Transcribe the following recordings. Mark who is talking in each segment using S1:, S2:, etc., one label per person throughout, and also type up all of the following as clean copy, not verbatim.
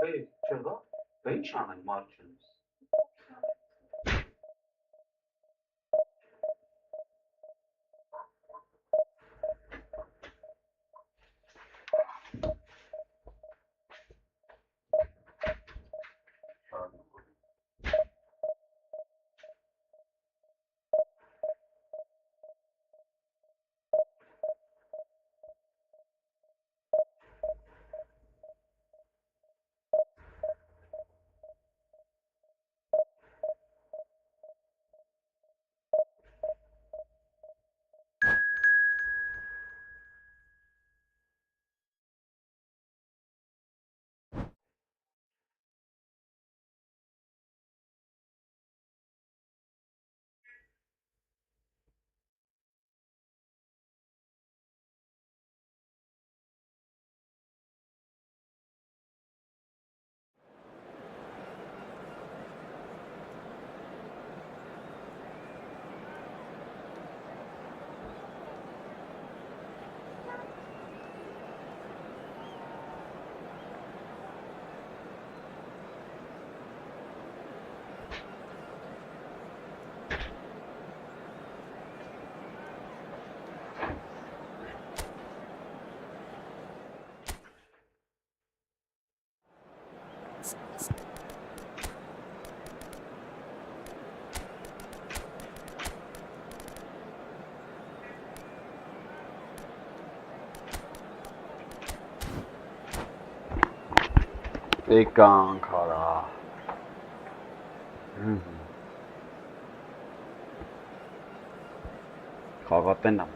S1: Hey, Shiva, very charming margins. Ekang khara. Խաղատեն եմ։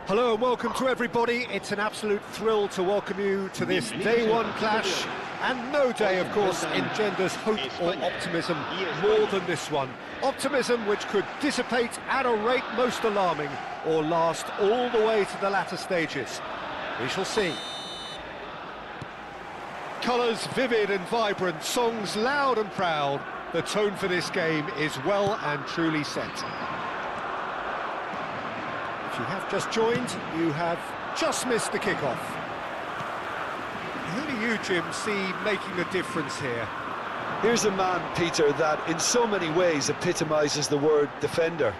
S2: Hello and welcome to everybody. It's an absolute thrill to welcome you to this day one clash, and no day, of course, engenders hope or optimism more than this one. Optimism which could dissipate at a rate most alarming or last all the way to the latter stages. We shall see. Colours vivid and vibrant, songs loud and proud. The tone for this game is well and truly set. If you have just joined, you have just missed the kickoff. Who do you, Jim, see making a difference here?
S3: Here's a man, Peter, that in so many ways epitomises the word defender.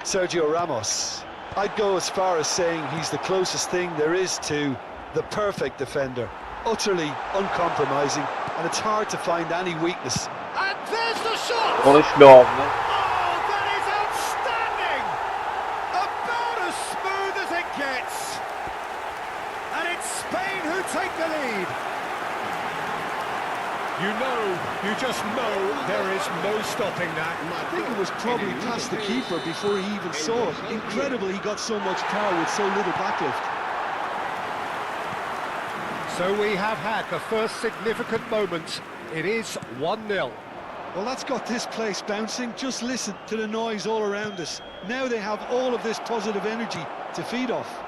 S3: Sergio Ramos. I'd go as far as saying he's the closest thing there is to the perfect defender. Utterly uncompromising, and it's hard to find any weakness.
S2: And there's the shot!
S1: Konuşmuyor.
S2: Take the lead. You just know there is no stopping that.
S3: I think it was probably past the keeper before he even saw it. Incredible he got so much power with so little backlift.
S2: So we have had the first significant moment. It is 1-0.
S3: Well, that's got this place bouncing. Just listen to the noise all around us. Now they have all of this positive energy to feed off.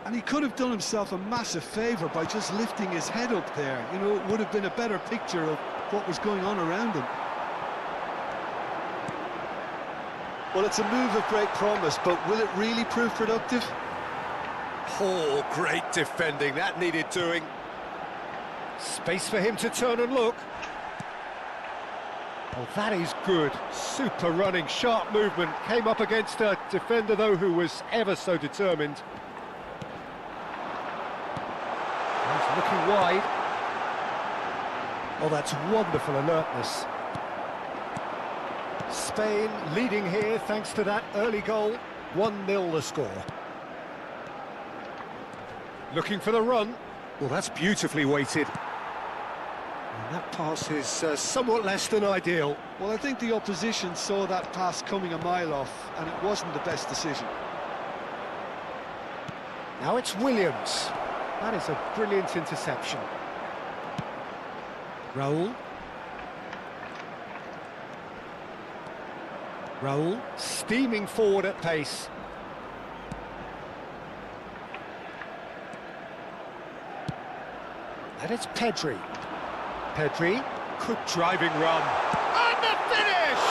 S3: And he could have done himself a massive favour by just lifting his head up there. You know, it would have been a better picture of what was going on around him. Well, it's a move of great promise, but will it really prove productive?
S2: Oh, great defending. That needed doing. Space for him to turn and look. Oh, that is good. Super running, sharp movement. Came up against a defender, though, who was ever so determined. He's looking wide. Oh, that's wonderful alertness. Spain leading here thanks to that early goal. 1-0 the score. Looking for the run. Well, that's beautifully weighted. And that pass is somewhat less than ideal.
S3: Well, I think the opposition saw that pass coming a mile off, and it wasn't the best decision.
S2: Now it's Williams. That is a brilliant interception. Raul. Raul steaming forward at pace. And it's Pedri. Pedri, good driving run. And the finish!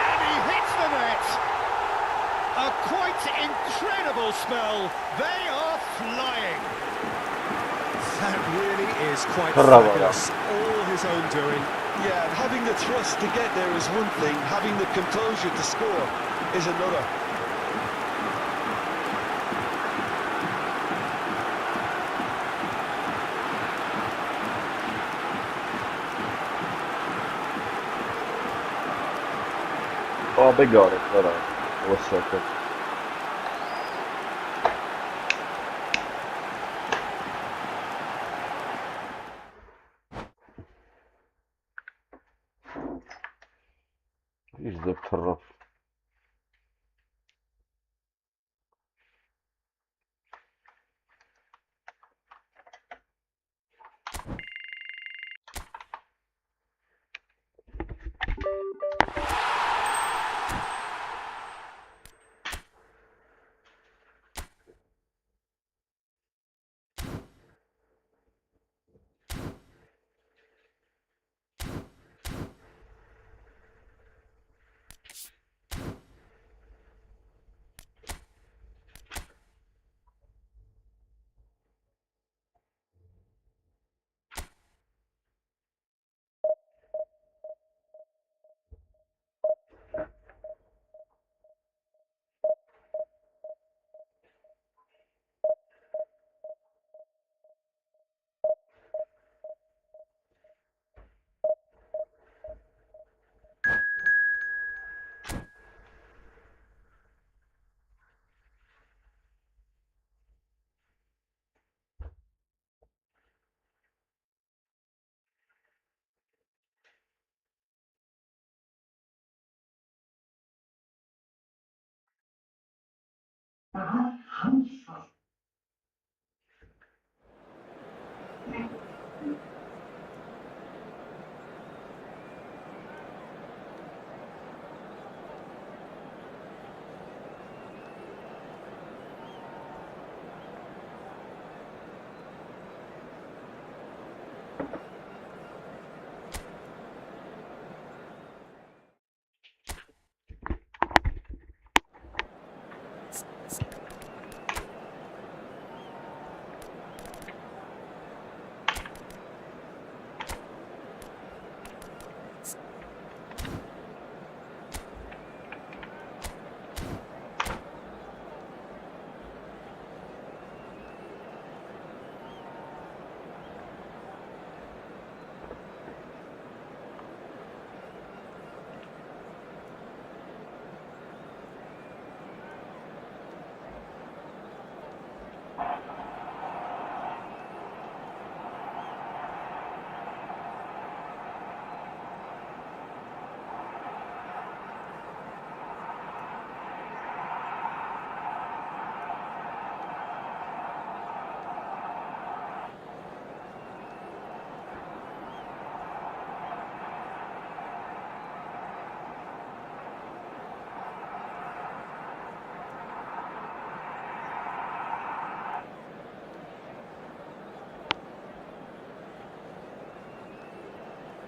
S2: And he hits the net. A quite incredible spell. They are flying. That really is quite fabulous. All his own doing.
S3: Yeah, and having the thrust to get there is one thing, having the composure to score is another.
S1: Oh, they got it, but it was so good. He's the pro.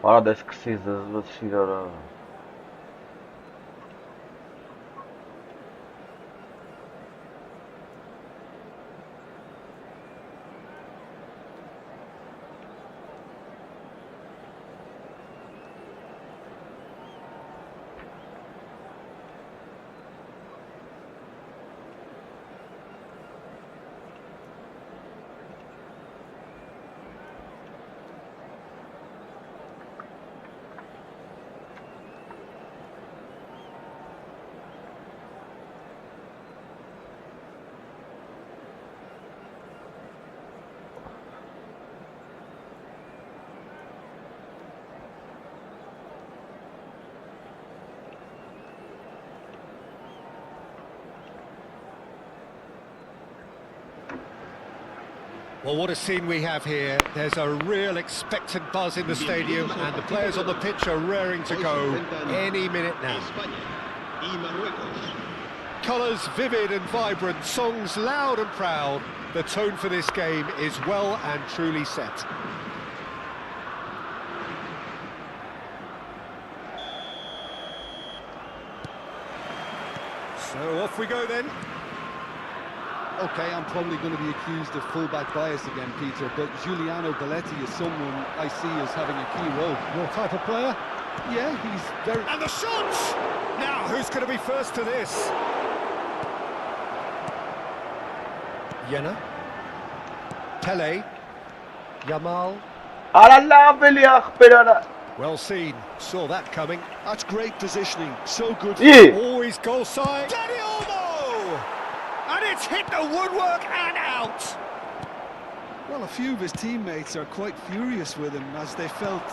S1: Parades kısıyız şirara.
S2: Well, what a scene we have here. There's a real expectant buzz in the stadium and the players on the pitch are raring to go any minute now. Colours vivid and vibrant, songs loud and proud. The tone for this game is well and truly set. So off we go then.
S3: Okay, I'm probably going to be accused of fullback bias again, Peter, but Giuliano Belletti is someone I see as having a key role.
S2: Your type of player?
S3: Yeah, he's very...
S2: And the shot! Now, who's going to be first to this? Jenna. Pele. Yamal. Well seen. Saw that coming.
S3: That's great positioning. So good.
S2: Always goal side. Dani Olmo! And it's hit the woodwork and out.
S3: Well, a few of his teammates are quite furious with him as they felt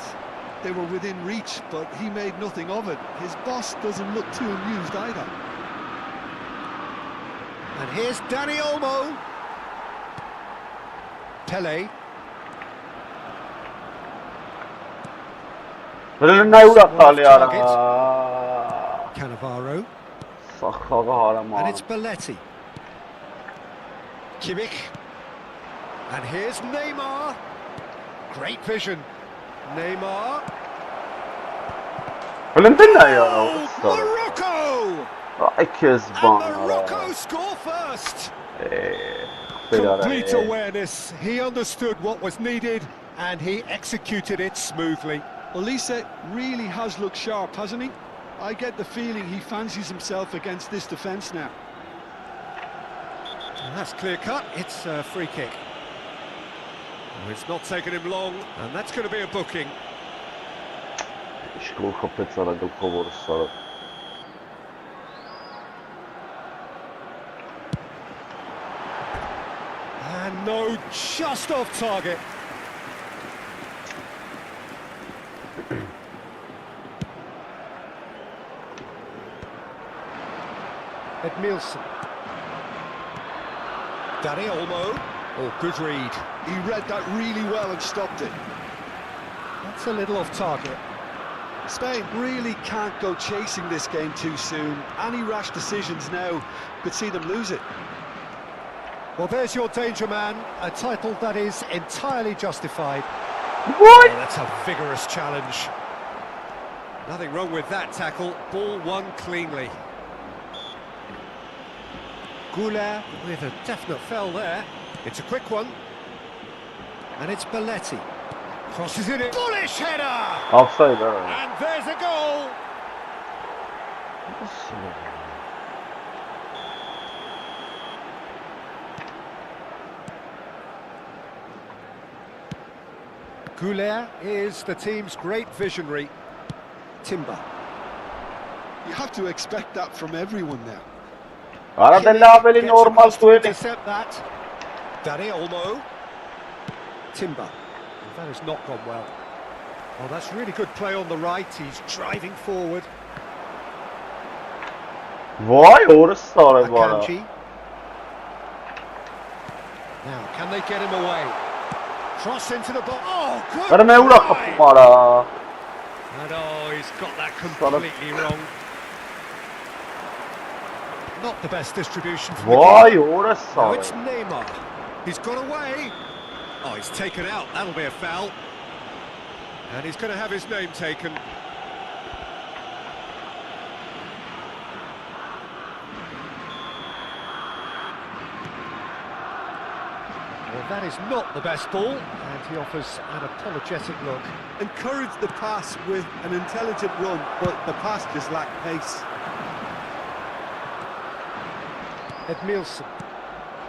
S3: they were within reach, but he made nothing of it. His boss doesn't look too amused either.
S2: And here's Dani Olmo. Pele. Cannavaro. And it's Belletti. Kimmich. And here's Neymar. Great vision. Neymar. Oh, Morocco! And Morocco score first. Complete awareness. He understood what was needed and he executed it smoothly.
S3: Olise really has looked sharp, hasn't he? I get the feeling he fancies himself against this defence now.
S2: And that's clear cut. It's a free kick. Oh, it's not taken him long, and that's going to be a booking. And no, just off target. Edmilson. Danny Olmo. Oh, good read.
S3: He read that really well and stopped it.
S2: That's a little off target.
S3: Spain really can't go chasing this game too soon. Any rash decisions now could see them lose it.
S2: Well, there's your danger man, a title that is entirely justified.
S1: What?
S2: Oh, that's a vigorous challenge. Nothing wrong with that tackle, ball won cleanly. Goulet with a definite foul there. It's a quick one. And it's Belletti. Crosses in it. Bullish header!
S1: Offside there.
S2: And there's a goal! Goulet is the team's great visionary. Timber.
S3: You have to expect that from everyone now.
S1: Arada böyle normal söyle.
S2: Intercept that. Danny Olmo. Timber. That has not gone well. Oh, that's really good play on the right. He's driving forward.
S1: Vay orası sağlam bu arada.
S2: Akanji. Now, can they get him away? Cross into the box. Oh, good.
S1: Verme ura
S2: try.
S1: kapımara.
S2: And oh, he's got that completely wrong. Not the best distribution from the
S1: Vay
S2: keeper.
S1: orası
S2: Now it's
S1: sağlam.
S2: Neymar. He's got away. Oh, he's taken out. That'll be a foul. And he's going to have his name taken. Well, that is not the best ball, and he offers an apologetic look.
S3: Encourage the pass with an intelligent run, but the pass just lacked pace.
S2: Edmilson.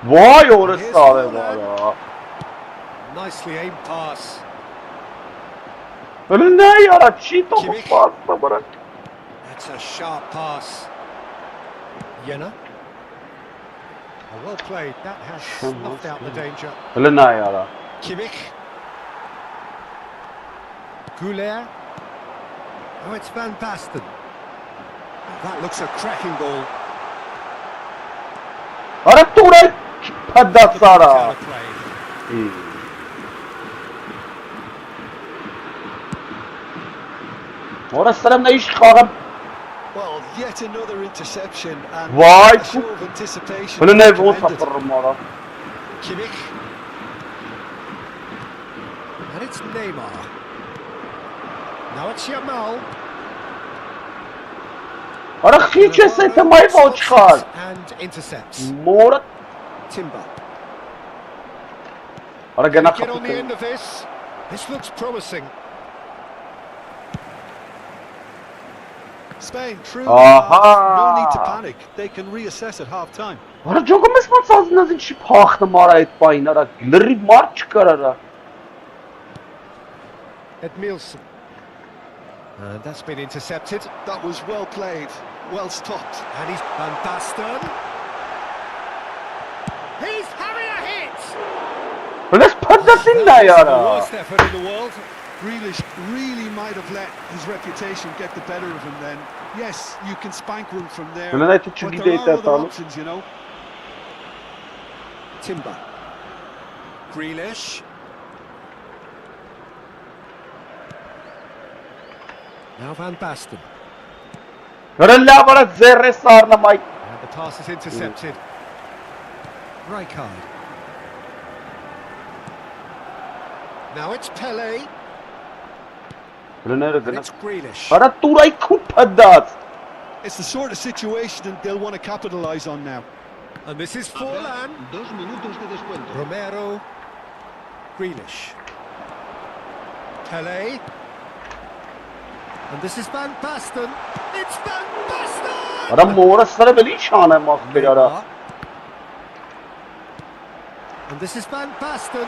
S1: Vay orası sağlam bu arada.
S2: Nicely aimed pass.
S1: Böyle ne yara çiğ topu
S2: Kimmich.
S1: fazla bırak.
S2: That's a sharp pass. Jena. Oh, well played. That has snuffed out the danger.
S1: Böyle ne yara.
S2: Kimmich. Goulet. Oh, it's Van Basten. That looks a cracking ball.
S1: Ara Turay. Hadi Sara.
S2: Counterplay.
S1: İyi. Orası selam ne iş kalkıp.
S3: Well, yet another interception and
S1: Vay.
S3: a show of anticipation.
S1: Böyle ne bu
S3: commended.
S1: sapırım ara.
S2: Kimmich. And it's Neymar. Now it's Yamal.
S1: Ara hiç esete mayfal çıkar.
S2: And intercepts.
S1: Morat.
S2: Timber.
S1: Ara
S2: Can
S1: gene
S2: he get on the
S1: kapatın.
S2: end of this? This looks promising.
S3: Spain through.
S1: Aha.
S3: No need to panic. They can reassess at half time.
S1: Ara çok mesmat sazınız için pahtı mara et bayın ara. Lırri mar çıkar ara.
S2: Edmilson. And that's been intercepted.
S3: That was well played, well stopped.
S2: And he's Van Basten. He's having a hit!
S1: Böyle patasin ne
S2: That was the
S1: yara.
S2: worst effort in the world.
S3: Grealish really might have let his reputation get the better of him then. Yes, you can spank one from there,
S1: Böyle ne
S3: but
S1: tüçülü
S3: there
S1: de
S3: are other
S1: atalım.
S3: options, you know.
S2: Timber. Grealish. Now Van Basten.
S1: Böyle la bana zerre sarna may.
S2: And the pass is intercepted. Rijkaard. Now it's Pele.
S1: Böyle ne
S2: And
S1: rıgına.
S2: it's Grealish.
S1: Ara Turay kupadat.
S3: It's the sort of situation they'll want to capitalise on now.
S2: And this is Forlan.
S4: 2 minutos de descuento.
S2: Romero. Grealish. Pele. And this is Van Basten. It's Van Basten!
S1: Ara mora sıra böyle şahane mahbir ara.
S2: Neymar. And this is Van Basten.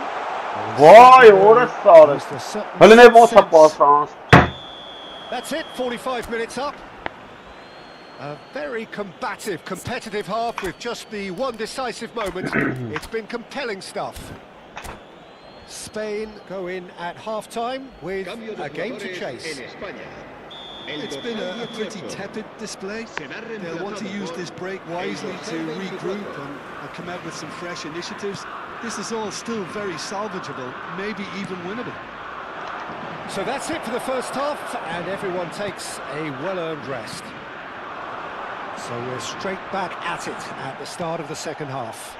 S1: Vay orası sağlam.
S2: Almost a certain
S1: Böyle ne bu
S2: sense.
S1: sapasans.
S2: That's it, 45 minutes up. A very combative, competitive half with just the one decisive moment. It's been compelling stuff. Spain go in at half-time with
S4: Cambio de
S2: a game to
S4: jugadores
S2: chase.
S4: en España.
S3: It's been a pretty tepid display. They'll want to use this break wisely to regroup and come out with some fresh initiatives. This is all still very salvageable, maybe even winnable.
S2: So that's it for the first half, and everyone takes a well-earned rest. So we're straight back at it at the start of the second half.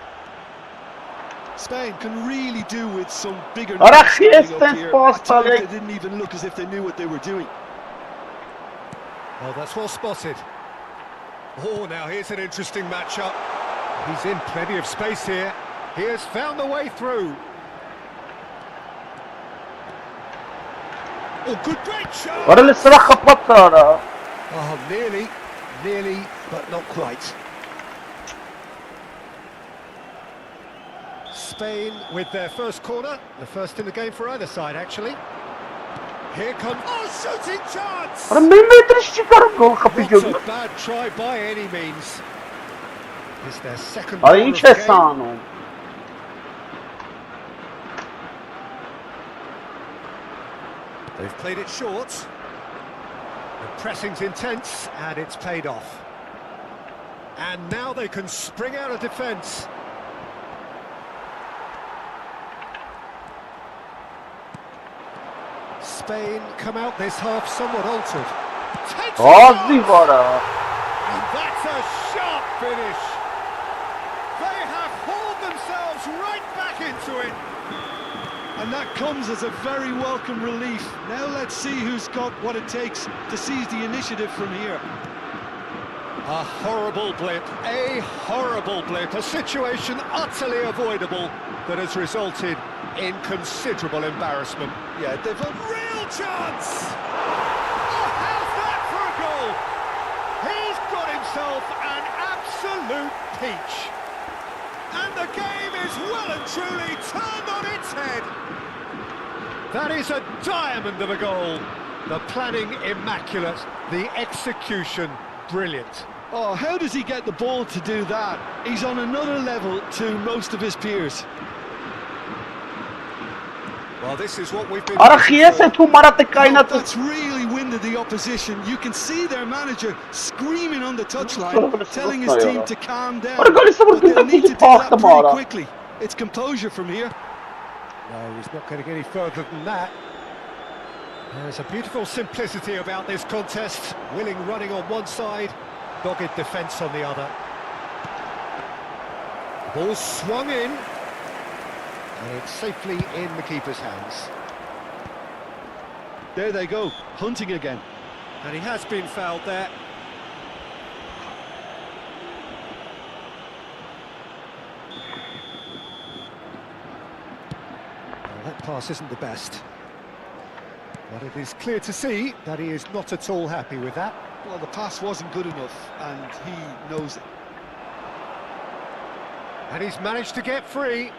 S3: Spain can really do with some bigger
S1: Ora
S3: numbers standing up
S1: resistance
S3: here.
S1: post,
S3: At times
S1: Alik.
S3: they didn't even look as if they knew what they were doing.
S2: Oh, that's well spotted. Oh, now here's an interesting matchup. He's in plenty of space here. He has found the way through. Oh, good break shot!
S1: ورا الصراحة خبطتها ورا.
S2: Oh, nearly, but not quite. Spain with their first corner, the first in the game for either side, actually. Here comes... Oh, shooting chance!
S1: ورا مين ما يدريش شي كرة جول خفي
S2: Not
S1: جول.
S2: a bad try by any means. It's their second
S1: هاي
S2: goal of
S1: إيش
S2: the game.
S1: هسانو.
S2: They've played it short. The pressing's intense, and it's paid off. And now they can spring out of defence. Spain come out this half somewhat altered. Takes
S1: غازي
S2: it off!
S1: ورا.
S2: And that's a sharp finish. They have hauled themselves right back into it.
S3: And that comes as a very welcome relief. Now let's see who's got what it takes to seize the initiative from here.
S2: A horrible blip, a situation utterly avoidable that has resulted in considerable embarrassment.
S3: Yeah, they've a
S2: Real chance! Oh, how's that for a goal? He's got himself an absolute peach. And the game is well and truly turned on its head. That is a diamond of a goal. The planning immaculate, the execution brilliant.
S3: Oh, how does he get the ball to do that? He's on another level to most of his peers.
S2: Well, this is what we've been
S1: ورا
S2: looking
S1: خياسة
S2: for.
S1: مرات
S3: Oh,
S1: كاينات.
S3: that's really winded the opposition. You can see their manager screaming on the touchline, telling his team to calm down.
S1: Ora قال لي صبر
S3: But they'll
S1: كنت
S3: need to
S1: تيجي
S3: do that
S1: تاخذ
S3: pretty
S1: مرة.
S3: quickly. It's composure from here.
S2: No, he's not going to get any further than that. There's a beautiful simplicity about this contest. Willing running on one side, dogged defence on the other. Ball swung in, and it's safely in the keeper's hands.
S3: There they go, hunting again.
S2: And he has been fouled there. Well, that pass isn't the best. But it is clear to see that he is not at all happy with that.
S3: Well, the pass wasn't good enough, and he knows it.
S2: And he's managed to get free.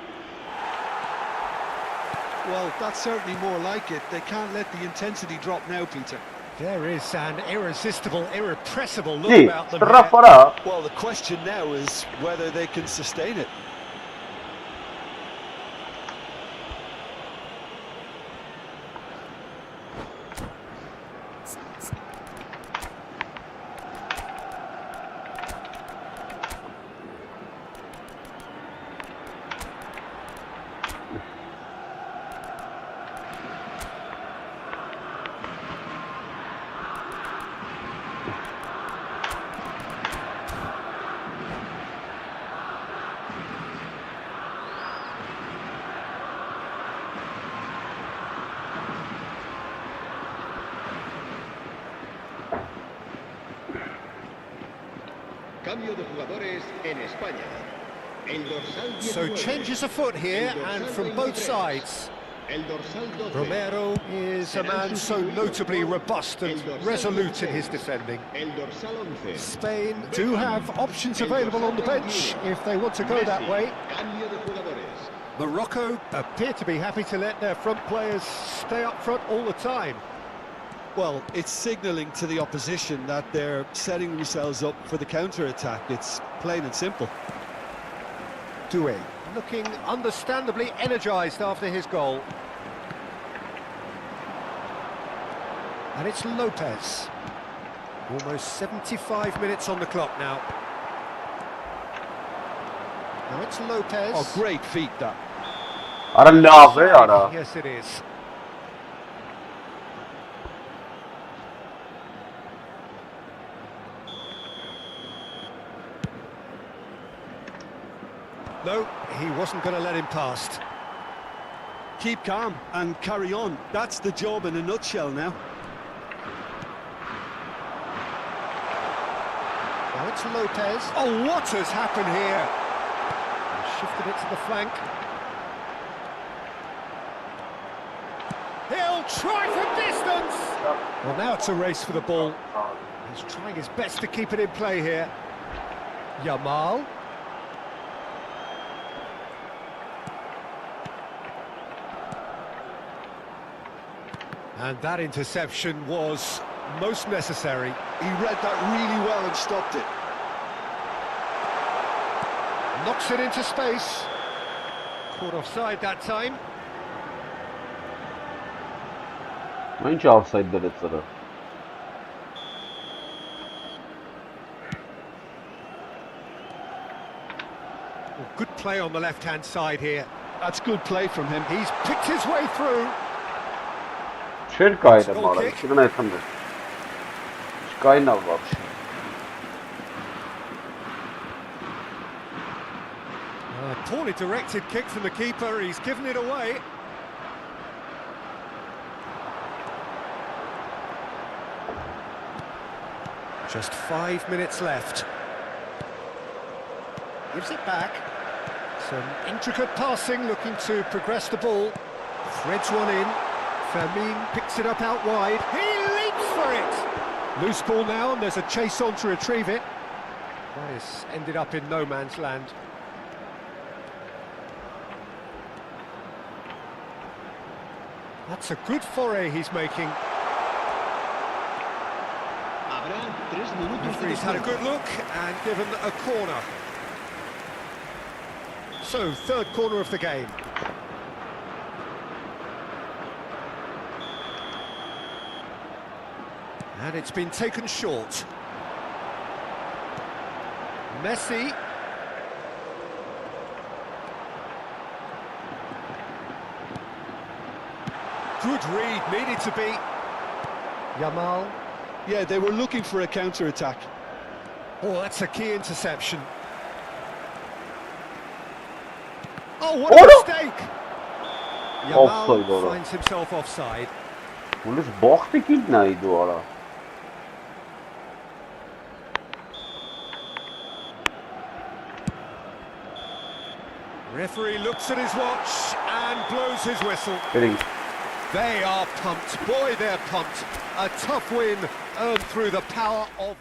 S3: Well, that's certainly more like it. They can't let the intensity drop now, Peter.
S2: There is an irresistible, irrepressible look
S1: إيه
S2: about them
S1: ترى
S2: here.
S1: ورا.
S3: Well, the question now is whether they can sustain it.
S4: Cambio de jugadores en España. El dorsal 19.
S2: So changes afoot here,
S4: El
S2: and
S4: dorsal
S2: from both
S4: 23.
S2: sides.
S4: El dorsal 12.
S2: Romero is a man so notably robust and resolute in his defending.
S4: El dorsal 11.
S2: Spain do have options available on the bench if they want to go that way.
S4: Cambio de jugadores.
S2: Morocco appear to be happy to let their front players stay up front all the time.
S3: Well, it's signalling to the opposition that they're setting themselves up for the counter-attack. It's plain and simple.
S2: Doué looking understandably energised after his goal. And it's Lopez. Almost 75 minutes on the clock now. Now it's Lopez.
S3: Oh, great feat that.
S1: Ara love ara.
S2: Yes, it is. No, he wasn't going to let him past.
S3: Keep calm and carry on. That's the job in a nutshell now.
S2: Now it's Lopez. Oh, what has happened here? Shifted it to the flank. He'll try from distance. Well, now it's a race for the ball. He's trying his best to keep it in play here. Yamal. And that interception was most necessary.
S3: He read that really well and stopped it.
S2: Knocks it into space. Caught offside that time.
S1: Aynı offside dedi sıra.
S2: Good play on the left-hand side here.
S3: That's good play from him.
S2: He's picked his way through.
S1: Черкай да мора. Сигурно е там. Черкай на вообще.
S2: Poorly directed kick from the keeper. He's given it away. Just 5 minutes left. Gives it back. Some intricate passing, looking to progress the ball. Threads one in. Fermin picks it up out wide. He leaps for it! Loose ball now, and there's a chase on to retrieve it. That has ended up in no man's land. That's a good foray he's making. Referee's had a good look and given a corner. So, third corner of the game. And it's been taken short. Messi. Good read, needed to be. Yamal.
S3: Yeah, they were looking for a counter-attack.
S2: Oh, that's a key interception. Oh, what a mistake!
S1: Offside
S2: Yamal
S1: orada.
S2: finds himself offside.
S1: Polis baktı ki neydi o ara?
S2: Referee looks at his watch and blows his whistle.
S1: Verin.
S2: They are pumped. Boy, they're pumped. A tough win earned through the power of...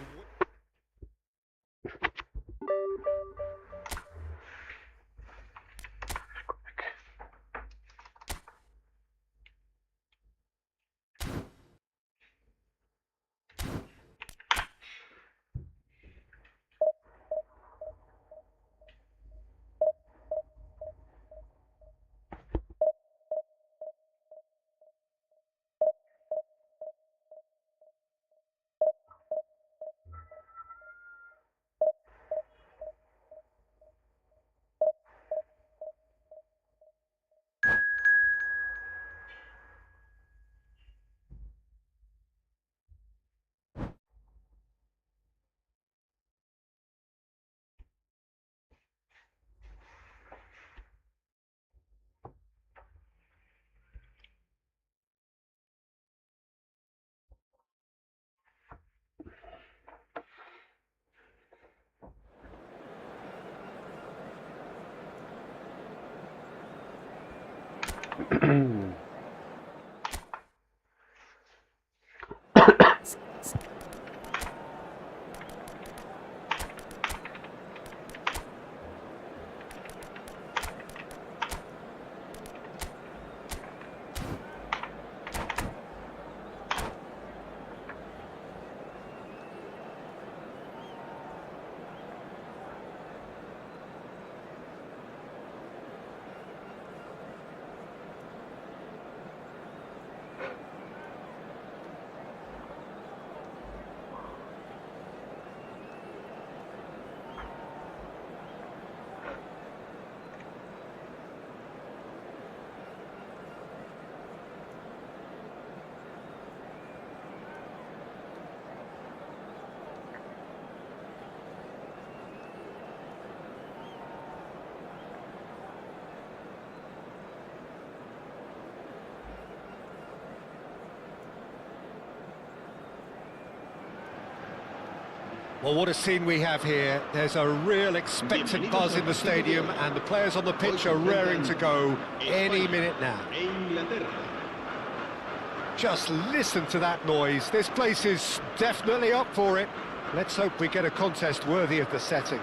S2: Well, what a scene we have here. There's a real expectant buzz in the stadium, and the players on the pitch are raring to go any minute now. Just listen to that noise. This place is definitely up for it. Let's hope we get a contest worthy of the setting.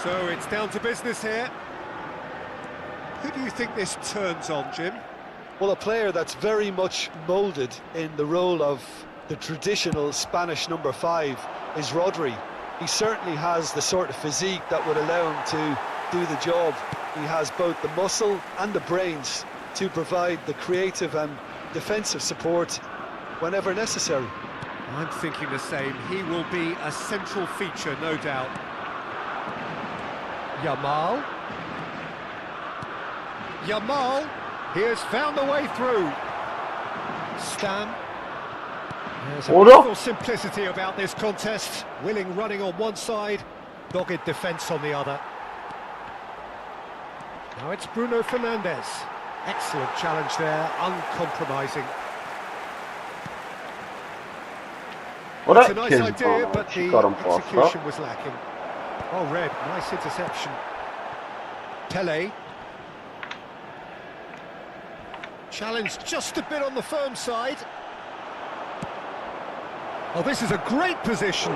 S2: So it's down to business here. Who do you think this turns on, Jim?
S3: Well, a player that's very much moulded in the role of the traditional Spanish number 5 is Rodri. He certainly has the sort of physique that would allow him to do the job. He has both the muscle and the brains to provide the creative and defensive support whenever necessary.
S2: I'm thinking the same. He will be a central feature, no doubt. Yamal, he has found the way through. Stam. There's a beautiful simplicity about this contest. Willing running on one side, dogged defence on the other. Now it's Bruno Fernandes. Excellent challenge there, uncompromising. It's a nice idea, but the execution was lacking. Oh, Red, nice interception. Pele. Challenge just a bit on the firm side. Oh, this is a great position.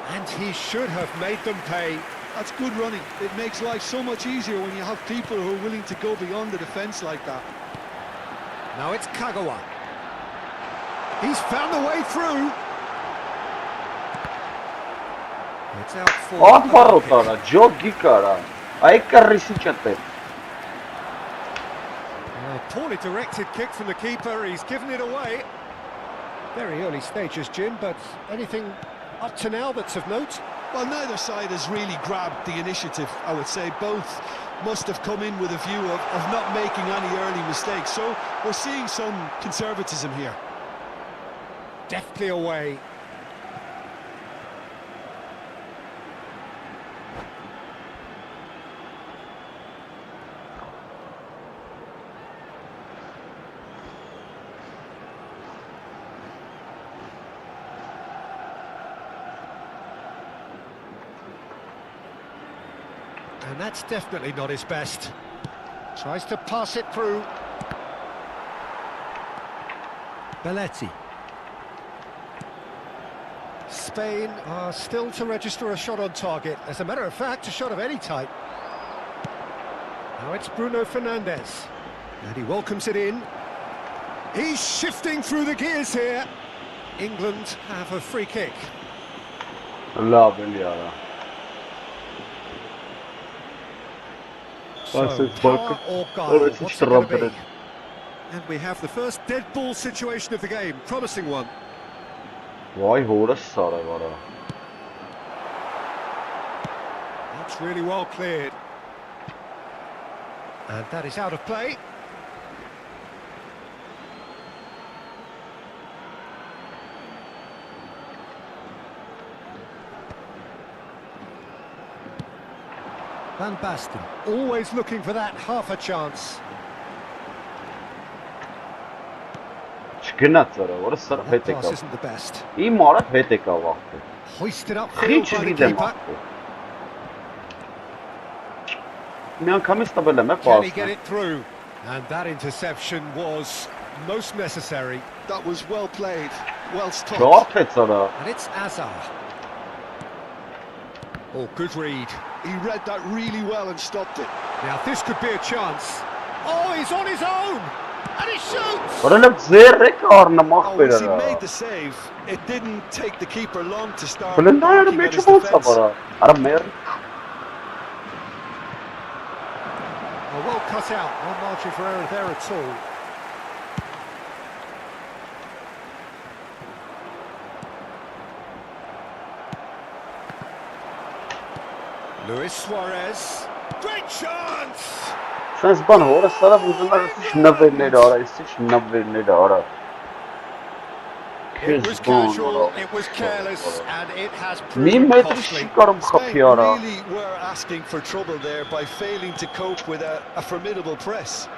S2: And he should have made them pay.
S3: That's good running. It makes life so much easier when you have people who are willing to go beyond the defence like that.
S2: Now it's Kagawa. He's found the way through. It's out for poorly directed kick from the keeper. He's given it away. Very early stages, Jim, but anything up to now that's of note?
S3: Well, neither side has really grabbed the initiative, I would say. Both must have come in with a view of not making any early mistakes. So we're seeing some conservatism here.
S2: Deftly away. And that's definitely not his best. Tries to pass it through. Belletti. Spain are still to register a shot on target. As a matter of fact, a shot of any type. Now it's Bruno Fernandes. And he welcomes it in. He's shifting through the gears here. England have a free kick. So, power or guile, what's it going to be? And we have the first dead ball situation of the game, promising one. That's really well cleared. And that is out of play. Van Basten, always looking for that half a chance. That pass isn't the best. Hoisted up field by the keeper. Can he get it through? And that interception was most necessary.
S3: That was well played, well stopped.
S2: And it's Azar. Oh, good read.
S3: He read that really well and stopped it.
S2: Now this could be a chance. Oh, he's on his own! And he shoots!
S3: Oh, as he made the save, it didn't take the keeper long to start barking at his defence.
S2: Oh, well cut out. No margin for error there at all. Luis Suarez. Great chance!
S1: Sense ban hora sara buzunlar hiç nöbetleri ara, hiç nöbetleri ara.
S2: It was casual, it was careless, and it has
S1: Mim
S2: proven
S1: metri
S2: costly.
S1: şikarım
S3: Spain
S1: kapıyara.
S3: really were asking for trouble there by failing to cope with a formidable press.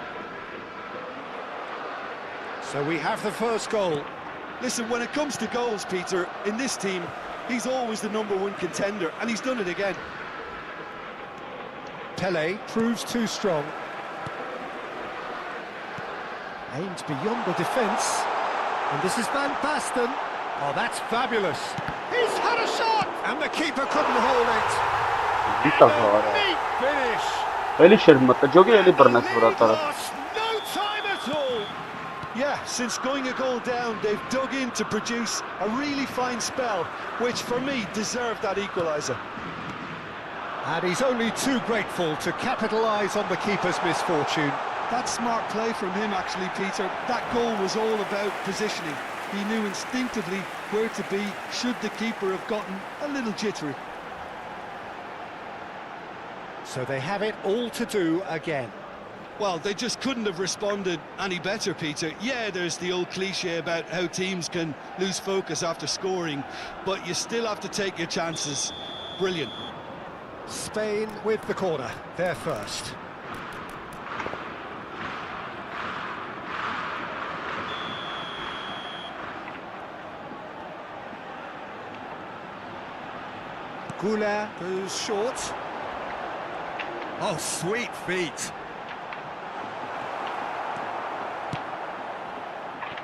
S2: So we have the first goal.
S3: Listen, when it comes to goals, Peter, in this team, he's always the #1 contender, and he's done it again.
S2: Pele proves too strong. Aims beyond the defence. And this is Van Basten. Oh, that's fabulous. He's had a shot! And the keeper couldn't hold it.
S1: Dita
S2: And a
S1: hora.
S2: neat finish.
S1: Eli şermata jogi eli barnas
S2: They
S1: vuratara.
S2: lost no time at all.
S3: Yeah, since going a goal down, they've dug in to produce a really fine spell, which for me deserved that equaliser.
S2: And he's only too grateful to capitalise on the keeper's misfortune.
S3: That's smart play from him, actually, Peter. That goal was all about positioning. He knew instinctively where to be should the keeper have gotten a little jittery.
S2: So they have it all to do again.
S3: Well, they just couldn't have responded any better, Peter. Yeah, there's the old cliche about how teams can lose focus after scoring, but you still have to take your chances. Brilliant.
S2: Spain with the corner, they're first. Goulart goes short. Oh, sweet feet.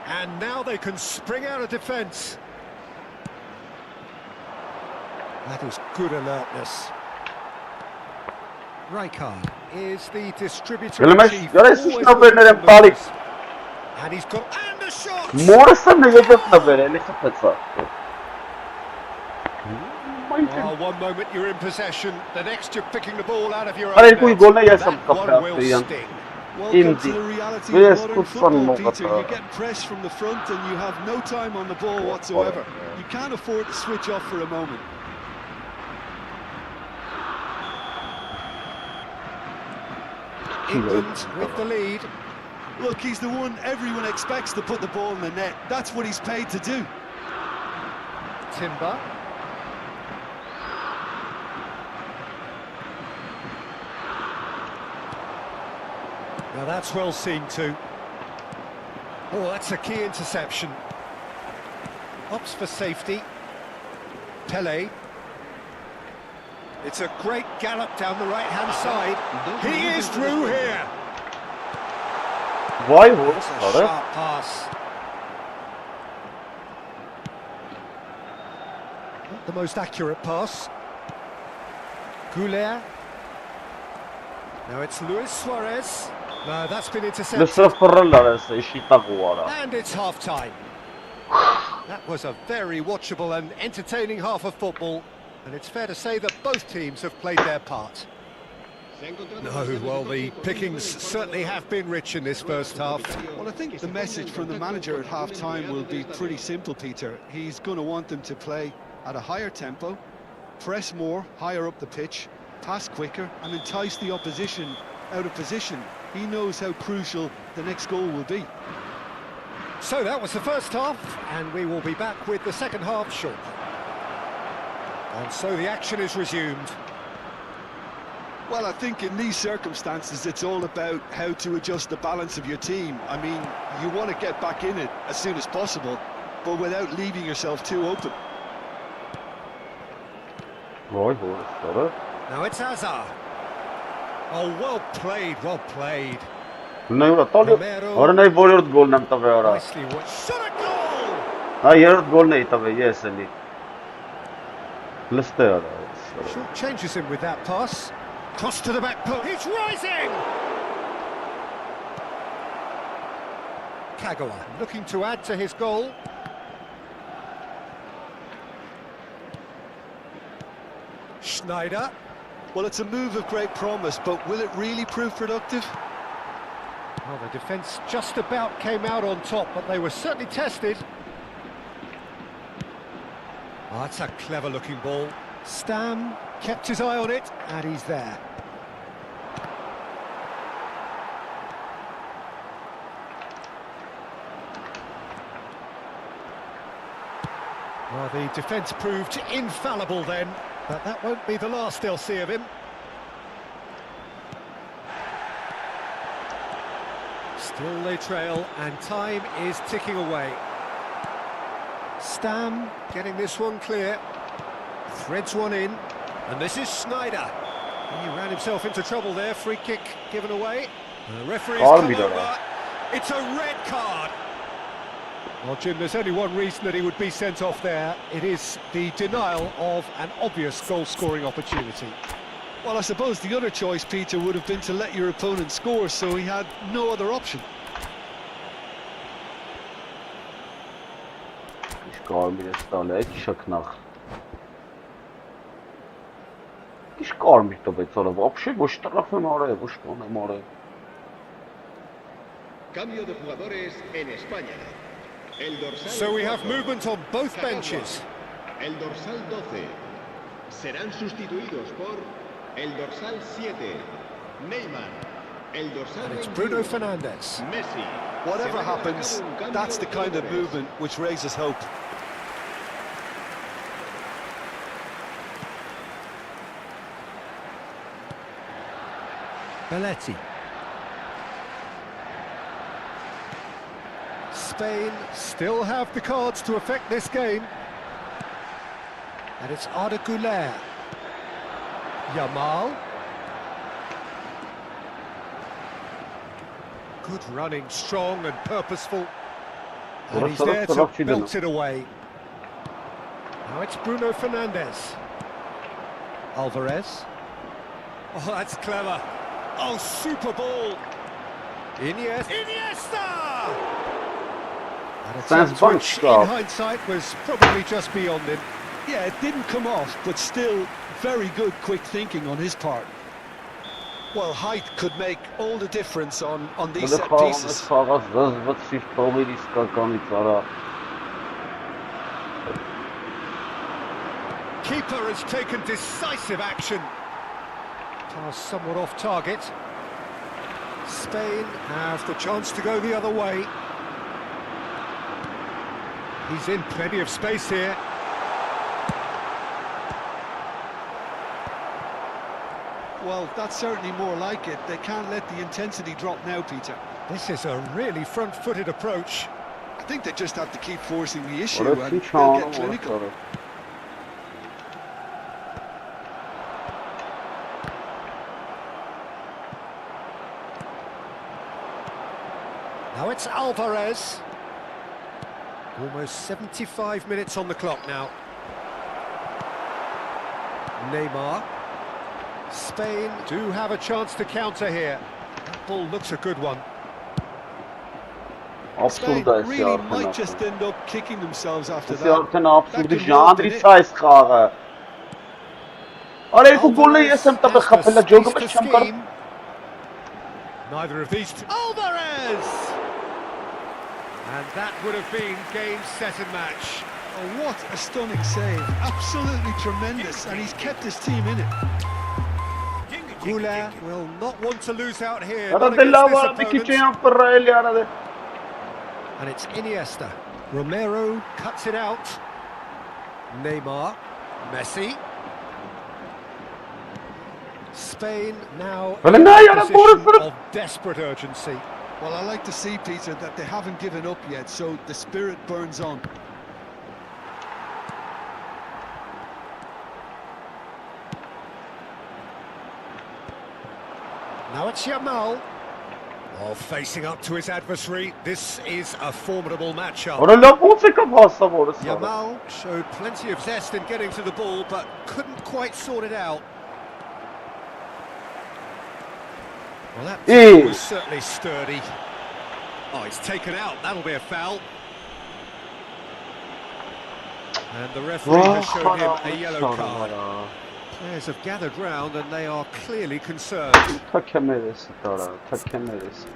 S2: And now they can spring out of defence. That is good alertness. Rijkaard is the distributor.
S1: Gelemeş,
S2: in chief,
S1: göresiz
S2: always
S1: nöbetlerin
S2: looking for
S1: balik.
S2: movers. And he's got and a shot.
S1: Morsa ne yapıp nöbet eli kapatsa.
S2: Oh, one moment you're in possession, the next you're picking the ball out of your
S1: Hayır,
S2: own
S1: bu
S2: net.
S1: golüne yesem
S2: That
S1: kapı
S2: one will
S1: atlayan.
S2: sting.
S3: Welcome to
S1: Indeed.
S3: the reality
S1: Yes,
S3: of modern
S1: good
S3: football,
S1: fun,
S3: Peter.
S1: but,
S3: You get pressed from the front and you have no time on the ball whatsoever. You can't afford to switch off for a moment.
S2: England with the lead.
S3: Look, he's the one everyone expects to put the ball in the net. That's what he's paid to do.
S2: Timber. Now that's well seen too. Oh, that's a key interception. Opts for safety. Pele. It's a great gallop down the right-hand side. He is through here.
S1: Vay
S2: A
S1: vursa.
S2: sharp pass. Not the most accurate pass. Goulart. Now it's Luis Suarez. No, that's been intercepted.
S1: Lısırıp fırırlar işi takuvara.
S2: And it's half-time. That was a very watchable and entertaining half of football. And it's fair to say that both teams have played their part. No, well, the pickings certainly have been rich in this first half.
S3: Well, I think the message from the manager at half-time will be pretty simple, Peter. He's going to want them to play at a higher tempo, press more, higher up the pitch, pass quicker, and entice the opposition out of position. He knows how crucial the next goal will be.
S2: So that was the first half, and we will be back with the second half shortly. And so the action is resumed.
S3: Well, I think in these circumstances, it's all about how to adjust the balance of your team. I mean, you want to get back in it as soon as possible, but without leaving yourself too open.
S1: Vay vursa.
S2: Now it's Hazard. Oh, well played, well played.
S1: Ne yura tali. Ora ne volurt gol nam tave ora.
S2: Nicely what shot a goal!
S1: Ha yurt gol ne tave yes eli. Liste ora.
S2: Short changes him with that pass. Cross to the back post. He's rising! Kagawa looking to add to his goal. Schneider.
S3: Well, it's a move of great promise, but will it really prove productive?
S2: Well, the defence just about came out on top, but they were certainly tested. Oh, that's a clever-looking ball. Stam kept his eye on it, and he's there. Well, the defence proved infallible then, but that won't be the last they'll see of him. Still they trail, and time is ticking away. Stam getting this one clear. Threads one in, and this is Snyder. He ran himself into trouble there, free kick given away. The referee's come over. It's a red card. Well, Jim, there's only one reason that he would be sent off there. It is the denial of an obvious goal-scoring opportunity.
S3: Well, I suppose the other choice, Peter, would have been to let your opponent score, so he had no other option.
S1: Ich gar mir das da лечакнах. Ich gar mich da bezahlen. Вообще, wo штрафы море, wo шконы море.
S4: Cambio de jugadores en España. El dorsal
S2: So we have
S4: 4,
S2: movement on both
S4: Cagua.
S2: benches.
S4: El dorsal 12 serán sustituidos por el dorsal 7, Neymar. El dorsal
S2: And it's
S4: 21,
S2: Bruno Fernandes.
S4: Messi.
S3: Whatever
S4: Se va a
S3: happens,
S4: llevar un cambio
S3: that's
S4: de
S3: the kind of
S4: jugadores.
S3: movement which raises hope.
S2: Belletti. Spain still have the cards to affect this game. And it's Arda Güler. Yamal. Good running, strong and purposeful. And he's there to belt it away. Now it's Bruno Fernandes. Alvarez. Oh, that's clever. Oh, super ball. Iniesta! And
S1: Sounds bunched
S2: in
S1: up.
S2: hindsight was probably just beyond him.
S3: Yeah, it didn't come off, but still very good quick thinking on his part. Well, height could make all the difference on these set pieces.
S2: Keeper has taken decisive action. Pass somewhat off target. Spain have the chance to go the other way. He's in plenty of space here.
S3: Well, that's certainly more like it. They can't let the intensity drop now, Peter.
S2: This is a really front-footed approach.
S3: I think they just have to keep forcing the issue
S1: Orası
S3: and they'll
S1: çağını
S3: get clinical.
S1: orası.
S2: Now it's Alvarez. Almost 75 minutes on the clock now. Neymar. Spain do have a chance to counter here. That ball looks a good one.
S3: Spain
S1: Absurda ist ja
S3: really might just end up kicking themselves after
S1: Das ist ja
S3: that.
S1: eine absurde
S3: That could result in
S1: genre
S3: it.
S1: size kare. Ora futbolu yesem tabii
S2: has the
S1: kafayla
S2: space
S1: jogo
S2: to
S1: başım kar.
S2: scheme. Neither of these two. Alvarez! And that would have been game, set and match.
S3: Oh, what a stunning save. Absolutely tremendous, and he's kept his team in it.
S2: Güler will not want to lose out here.
S1: Ara
S2: Not against
S1: dell'ava
S2: this
S1: bir kiçe
S2: opponent.
S1: yaptı Raeli aradı.
S2: And it's Iniesta. Romero cuts it out. Neymar. Messi. Spain now
S1: Öyle
S2: in
S1: ne
S2: a
S1: ya,
S2: position
S1: doğru.
S2: of desperate urgency.
S3: Well, I like to see, Peter, that they haven't given up yet, so the spirit burns on.
S2: Now it's Yamal. Oh, facing up to his adversary. This is a formidable matchup.
S1: Ora la bulsa kafası orası.
S2: Yamal showed plenty of zest in getting to the ball, but couldn't quite sort it out. Well, that
S1: Hey.
S2: was certainly sturdy. Oh, he's taken out. That'll be a foul. And the referee has shown him a yellow card. Players have gathered round and they are clearly concerned.
S1: Ta kemeresi Tara, ta kemeresi.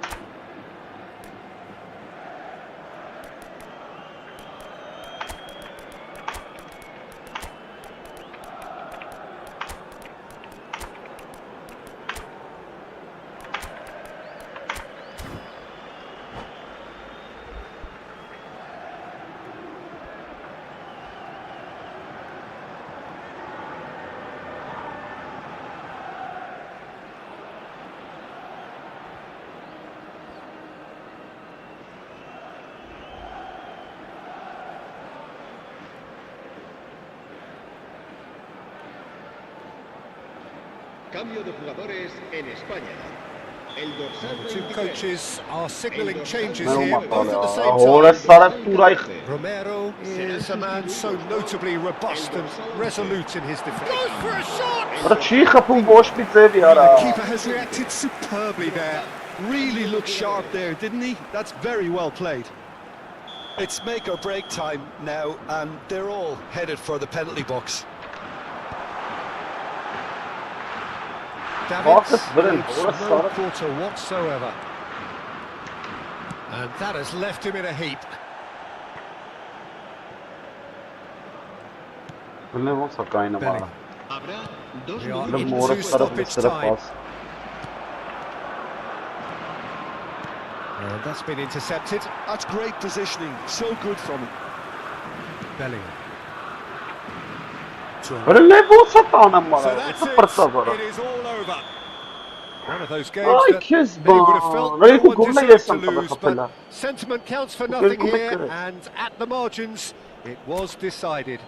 S4: Cambio de jugadores en España. El dorsal
S2: The two
S4: 23.
S2: coaches are signalling changes
S1: Não
S2: here,
S1: mata,
S2: both at the
S1: olha.
S2: same
S1: Agora
S2: time.
S1: Sara Turai.
S2: Romero is a man so notably robust and resolute in his defence. Goes for a shot!
S1: Rachicha pun boş bir seviye
S3: The
S1: ara.
S3: keeper has reacted superbly there. Really looked sharp there, didn't he? That's very well played. It's make or break time now, and they're all headed for the penalty box.
S2: Davids
S1: Verin,
S2: leaves
S1: orası
S2: no
S1: Sara.
S2: quarter whatsoever. And that has left him in a heap.
S1: Levo sakajna mara.
S2: Bellingham.
S4: Habrá 2
S2: We are
S1: Le
S2: in
S1: more
S2: two
S1: Sara
S2: stoppage
S1: bir
S2: time.
S1: pas.
S2: And that's been intercepted.
S3: That's great positioning, so good from him.
S2: Bellingham.
S1: Verin Levo satana
S2: So
S1: mara.
S2: that's
S1: Sıfır
S2: it.
S1: sıfır.
S2: It is all over. One of those games
S1: Ay
S2: that
S1: kes
S2: many would have felt
S1: ban.
S2: no
S1: Rey
S2: one
S1: kumla
S2: deserved to
S1: yesam tabi
S2: lose,
S1: kapela.
S2: but sentiment counts for
S1: Kukel
S2: nothing
S1: kumek
S2: here,
S1: kere.
S2: and at the margins, it was decided.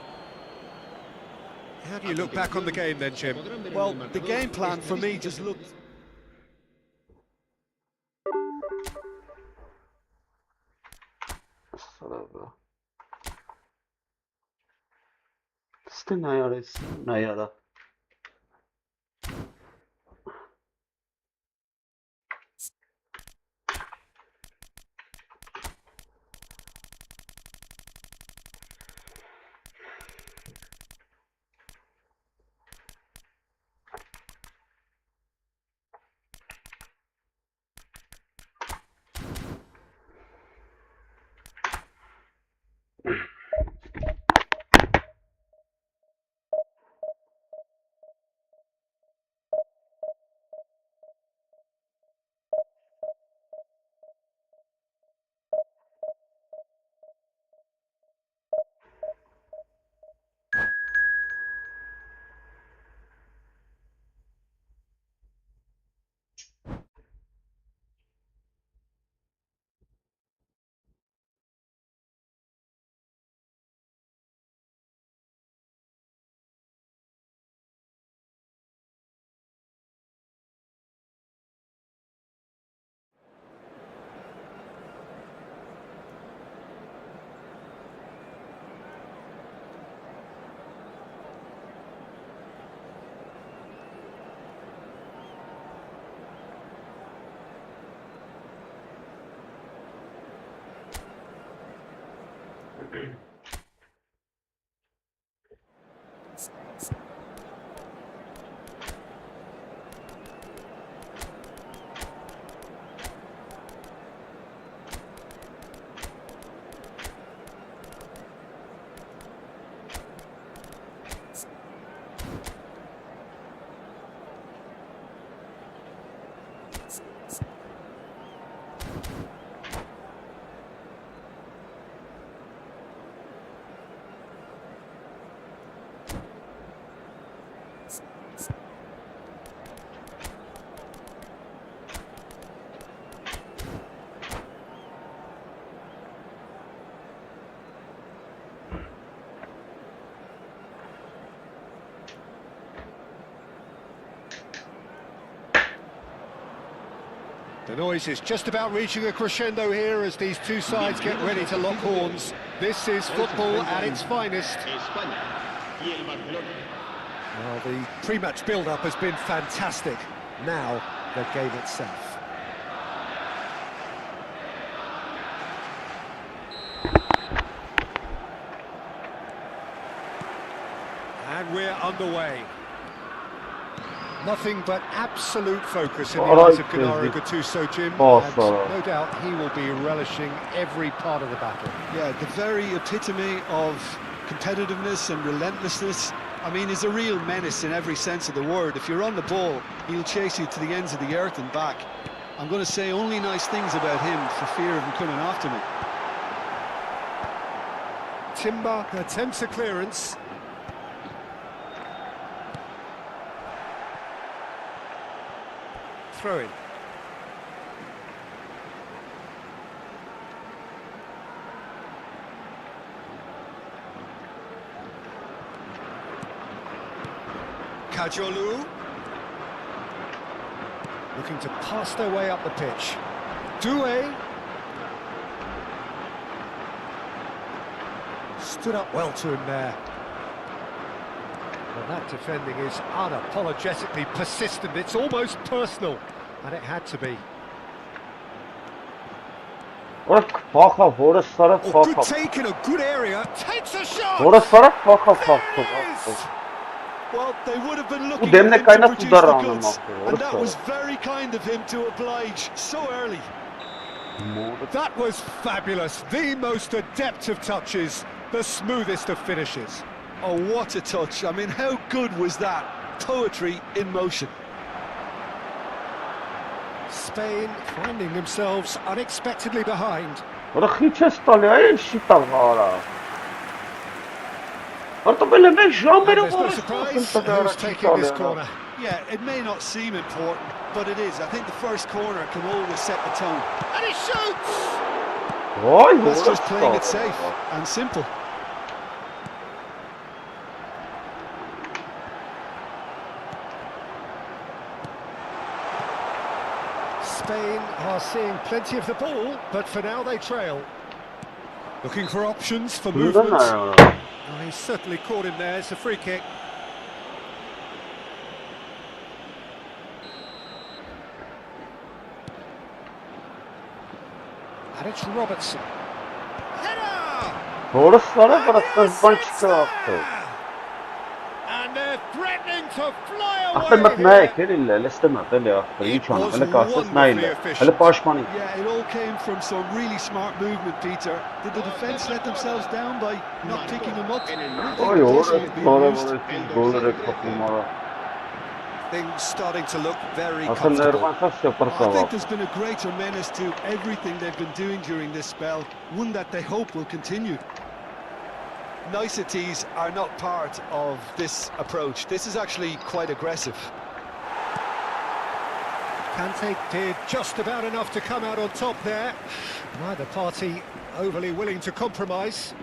S2: How do you look back on the game then, Jim?
S3: Well, the game plan for me just looked...
S1: Sara. Ste najara isi, najara.
S2: The noise is just about reaching a crescendo here as these two sides get ready to lock horns. This is football at its finest.
S4: España y el Barcelona.
S2: Well, the pre-match build-up has been fantastic. Now, the game itself. And we're underway. Nothing but absolute focus in the eyes of Gennaro Gattuso, Jim. And no doubt he will be relishing every part of the battle.
S3: Yeah, the very epitome of competitiveness and relentlessness. I mean, he's a real menace in every sense of the word. If you're on the ball, he'll chase you to the ends of the earth and back. I'm going to say only nice things about him for fear of him coming after me.
S2: Timber attempts a clearance. Throw in. Kajolu. Looking to pass their way up the pitch. Doué. Stood up well to him there. Well, that defending is unapologetically persistent. It's almost personal, and it had to be.
S1: What a fuck up, what a sort of
S2: Oh,
S1: fuck
S2: good
S1: up.
S2: take in a good area. Takes a shot.
S1: What a sort of fuck up.
S3: Well, they would have been looking
S1: Dem
S3: at
S1: ne
S3: him
S1: kind
S3: to
S1: of
S3: produce
S1: tudar
S3: the
S1: round
S3: goods,
S1: him
S3: and that
S1: after.
S3: was very kind of him to oblige so early.
S2: That was fabulous. The most adept of touches, the smoothest of finishes.
S3: Oh, what a touch. I mean, how good was that? Poetry in motion.
S2: Spain finding themselves unexpectedly behind.
S1: What a hitches tali, ay shit avara. Orta bele me
S2: And
S1: jambe
S2: there's no surprise who's taking this corner.
S3: Yeah, it may not seem important, but it is. I think the first corner can always set the tone.
S2: And he shoots!
S1: Oy,
S3: That's
S1: what a
S3: just playing it
S1: start.
S3: safe and simple.
S2: Spain are seeing plenty of the ball, but for now they trail. Looking for options for movement. Oh, he's certainly caught him there. It's a free kick. And it's Robertson. Header!
S1: What a sort of
S2: And
S1: a
S2: yes,
S1: bunch
S2: it's
S1: of
S2: there! And they're threatening to fly
S1: Ahmed
S2: away
S1: Matnaik,
S2: here.
S1: hele listema, hele after each one,
S2: was
S1: hele kastas
S2: wonderfully
S1: naile,
S2: efficient.
S1: hele pashmani.
S3: Yeah, it all came from some really smart movement, Peter. Did the defence let themselves down by not picking him up?
S4: En el
S3: I
S4: minuto
S3: think
S1: Oy,
S3: the
S1: what
S3: ball
S1: a
S3: would be
S1: sort
S3: used.
S1: of goal rekapı mara.
S2: Things starting to look very
S1: Asıl
S2: comfortable.
S1: nervansas yapar
S3: I think
S1: kavak.
S3: there's been a greater menace to everything they've been doing during this spell, one that they hope will continue. Niceties are not part of this approach. This is actually quite aggressive.
S2: Kante did just about enough to come out on top there. Neither party overly willing to compromise.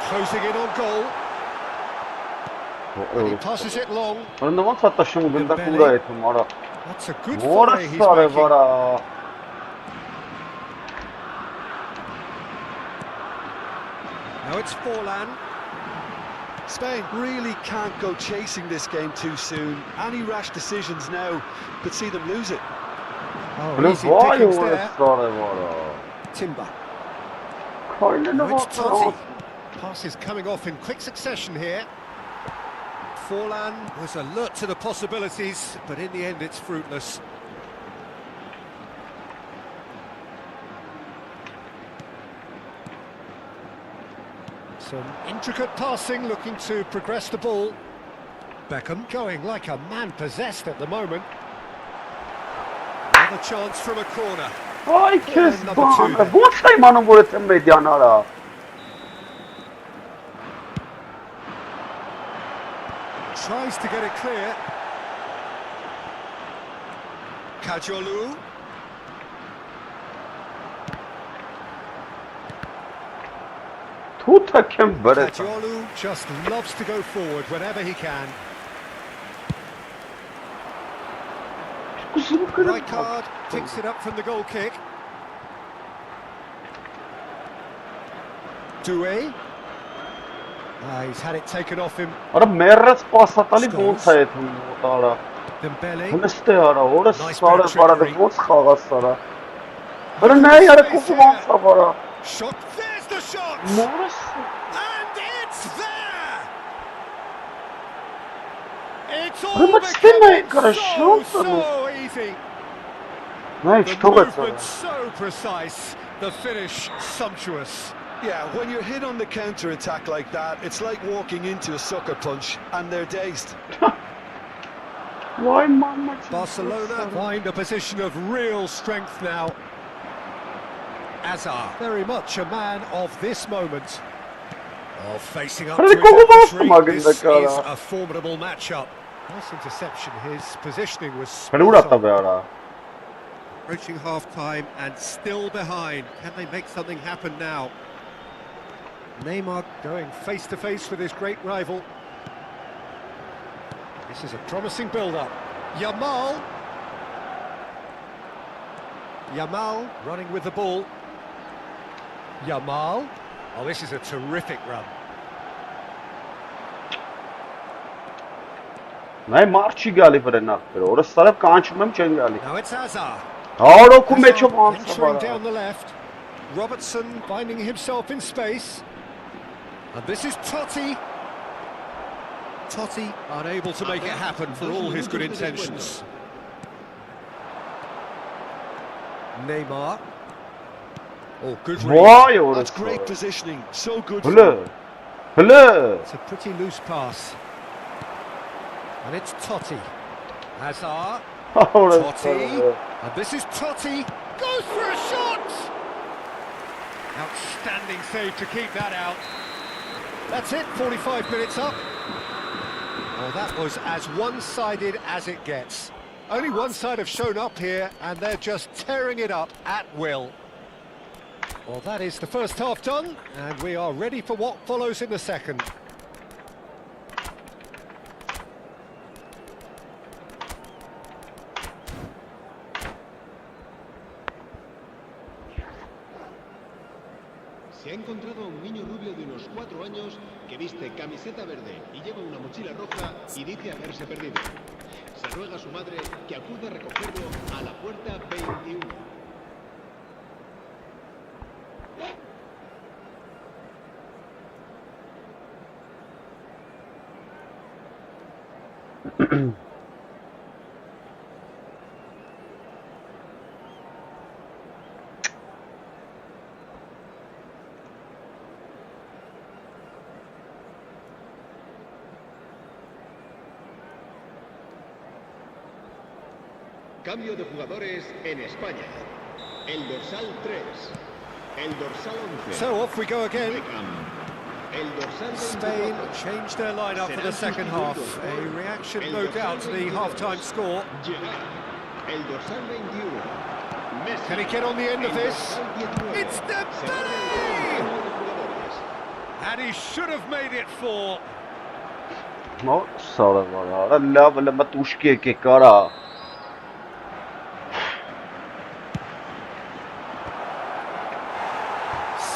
S2: Closing in on goal. And he passes it long.
S1: Orada mı sataşım gülda kura etim mara.
S2: That's a good
S1: What
S2: foray
S1: a
S2: he's
S1: sort
S2: making.
S1: vara.
S2: Now it's Forlan.
S3: Spain really can't go chasing this game too soon. Any rash decisions now could see them lose it.
S2: Oh,
S1: Ulan
S2: easy
S1: vay
S2: pickings
S1: what a
S2: there.
S1: sort vara.
S2: Timber.
S1: Karnına
S2: Now it's
S1: bak.
S2: Totti. Passes coming off in quick succession here. Forlan was alert to the possibilities, but in the end it's fruitless. Some intricate passing, looking to progress the ball. Beckham going like a man possessed at the moment. Another chance from a corner.
S1: Ay kes
S2: Another
S1: bana.
S2: two then.
S1: Bu saymanın bu etim medyanara.
S2: Tries to get it clear. Kajolu.
S1: Tut hakem böyle.
S2: Kajolu just loves to go forward whenever he can.
S1: Kusuru kırık.
S2: Right card, picks it up from the goal kick. Doué. He's had it taken off him.
S1: Ara merres pasatali
S2: Scores.
S1: bon sayetim mutala.
S2: Dembele.
S1: Hıniste ara. Orası
S2: Nice
S1: sarı
S2: bit of
S1: para da
S2: trickery.
S1: boz kağıt sara. Böyle ne yere kufulan sabara.
S2: Shot. There's the shot.
S1: Morası.
S2: And it's there. It's
S1: Ama
S2: all
S1: isteme,
S2: becoming
S1: karışıyor
S2: so easy.
S1: Ne
S2: The
S1: hiç çok
S2: movement
S1: etsene.
S2: so precise. The finish sumptuous.
S3: Yeah, when you're hit on the counter-attack like that, it's like walking into a sucker punch and they're dazed.
S1: Vay mamma.
S2: Barcelona find a position of real strength now. Azar, very much a man of this moment. Oh, facing up to
S1: Hadi
S2: his
S1: koku
S2: adversary,
S1: bastım
S2: this is
S1: agında
S2: a formidable matchup. Nice interception, his positioning was
S1: Hani vur hatta be ara.
S2: approaching half-time and still behind. Can they make something happen now? Neymar going face-to-face with his great rival. This is a promising build-up. Yamal running with the ball. Yamal. Oh, this is a terrific run.
S1: Neymar չի գալի վրենախ, օրը սարավ կանչում եմ չեն գալի։
S2: Now it's Hazard.
S1: Հարոքում մեջով
S2: Venturing down
S1: անցավ։
S2: the left. Robertson finding himself in space. And this is Totti. Totti unable to make it happen for all his good intentions. Neymar. Oh, good read.
S1: Vay orası.
S3: That's great positioning, so good.
S1: Hılı. Hılı.
S2: It's a pretty loose pass. And it's Totti. Hazard. Totti. And this is Totti. Goes for a shot! Outstanding save to keep that out. That's it, 45 minutes up. Oh, that was as one-sided as it gets. Only one side have shown up here, and they're just tearing it up at will. Well, that is the first half done, and we are ready for what follows in the second.
S4: Se ha encontrado a un niño rubio de unos 4 años que viste camiseta verde y lleva una mochila roja y dice haberse perdido. Se ruega a su madre que acuda a recogerlo a la puerta 21. Cambio de jugadores en España. El dorsal 3. El dorsal 11.
S2: So off we go again.
S4: El dorsal 24.
S2: Spain changed their lineup for the second half. A reaction, no doubt, to the half-time score.
S4: El dorsal 21. Messi.
S2: Can he get on the end of this? It's the belly! And he should have made it 4.
S1: No, sorry, valla. Lava la matushki ke kara.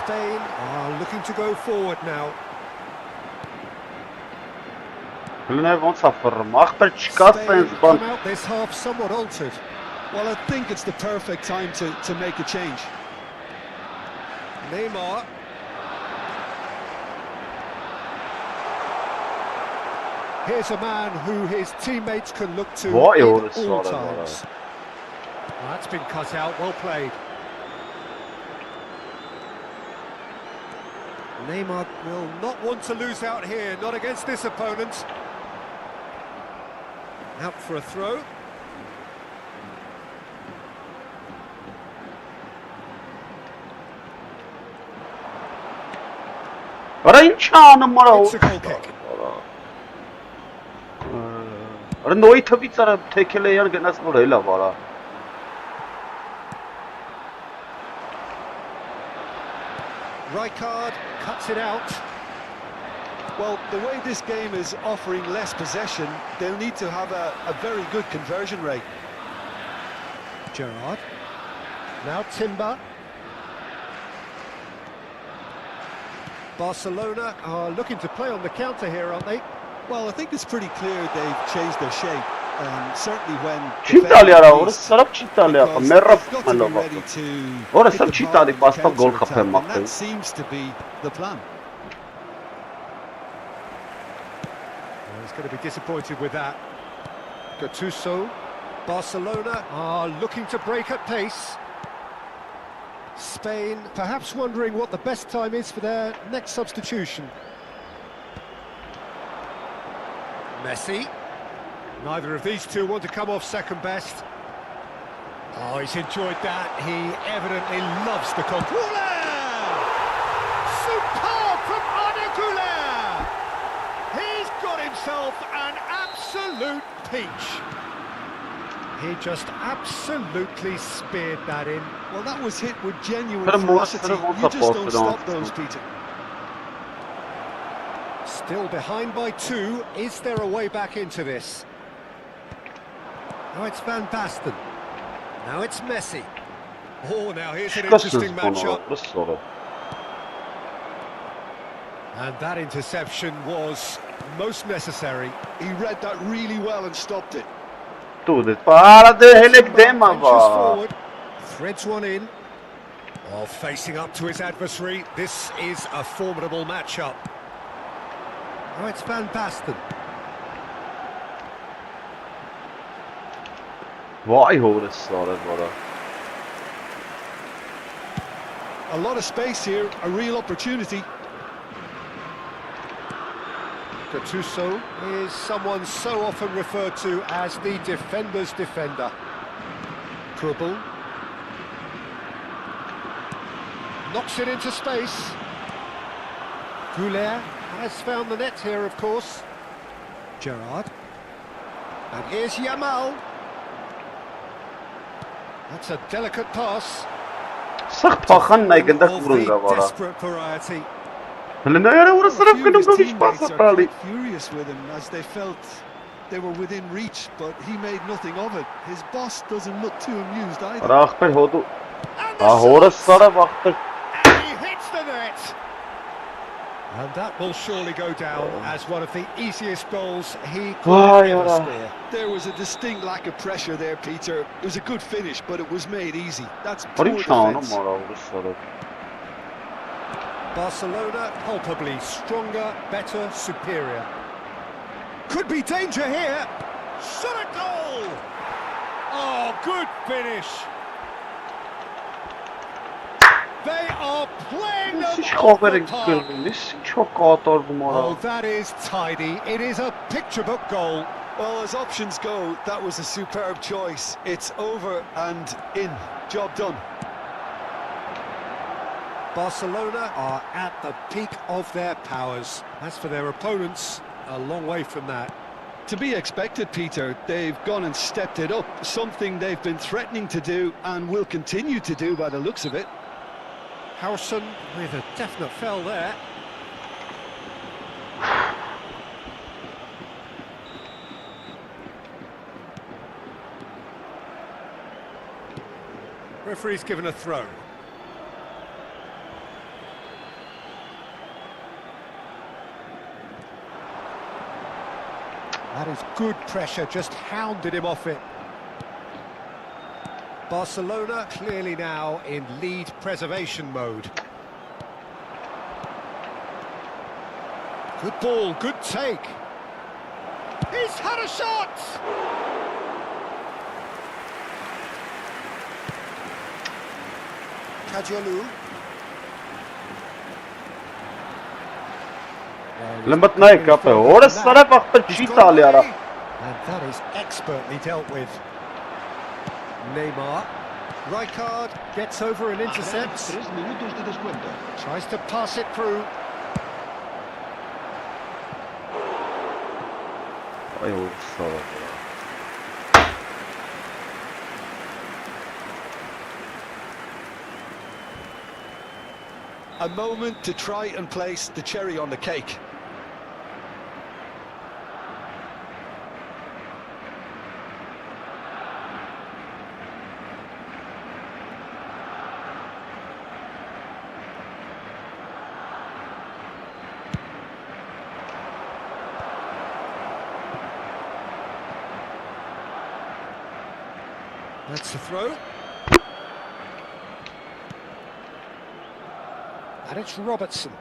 S2: Spain are looking to go forward now.
S1: Հլնև ոնց է ֆռմ, ախպեր չկա սենց
S2: Spain
S1: բան։
S2: come out this half somewhat altered.
S3: Well, I think it's the perfect time to make a change.
S2: Neymar. Here's a man who his teammates can look to
S1: Vay
S2: at
S1: orası
S2: all
S1: var
S2: times. Well, that's been cut out, well played. Neymar will not want to lose out here, not against this opponent. Out for a throw.
S1: Արա ինչ անում արա։
S2: It's a goal kick.
S1: Արա նոյի թվից արա թեքել է յան գնաց նոր էլա վարա։
S2: Rijkaard cuts it out.
S3: Well, the way this game is offering less possession, they'll need to have a very good conversion rate.
S2: Gerrard. Now Timber. Barcelona are looking to play on the counter here, aren't they?
S3: Well, I think it's pretty clear they've changed their shape. Certainly when
S1: Չի տալի արա, օրը սարավ չի տալի ախա, մեռավ
S3: they've got to be
S1: մնով
S3: ready
S1: ախա։
S3: to
S1: Օրը
S3: pick
S1: սար
S3: them
S1: չի
S3: hard
S1: տալի,
S3: on the
S1: բաստա գոլ
S3: counter-attack,
S1: խփեմ
S3: and
S1: ախա։
S3: that seems to be the plan.
S2: Well, he's going to be disappointed with that. Gattuso. Barcelona are looking to break at pace. Spain perhaps wondering what the best time is for their next substitution. Messi. Neither of these two want to come off second best. Oh, he's enjoyed that. He evidently loves the control. Superb from Arda Güler. He's got himself an absolute peach. He just absolutely speared that in.
S3: Well, that was hit with genuine
S1: But
S3: ferocity.
S1: most of them
S3: You just don't
S1: also
S3: stop
S1: don't.
S3: those, Peter.
S2: Still behind by 2. Is there a way back into this? Now it's Van Basten. Now it's Messi. Oh, now here's an interesting matchup. And that interception was most necessary.
S3: He read that really well and stopped it.
S2: Forward, threads one in. While facing up to his adversary, this is a formidable matchup. Now it's Van Basten.
S1: Vay horasları bana.
S3: A lot of space here, a real opportunity.
S2: Gattuso is someone so often referred to as the defender's defender. Krubel knocks it into space. Goulet has found the net here, of course. Gerrard. And here's Yamal. That's a delicate pass.
S1: Sırf paxan naygında kurunga var.
S2: Desperate variety.
S1: Hele yere orasına kınımda hiç pasapali.
S3: Furious with him as they felt they were within reach, but he made nothing of it. His boss doesn't look too amused either.
S1: Rahbel hodu. Horaslara baktı.
S2: He hits the net. And that will surely go down as one of the easiest goals he could ever score.
S3: There was a distinct lack of pressure there, Peter. It was a good finish, but it was made easy. That's poor defense.
S2: Barcelona palpably stronger, better, superior. Could be danger here. Shot a goal! Oh, good finish. They are playing them off the park. Oh, that is tidy. It is a picture-book goal.
S3: Well, as options go, that was a superb choice. It's over and in. Job done.
S2: Barcelona are at the peak of their powers. As for their opponents, a long way from that.
S3: To be expected, Peter. They've gone and stepped it up. Something they've been threatening to do and will continue to do by the looks of it.
S2: Howson with a definite foul there. Referee's given a throw. That is good pressure, just hounded him off it. Barcelona clearly now in lead preservation mode. Good ball, good take. He's had a shot! Kajalu.
S1: Limbat naik kape. Oraslara baktı çita alyara.
S2: And that is expertly dealt with. Neymar. Rijkaard gets over and intercepts.
S4: 3 minutos de descuento.
S2: Tries to pass it through.
S1: Ay horaslara.
S3: A moment to try and place the cherry on the cake.
S2: That's the throw. And it's Robertson.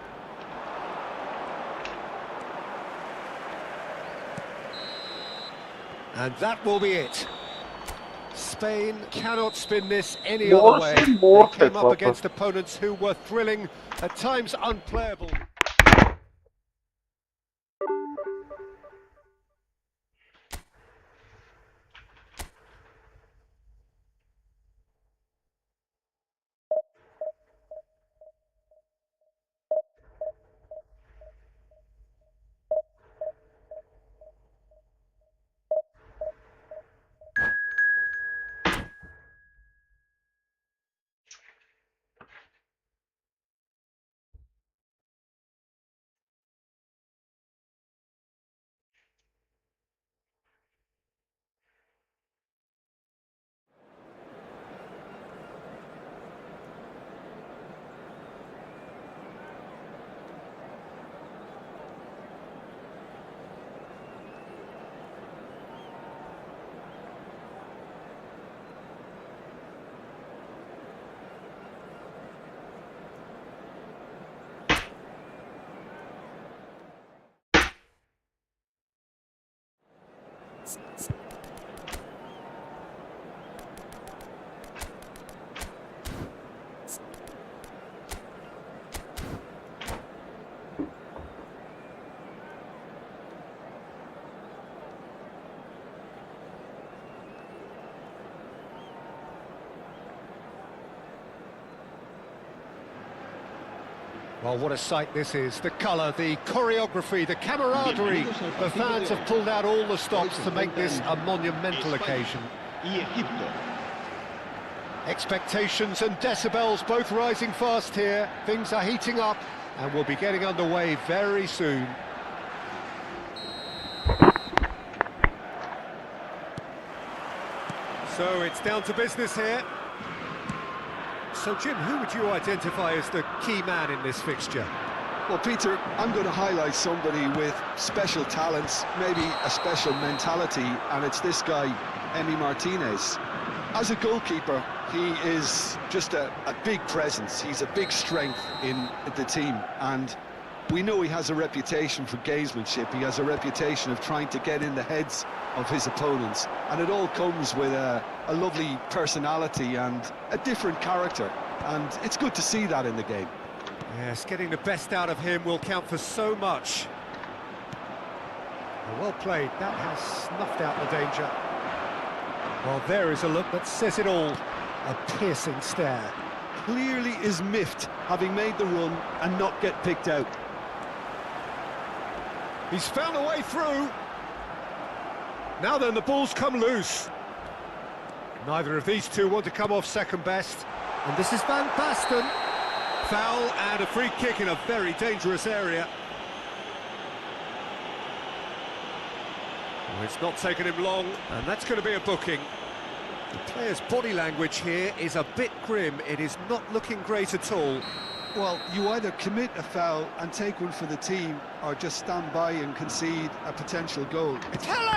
S2: And that will be it. Spain cannot spin this any other way. They came up against opponents who were thrilling, at times unplayable. Well, what a sight this is. The colour, the choreography, the camaraderie. The fans have pulled out all the stops to make this a monumental occasion.
S4: Y Egipto.
S2: Expectations and decibels both rising fast here. Things are heating up and we'll be getting underway very soon. So it's down to business here. So Jim, who would you identify as the key man in this fixture?
S3: Well, Peter, I'm going to highlight somebody with special talents, maybe a special mentality, and it's this guy, Emi Martinez. As a goalkeeper, he is just a big presence. He's a big strength in the team, and we know he has a reputation for gamesmanship. He has a reputation of trying to get in the heads of his opponents, and it all comes with a lovely personality and a different character, and it's good to see that in the game.
S2: Yes, getting the best out of him will count for so much. Well played, that has snuffed out the danger. Well, there is a look that says it all. A piercing stare.
S3: Clearly is miffed, having made the run and not get picked out.
S2: He's found a way through. Now then, the ball's come loose. Neither of these two want to come off second best. And this is Van Basten. Foul and a free kick in a very dangerous area. Well, it's not taken him long, and that's going to be a booking. The player's body language here is a bit grim. It is not looking great at all.
S3: Well, you either commit a foul and take one for the team, or just stand by and concede a potential goal.
S2: It's Helle!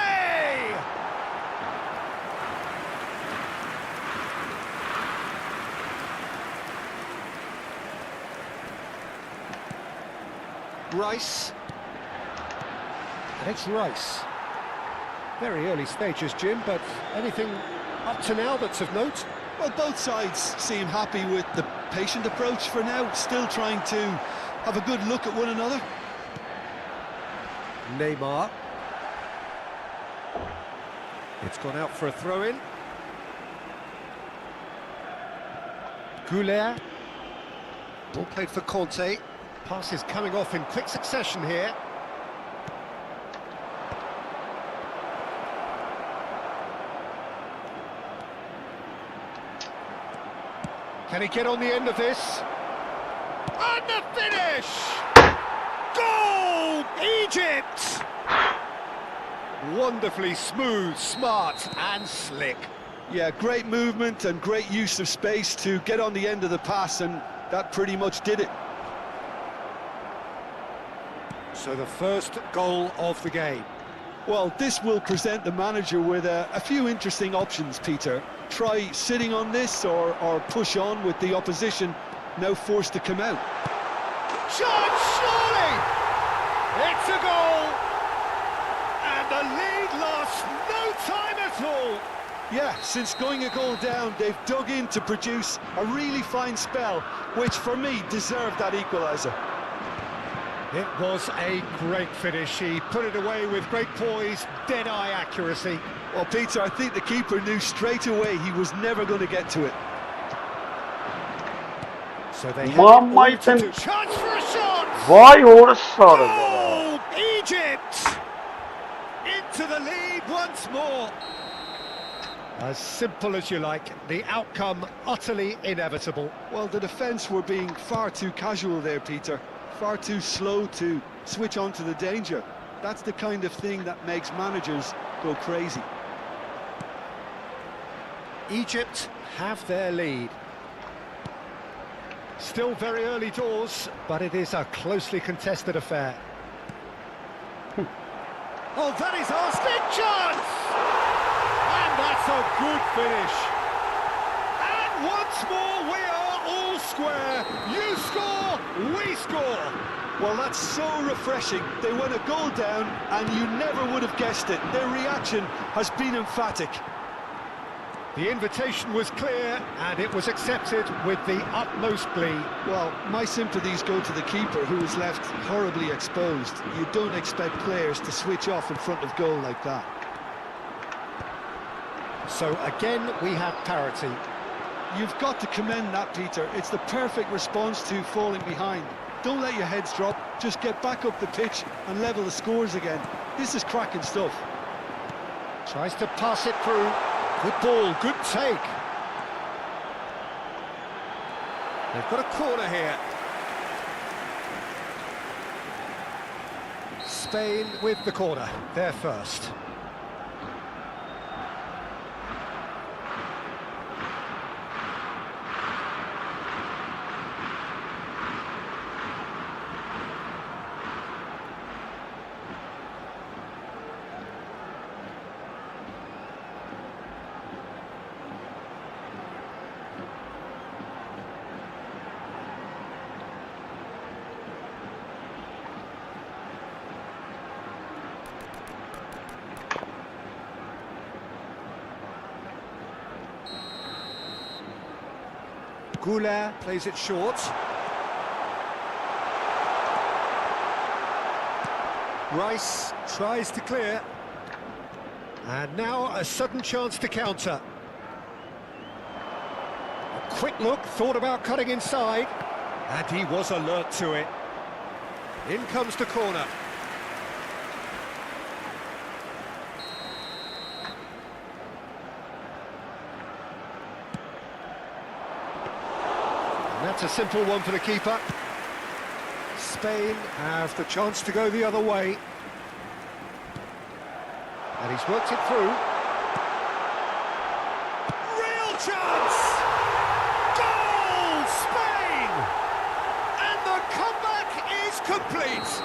S2: Rice. And it's Rice. Very early stages, Jim, but anything up to now that's of note?
S3: Well, both sides seem happy with the patient approach for now, still trying to have a good look at one another.
S2: Neymar. It's gone out for a throw-in. Goulet. Ball played for Conte. Passes coming off in quick succession here. Can he get on the end of this? And the finish! Goal! Egypt! Wonderfully smooth, smart and slick.
S3: Yeah, great movement and great use of space to get on the end of the pass, and that pretty much did it.
S2: So the first goal of the game.
S3: Well, this will present the manager with a few interesting options, Peter. Try sitting on this or push on with the opposition now forced to come out.
S2: Shot, surely! It's a goal! And the lead lost no time at all!
S3: Yeah, since going a goal down, they've dug in to produce a really fine spell, which for me deserved that equaliser.
S2: It was a great finish. He put it away with great poise, dead-eye accuracy.
S3: Well, Peter, I think the keeper knew straight away he was never going to get to it.
S2: So they
S1: Mamma
S2: had to do. Chance for a shot!
S1: Vay orası
S2: Goal! Egypt! Into the lead once more. As simple as you like, the outcome utterly inevitable.
S3: Well, the defence were being far too casual there, Peter. Far too slow to switch on to the danger. That's the kind of thing that makes managers go crazy.
S2: Egypt have their lead. Still very early doors, but it is a closely contested affair. Oh, that is Arsene chance! And that's a good finish. And once more we are all square. You score, we score.
S3: Well, that's so refreshing. They went a goal down and you never would have guessed it. Their reaction has been emphatic.
S2: The invitation was clear and it was accepted with the utmost glee.
S3: Well, my sympathies go to the keeper, who was left horribly exposed. You don't expect players to switch off in front of goal like that.
S2: So again we have parity.
S3: You've got to commend that, Peter. It's the perfect response to falling behind. Don't let your heads drop. Just get back up the pitch and level the scores again. This is cracking stuff.
S2: Tries to pass it through. Good ball, good take. They've got a corner here. Spain with the corner. They're first. Goulet plays it short. Rice tries to clear. And now a sudden chance to counter. A quick look, thought about cutting inside. And he was alert to it. In comes the corner. That's a simple one for the keeper. Spain have the chance to go the other way. And he's worked it through. Real chance! Goal! Spain! And the comeback is complete!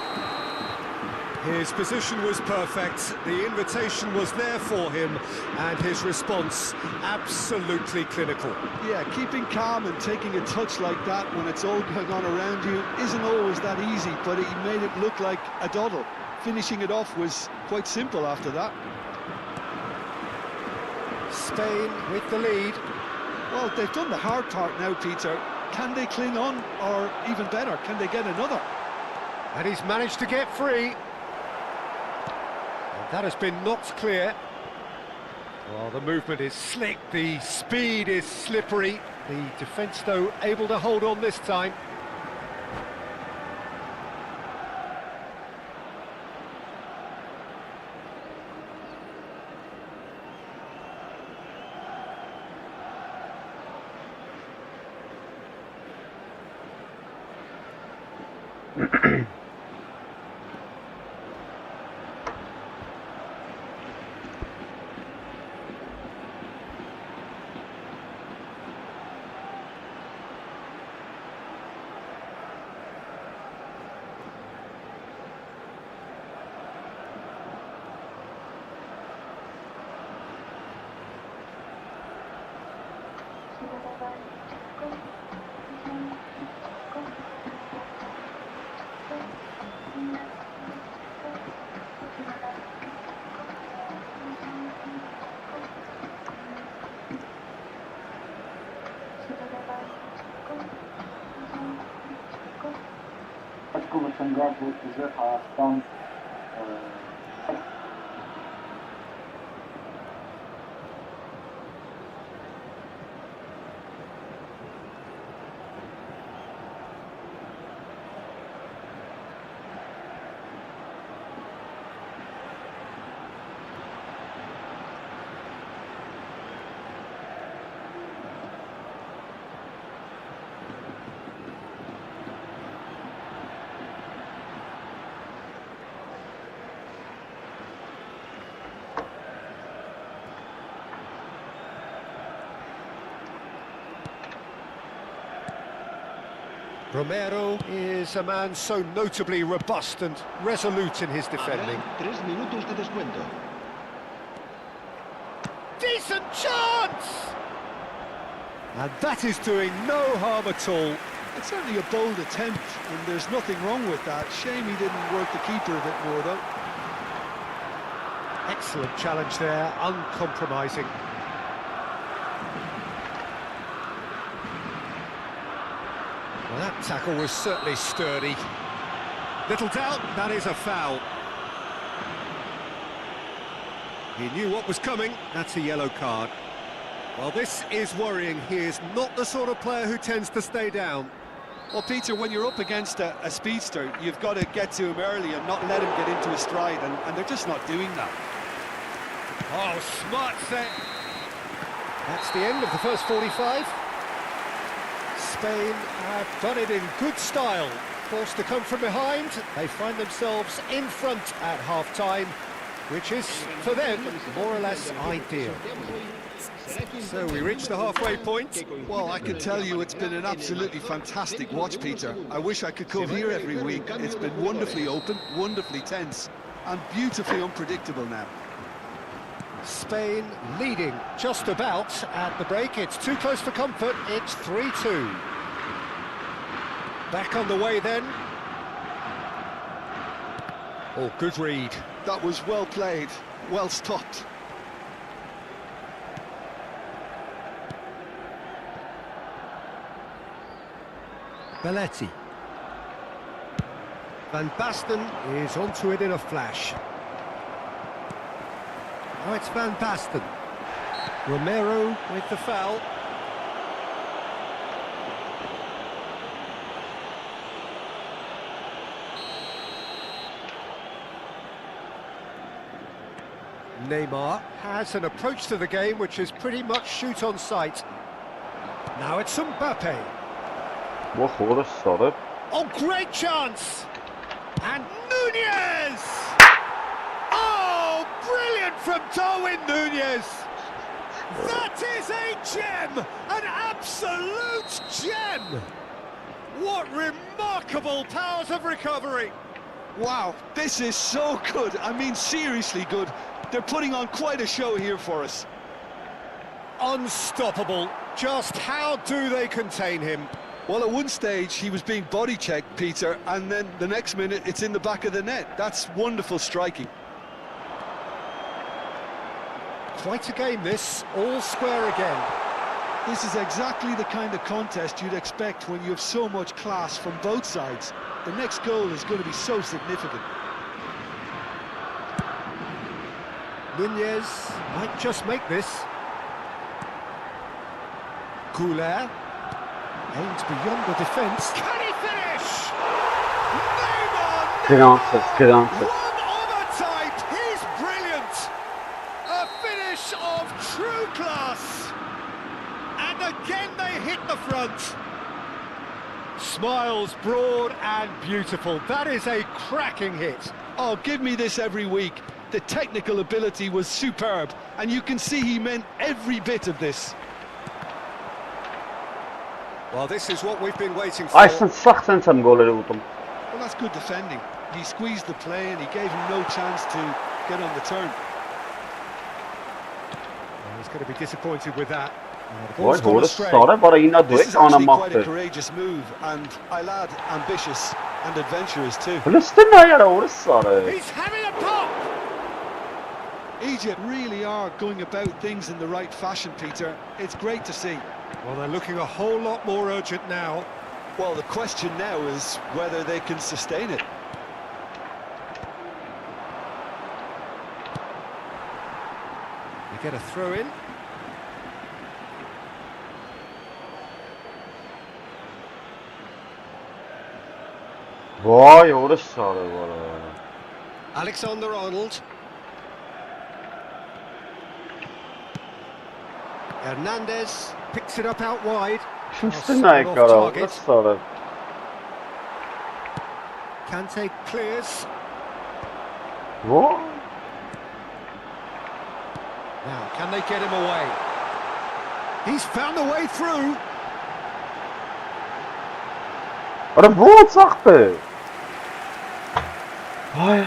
S2: His position was perfect, the invitation was there for him, and his response absolutely clinical.
S3: Yeah, keeping calm and taking a touch like that when it's all going on around you isn't always that easy, but he made it look like a doddle. Finishing it off was quite simple after that.
S2: Spain with the lead.
S3: Well, they've done the hard part now, Peter. Can they cling on, or even better, can they get another?
S2: And he's managed to get free. That has been knocked clear. Well, the movement is slick, the speed is slippery. The defence, though, able to hold on this time.
S1: Congrats with the strong
S2: Romero is a man so notably robust and resolute in his defending.
S4: 3 minutos de descuento.
S2: Decent chance! And that is doing no harm at all.
S3: It's certainly a bold attempt, and there's nothing wrong with that. Shame he didn't work the keeper a bit more, though.
S2: Excellent challenge there, uncompromising. Well, that tackle was certainly sturdy. Little doubt, that is a foul. He knew what was coming, that's a yellow card. Well, this is worrying. He is not the sort of player who tends to stay down.
S3: Well, Peter, when you're up against a speedster, you've got to get to him early and not let him get into his stride, and they're just not doing that.
S2: Oh, smart set. That's the end of the first 45. Spain have done it in good style. Forced to come from behind, they find themselves in front at half-time, which is, for them, more or less ideal. So we reach the halfway point.
S3: Well, I can tell you it's been an absolutely fantastic watch, Peter. I wish I could come here every week. It's been wonderfully open, wonderfully tense, and beautifully unpredictable now.
S2: Spain leading just about at the break. It's too close for comfort. It's 3-2. Back on the way then. Oh, good read.
S3: That was well played, well stopped.
S2: Belletti. Van Basten is onto it in a flash. Now it's Van Basten. Romero with the foul. Neymar has an approach to the game which is pretty much shoot on sight. Now it's Mbappe.
S1: What a sorry.
S2: Oh, great chance! And Nunez! Oh, brilliant from Darwin Nunez! That is a gem! An absolute gem! What remarkable powers of recovery!
S3: Wow, this is so good. I mean, seriously good. They're putting on quite a show here for us.
S2: Unstoppable. Just how do they contain him?
S3: Well, at one stage, he was being body-checked, Peter, and then the next minute, it's in the back of the net. That's wonderful striking.
S2: Quite a game, this. All square again.
S3: This is exactly the kind of contest you'd expect when you have so much class from both sides. The next goal is going to be so significant.
S2: Nunez might just make this. Goulet aims beyond the defence. Can he finish? Neymar!
S1: Good answers, good answers.
S2: One of a type, he's brilliant! A finish of true class! And again they hit the front. Smiles broad and beautiful. That is a cracking hit.
S3: Oh, give me this every week. The technical ability was superb, and you can see he meant every bit of this.
S2: Well, this is what we've been waiting for.
S1: Aysen saksan sen golleri vurdum.
S3: Well, that's good defending. He squeezed the play and he gave him no chance to get on the turn.
S2: Well, he's going to be disappointed with that.
S1: Vay doğru sarı bara yine
S3: This is
S1: direkt ana
S3: actually quite a
S1: maktı.
S3: courageous move, and Ilad ambitious and adventurous too.
S1: Filistin'e yara doğru sarı.
S2: He's having a pop!
S3: Egypt really are going about things in the right fashion, Peter. It's great to see.
S2: Well, they're looking a whole lot more urgent now.
S3: Well, the question now is whether they can sustain it.
S2: We get a throw in.
S1: Vay doğru sarı bara.
S2: Alexander-Arnold. Hernandez picks it up out wide.
S1: Filistin'e yara doğru sarı.
S2: Kante clears.
S1: Vay.
S2: Now, can they get him away? He's found a way through.
S1: Ara bu saktı. Vay.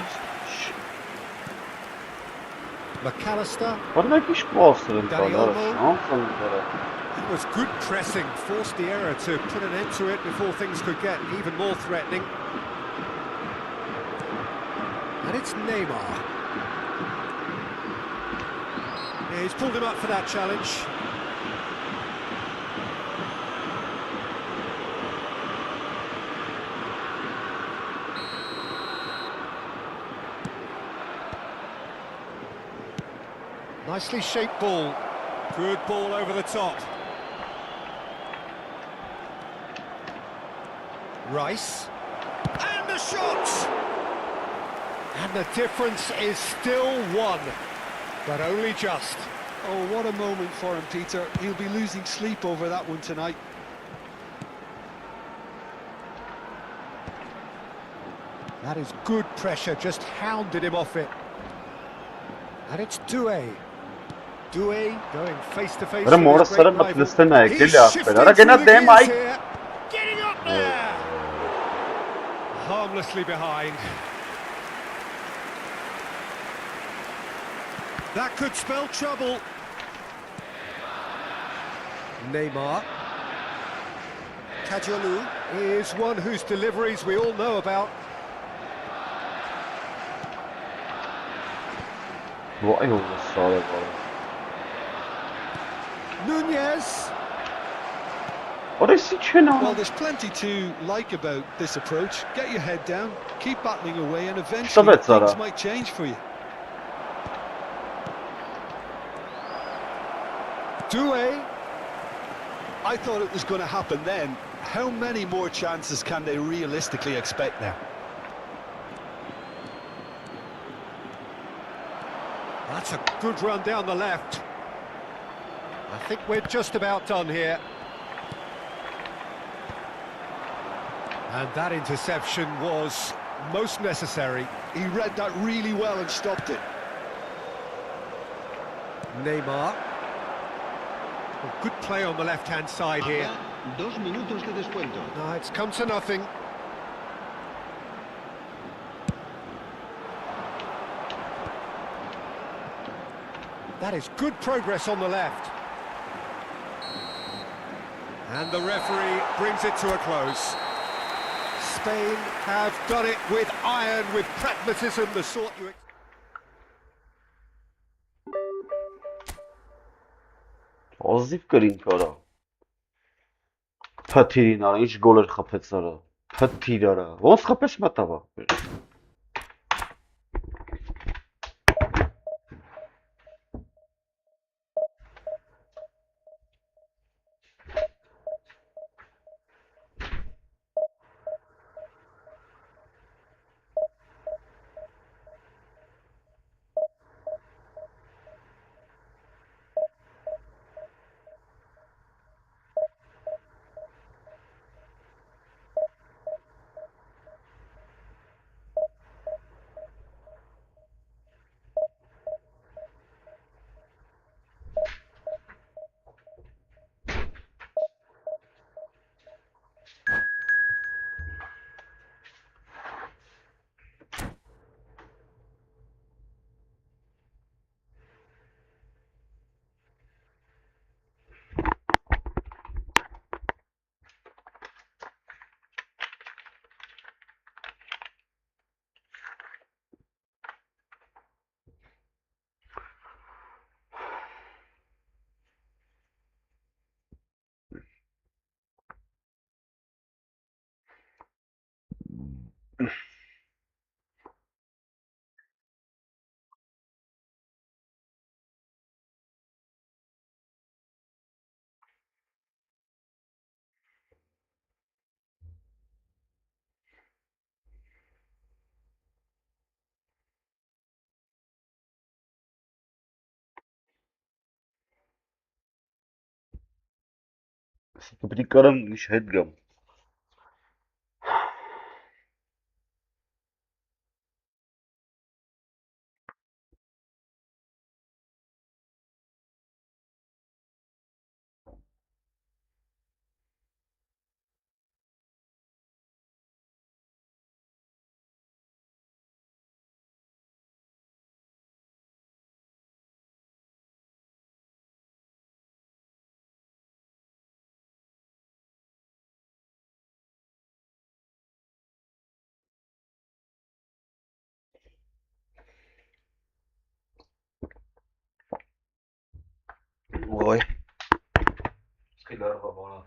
S2: McAllister.
S1: Var jakiś postęp,
S2: Dani
S1: ale
S2: Olmo.
S1: szansą teraz.
S2: It was good pressing, forced the error to put an end to it before things could get even more threatening. And it's Neymar. Yeah, he's pulled him up for that challenge. Nicely shaped ball. Good ball over the top. Rice. And the shot! And the difference is still one, but only just.
S3: Oh, what a moment for him, Peter. He'll be losing sleep over that one tonight.
S2: That is good pressure, just hounded him off it. And it's Doué. Doué going face to face with
S1: Mora
S2: his great
S1: sarı
S2: rival.
S1: batılısına
S2: He's
S1: geliyor.
S2: shifting
S1: Ara
S2: through
S1: gene
S2: the
S1: dem
S2: gears
S1: ay.
S2: here. Getting up there. Harmlessly behind. That could spell trouble. Neymar. Kajolu is one whose deliveries we all know about.
S1: Vay oğlum sağ ol.
S2: Nunez.
S1: Orası için
S3: Well,
S1: ama.
S3: there's plenty to like about this approach. Get your head down, keep battling away, and eventually
S1: Stop it, Zara.
S3: things might change for you.
S2: Doué.
S3: I thought it was going to happen then. How many more chances can they realistically expect now?
S2: That's a good run down the left. I think we're just about done here. And that interception was most necessary.
S3: He read that really well and stopped it.
S2: Neymar. Oh, good play on the left-hand side here.
S4: Habrá 2 minutos de descuento.
S2: No, it's come to nothing. That is good progress on the left. And the referee brings it to a close. Spain have done it with iron, with pragmatism, the sort you...
S1: Ozif գրին կարա։ Փաթիրին արա, ինչ գոլեր խփեց արա։ Փաթիր արա։ Ոնց խփեց մտավա։ Պետք է կարամ ինչ հետ գամ։ Vay. Skidar baba.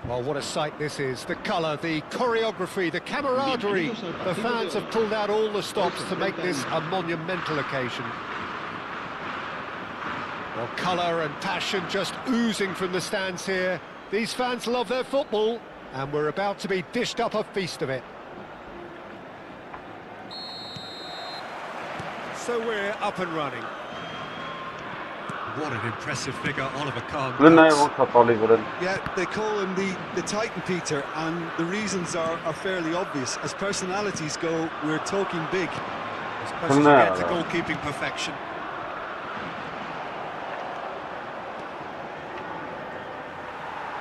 S2: Well, what a sight this is. The colour, the choreography, the camaraderie. The fans have pulled out all the stops to make this a monumental occasion. Well, colour and passion just oozing from the stands here. These fans love their football, and we're about to be dished up a feast of it. So we're up and running. What an impressive figure Oliver Kahn.
S3: Yeah, they call him the Titan, Peter, and the reasons are fairly obvious. As personalities go, we're talking big.
S2: Especially to get to goalkeeping perfection.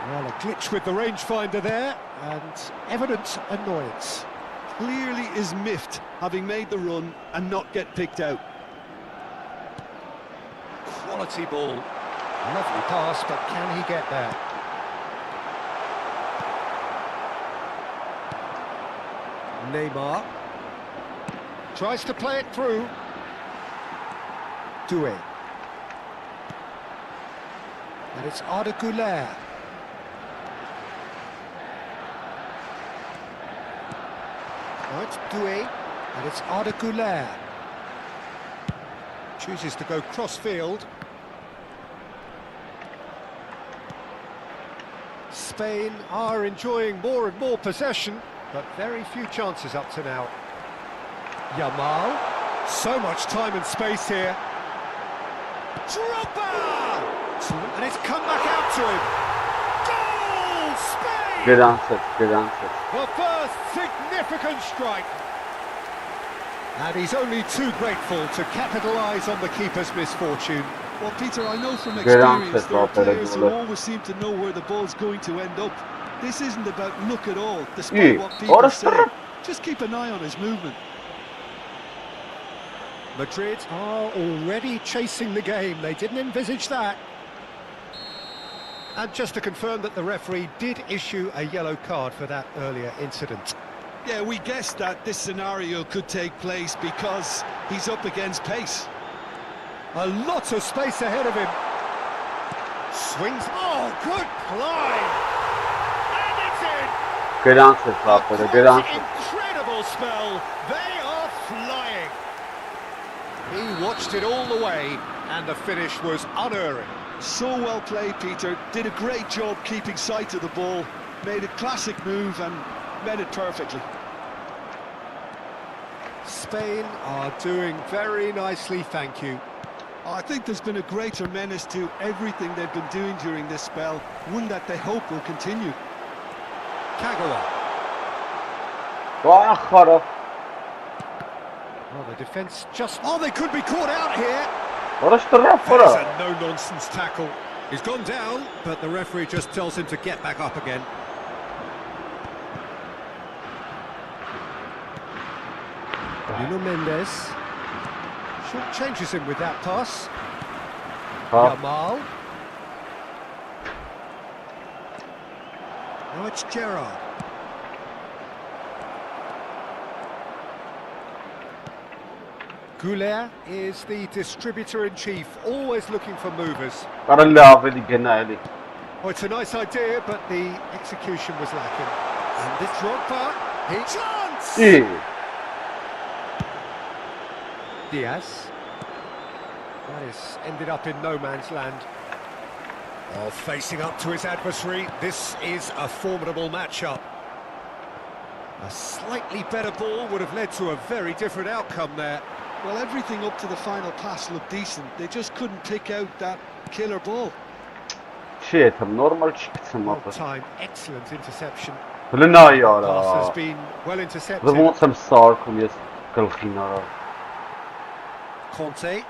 S2: Well, a glitch with the rangefinder there, and evident annoyance.
S3: Clearly is miffed, having made the run and not get picked out.
S2: Quality ball. Lovely pass, but can he get there? Neymar. Tries to play it through. Doué. And it's Arda Güler. Now it's Doué. And it's Arda Güler. Chooses to go cross-field. Spain are enjoying more and more possession, but very few chances up to now. Yamal, so much time and space here. Drogba! And it's come back out to him. Goal, Spain!
S1: Good answer, good answer.
S2: The first significant strike. And he's only too grateful to capitalise on the keeper's misfortune.
S3: Well, Peter, I know from experience there are players who always seem to know where the ball's going to end up. This isn't about luck at all, despite what people say. Just keep an eye on his movement.
S2: Madrid are already chasing the game. They didn't envisage that. And just to confirm that the referee did issue a yellow card for that earlier incident.
S3: Yeah, we guessed that this scenario could take place because he's up against pace.
S2: A lot of space ahead of him. Swings. Oh, good climb. And it's in.
S1: Good answer, Papa. Good answer.
S2: Incredible spell. They are flying. He watched it all the way, and the finish was unerring.
S3: So well played, Peter. Did a great job keeping sight of the ball. Made a classic move and met it perfectly.
S2: Spain are doing very nicely, thank you.
S3: I think there's been a greater menace to everything they've been doing during this spell, one that they hope will continue.
S2: Kagawa.
S1: Well,
S2: the defence just... Oh, they could be caught out here.
S1: That's
S2: a no-nonsense tackle. He's gone down, but the referee just tells him to get back up again. Nuno Mendes. Short changes him with that pass. Yamal. Now it's Gerrard. Güler is the distributor-in-chief, always looking for movers. Oh, it's a nice idea, but the execution was lacking. And this Drogba, chance!
S1: Yeah.
S2: Diaz. That is ended up in no man's land. Oh, facing up to his adversary, this is a formidable matchup. A slightly better ball would have led to a very different outcome there.
S3: Well, everything up to the final pass looked decent. They just couldn't pick out that killer ball.
S1: Shit, normal çıktım
S2: Well
S1: abi.
S2: time, excellent interception.
S1: Blina
S2: Pass
S1: yara.
S2: has been well intercepted.
S1: Zrwą sam sarką jest kalchinara.
S2: Conte,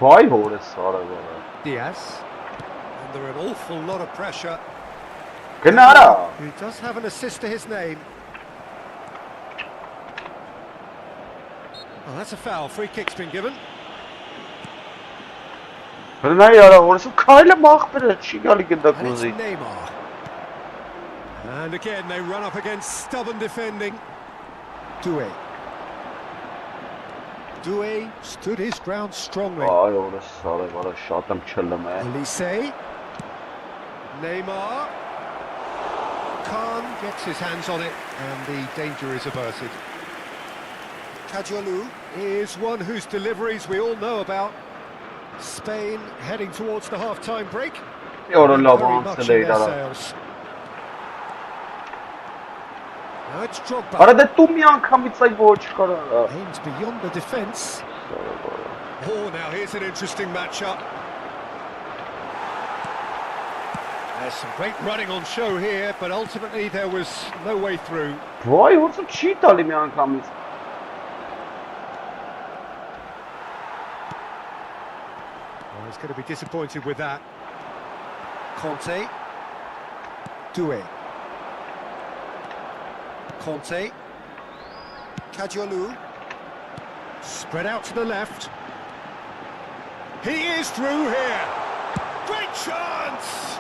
S1: Vay hårde sara bara.
S2: Diaz. Under an awful lot of pressure.
S1: Gnara.
S2: He does have an assist to his name. Well, that's a foul. Free kick's been given.
S1: Blina yara orası kayla mahbere. Çigali gida
S2: And it's
S1: kuzi.
S2: Neymar. And again, they run up against stubborn defending. Doué. Doué stood his ground strongly.
S1: Vay orası sara bara. Şatam çelleme.
S2: Elise. Neymar. Khan gets his hands on it, and the danger is averted. Kajolu is one whose deliveries we all know about. Spain heading towards the half-time break.
S1: Yoro
S2: Very
S1: lavan
S2: much in
S1: seleydi
S2: their
S1: ara.
S2: sails. Now it's Drogba.
S1: Arada tumyan kamitsay gol çıkara.
S2: Aims beyond the defence. Oh, now here's an interesting matchup. There's some great running on show here, but ultimately there was no way through.
S1: Vay orası çiğtalim yan kamits.
S2: Well, he's going to be disappointed with that. Conte. Doué. Conte. Kajolu. Spread out to the left. He is through here. Great chance!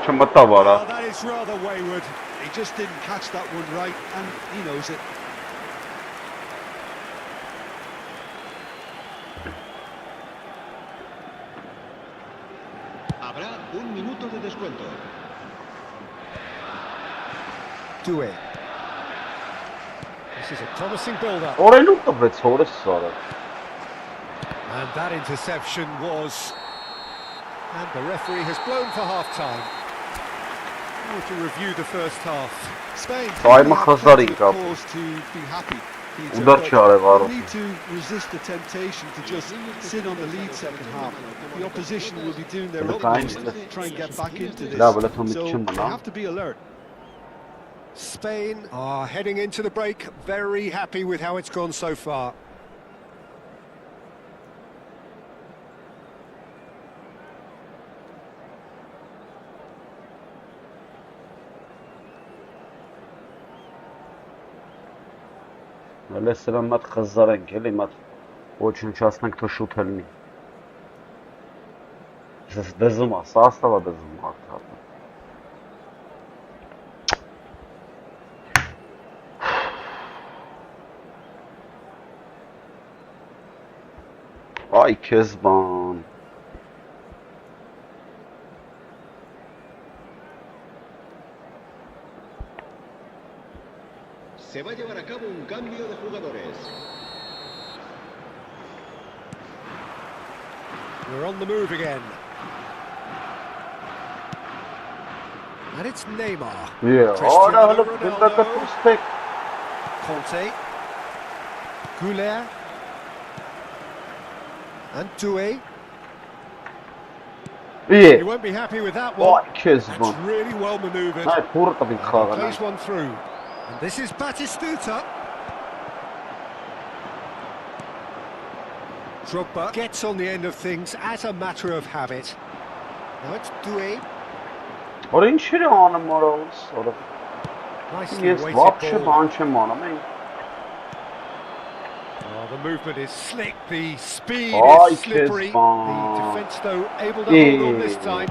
S1: Çamata var
S2: Oh,
S1: ha.
S2: that is rather wayward.
S3: He just didn't catch that one right, and he knows it.
S4: Habrá un minuto de descuento.
S2: Doué. This is a promising build-up.
S1: Orayı lukta vec orası sara.
S2: And that interception was... And the referee has blown for half-time. We'll to review the first half.
S3: Spain
S1: Daima
S3: have
S1: Hazari
S3: plenty of
S1: kapı.
S3: cause to be happy. Peter,
S1: Udar
S3: but
S1: çare var.
S3: they need to resist the temptation to just sit on the lead second half. The opposition will be doing their
S1: But
S3: utmost
S1: I'm-
S3: to try and get back into this.
S1: Ya böyle tam
S3: So
S1: içim
S3: they
S1: bana.
S3: have to be alert.
S2: Spain are heading into the break very happy with how it's gone so far.
S1: Lesera mat kızların kelimat. Очень часто кто шутельный. Дезума, состава дезума. Ay Kezban.
S4: Se va a llevar a cabo un cambio de jugadores.
S2: We're on the move again. And it's Neymar.
S1: Yeah.
S2: Cristiano
S1: Ora
S2: Ronaldo.
S1: bunda katustek.
S2: Conte. Goulet. And Doué. He
S1: İyi.
S2: won't be happy with that one.
S1: Ay Kezban.
S2: That's really well manoeuvred.
S1: Ay purta bir
S2: And he
S1: kağına.
S2: plays one through. And this is Batistuta. Drogba gets on the end of things as a matter of habit. Now it's Doué.
S1: Ora inşiri anım orası. Ora.
S2: Nicely
S1: Jest
S2: weighted
S1: вообще
S2: ball.
S1: bançe manam.
S2: Oh, the movement is slick, the speed
S1: Ay,
S2: is slippery. The
S1: Kezban.
S2: defence, though, able to hold on this time.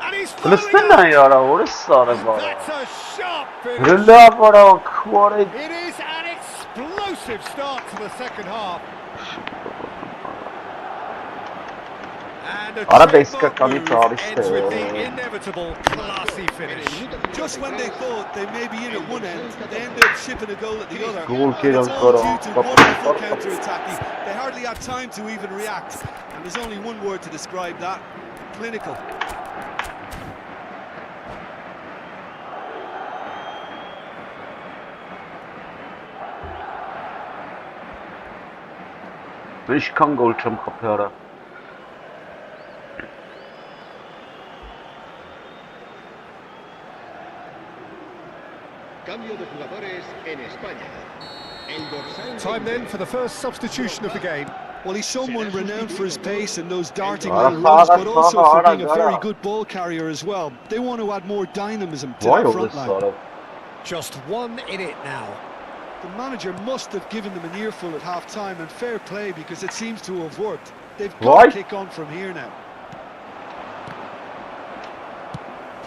S2: And he's following
S1: Filistine
S2: up.
S1: yara orası sarı
S2: And
S1: var.
S2: that's a sharp finish.
S1: Rılla para kvare.
S2: It is an explosive start to the second half. And a
S1: Arabeska
S2: trademark
S1: kan
S2: move
S1: inte ha det
S2: ends with the
S1: så.
S2: inevitable classy finish.
S3: Just when they thought they may be in at one end, they ended up shipping a goal at the other.
S1: Goal
S3: And
S1: kill
S3: it's
S1: and
S3: all
S1: cut
S3: due to
S1: off.
S3: wonderful counter-attacking. They hardly had time to even react. And there's only one word to describe that: clinical.
S1: Ինչքան գոլ չեմ խփի արա։
S4: Cambio de jugadores en España. El dorsal
S2: Time then for the first substitution of the game.
S3: Well, he's someone renowned for his pace and those darting
S1: Ara,
S3: little runs,
S1: Ara,
S3: but also for
S1: Ara,
S3: being a very
S1: Ara.
S3: good ball carrier as well. They want to add more dynamism to
S1: Vay
S3: that
S1: o
S3: front line.
S1: sarı.
S2: Just one in it now.
S3: The manager must have given them an earful at half-time, and fair play because it seems to have worked. They've got
S1: Vay.
S3: to kick on from here now.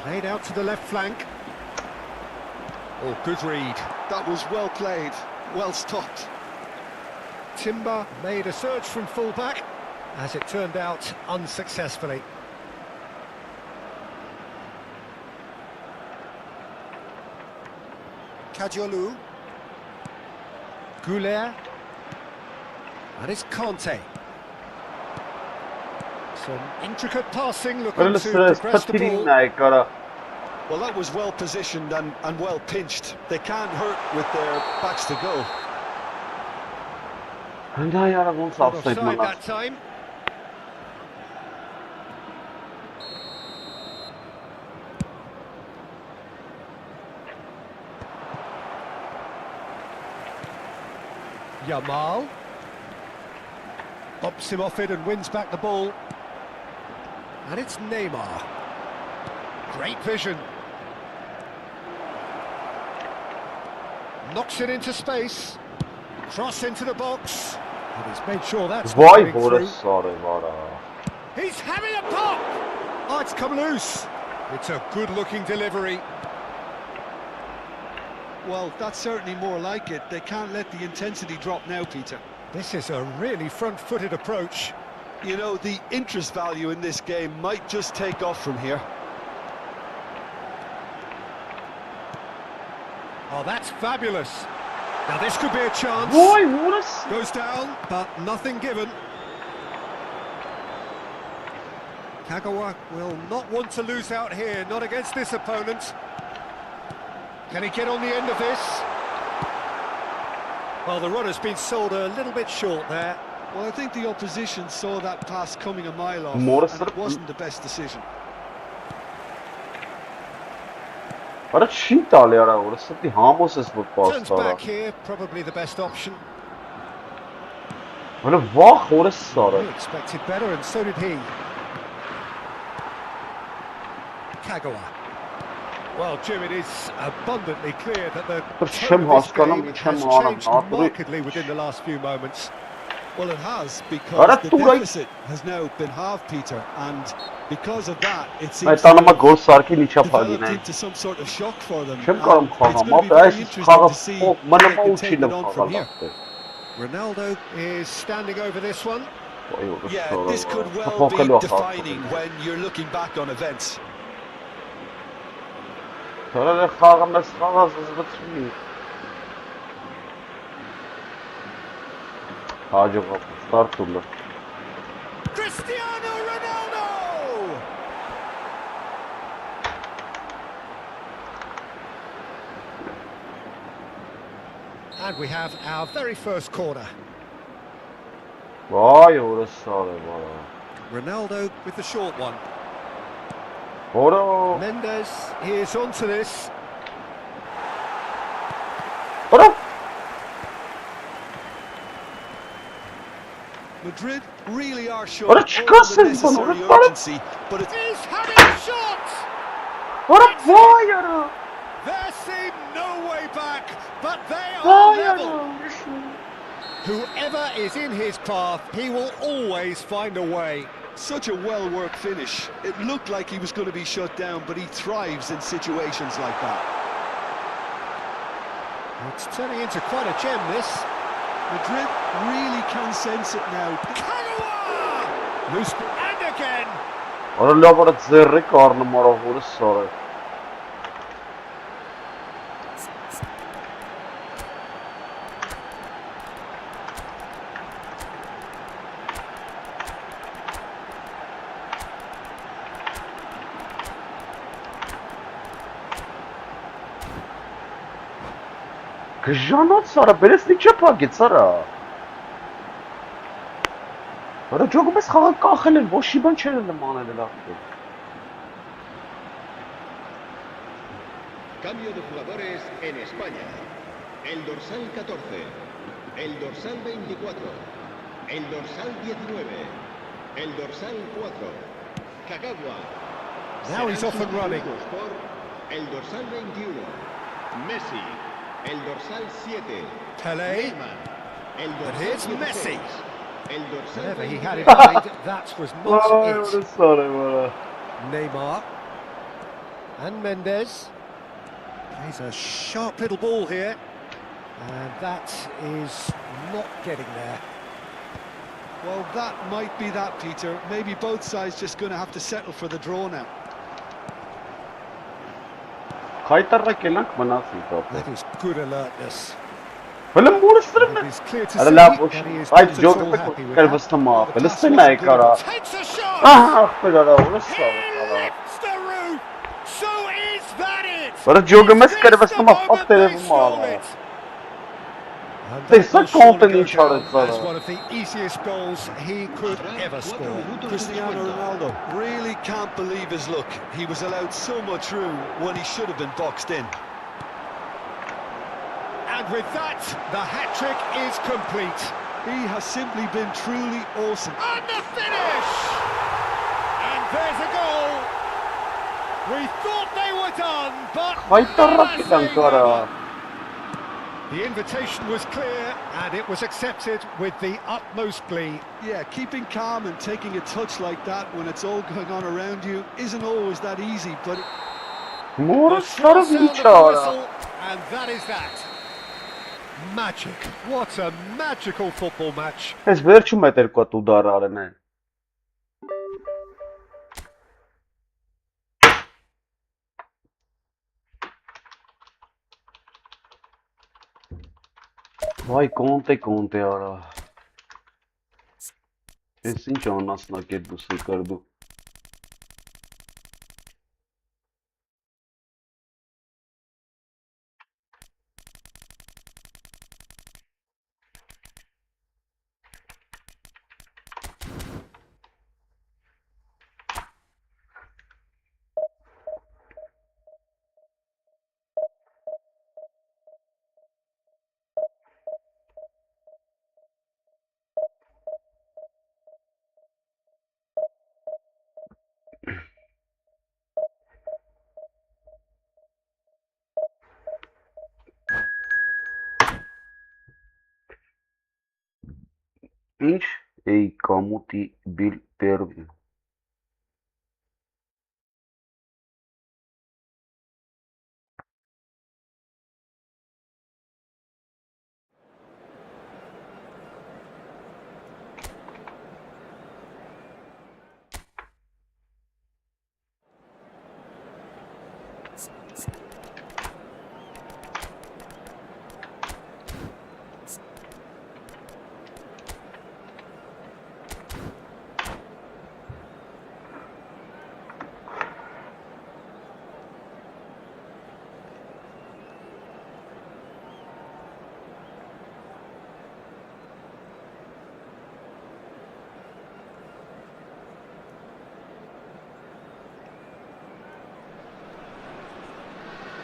S2: Played out to the left flank. Oh, good read.
S3: That was well played, well stopped.
S2: Timber made a search from full-back, as it turned out unsuccessfully. Kajolu. Goulet. And it's Conte. Some intricate passing, looking
S1: Öyle
S2: to
S1: stres
S2: progress the
S1: patireyim
S2: ball.
S1: ne kara.
S3: Well, that was well positioned and well pinched. They can't hurt with their backs to goal.
S1: Handa yara bunu
S2: Not
S1: offside
S2: offside
S1: mana.
S2: that time. Yamal bops him off it and wins back the ball. And it's Neymar. Great vision. Knocks it into space. Cross into the box. And he's made sure that's
S1: Vay
S2: going
S1: bu
S2: through.
S1: sarı var ha.
S2: He's having a pop! Oh, it's come loose. It's a good-looking delivery.
S3: Well, that's certainly more like it. They can't let the intensity drop now, Peter.
S2: This is a really front-footed approach.
S3: You know, the interest value in this game might just take off from here.
S2: Oh, that's fabulous. Now this could be a chance.
S1: Vay burası.
S2: Goes down, but nothing given. Kagawa will not want to lose out here, not against this opponent. Can he get on the end of this? Well, the runner's been sold a little bit short there.
S3: Well, I think the opposition saw that pass coming a mile off,
S1: Morris-
S3: and it wasn't the best decision.
S1: Ara çim tali yara burası. Bir hamosuz bu
S2: Turns
S1: pasta.
S2: back here, probably the best option.
S1: Böyle vah orası sarı.
S2: He expected better, and so did he. Kagawa. Well, Jim, it is abundantly clear that the
S1: Dur,
S2: tone
S1: şem
S2: of this
S1: haskanım,
S2: game
S1: şem
S2: has
S1: anam,
S2: changed
S1: hatırı-
S2: markedly within the last few moments.
S3: Well, it has,
S1: Ara
S3: because the
S1: Turay-
S3: deficit has now been halved, Peter, and because of that, it
S1: Ay
S3: seems to
S1: tanıma
S3: have
S1: gol sarki niçe
S3: developed
S1: pali ne.
S3: into some sort of shock for them.
S1: Çem
S3: and
S1: karım
S3: it's
S1: kağam.
S3: going to be
S1: Ama
S3: very
S1: ben
S3: interesting
S1: kağam
S3: to see
S1: o
S3: if
S1: bana
S3: they
S1: mı
S3: can take
S1: uçilem
S3: it on from here.
S1: kağam.
S2: Ronaldo is standing over this one.
S1: Vay orası
S3: Yeah,
S1: sarı.
S3: this could well
S1: Kapalı
S3: be
S1: yok
S3: defining
S1: artık.
S3: when you're looking back on events.
S1: Sarı kağam mes kağam zıvıtmıyor. Hacı kapı startında.
S2: Cristiano Ronaldo! And we have our very first corner.
S1: Vay orası sarı var.
S2: Ronaldo with the short one.
S1: Ora.
S2: Mendes is onto this.
S1: Ora.
S3: Madrid really are showing
S1: Ora
S3: all the
S1: çıkarsın
S3: necessary
S1: bunu. Ora.
S3: urgency, but it's
S2: He's having a shot!
S1: Ora vay yara.
S2: There seemed no way back, but they are
S1: Vay
S2: level.
S1: yara.
S2: Whoever is in his path, he will always find a way.
S3: such a well-worked finish. It looked like he was going to be shut down, but he thrives in situations like that.
S2: It's turning into quite a gem, this.
S3: Madrid really can sense it now.
S2: Kagawa! Loose and again.
S1: Ora lavora zerri karnı marahuru sarı. Kıjanat sarı, beres niçe paket sarı? Արա ջոգում ես խաղը կախել են, ոչ մի բան չեն նմանել լավ։
S4: Cambio de jugadores en España. El dorsal 14, el dorsal 24, el dorsal 19, el dorsal 4, Kagawa.
S2: Now he's off and running.
S4: Por el dorsal 21, Messi, el dorsal 7,
S2: Pelé.
S4: Neymar, el
S2: But
S4: dorsal
S2: here's
S4: 16,
S2: Messi.
S4: el dorsal
S2: Whatever he
S4: 20.
S2: had in mind, that was not
S1: Ay,
S2: it.
S1: sorry, bana.
S2: Neymar. And Mendes. Plays a sharp little ball here. And that is not getting there.
S3: Well, that might be that, Peter. Maybe both sides just going to have to settle for the draw now.
S1: Խայտարակ էլանք մնացին կապը։
S2: That is good alertness.
S1: Հələ մուրը ստրում
S2: It
S1: է։
S2: is clear to
S1: Արա
S2: see
S1: լավ,
S2: that he is
S1: այդ
S2: not at
S1: ջոգը
S2: all happy with
S1: կրվստը մա,
S2: that.
S1: հələ ստեն է կարա։
S2: Takes a shot!
S1: Ահա, ախպեր արա, ուրը սա։
S2: He lifts the roof! So is that it?
S1: Արա ջոգը մեզ
S2: Is
S1: կրվստը
S2: this
S1: մա,
S2: the
S1: փակ
S2: moment they
S1: տերևում
S2: stole
S1: ա։
S2: it? And
S1: This
S2: that
S1: is
S2: will surely
S1: content
S2: go
S1: in charge,
S2: down as
S1: brother.
S2: one of the easiest goals he could ever score.
S3: Cristiano Ronaldo really can't believe his luck. He was allowed so much room when he should have been boxed in.
S2: And with that, the hat-trick is complete.
S3: He has simply been truly awesome.
S2: And the finish! And there's a goal. We thought they were done, but
S1: Խայտարակ
S2: never
S1: էլանք
S2: say
S1: արա։
S2: never. The invitation was clear and it was accepted with the utmost glee.
S3: Yeah, keeping calm and taking a touch like that when it's all going on around you isn't always that easy, but
S1: Մուրը
S2: The full
S1: սարը
S2: sound
S1: ինչ
S2: of the
S1: արա։
S2: whistle, and that is that. Magic. What a magical football match.
S1: Ես վերջում է 2 դար արեն է։ Վայ կոնտե արա։ Ես ինչ անասնակետ դուս Ռիկարդո։ Ինչ էի կամուտի բիլ պերվին։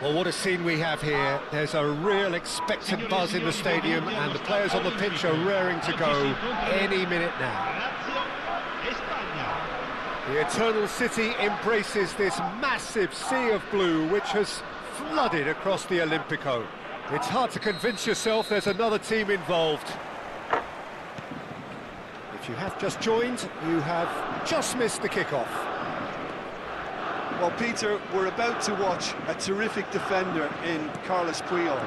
S2: Well, what a scene we have here. There's a real expectant buzz in the stadium and the players on the pitch are raring to go any minute now. The Eternal City embraces this massive sea of blue which has flooded across the Olympico. It's hard to convince yourself there's another team involved. If you have just joined, you have just missed the kickoff.
S3: well, Peter, we're about to watch a terrific defender in Carlos Puyol.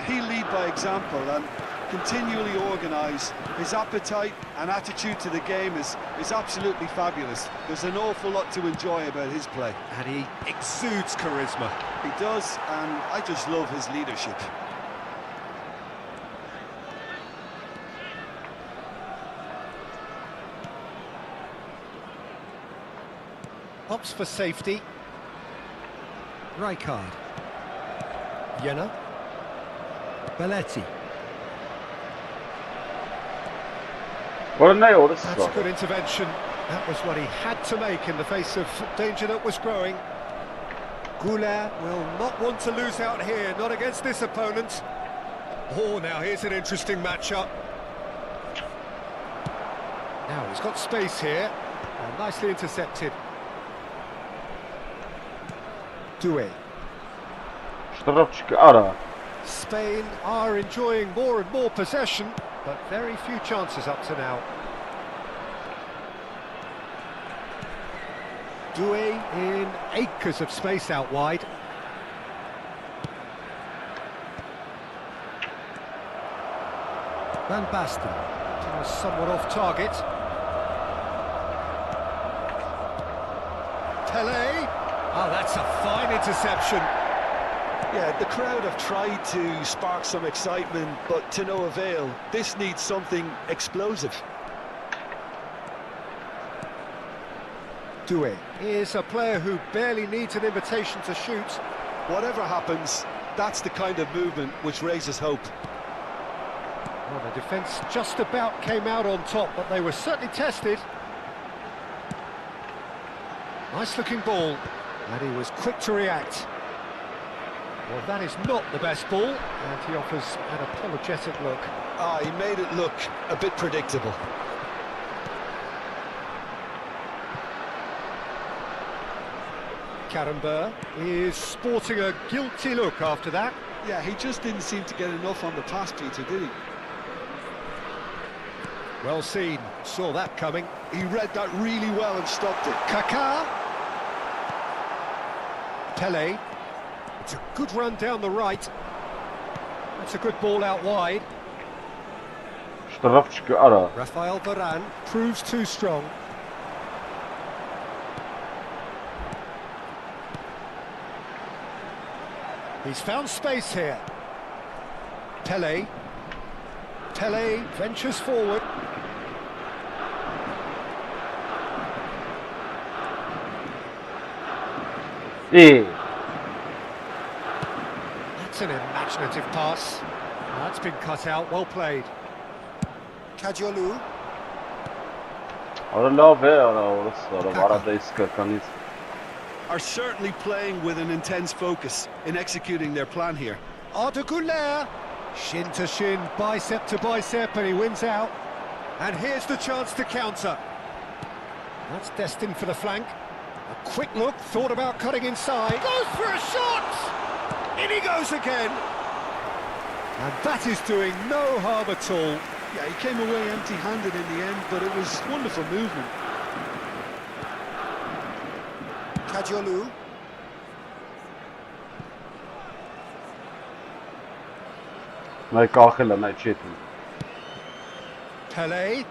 S3: He'll lead by example and continually organise. His appetite and attitude to the game is absolutely fabulous. There's an awful lot to enjoy about his play.
S2: And he exudes charisma.
S3: He does, and I just love his leadership.
S2: Opts for safety. Rijkaard. Jenna. Belletti.
S1: What a orada
S2: That's a good intervention. That was what he had to make in the face of danger that was growing. Goulet will not want to lose out here, not against this opponent. Oh, now here's an interesting matchup. Now he's got space here. Oh, nicely intercepted. Doué.
S1: Штрафчик ara.
S2: Spain are enjoying more and more possession, but very few chances up to now. Doué in acres of space out wide. Van Basten was somewhat off target. Pelé. Oh, that's a fine interception.
S3: Yeah, the crowd have tried to spark some excitement, but to no avail. This needs something explosive.
S2: Doué is a player who barely needs an invitation to shoot.
S3: Whatever happens, that's the kind of movement which raises hope.
S2: Well, the defence just about came out on top, but they were certainly tested. Nice looking ball, and he was quick to react. Well, that is not the best ball, and he offers an apologetic look.
S3: He made it look a bit predictable.
S2: Karambeur is sporting a guilty look after that.
S3: Yeah, he just didn't seem to get enough on the pass, Peter, did he?
S2: Well seen, saw that coming.
S3: He read that really well and stopped it.
S2: Kaká. Pelé. It's a good run down the right. That's a good ball out wide.
S1: Штрафчик ara.
S2: Rafael Varane proves too strong. He's found space here. Pelé. Pelé ventures forward.
S1: İyi.
S2: That's an imaginative pass. That's been cut out, well played. Kadiolu.
S1: Ara love ara orası ara. Arada iskakanız.
S3: Are certainly playing with an intense focus in executing their plan here.
S2: Arda Güler. Shin to shin, bicep to bicep, and he wins out. And here's the chance to counter. That's destined for the flank. A quick look, thought about cutting inside. Goes for a shot! In he goes again. And that is doing no harm at all.
S3: Yeah, he came away empty-handed in the end, but it was wonderful movement.
S2: Kadiolu.
S1: Nej kahilla nej cheating.
S2: Pelé.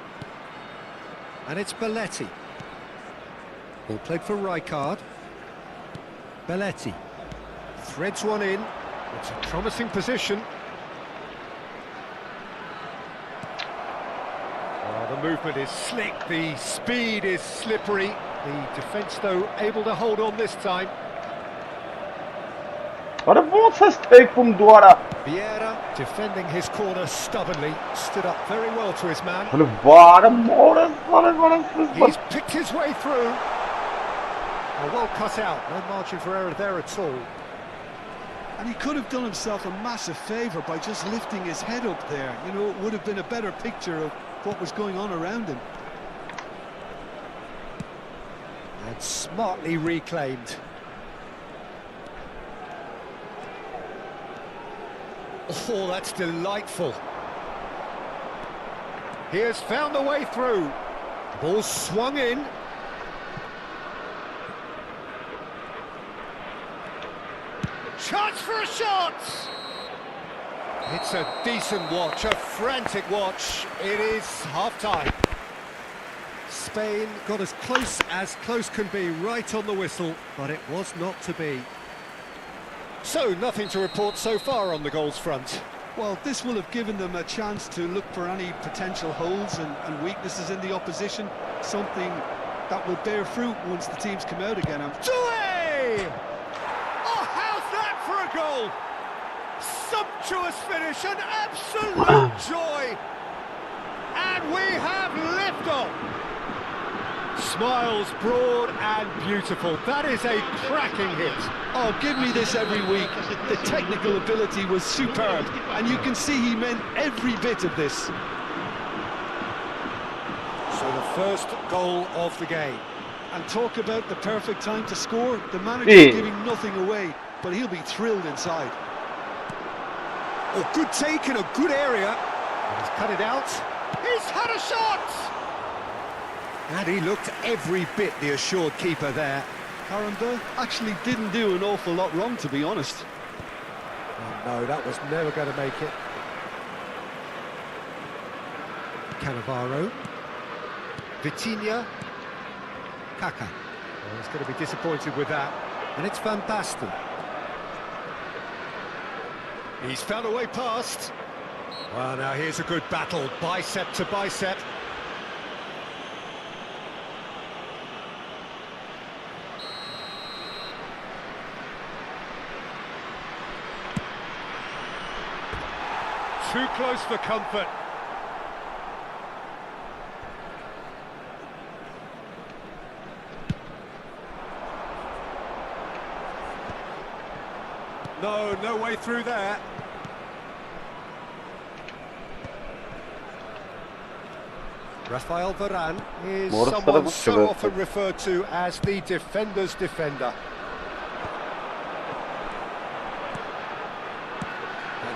S2: And it's Belletti. Ball played for Rijkaard. Belletti. Threads one in. It's a promising position. Oh, the movement is slick, the speed is slippery. The defence, though, able to hold on this time.
S1: What a ball take from Duara.
S2: Vieira, defending his corner stubbornly, stood up very well to his man. He's picked his way through. Oh, well cut out, no margin for error there at all.
S3: And he could have done himself a massive favour by just lifting his head up there. You know, it would have been a better picture of what was going on around him.
S2: And smartly reclaimed. Oh, that's delightful. He has found a way through. Ball swung in. Chance for a shot! It's a decent watch, a frantic watch. It is half-time. Spain got as close can be, right on the whistle, but it was not to be. So, nothing to report so far on the goals front.
S3: Well, this will have given them a chance to look for any potential holes and weaknesses in the opposition, something that will bear fruit once the teams come out again.
S2: Doué! Oh, how's that for a goal? Sumptuous finish, an absolute joy! And we have liftoff. Smiles broad and beautiful. That is a cracking hit.
S3: Oh, give me this every week. The technical ability was superb, and you can see he meant every bit of this.
S2: So the first goal of the game.
S3: And talk about the perfect time to score. The manager's giving nothing away, but he'll be thrilled inside.
S2: Oh, good take in a good area. He's cut it out. He's had a shot! And he looked every bit the assured keeper there.
S3: Karamba actually didn't do an awful lot wrong, to be honest.
S2: Oh, no, that was never going to make it. Cannavaro. Vitinha. Kaka. Oh, he's going to be disappointed with that. And it's Van Basten. He's found a way past. Well, now here's a good battle, bicep to bicep. Too close for comfort. No way through there. Rafael Varane is someone so often referred to as the defender's defender.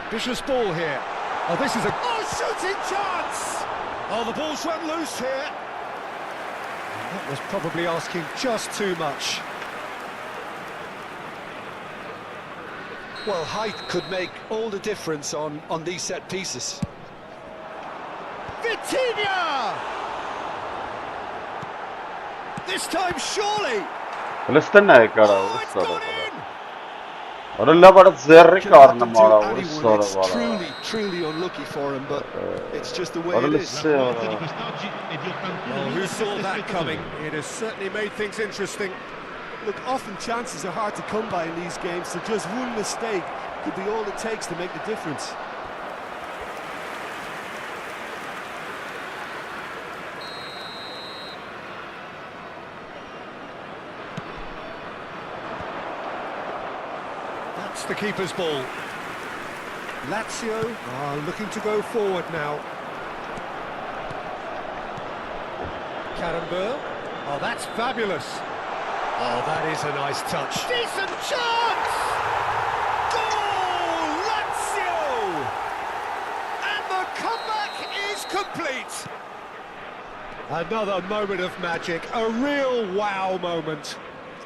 S2: Ambitious ball here. Oh, this is a shooting chance! Oh, the ball's run loose here. And that was probably asking just too much.
S3: Well, height could make all the difference on these set pieces.
S2: Vitinha! This time, surely!
S1: Oh, it's gone in!
S3: It's truly unlucky for him, but it's just the way it is.
S2: Oh, who saw that coming? It has certainly made things interesting.
S3: Look, often chances are hard to come by in these games, so just one mistake could be all it takes to make the difference.
S2: That's the keeper's ball. Lazio are looking to go forward now. Karambeu. Oh, that's fabulous. Oh, that is a nice touch. Decent chance! Goal! Lazio! And the comeback is complete. Another moment of magic, a real wow moment.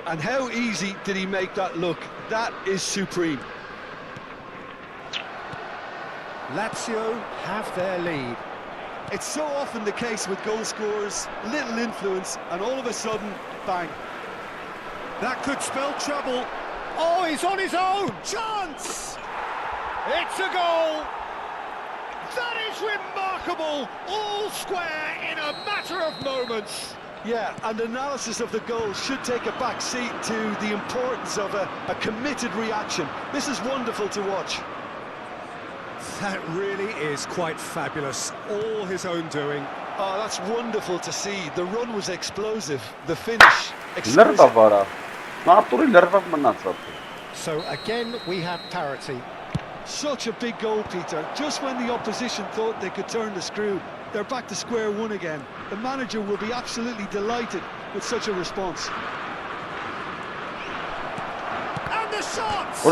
S3: And how easy did he make that look? That is supreme.
S2: Lazio have their lead.
S3: It's so often the case with goal scorers, little influence, and all of a sudden, bang.
S2: That could spell trouble. Oh, he's on his own. Chance! It's a goal. That is remarkable. All square in a matter of moments.
S3: Yeah, and analysis of the goal should take a back seat to the importance of a committed reaction. This is wonderful to watch.
S2: That really is quite fabulous. All his own doing.
S3: Oh, that's wonderful to see. The run was explosive. The finish, exquisite.
S2: So again, we have parity.
S3: Such a big goal, Peter. Just when the opposition thought they could turn the screw, they're back to square one again. The manager will be absolutely delighted with such a response.
S2: And the shots!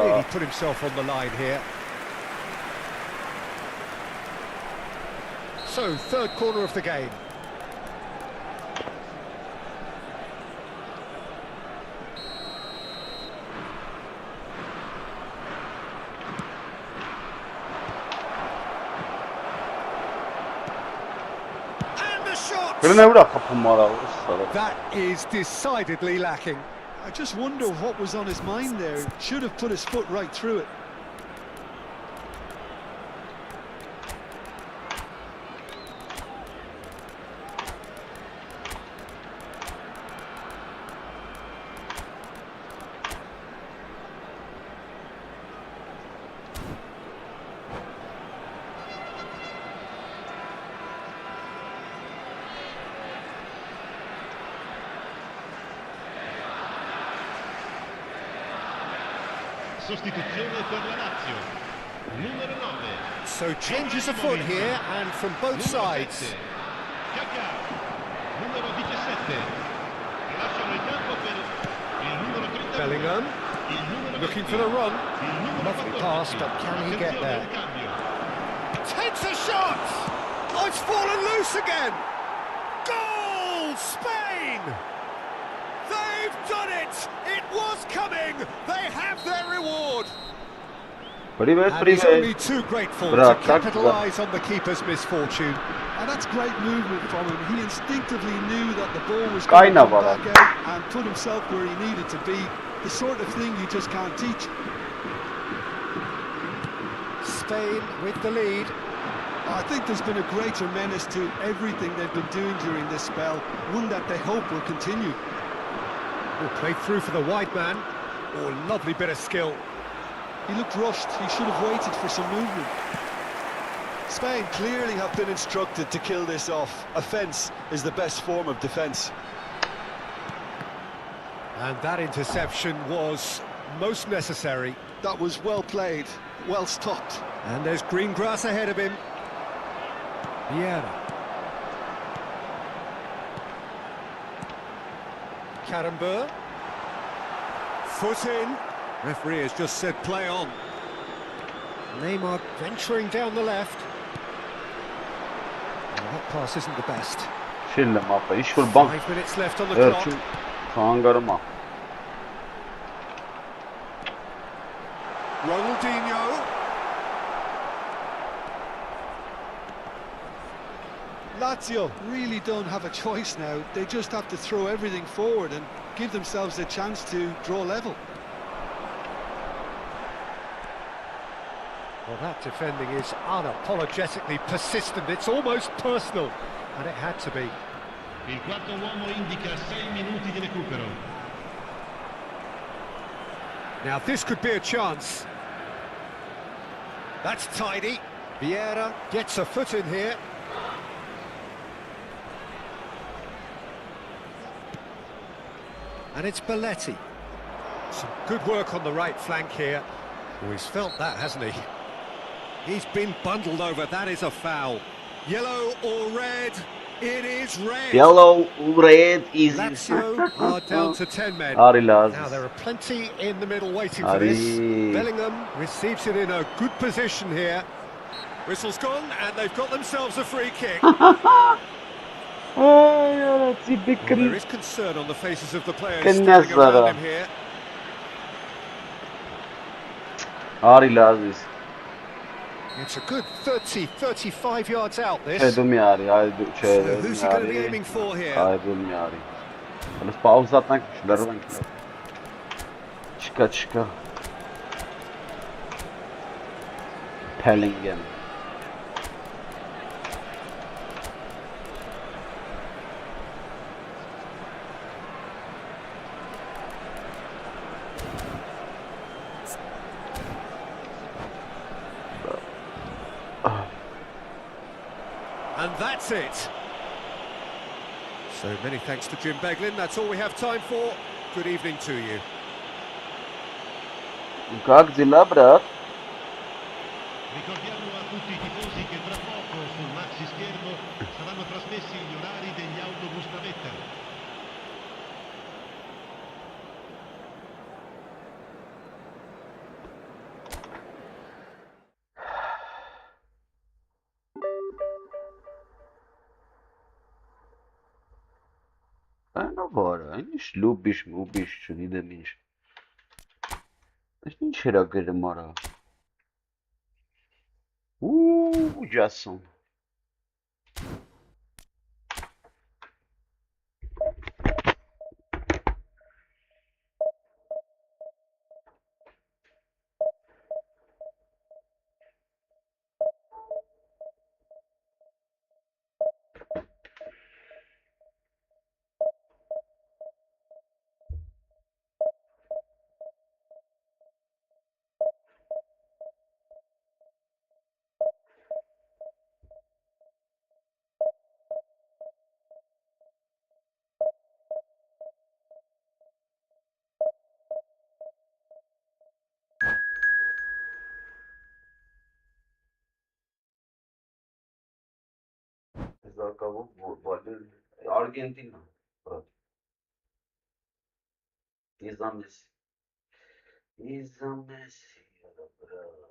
S3: He's
S2: really put himself on the line here. So, third corner of the game. That is decidedly lacking.
S3: I just wonder what was on his mind there. Should have put his foot right through it.
S4: Sostituzione per la Lazio. Numero 9.
S2: So changes afoot here and from both sides.
S4: Kaká. Numero 17. Lasciano il campo per il numero 32.
S2: Bellingham
S4: Il numero
S2: looking
S4: 20.
S2: for the run.
S4: Il numero
S2: Lovely
S4: 14.
S2: pass, but can he get
S4: Attenzione
S2: there?
S4: al cambio.
S2: Takes a shot! Oh, it's fallen loose again! Goal! Spain! They've done it! It was coming! They have their reward! And he's only too grateful to capitalise on the keeper's misfortune.
S3: And that's great movement from him. He instinctively knew that the ball was going to come back out and put himself where he needed to be. The sort of thing you just can't teach.
S2: Spain with the lead.
S3: I think there's been a greater menace to everything they've been doing during this spell, one that they hope will continue.
S2: Oh, played through for the wide man. Oh, lovely bit of skill.
S3: He looked rushed. He should have waited for some movement. Spain clearly have been instructed to kill this off. Offence is the best form of defence.
S2: And that interception was most necessary.
S3: That was well played, well stopped.
S2: And there's green grass ahead of him. Vieira. Karambur. Foot in. Referee has just said play on. Neymar venturing down the left. Oh, that pass isn't the best. 5 minutes left on the clock. Ronaldinho.
S3: Lazio really don't have a choice now. They just have to throw everything forward and give themselves a chance to draw level.
S2: Well, that defending is unapologetically persistent. It's almost personal, and it had to be.
S4: Il quarto uomo indica 6 minuti di recupero.
S2: Now this could be a chance. That's tidy. Vieira gets a foot in here. And it's Belletti. Some good work on the right flank here. Oh, he's felt that, hasn't he? He's been bundled over. That is a foul. Yellow or red? It is red.
S1: Yellow, red, easy.
S2: Lazio are down to 10 men.
S1: Arilas.
S2: Now there are plenty in the middle waiting for this. Bellingham receives it in a good position here. Whistle's gone and they've got themselves a free kick. Well, there is concern on the faces of the players standing around him here.
S1: Arilas.
S2: It's a good 30, 35 yards out, this.
S1: So
S2: who's he going to be aiming for here?
S1: خلاص pause atmak şunları çıka Bellingham.
S2: And that's it. So many thanks to Jim Beglin. That's all we have time for. Good evening to you.
S1: Как дела, брат?
S4: Ricordiamo a tutti i tifosi che tra poco sul maxi schermo saranno trasmessi gli orari degli autobus navetta.
S1: No bora, nici lubisz, mówisz, czy nie demisz. Nic się robi, mora. Já são. Acabou, olha, Argentina. Pronto. Isa Messi. Isa Messi. Olha pra-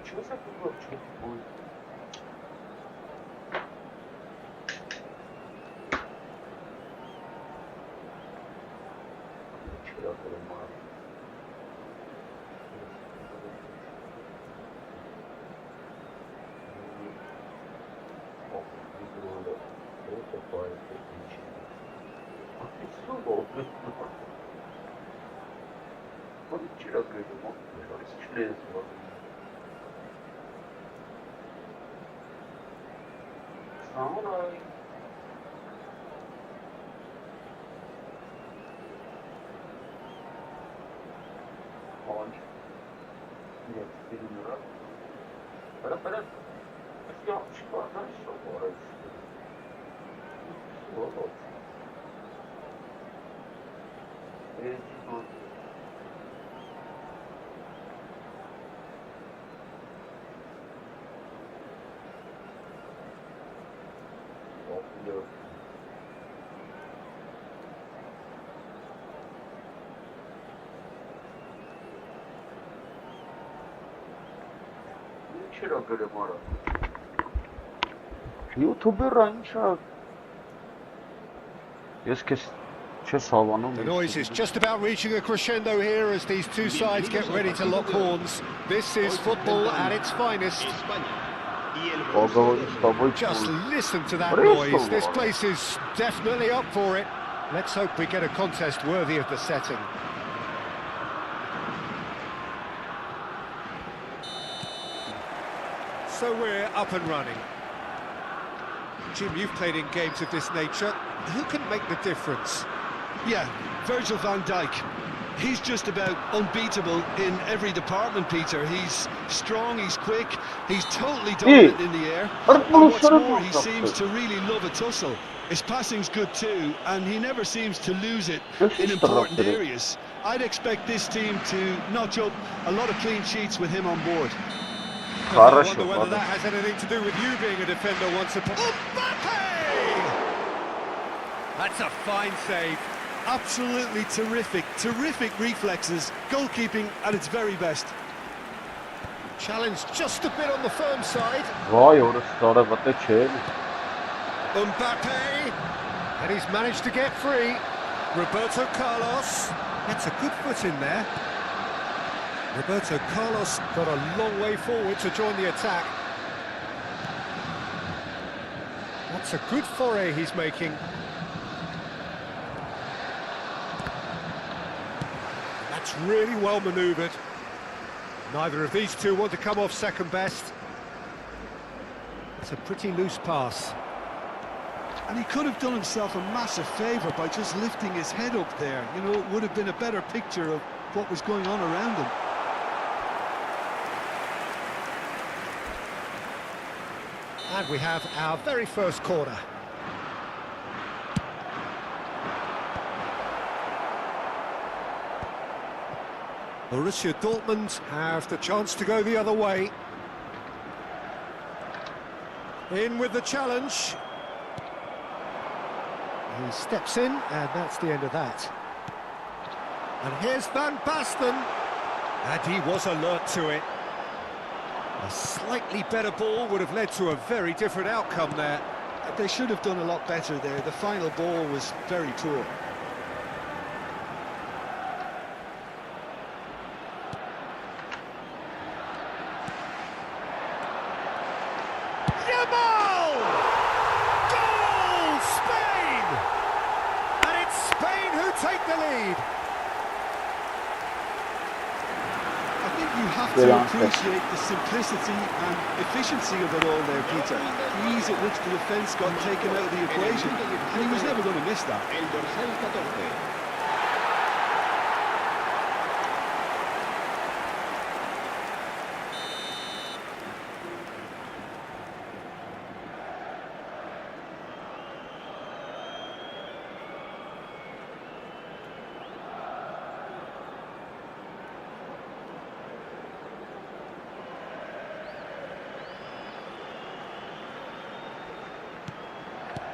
S1: Чего за футбол? Чего футбол? Вчера было мало. Это парень, вот вчера говорю, член Samurai. On. Нет, перемирал. Пора. Я что, хорошо, пора. Вот. Вчера говорю, Мара. Ютубер раньше.
S2: The noise is just about reaching a crescendo here as these two sides get ready to lock horns. This is football at its finest. Just listen to that noise. This place is definitely up for it. Let's hope we get a contest worthy of the setting. So we're up and running. Jim, you've played in games of this nature. Who can make the difference?
S3: Yeah, Virgil van Dijk. He's just about unbeatable in every department, Peter. He's strong, he's quick, he's totally dominant in the air. And what's more, he seems to really love a tussle. His passing's good too, and he never seems to lose it in important areas. I'd expect this team to notch up a lot of clean sheets with him on board.
S2: I wonder whether that has anything to do with you being a defender once upon... Mbappe! That's a fine save.
S3: Absolutely terrific reflexes, goalkeeping at its very best.
S2: Challenge just a bit on the firm side. Mbappe! And he's managed to get free. Roberto Carlos. That's a good foot in there. Roberto Carlos got a long way forward to join the attack. That's a good foray he's making. That's really well manoeuvred. Neither of these two want to come off second best. It's a pretty loose pass.
S3: And he could have done himself a massive favour by just lifting his head up there. You know, it would have been a better picture of what was going on around him.
S2: And we have our very first corner. Borussia Dortmund have the chance to go the other way. In with the challenge. He steps in, and that's the end of that. And here's Van Basten. And he was alert to it. A slightly better ball would have led to a very different outcome there.
S3: They should have done a lot better there. The final ball was very poor.
S2: lead.
S3: I think you have to appreciate the simplicity and efficiency of it all there, Peter. The ease at which the defence got taken out of the equation, and he was never going to miss that.
S4: El dorsal 14.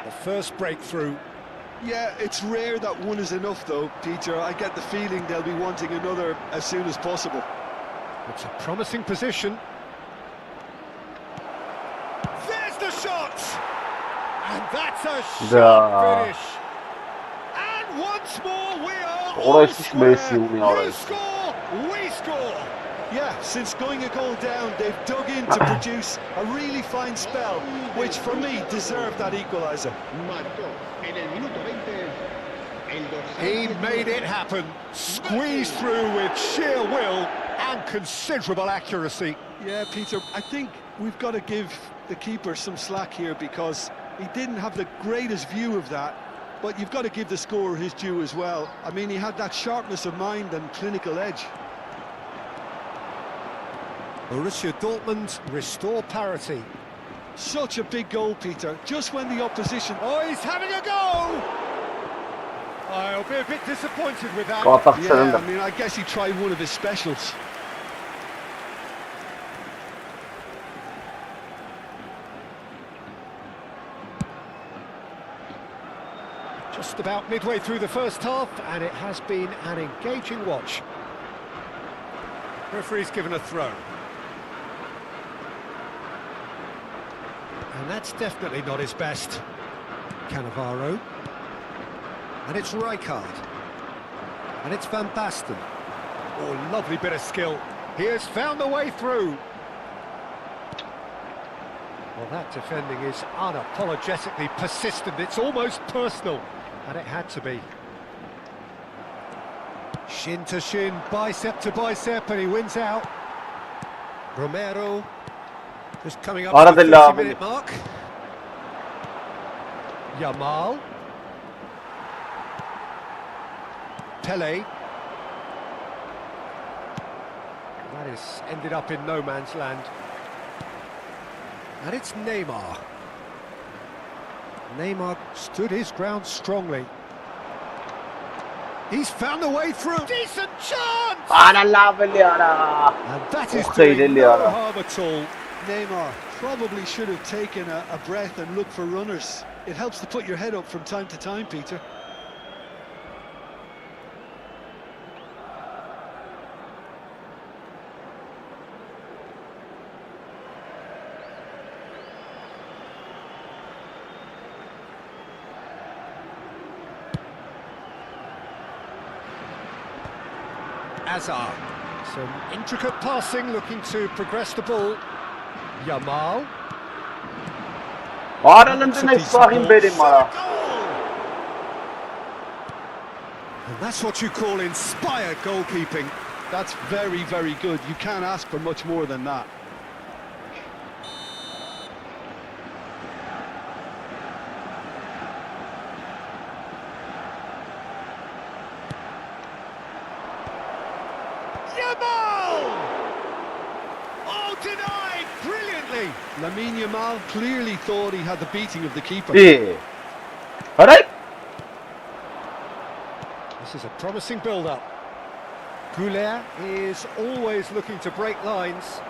S2: The first breakthrough.
S3: Yeah, it's rare that one is enough though, Peter. I get the feeling they'll be wanting another as soon as possible.
S2: It's a promising position. There's the shot! And that's a sharp finish. And once more we are all square. You score, we score.
S3: Yeah, since going a goal down, they've dug in to produce a really fine spell, which for me deserved that equaliser.
S4: Marcó en el minuto 20 el dorsal.
S2: He made it happen, squeezed through with sheer will and considerable accuracy.
S3: Yeah, Peter, I think we've got to give the keeper some slack here because he didn't have the greatest view of that, but you've got to give the scorer his due as well. I mean, he had that sharpness of mind and clinical edge.
S2: Borussia Dortmund restore parity.
S3: Such a big goal, Peter, just when the opposition...
S2: Oh, he's having a go! I'll be a bit disappointed with that.
S3: Yeah, I mean, I guess he tried one of his specials.
S2: Just about midway through the first half, and it has been an engaging watch. Referee's given a throw. And that's definitely not his best. Cannavaro. And it's Rijkaard. And it's Van Basten. Oh, lovely bit of skill. He has found the way through. Well, that defending is unapologetically persistent. It's almost personal. And it had to be. Shin to shin, bicep to bicep, and he wins out. Romero. Just coming up to the 30-minute mark. Yamal. Pele. That is ended up in no man's land. And it's Neymar. Neymar stood his ground strongly. He's found the way through. Decent chance!
S1: And
S2: that is doing no harm at all.
S3: Neymar probably should have taken a breath and looked for runners. It helps to put your head up from time to time, Peter.
S2: Hazard. Some intricate passing, looking to progress the ball. Yamal. And that's what you call inspired goalkeeping.
S3: That's very, very good. You can't ask for much more than that.
S2: Denied brilliantly.
S3: Lamine Yamal clearly thought he had the beating of the keeper.
S1: Yeah. All right.
S2: This is a promising build-up. Goulet is always looking to break lines.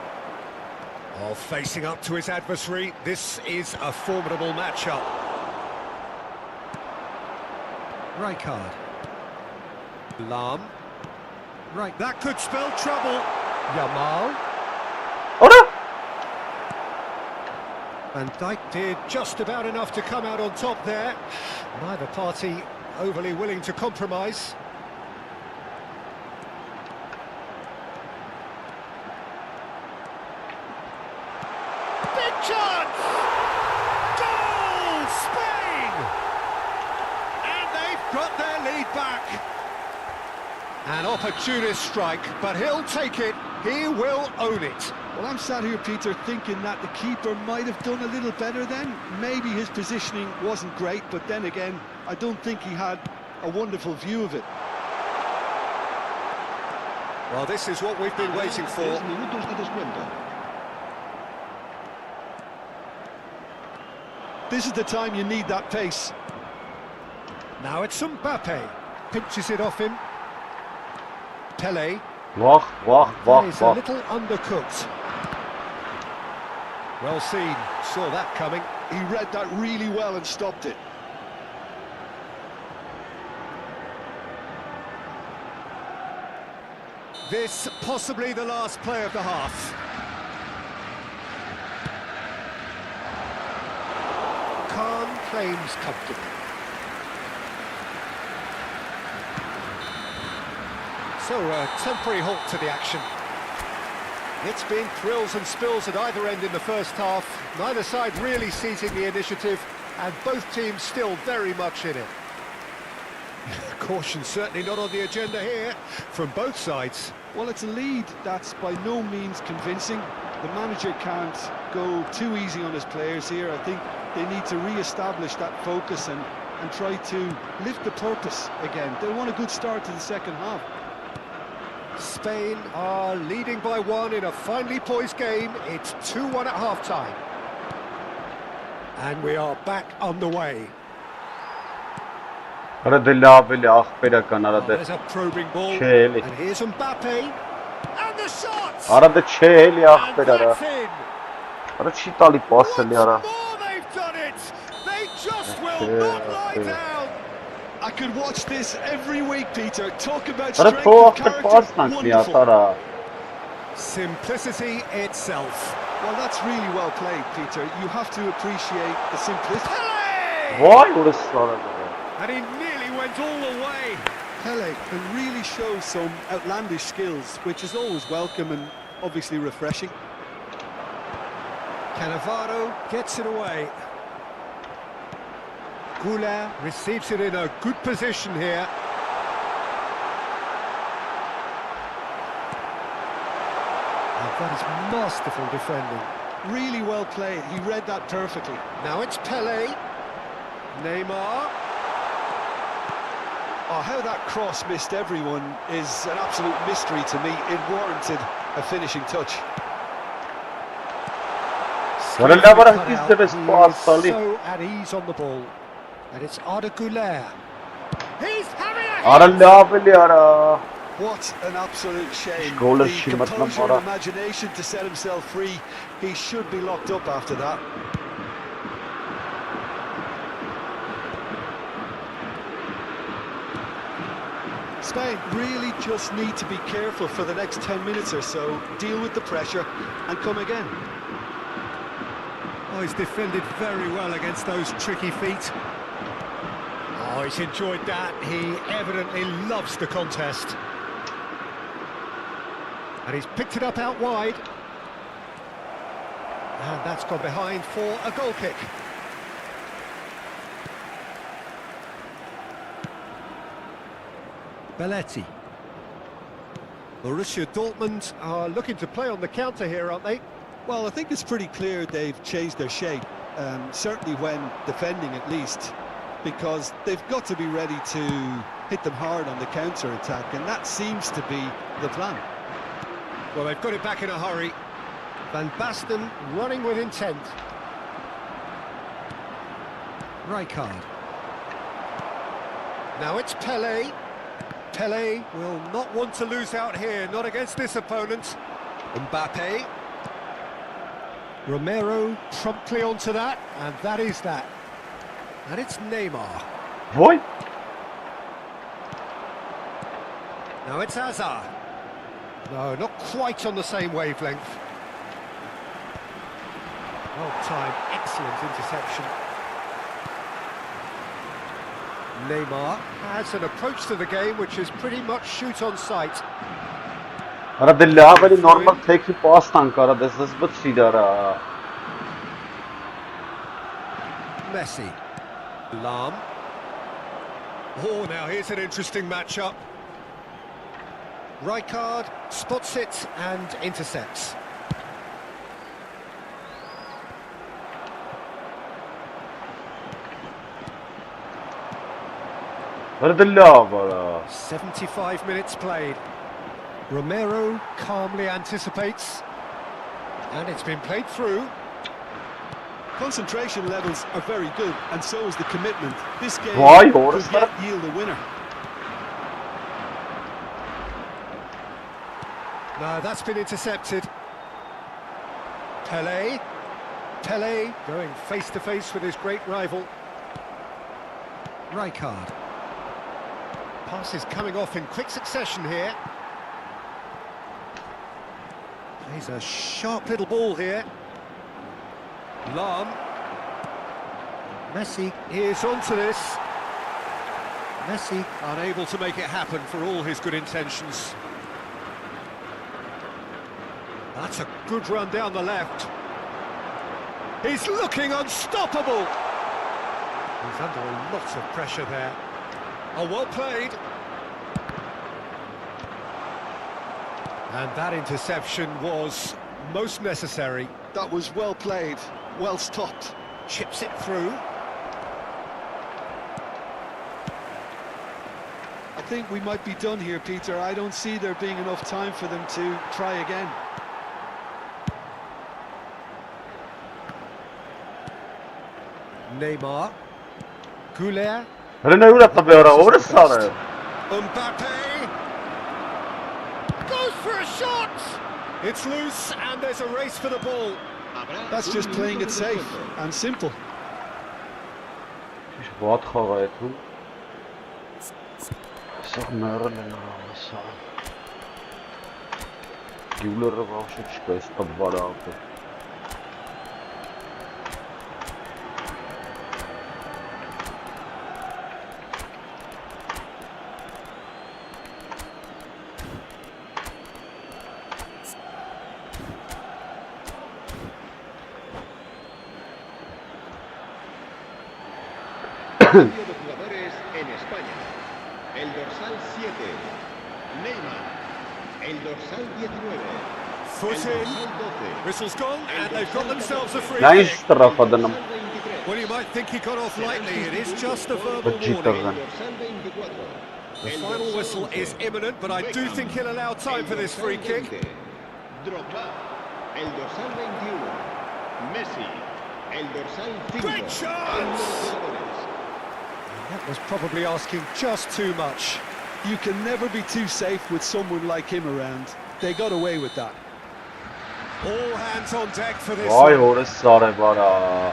S2: Oh, facing up to his adversary. This is a formidable matchup. Rijkaard. Lahm. Right, that could spell trouble. Yamal. Van Dijk did just about enough to come out on top there. Neither party overly willing to compromise. Big chance! Goal! Spain! And they've got their lead back. An opportunist strike, but he'll take it. He will own it.
S3: Well, I'm sat here, Peter, thinking that the keeper might have done a little better then. Maybe his positioning wasn't great, but then again, I don't think he had a wonderful view of it.
S2: Well, this is what we've been waiting for.
S4: 3 minutos de descuento.
S3: This is the time you need that pace.
S2: Now it's Mbappe. Pinches it off him. Pele.
S1: Vah, vah,
S2: That
S1: vah,
S2: is a
S1: vah.
S2: little undercooked. Well seen. Saw that coming.
S3: He read that really well and stopped it.
S2: This possibly the last play of the half. Khan claims comfortable. So a temporary halt to the action. It's been thrills and spills at either end in the first half. Neither side really seizing the initiative, and both teams still very much in it. Caution certainly not on the agenda here from both sides.
S3: Well, it's a lead that's by no means convincing. The manager can't go too easy on his players here. I think they need to re-establish that focus and try to lift the purpose again. They want a good start to the second half.
S2: Spain are leading by 1 in a finely poised game. It's 2-1 at half-time. And we are back underway.
S1: Արա դե լավ էլի ախպերական, արա դե
S2: There's a probing ball.
S1: չէ էլի,
S2: And here's Mbappe. And the shot!
S1: արա դե չէ էլի
S2: And
S1: ախպեր արա,
S2: that's in.
S1: արա չի տալի պաս էլի արա,
S2: Once more they've done it! They just will
S1: Yeah,
S2: not lie
S1: yeah.
S2: down!
S3: I could watch this every week, Peter. Talk about
S1: արա
S3: strength
S1: թող
S3: of
S1: ախպեր պասն
S3: character.
S1: անքնի
S3: Wonderful.
S1: ասարա,
S2: Simplicity itself.
S3: Well, that's really well played, Peter. You have to appreciate the simplicity.
S2: Pele!
S1: վայ ուրս արա դե,
S2: And he nearly went all the way.
S3: Pele can really show some outlandish skills, which is always welcome and obviously refreshing.
S2: Cannavaro gets it away. Goulart receives it in a good position here. And that is masterful defending.
S3: Really well played. He read that perfectly.
S2: Now it's Pele. Neymar.
S3: Oh, how that cross missed everyone is an absolute mystery to me. It warranted a finishing touch.
S1: արա լավ արա
S2: Cut
S1: հիս
S2: out.
S1: դրես
S2: He
S1: պաս
S2: is
S1: տալի,
S2: so at ease on the ball. And it's Arda Goulart. He's having a
S1: արա
S2: hit!
S1: լավ էլի արա,
S3: What an absolute shame.
S1: Goal
S3: The
S1: is she must not
S3: composure
S1: bother.
S3: and imagination to set himself free. He should be locked up after that. Spain really just need to be careful for the next 10 minutes or so, deal with the pressure and come again.
S2: Oh, he's defended very well against those tricky feet. Oh, he's enjoyed that. He evidently loves the contest. And he's picked it up out wide. And that's gone behind for a goal kick. Belletti. Borussia Dortmund are looking to play on the counter here, aren't they?
S3: Well, I think it's pretty clear they've changed their shape, certainly when defending at least, because they've got to be ready to hit them hard on the counter-attack, and that seems to be the plan.
S2: Well, they've got it back in a hurry. Van Basten running with intent. Rijkaard. Now it's Pele. Pele will not want to lose out here, not against this opponent. Mbappe. Romero promptly onto that, and that is that. And it's Neymar.
S1: վայ,
S2: Now it's Hazard. No, not quite on the same wavelength. Well timed, excellent interception. Neymar has an approach to the game which is pretty much shoot on sight.
S1: արա դե լավ էլի նորմալ թեքի պաս տանք արա, դե զզբտ չի դարա,
S2: Messi. Lam. Oh, now here's an interesting matchup. Rijkaard spots it and intercepts.
S1: Verdilla bara.
S2: 75 minutes played. Romero calmly anticipates. And it's been played through.
S3: Concentration levels are very good, and so is the commitment. This game
S1: Vay
S3: could
S1: orası.
S3: yet yield a winner.
S2: No, that's been intercepted. Pelé. Pelé going face to face with his great rival. Rijkaard. Passes coming off in quick succession here. Plays a sharp little ball here. Lam. Messi is onto this. Messi unable to make it happen for all his good intentions. That's a good run down the left. He's looking unstoppable. He's under a lot of pressure there. Oh, well played. And that interception was most necessary.
S3: That was well played, well stopped.
S2: Chips it through.
S3: I think we might be done here, Peter. I don't see there being enough time for them to try again.
S2: Neymar. Goulet.
S1: Rene urat tabi ora orası ara.
S2: Mbappe. Goes for a shot. It's loose and there's a race for the ball.
S3: That's just playing it safe and simple.
S1: Is wat gereed hoe? Zeg maar Rene orası. Juler was het spes op waarop.
S4: Cambio de jugadores en España. El dorsal 7, Neymar. El dorsal 19.
S2: Foot
S4: El
S2: in.
S4: dorsal 12.
S2: Whistle's gone and they've got themselves a free
S1: Nice
S2: kick.
S1: taraf adamım.
S2: Well, you might think he got off lightly. It is just a verbal
S1: Bacita
S2: warning.
S1: lan.
S4: Dorsal 24.
S2: The final whistle is imminent, but I do think he'll allow time for this free kick.
S4: Drogba. El dorsal 21. Messi. El dorsal 5.
S2: Great chance! That was probably asking just too much.
S3: You can never be too safe with someone like him around. They got away with that.
S2: All hands on deck for this
S1: Vay
S2: one.
S1: orası ara bara.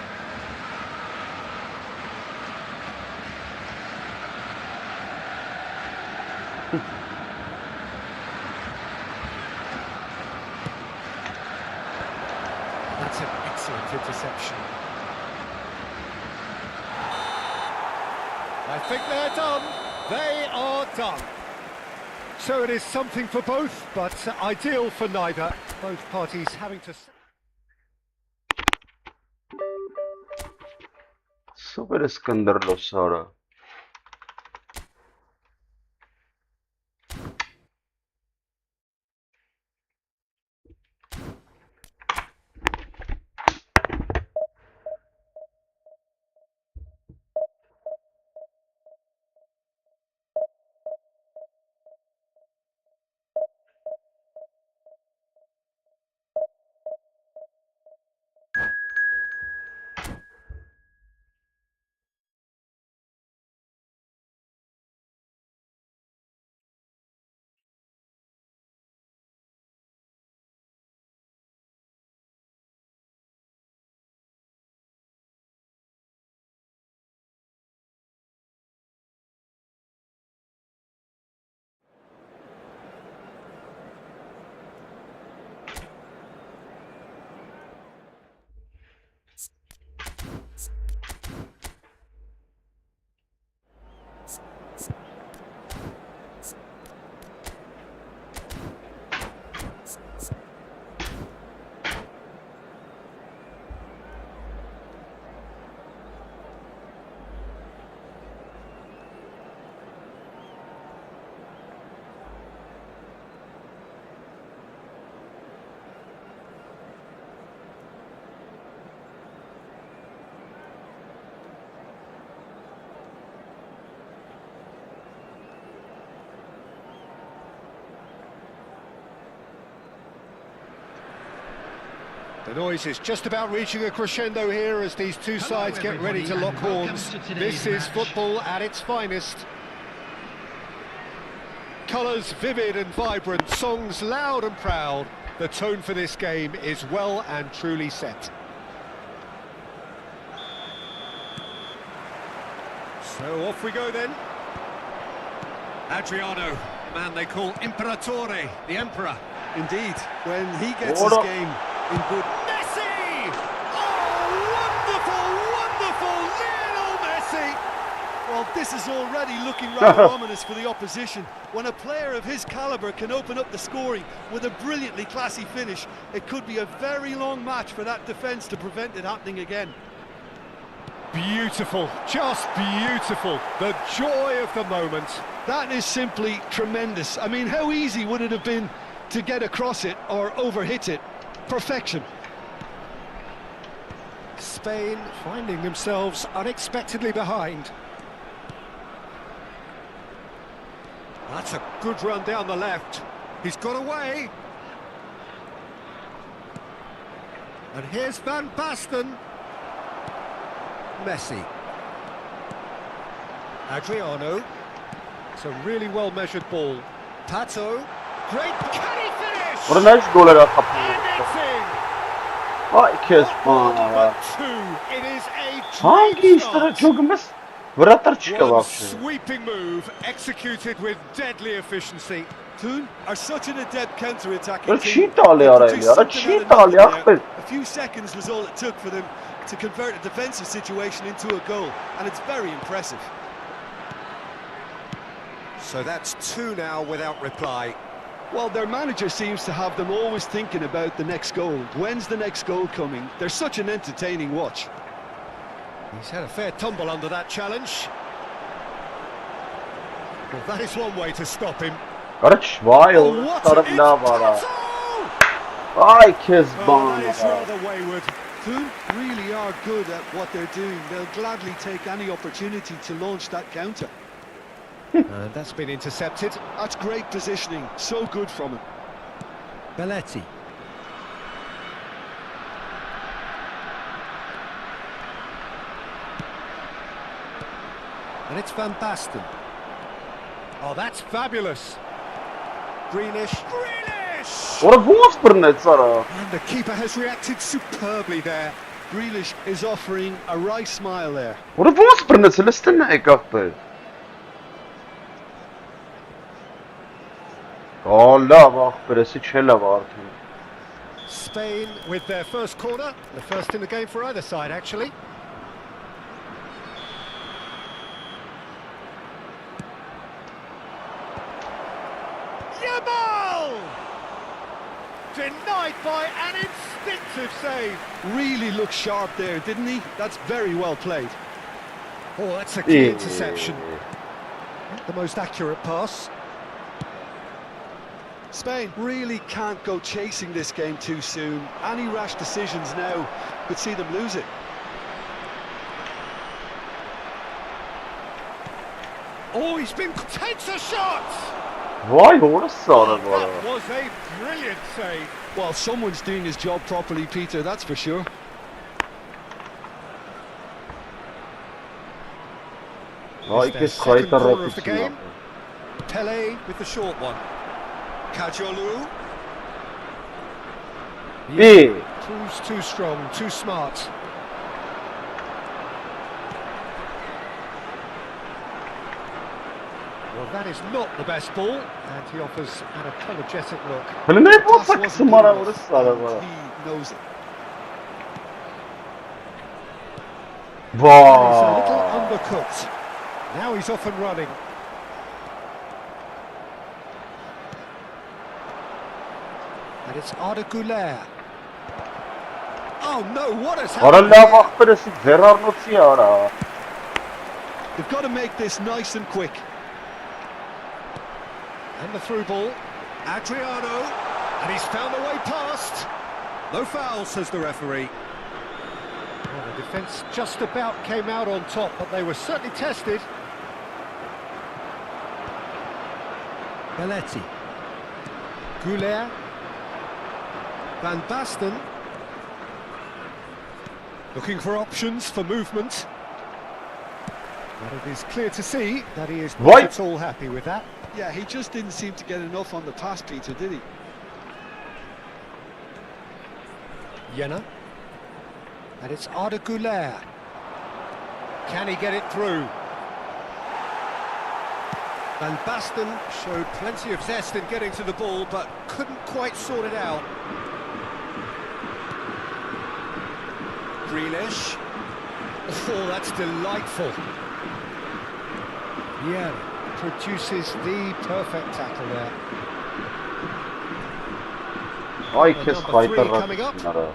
S2: That's an excellent interception. I think they're done. They are done. So it is something for both, but ideal for neither. Both parties having to...
S1: Super skandalo Sara.
S2: The noise is just about reaching a crescendo here as these two sides get ready to lock horns. This is football at its finest. Colours vivid and vibrant, songs loud and proud. The tone for this game is well and truly set. So off we go then. Adriano, the man they call Imperatore, the Emperor.
S3: Indeed, when he gets
S1: What
S3: his
S1: a-
S3: game in good...
S2: Messi! Oh, wonderful, wonderful, Lionel Messi!
S3: Well, this is already looking rather ominous for the opposition. When a player of his calibre can open up the scoring with a brilliantly classy finish, it could be a very long match for that defence to prevent it happening again.
S2: Beautiful, just beautiful. The joy of the moment.
S3: That is simply tremendous. I mean, how easy would it have been to get across it or overhit it? Perfection.
S2: Spain finding themselves unexpectedly behind. That's a good run down the left. He's got away. And here's Van Basten. Messi. Adriano. It's a really well-measured ball. Pato. Great. Can he finish?
S1: What a nice goal at
S2: And
S1: kapıyı.
S2: it's in.
S1: Ay kes
S2: Number
S1: bana.
S2: 2. It is a
S1: Hangi
S2: great
S1: işlere
S2: start.
S1: çökmüş? Vrattar çıka
S2: One
S1: bak.
S2: sweeping move executed with deadly efficiency.
S3: Toon are such an adept counter-attacking
S1: Böyle
S3: team.
S1: cheat alıyor
S3: They
S1: araya.
S3: produced
S1: Ara
S3: something out of
S1: cheat alıyor.
S3: nothing there.
S1: Akbil.
S3: A few seconds was all it took for them to convert a defensive situation into a goal, and it's very impressive.
S2: So that's 2 now without reply.
S3: Well, their manager seems to have them always thinking about the next goal. When's the next goal coming? They're such an entertaining watch.
S2: He's had a fair tumble under that challenge. Well, that is one way to stop him.
S1: Kardeş vay
S2: Oh,
S1: oğlum.
S2: what
S1: Sarı
S2: a
S1: bina var ha.
S2: Pato!
S1: Ay kes
S2: Oh, that
S1: bana.
S2: is rather wayward.
S3: Toon really are good at what they're doing. They'll gladly take any opportunity to launch that counter.
S2: And that's been intercepted.
S3: That's great positioning. So good from him.
S2: Belletti. And it's Van Basten. Oh, that's fabulous. Greenish. Greenish!
S1: Ora vos brnet Sara.
S2: And the keeper has reacted superbly there.
S3: Grealish is offering a wry smile there.
S1: Ora vos brnet Celestin ek akbil. Allah bak birisi çele var.
S2: Spain with their first corner. The first in the game for either side, actually. Yamal! Denied by an instinctive save.
S3: Really looked sharp there, didn't he? That's very well played.
S2: Oh, that's a key interception. Not the most accurate pass.
S3: Spain really can't go chasing this game too soon. Any rash decisions now could see them lose it.
S2: Oh, takes a shot!
S1: Vay orası Sara bu
S2: That
S1: arada.
S2: was a brilliant save.
S3: Well, someone's doing his job properly, Peter, that's for sure.
S1: Vay
S2: It's their
S1: kes
S2: second
S1: kayıta
S2: corner of the
S1: rakipsin
S2: game. Pele with the short one. Kajolu.
S1: Bir.
S2: Proves too strong, too smart. Well, that is not the best ball, and he offers an apologetic look.
S1: Hele ne
S3: Pass
S1: yapalsak
S3: wasn't
S1: kısım
S3: good
S1: ara
S3: enough,
S1: orası Sara bu
S3: and
S1: arada.
S3: he knows it.
S2: He's a little
S1: Vay.
S2: undercooked. Now he's off and running. And it's Arda Güler. Oh no, what has
S1: Ara
S2: happened
S1: la
S2: here?
S1: bak birisi Zerar notsi ara.
S3: They've got to make this nice and quick.
S2: And the through ball. Adriano. And he's found a way past. No foul, says the referee. Well, the defence just about came out on top, but they were certainly tested. Belletti. Güler. Van Basten. Looking for options for movement. But it is clear to see that he is not at all happy with that.
S3: Yeah, he just didn't seem to get enough on the pass, Peter, did he?
S2: Jenna. And it's Arda Güler. Can he get it through? Van Basten showed plenty of zest in getting to the ball, but couldn't quite sort it out. Grealish. Oh, that's delightful. Yeah, produces the perfect tackle there.
S1: Ay, kes kaytar
S2: coming up.
S1: bunlara.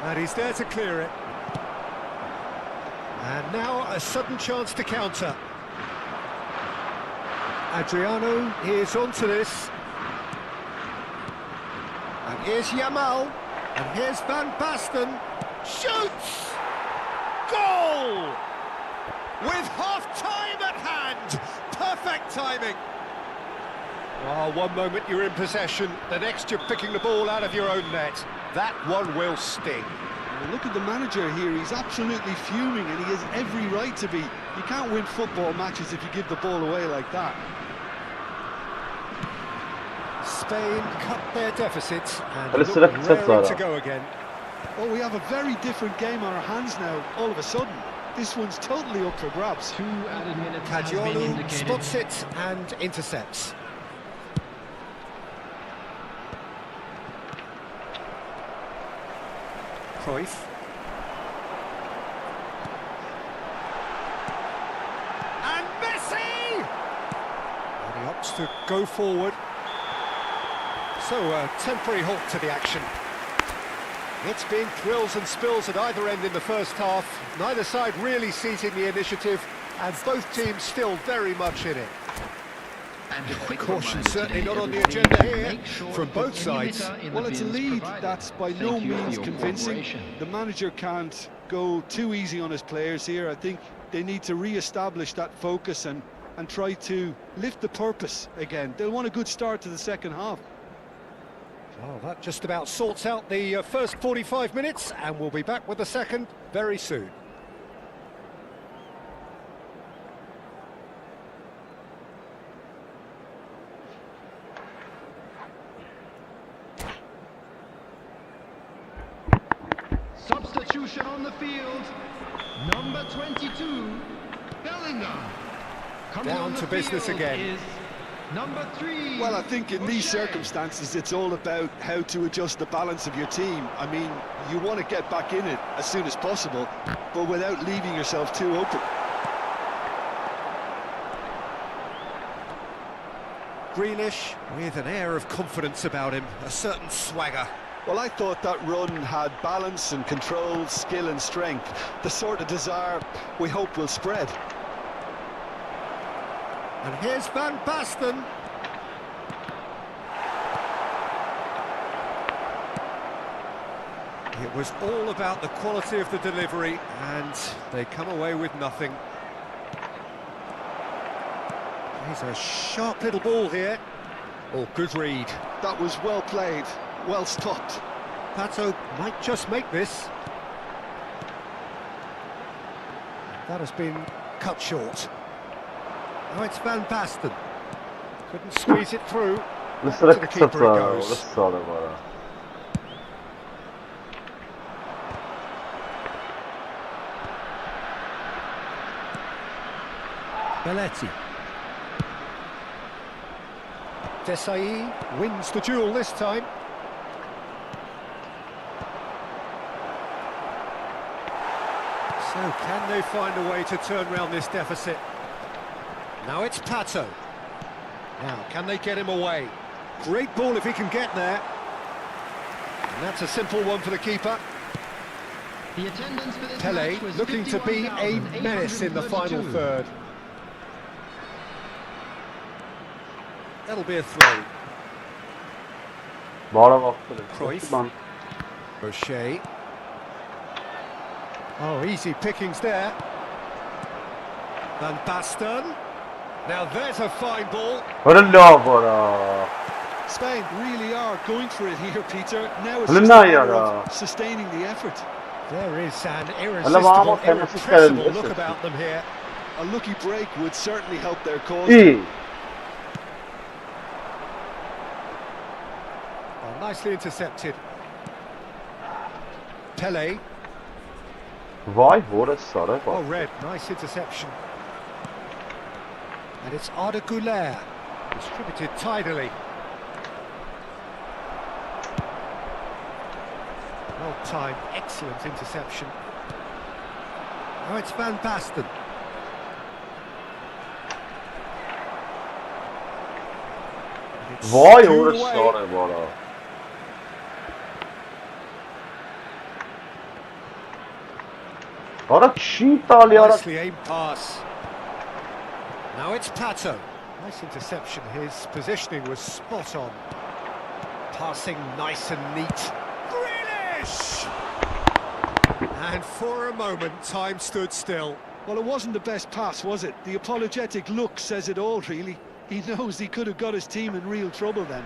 S2: And he's there to clear it. And now a sudden chance to counter. Adriano is onto this. And here's Yamal. And here's Van Basten. Shoots! Goal! With half-time at hand. Perfect timing. Well, one moment you're in possession, the next you're picking the ball out of your own net. That one will sting.
S3: Well, look at the manager here, he's absolutely fuming and he has every right to be. You can't win football matches if you give the ball away like that.
S2: Spain cut their deficits and
S1: Let's
S2: look
S1: select sets
S2: raring
S1: are
S2: to go again.
S3: Oh, we have a very different game on our hands now, all of a sudden. This one's totally up for grabs.
S5: 2 added minutes has been
S2: Caggiolo
S5: indicated.
S2: spots it and intercepts. Cruyff. And Messi! And he opts to go forward. So a temporary halt to the action. It's been thrills and spills at either end in the first half. Neither side really seizing the initiative, and both teams still very much in it.
S5: And a quick
S2: Caution
S5: reminder
S2: certainly
S5: today,
S2: not on the
S5: everybody,
S2: agenda here
S5: make sure
S2: from
S5: to
S2: both
S5: put any
S2: sides.
S5: litter in
S3: Well,
S5: the
S3: it's a
S5: bins
S3: lead
S5: provided.
S3: that's by no
S5: Thank you for
S3: means
S5: your
S3: convincing.
S5: cooperation.
S3: The manager can't go too easy on his players here. I think they need to re-establish that focus and try to lift the purpose again. They'll want a good start to the second half.
S2: Well, that just about sorts out the first 45 minutes, and we'll be back with the second very soon.
S5: Substitution on the field. Number 22, Bellingham. Coming
S2: Down
S5: on the
S2: to business
S5: field
S2: again.
S5: is number 3.
S3: Well, I think in these
S5: O'Shea.
S3: circumstances, it's all about how to adjust the balance of your team. I mean, you want to get back in it as soon as possible, but without leaving yourself too open.
S2: Grealish with an air of confidence about him, a certain swagger.
S3: Well, I thought that run had balance and control, skill and strength. The sort of desire we hope will spread.
S2: And here's Van Basten. It was all about the quality of the delivery, and they come away with nothing. He's a sharp little ball here. Oh, good read.
S3: That was well played, well stopped.
S2: Pato might just make this. That has been cut short. Now it's Van Basten. Couldn't squeeze it through. Back to the
S1: Lısıra
S2: keeper it
S1: kısa
S2: goes.
S1: Lısıra var.
S2: Belletti. Desai wins the duel this time. So can they find a way to turn around this deficit? Now it's Pato. Now, can they get him away? Great ball if he can get there. And that's a simple one for the keeper.
S5: The attendance for this
S2: Pele
S5: match was
S2: looking to be a menace in the final
S5: 51,832.
S2: third. That'll be a throw.
S1: Bara vakti.
S2: Cruyff.
S1: Man.
S2: O'Shea. Oh, easy pickings there. Van Basten. Now there's a fine ball.
S1: Hörru la bara.
S3: Spain really are going for it here, Peter. Now it's
S1: Hello,
S3: just a matter
S1: Naya.
S3: of sustaining the effort.
S2: There is an
S1: vamos,
S2: irresistible,
S1: tenemos
S2: irrepressible
S1: que
S2: look
S1: hacer
S2: about them here.
S3: A lucky break would certainly help their cause.
S1: Y
S2: Oh, nicely intercepted. Pele.
S1: vay vore sarı
S2: Oh,
S1: bak.
S2: red. Nice interception. And it's Arda Güler. Distributed tidily. Well timed, excellent interception. Now it's Van Basten. And it's
S1: Vay
S2: skewed
S1: vore
S2: away.
S1: sarı bara. Ara kişi İtalya ara.
S2: Nicely aimed pass. Now it's Pato. Nice interception. His positioning was spot on. Passing nice and neat. Grealish! And for a moment, time stood still.
S3: Well, it wasn't the best pass, was it? The apologetic look says it all, really. He knows he could have got his team in real trouble then.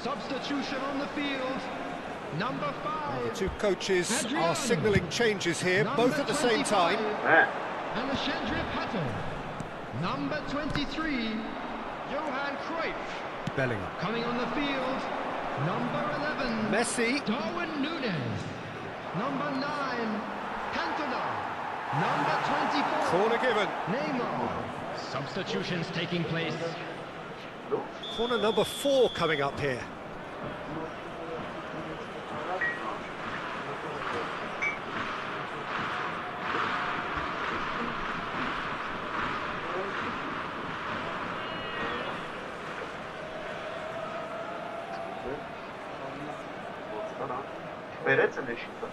S5: Substitution on the field. Number
S2: The
S5: 5.
S2: two coaches
S5: Adrian.
S2: are signalling changes here, both at the same time.
S1: He.
S5: Alexandre Pato. Number 23. Johan Cruyff.
S2: Bellingham.
S5: Coming on the field. Number 11.
S2: Messi.
S5: Darwin Núñez. Number 9. Cantona. Number 24.
S2: Corner given.
S5: Neymar. Substitutions taking place.
S2: Corner number 4 coming up here.
S1: Береться не щита.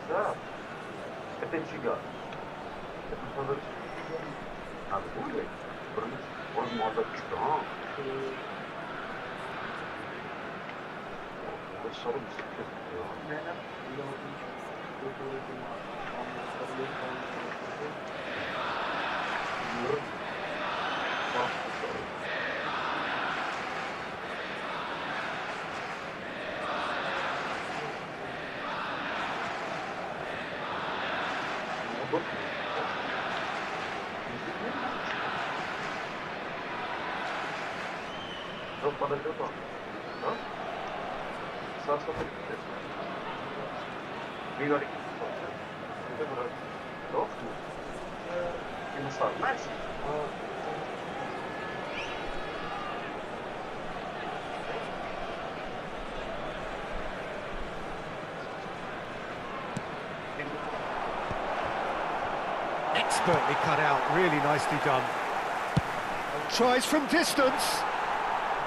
S1: Да. Это чига. Это надо. Надо будет. Он может что? Вот сорок Он подойдет он. Да? Саша подойдет. Вигори. Это будет. Doch. Ему сам. Nice.
S2: Expertly cut out, really nicely done. Tries from distance.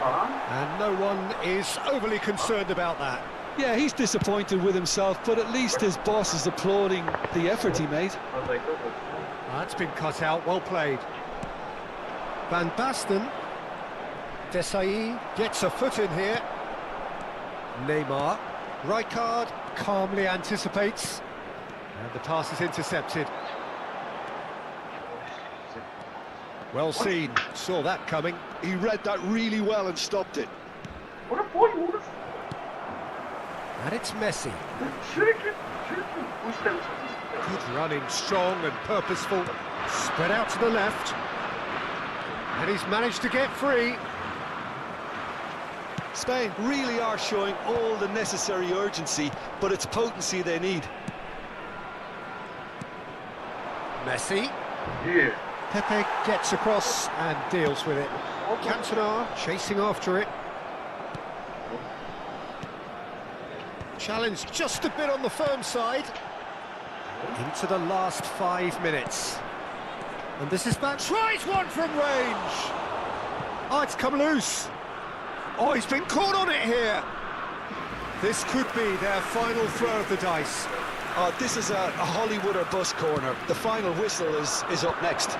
S2: And no one is overly concerned about that.
S3: Yeah, he's disappointed with himself, but at least his boss is applauding the effort he made.
S2: That's been cut out, well played. Van Basten. Desailly gets a foot in here. Neymar. Rijkaard calmly anticipates. And the pass is intercepted. Well seen, saw that coming.
S3: He read that really well and stopped it.
S1: What a boy, what a...
S2: And it's Messi.
S1: Good
S2: Good running, strong and purposeful. Spread out to the left. And he's managed to get free.
S3: Spain really are showing all the necessary urgency, but it's potency they need.
S2: Messi.
S1: Yeah.
S2: Pepe gets across and deals with it. Cantona chasing after it. Challenge just a bit on the firm side. Into the last 5 minutes. And this is back. Tries one from range. Oh, it's come loose. Oh, he's been caught on it here. This could be their final throw of the dice.
S3: Oh, this is a Hollywood or bust corner. The final whistle is up next.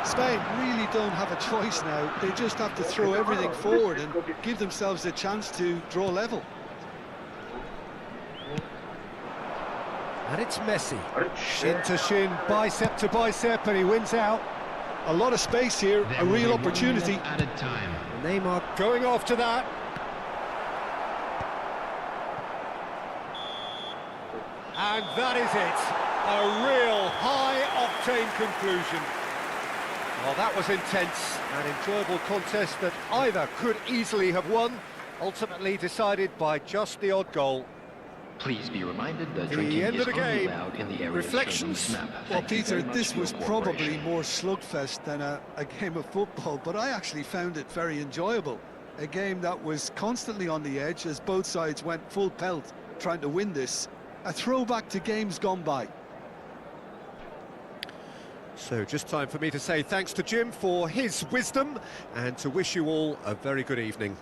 S3: Spain really don't have a choice now. They just have to throw everything forward and give themselves a chance to draw level.
S2: And it's Messi. Shin to shin, bicep to bicep, and he wins out.
S3: A lot of space here,
S5: There
S3: a
S5: will
S3: real
S5: be 1 minute
S3: opportunity.
S5: added time.
S2: Neymar going after that. And that is it. A real high-octane conclusion. Well, that was intense. An enjoyable contest that either could easily have won, ultimately decided by just the odd goal.
S5: Please be reminded that
S2: The
S5: drinking
S2: end
S5: is
S2: of the
S5: only
S2: game.
S5: allowed in the area
S2: Reflections?
S5: shown on the map.
S3: Well,
S5: Thank you
S3: Peter,
S5: very much
S3: this
S5: for your
S3: was probably
S5: cooperation.
S3: more slugfest than a game of football, but I actually found it very enjoyable. A game that was constantly on the edge as both sides went full pelt trying to win this. A throwback to games gone by.
S2: So just time for me to say thanks to Jim for his wisdom and to wish you all a very good evening.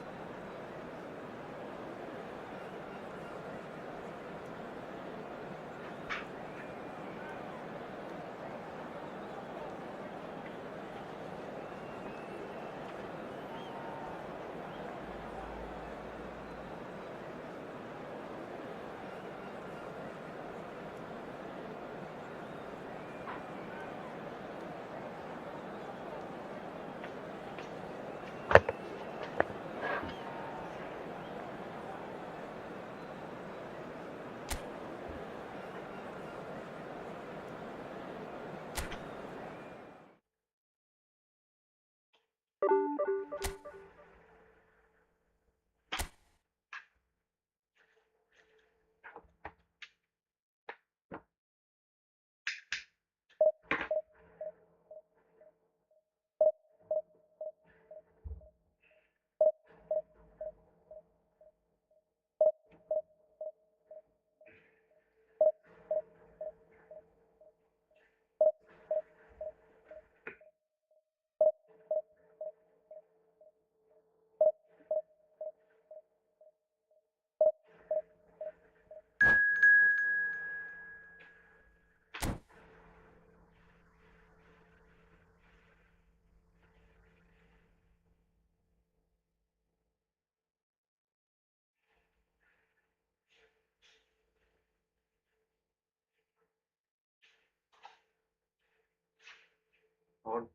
S1: On.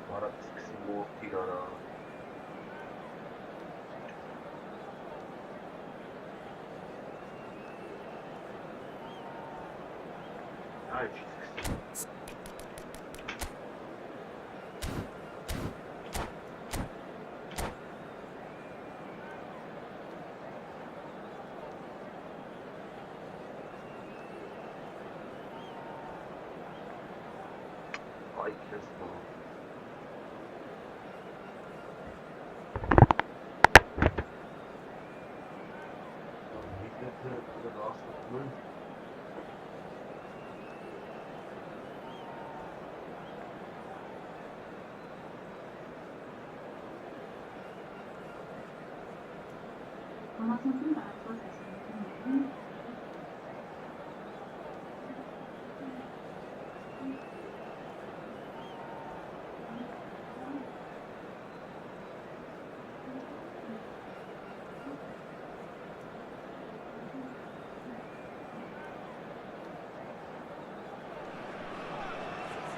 S1: Para Simo Tirana. Ai, Jesus. Ay kes bunu.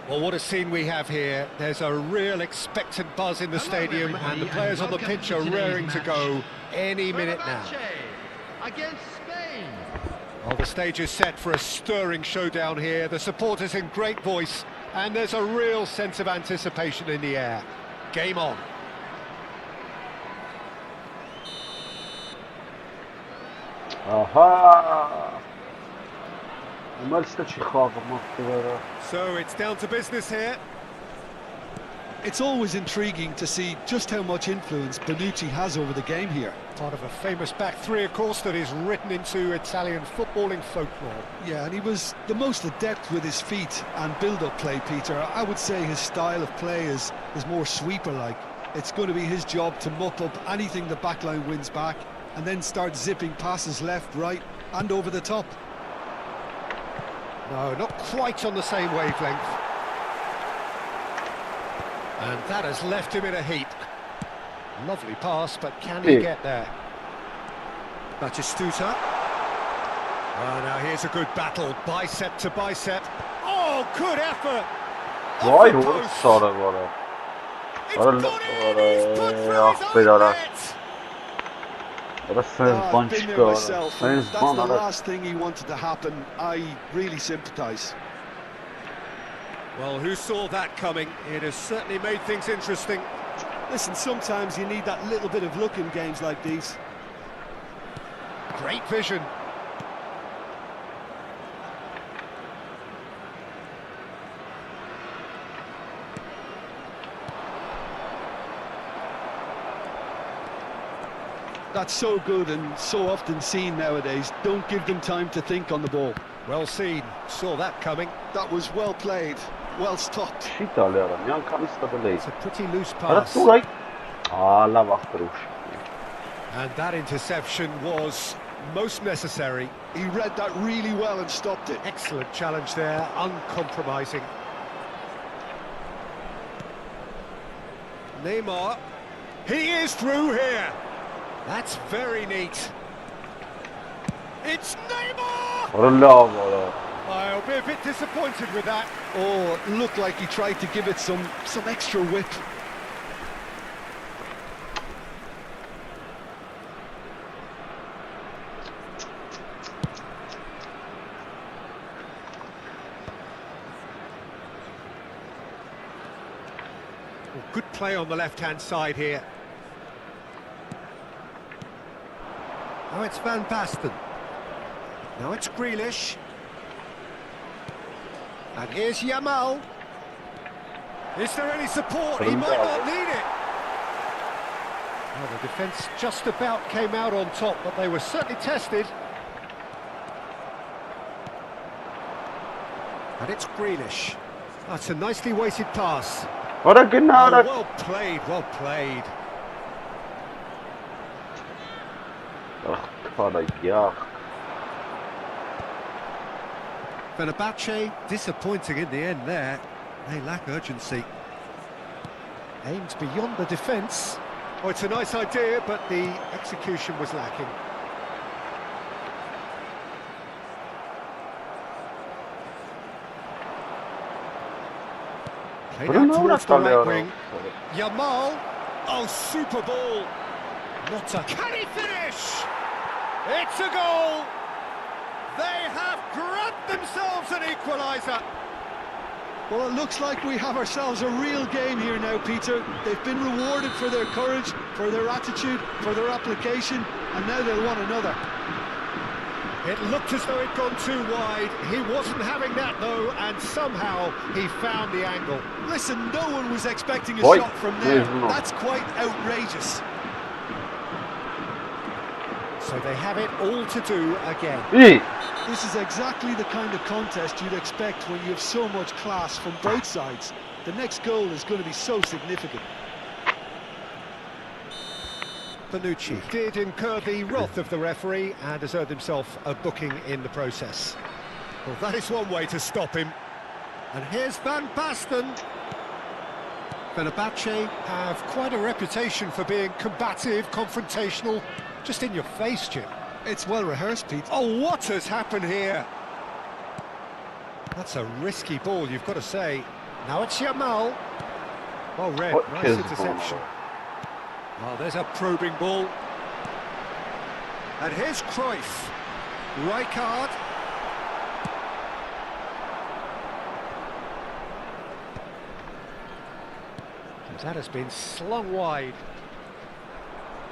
S2: Well, what a scene we have here. There's a real expectant buzz in the stadium, and the players on the pitch are raring to go any minute now.
S4: Against Spain.
S2: Well, the stage is set for a stirring showdown here. The supporters in great voice, and there's a real sense of anticipation in the air. Game on.
S1: Aha!
S2: So it's down to business here.
S3: It's always intriguing to see just how much influence Bonucci has over the game here.
S2: Part of a famous back three, of course, that is written into Italian footballing folklore.
S3: Yeah, and he was the most adept with his feet and build-up play, Peter. I would say his style of play is more sweeper-like. It's going to be his job to mop up anything the backline wins back and then start zipping passes left, right and over the top.
S2: No, not quite on the same wavelength. And that has left him in a heap. Lovely pass, but can he get there? Batistuta. Oh, now here's a good battle, bicep to bicep. Oh, good effort!
S1: Vay
S2: Off the
S1: vur
S2: post.
S1: sonra bana.
S2: It's gone in, he's put through his own net.
S1: I've
S3: been there myself, and that's the last thing he wanted to happen. I really sympathise.
S2: Well, who saw that coming? It has certainly made things interesting.
S3: Listen, sometimes you need that little bit of luck in games like these.
S2: Great vision.
S3: That's so good and so often seen nowadays. Don't give them time to think on the ball.
S2: Well seen. Saw that coming.
S3: That was well played, well stopped.
S1: Shit alıyorum. Yan kanista da değil.
S2: It's a pretty loose
S1: Ara
S2: pass.
S1: Turay. Allah baktırmış.
S2: And that interception was most necessary.
S3: He read that really well and stopped it.
S2: Excellent challenge there, uncompromising. Neymar. He is through here. That's very neat. It's Neymar! I'll be a bit disappointed with that.
S3: Oh, looked like he tried to give it some extra whip.
S2: Well, good play on the left-hand side here. Now it's Van Basten. Now it's Grealish. And here's Yamal. Is there any support? He might not need it. Well, the defence just about came out on top, but they were certainly tested. And it's Grealish. That's a nicely weighted pass.
S1: Ora
S2: Oh,
S1: genau.
S2: well played, well played.
S1: Yeah.
S2: Fenerbahce disappointing in the end there. They lack urgency. Aims beyond the defence. Oh, it's a nice idea, but the execution was lacking. Played out towards the right wing. Yamal. Oh, super ball. What a... Can he finish? It's a goal. They have grabbed themselves an equaliser.
S3: Well, it looks like we have ourselves a real game here now, Peter. They've been rewarded for their courage, for their attitude, for their application, and now they'll want another.
S2: It looked as though it'd gone too wide. He wasn't having that though, and somehow he found the angle.
S3: Listen, no one was expecting a
S1: Boy,
S3: shot from there.
S1: no.
S3: That's quite outrageous.
S2: So they have it all to do again.
S1: İyi.
S3: This is exactly the kind of contest you'd expect when you have so much class from both sides. The next goal is going to be so significant.
S2: Bonucci did incur the wrath of the referee and has earned himself a booking in the process. Well, that is one way to stop him. And here's Van Basten. Fenerbahce have quite a reputation for being combative, confrontational, just in your face, Jim.
S3: It's well rehearsed, Pete.
S2: Oh, what has happened here? That's a risky ball, you've got to say. Now it's Yamal. Well read,
S1: What
S2: nice
S1: is
S2: interception.
S1: going
S2: Well, there's a probing ball. And here's Cruyff. Rijkaard. That has been slung wide.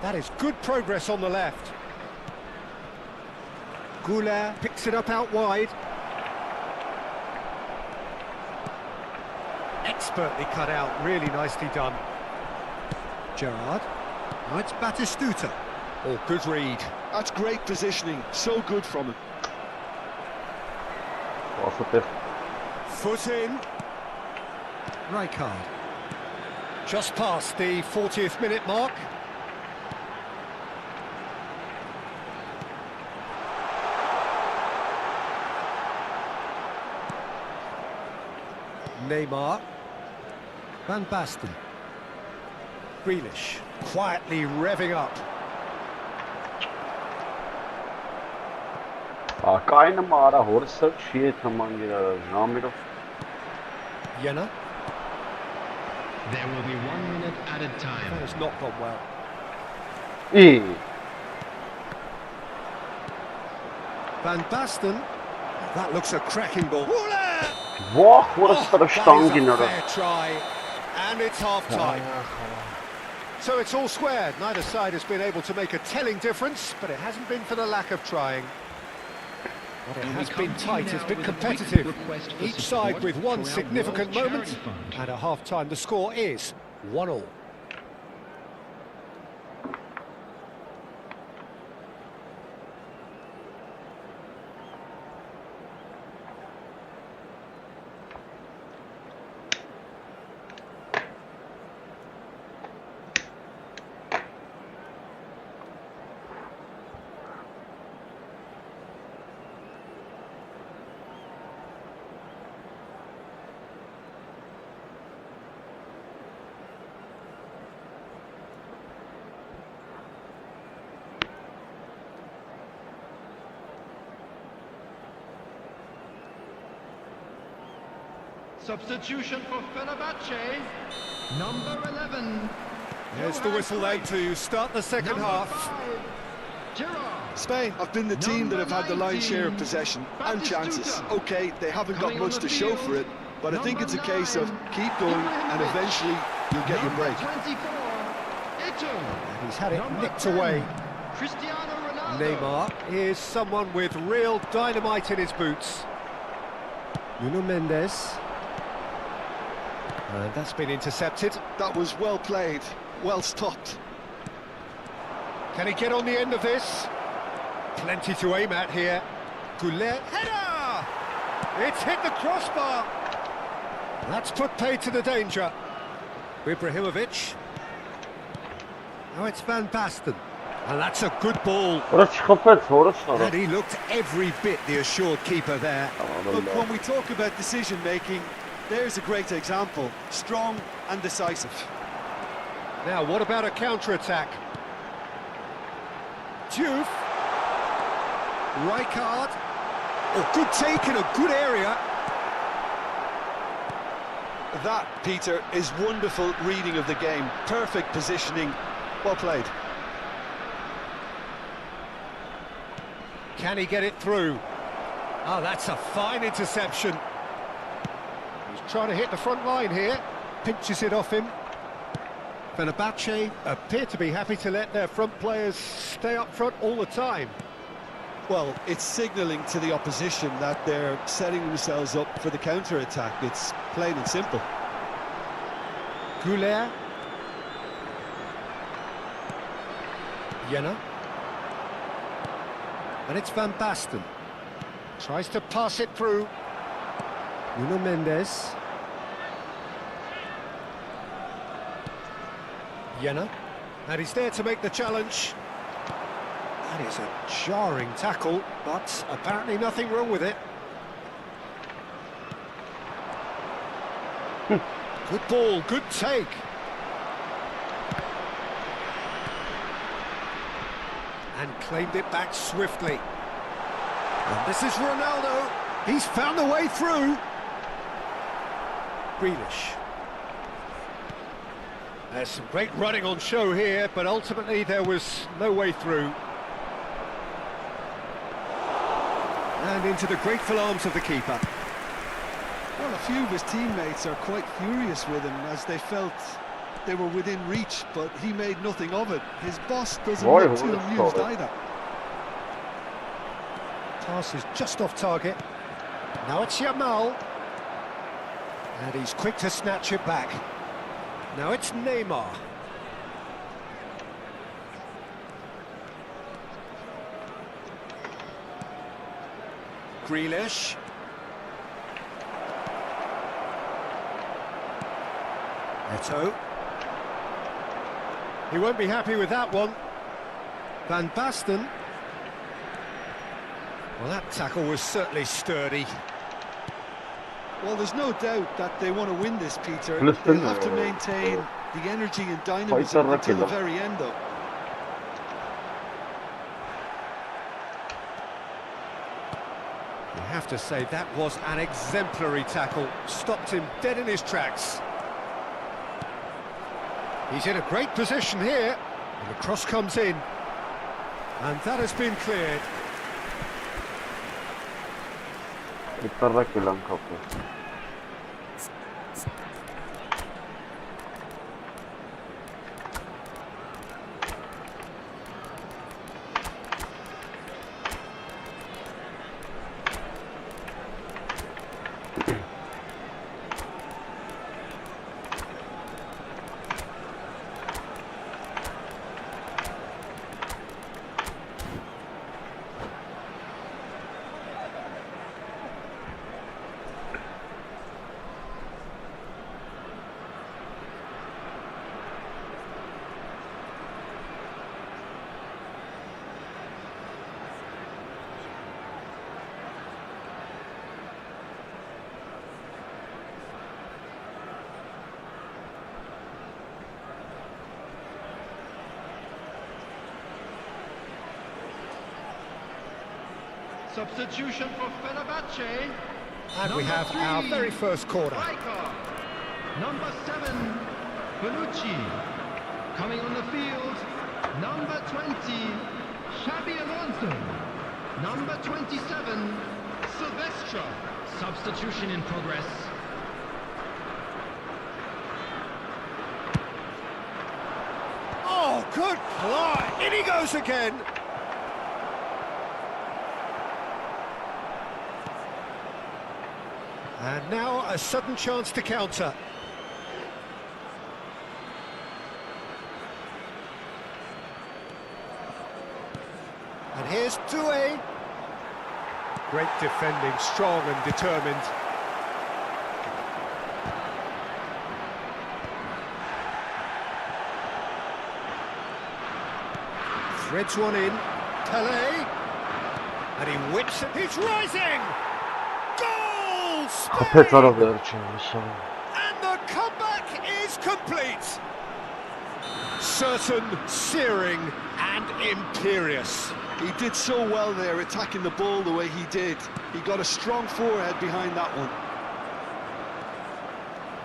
S2: That is good progress on the left. Goulet picks it up out wide. Expertly cut out, really nicely done. Gerrard. Now it's Batistuta. Oh, good read.
S3: That's great positioning. So good from him.
S1: Positif.
S2: Foot in. Rijkaard. Just past the 40th minute mark. Neymar. Van Basten. Grealish, quietly revving up.
S1: Keine Mara Horse shit among the Namiro.
S2: Jenner.
S5: There will be 1 minute added
S2: That
S5: time.
S2: has not gone well.
S1: İyi.
S2: Van Basten. That looks a cracking ball.
S1: Wow, what a
S2: That
S1: stang
S2: is
S1: in
S2: a
S1: there.
S2: fair try, and it's half-time. So it's all squared. Neither side has been able to make a telling difference, but it hasn't been for the lack of trying. But it has been tight, it's been competitive. Each side with one significant moment, and at half-time the score is 1-1.
S6: Substitution for Fenerbahce, number 11.
S2: There's the whistle then to start the second half.
S3: Spain have been the team that have had the lion's share of possession and chances. Okay, they haven't got much to show for it, but I think it's a case of keep going and eventually you'll get your break.
S2: He's had it nicked away. Neymar is someone with real dynamite in his boots. Nuno Mendes. And that's been intercepted.
S3: That was well played, well stopped.
S2: Can he get on the end of this? Plenty to aim at here. Goulet. Header! It's hit the crossbar. That's put paid to the danger. Ibrahimovic. Now it's Van Basten. And that's a good ball.
S1: Orası çıkıp orası
S2: And
S1: orası.
S2: he looked every bit the assured keeper there.
S3: Look, when we talk about decision-making, there's a great example. Strong and decisive.
S2: Now, what about a counter-attack? Diouf. Rijkaard. Oh, good take in a good area.
S3: That, Peter, is wonderful reading of the game. Perfect positioning. Well played.
S2: Can he get it through? Oh, that's a fine interception. He's trying to hit the front line here. Pinches it off him. Fenerbahce appear to be happy to let their front players stay up front all the time.
S3: Well, it's signalling to the opposition that they're setting themselves up for the counter-attack. It's plain and simple.
S2: Goulet. Jenner. And it's Van Basten. Tries to pass it through. Nuno Mendes. Jenner. And he's there to make the challenge. That is a jarring tackle, but apparently nothing wrong with it. Good ball, good take. And claimed it back swiftly. And this is Ronaldo. He's found a way through. Grealish. There's some great running on show here, but ultimately there was no way through. And into the grateful arms of the keeper.
S3: Well, a few of his teammates are quite furious with him as they felt they were within reach, but he made nothing of it. His boss doesn't look too amused either.
S2: Pass is just off target. Now it's Yamal. And he's quick to snatch it back. Now it's Neymar. Grealish. Eto'o. He won't be happy with that one. Van Basten. Well, that tackle was certainly sturdy.
S3: Well, there's no doubt that they want to win this, Peter. They'll have to maintain the energy and dynamism until the very end, though.
S2: You have to say that was an exemplary tackle. Stopped him dead in his tracks. He's in a great position here. And the cross comes in. And that has been cleared.
S6: Substitution for Fenerbahce.
S2: And we have our very first corner.
S6: Striker. Number 7, Bonucci. Coming on the field, number 20, Xabi Alonso. Number 27, Silvestre. Substitution in progress.
S2: Oh, good fly! In he goes again! And now a sudden chance to counter. And here's Doué. Great defending, strong and determined. Threads one in. Pelé. And he whips it. He's rising! Goal! Spain! And the comeback is complete. Certain, searing and imperious.
S3: He did so well there, attacking the ball the way he did. He got a strong forehead behind that one.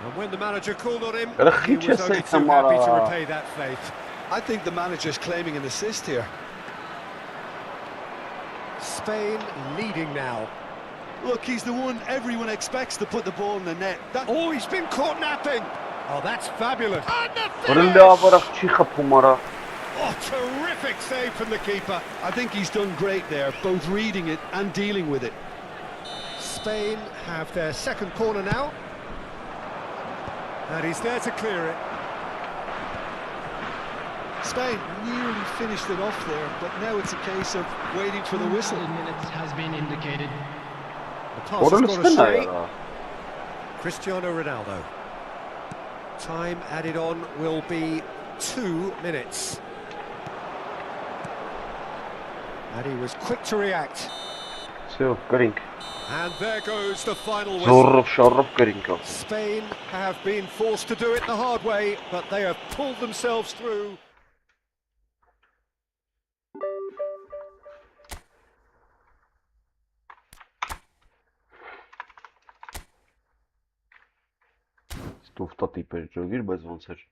S2: And when the manager called on him, he was only too happy to repay that faith.
S3: I think the manager's claiming an assist here.
S2: Spain leading now.
S3: Look, he's the one everyone expects to put the ball in the net.
S2: Oh, he's been caught napping. Oh, that's fabulous. And the finish! Oh, terrific save from the keeper.
S3: I think he's done great there, both reading it and dealing with it.
S2: Spain have their second corner now. And he's there to clear it.
S3: Spain nearly finished it off there, but now it's a case of waiting for the whistle.
S5: 2 minutes has been indicated.
S2: The pass has
S1: Oranın
S2: gone
S1: üstü ne
S2: astray.
S1: ya?
S2: Cristiano Ronaldo. Time added on will be 2 minutes. And he was quick to react.
S1: Все, Горинг.
S2: And there goes the final whistle.
S1: Zorruf şarruf Горинг.
S2: Spain have been forced to do it the hard way, but they have pulled themselves through.
S1: Ստուֆտա տիպեր ջոգիր, բայց ոնց էր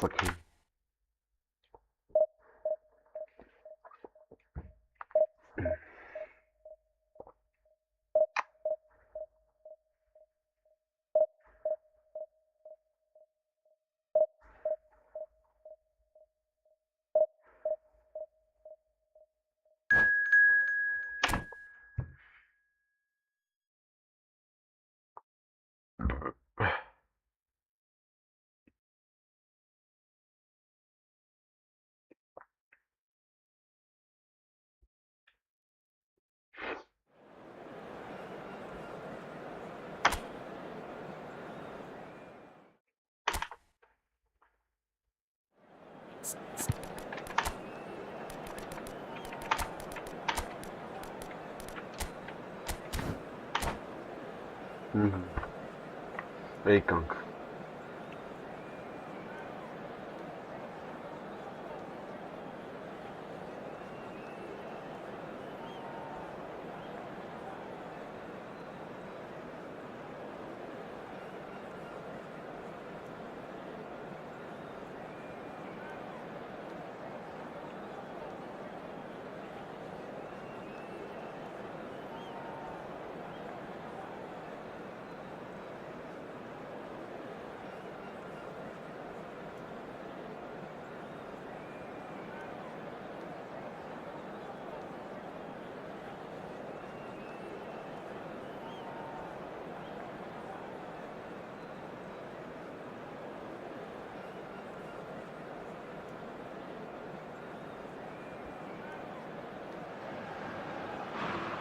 S1: սակին։ Եկանք։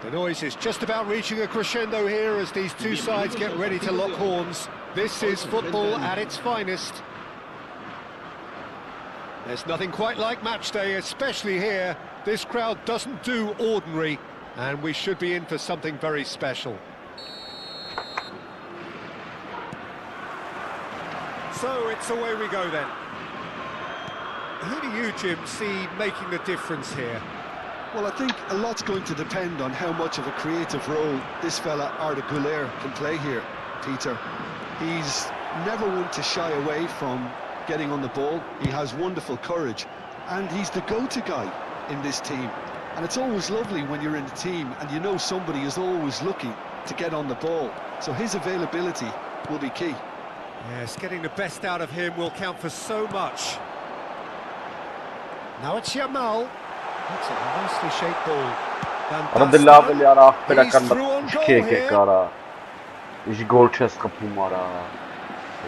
S2: The noise is just about reaching a crescendo here as these two sides get ready to lock horns. This is football at its finest. There's nothing quite like match day, especially here. This crowd doesn't do ordinary, and we should be in for something very special. So it's away we go then. Who do you, Jim, see making the difference here?
S3: Well, I think a lot's going to depend on how much of a creative role this fella Arda Güler can play here, Peter. He's never one to shy away from getting on the ball. He has wonderful courage, and he's the go-to guy in this team. And it's always lovely when you're in a team and you know somebody is always looking to get on the ball. So his availability will be key.
S2: Yes, getting the best out of him will count for so much. Now it's Yamal. That's a nicely shaped ball.
S1: Արա դե լավ էլի արա ախպերական շքեք է կարա։ Իժ գոլ չես խփում արա։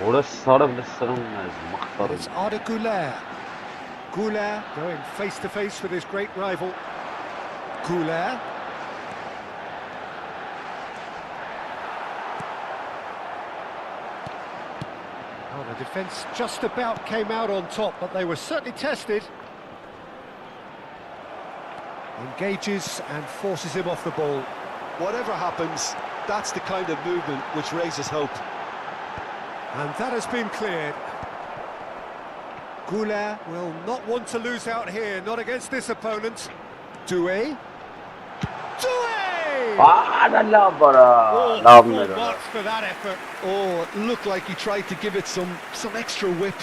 S1: Որը սարը վլսրունն է մխտարը։
S2: It's Arda Güler. Güler going face to face with his great rival. Güler. Oh, the defence just about came out on top, but they were certainly tested. Engages and forces him off the ball.
S3: Whatever happens, that's the kind of movement which raises hope.
S2: And that has been cleared. Güler will not want to lose out here, not against this opponent. Doué. Doué!
S1: Արա լավ արա։
S2: Oh,
S1: Լավն
S2: full
S1: էր։
S2: marks for that effort.
S3: Oh, it looked like he tried to give it some extra whip.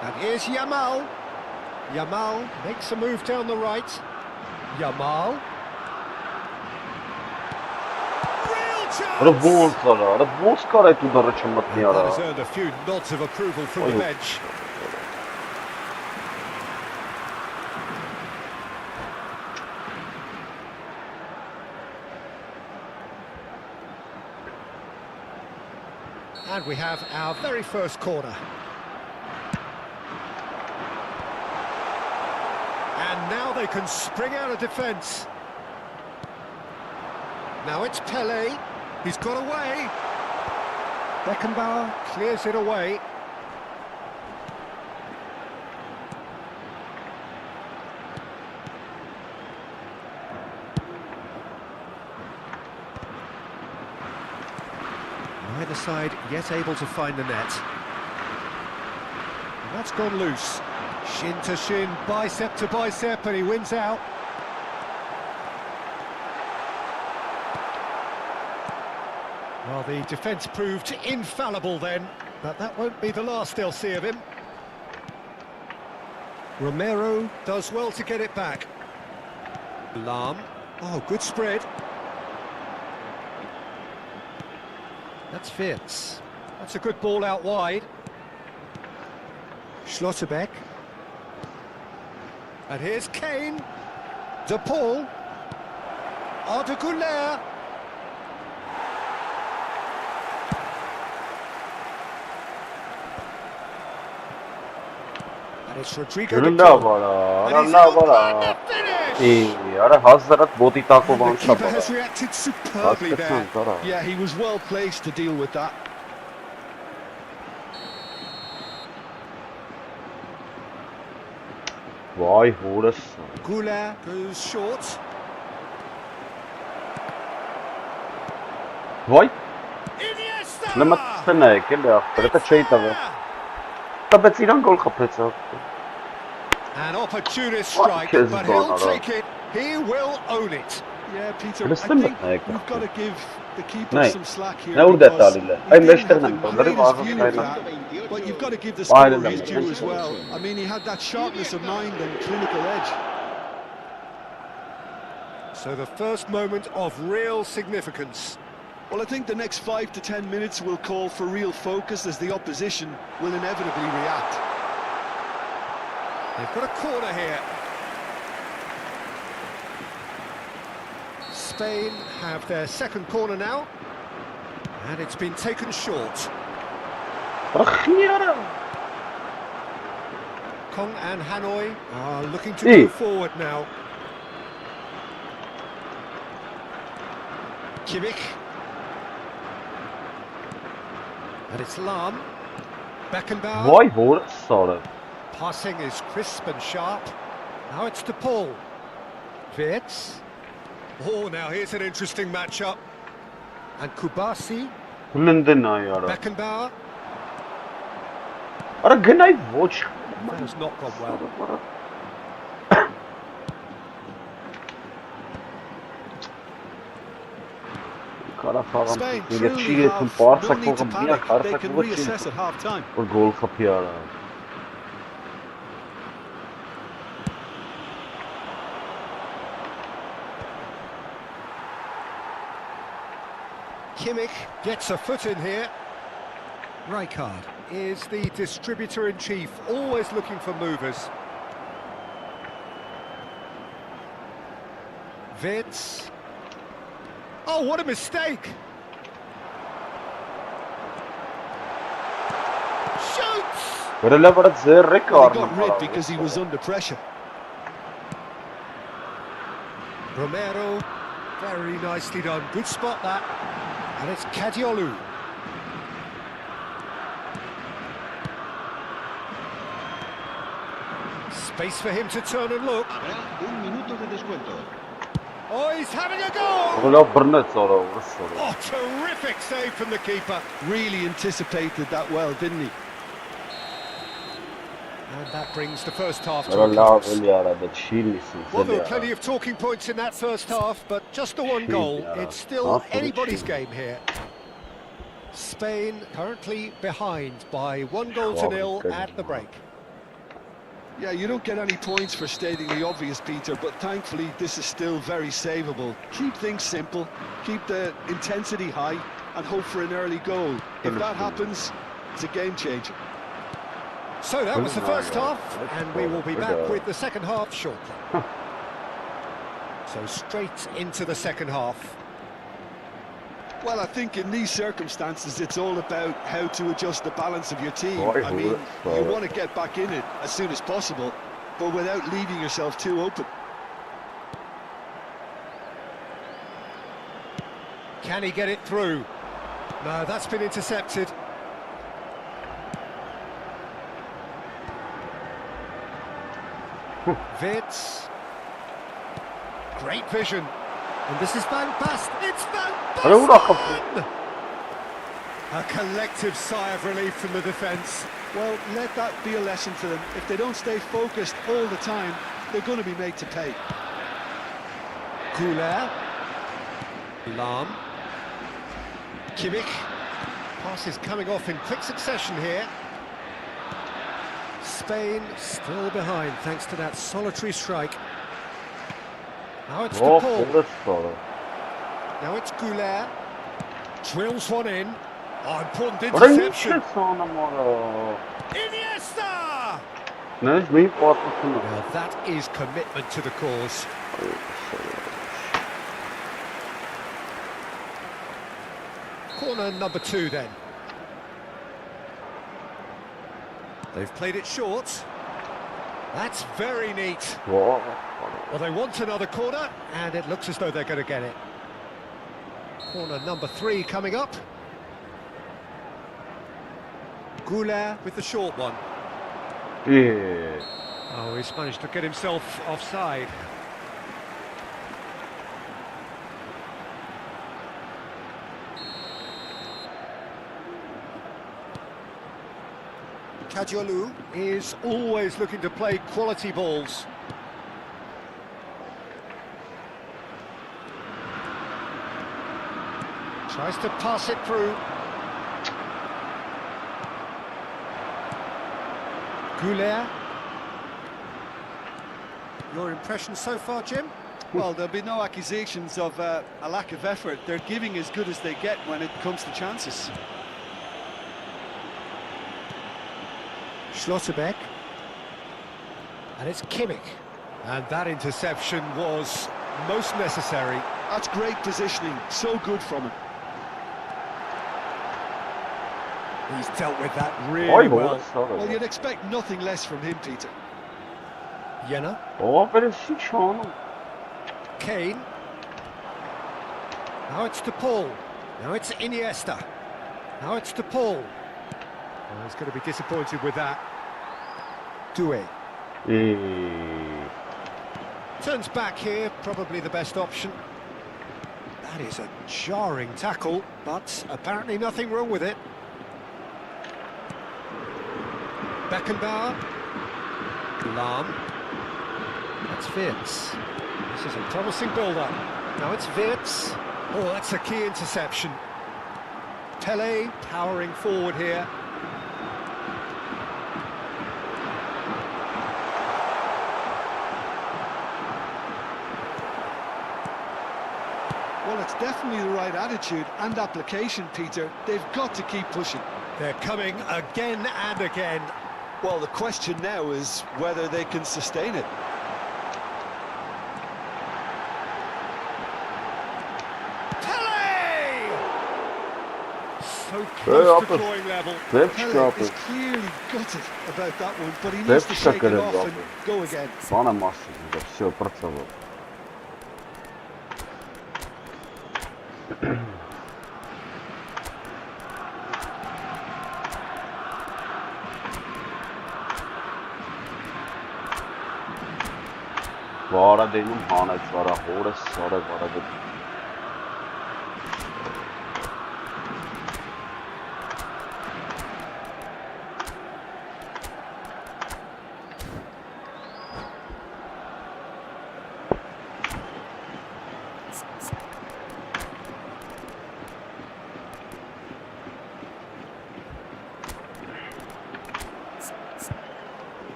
S2: And here's Yamal. Yamal makes a move down the right. Yamal.
S1: Ora ոնց արա, ora ոնց կար այդ ուդարը չմտնի
S2: That
S1: արա։
S2: has earned a few nods of approval from the bench. And we have our very first corner. And now they can spring out of defence. Now it's Pele. He's got away. Beckenbauer clears it away. Neither side yet able to find the net. And that's gone loose. Shin to shin, bicep to bicep, and he wins out. Well, the defence proved infallible then, but that won't be the last they'll see of him. Romero does well to get it back. Lahm. Oh, good spread. That's Wirtz. That's a good ball out wide. Schlotterbeck. And here's Kane. De Paul. Arda. And it's Rodrigo.
S1: Արա հազարդ բոտի տակով
S3: The keeper
S1: անցավ։
S3: has reacted superbly there.
S1: Հասկացան, արա։
S3: Yeah, he was well placed to deal with that.
S1: Վայ, հորս։
S2: Goulart goes short.
S1: Վայ,
S2: Iniesta!
S1: նմտն է եկել է ախպերը, դա չէի տվել։ Բայց իրան գոլ խփեցավ։
S2: An opportunist strike,
S1: is
S2: but
S1: going
S2: he'll
S1: on?
S2: take it. He will own it.
S3: Yeah, Peter,
S1: But
S3: I
S1: it's still
S3: think
S1: not like
S3: we've
S1: that.
S3: got to give the keeper
S1: Nee.
S3: some slack here.
S1: Nou, dat
S3: because
S1: al,
S3: he
S1: Hij
S3: didn't
S1: meester
S3: have the
S1: hem, dat
S3: greatest
S1: was
S3: view
S1: het
S3: of
S1: bijna.
S3: that, but you've got to give the
S1: Aynen
S3: scorer his
S1: öyle.
S3: due as well. I mean, he had that sharpness of mind and clinical edge.
S2: So the first moment of real significance.
S3: Well, I think the next 5 to 10 minutes will call for real focus as the opposition will inevitably react.
S2: They've got a corner here. Spain have their second corner now. And it's been taken short.
S1: Ախ, իարա։
S2: Kong and Hanoi are looking to
S1: Hey.
S2: move forward now. Kimmich. And it's Lahm. Beckenbauer.
S1: Վայ, հորս սարը։
S2: Passing is crisp and sharp. Now it's De Paul. Wirtz. Oh, now here's an interesting matchup. And Kubasi.
S1: Լնդն է արա։
S2: Beckenbauer.
S1: Արա գնայ ոչ։
S2: That has not gone well.
S1: Կարախաղամ։
S3: Spain
S1: Ինքը չի
S3: truly
S1: եկում
S3: have no need to
S1: պարսակողը միա
S3: panic. They
S1: քարտակ
S3: can
S1: ոչ
S3: reassess at half time.
S1: որ գոլ խփի արա։
S2: Kimmich gets a foot in here. Rijkaard is the distributor-in-chief, always looking for movers. Wirtz. Oh, what a mistake! Shoots!
S1: Գրելա վրա ձեռը
S3: Well, he
S1: կառնում։
S3: got rid because he was under pressure.
S2: Romero, very nicely done. Good spot that. And it's Kadiolu. Space for him to turn and look.
S4: Habrá un minuto de descuento.
S2: Oh, he's having a goal!
S1: Գրելա բռնեց արա, ուրս արա։
S2: Oh, terrific save from the keeper.
S3: Really anticipated that well, didn't he?
S2: And that brings the first half to
S1: Արա
S2: a
S1: լավ
S2: close.
S1: էլի արա, դա չի լիսի։
S2: Well, there were plenty of talking points in that first half, but just the one goal. It's still anybody's game here. Spain currently behind by 1-0 at the break.
S3: Yeah, you don't get any points for stating the obvious, Peter, but thankfully this is still very savable. Keep things simple, keep the intensity high, and hope for an early goal. If that happens, it's a game changer.
S2: So that was the first half, and we will be back with the second half shortly. So straight into the second half.
S3: Well, I think in these circumstances, it's all about how to adjust the balance of your team. I mean, you want to get back in it as soon as possible, but without leaving yourself too open.
S2: Can he get it through? No, that's been intercepted. Wits. Great vision. And this is Van Basten. It's Van Basten! A collective sigh of relief from the defence.
S3: Well, let that be a lesson to them. If they don't stay focused all the time, they're going to be made to pay.
S2: Goulet. Lahm. Kimmich. Passes coming off in quick succession here. Spain still behind thanks to that solitary strike. Now it's Paul. Now it's Goulet. Drills one in. Oh, important interception. Iniesta! Well, that is commitment to the cause. Corner number 2 then. They've played it short. That's very neat. Well, they want another corner, and it looks as though they're going to get it. Corner number 3 coming up. Goulet with the short one.
S1: Yeah.
S2: Oh, he's managed to get himself offside. Kajolu is always looking to play quality balls. Tries to pass it through. Goulet. Your impression so far, Jim?
S3: Well, there'll be no accusations of a lack of effort. They're giving as good as they get when it comes to chances.
S2: Schlotterbeck. And it's Kimmich. And that interception was most necessary.
S3: That's great positioning, so good from him.
S2: He's dealt with that really well.
S3: Well, you'd expect nothing less from him, Peter.
S2: Jenner. Kane. Now it's to Paul. Now it's Iniesta. Now it's to Paul. Oh, he's going to be disappointed with that. Doué. Turns back here, probably the best option. That is a jarring tackle, but apparently nothing wrong with it. Beckenbauer. Lahm. That's Wirtz. This is a promising build-up. Now it's Wirtz. Oh, that's a key interception. Pele powering forward here.
S3: Well, it's definitely the right attitude and application, Peter. They've got to keep pushing.
S2: They're coming again and again.
S3: Well, the question now is whether they can sustain it.
S2: Pele! So close to drawing level.
S3: Pele is clearly gutted about that one, but he needs to shake it off and go again.
S1: Vara dedim hanet vara hora sara vara dedim.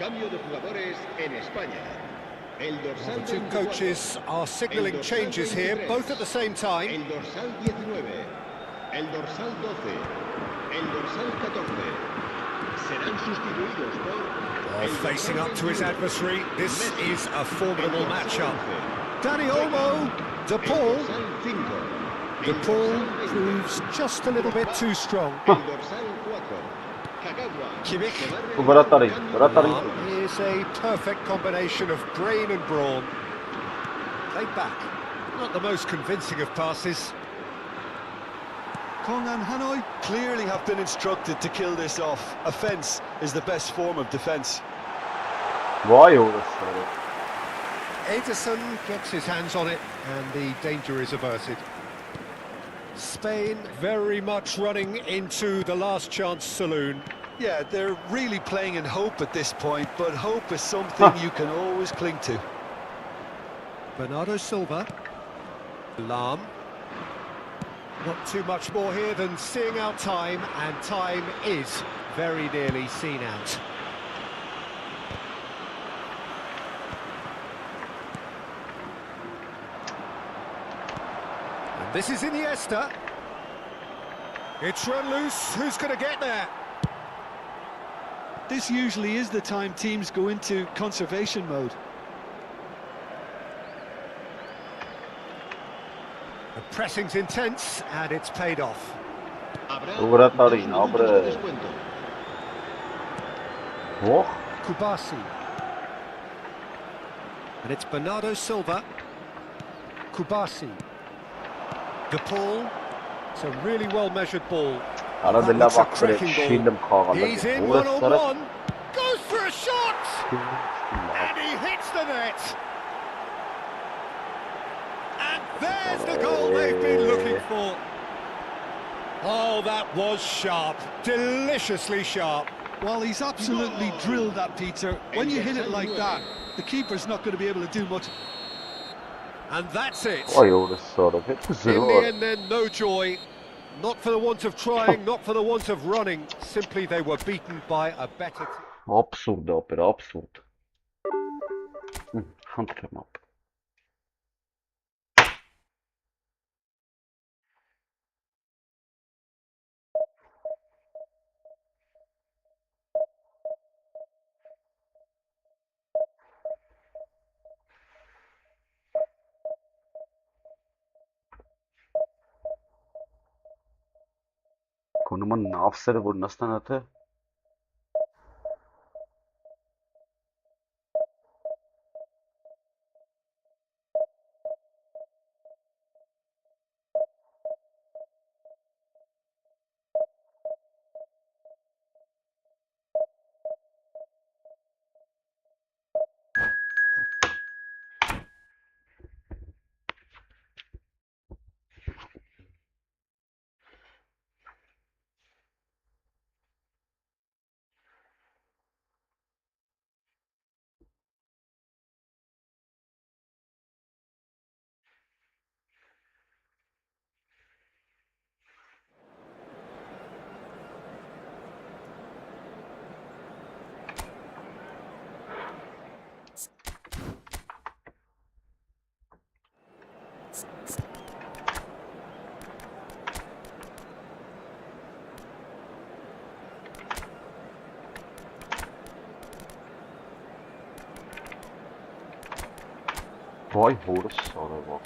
S4: Cambio de jugadores en España. El dorsal
S2: The two
S4: 24,
S2: coaches are signalling changes here, both at the same time.
S4: el dorsal 19, el dorsal 12, el dorsal 14. Serán sustituidos por... el
S2: Facing
S4: dorsal
S2: up to his
S4: 21,
S2: adversary, this
S4: Messi,
S2: is a
S4: el
S2: formidable
S4: dorsal
S2: matchup.
S4: 11,
S2: Danny Olmo, De
S4: el
S2: Paul.
S4: dorsal 5,
S2: De
S4: el
S2: Paul
S4: dorsal 20,
S2: proves just a little bit too strong.
S4: el dorsal 4, Kagawa.
S2: Kimmich.
S4: Se va a
S1: Bratari,
S4: realizar un
S1: Bratari.
S4: cambio de
S2: Is a perfect combination of brain and brawn. Played back. Not the most convincing of passes.
S3: Kong and Hanoi clearly have been instructed to kill this off. Offence is the best form of defence.
S1: Vay orası.
S2: Ederson gets his hands on it and the danger is averted. Spain very much running into the last chance saloon.
S3: Yeah, they're really playing in hope at this point, but hope is something you can always cling to.
S2: Bernardo Silva. Lam. Not too much more here than seeing out time, and time is very nearly seen out. And this is Iniesta. It's run loose, who's going to get there?
S3: This usually is the time teams go into conservation mode.
S2: The pressing's intense, and it's paid off.
S4: Habrá
S1: Bratari,
S4: 2
S1: no,
S4: minutos de
S1: hombre.
S4: descuento.
S1: Oh,
S2: Kubasi. And it's Bernardo Silva. Kubasi. De Paul. It's a really well-measured ball.
S1: ara
S2: That
S1: della
S2: looks a
S1: bak
S2: cracking
S1: böyle
S2: ball.
S1: şilim kağıdı.
S2: He's in
S1: Orası sarı.
S2: one-on-one. Goes for a shot! And he hits the net. And there's the goal they've been looking for. Oh, that was sharp. Deliciously sharp.
S3: Well, he's absolutely drilled that, Peter. When you hit it like that, the keeper's not going to be able to do much.
S2: And that's it.
S1: Vay orası sarı. Hep güzel
S2: In the
S1: var.
S2: end then, no joy. Not for the want of trying, not for the want of running. Simply they were beaten by a better team.
S1: Absurd opera, absurd. Handrem up. Konumun nafsları bu nasıl anlatı? Vay orası sarı bak.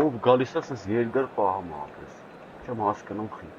S1: Ով գալիս է ասես երկար պահը մապես։ Չեմ հասկանում խի։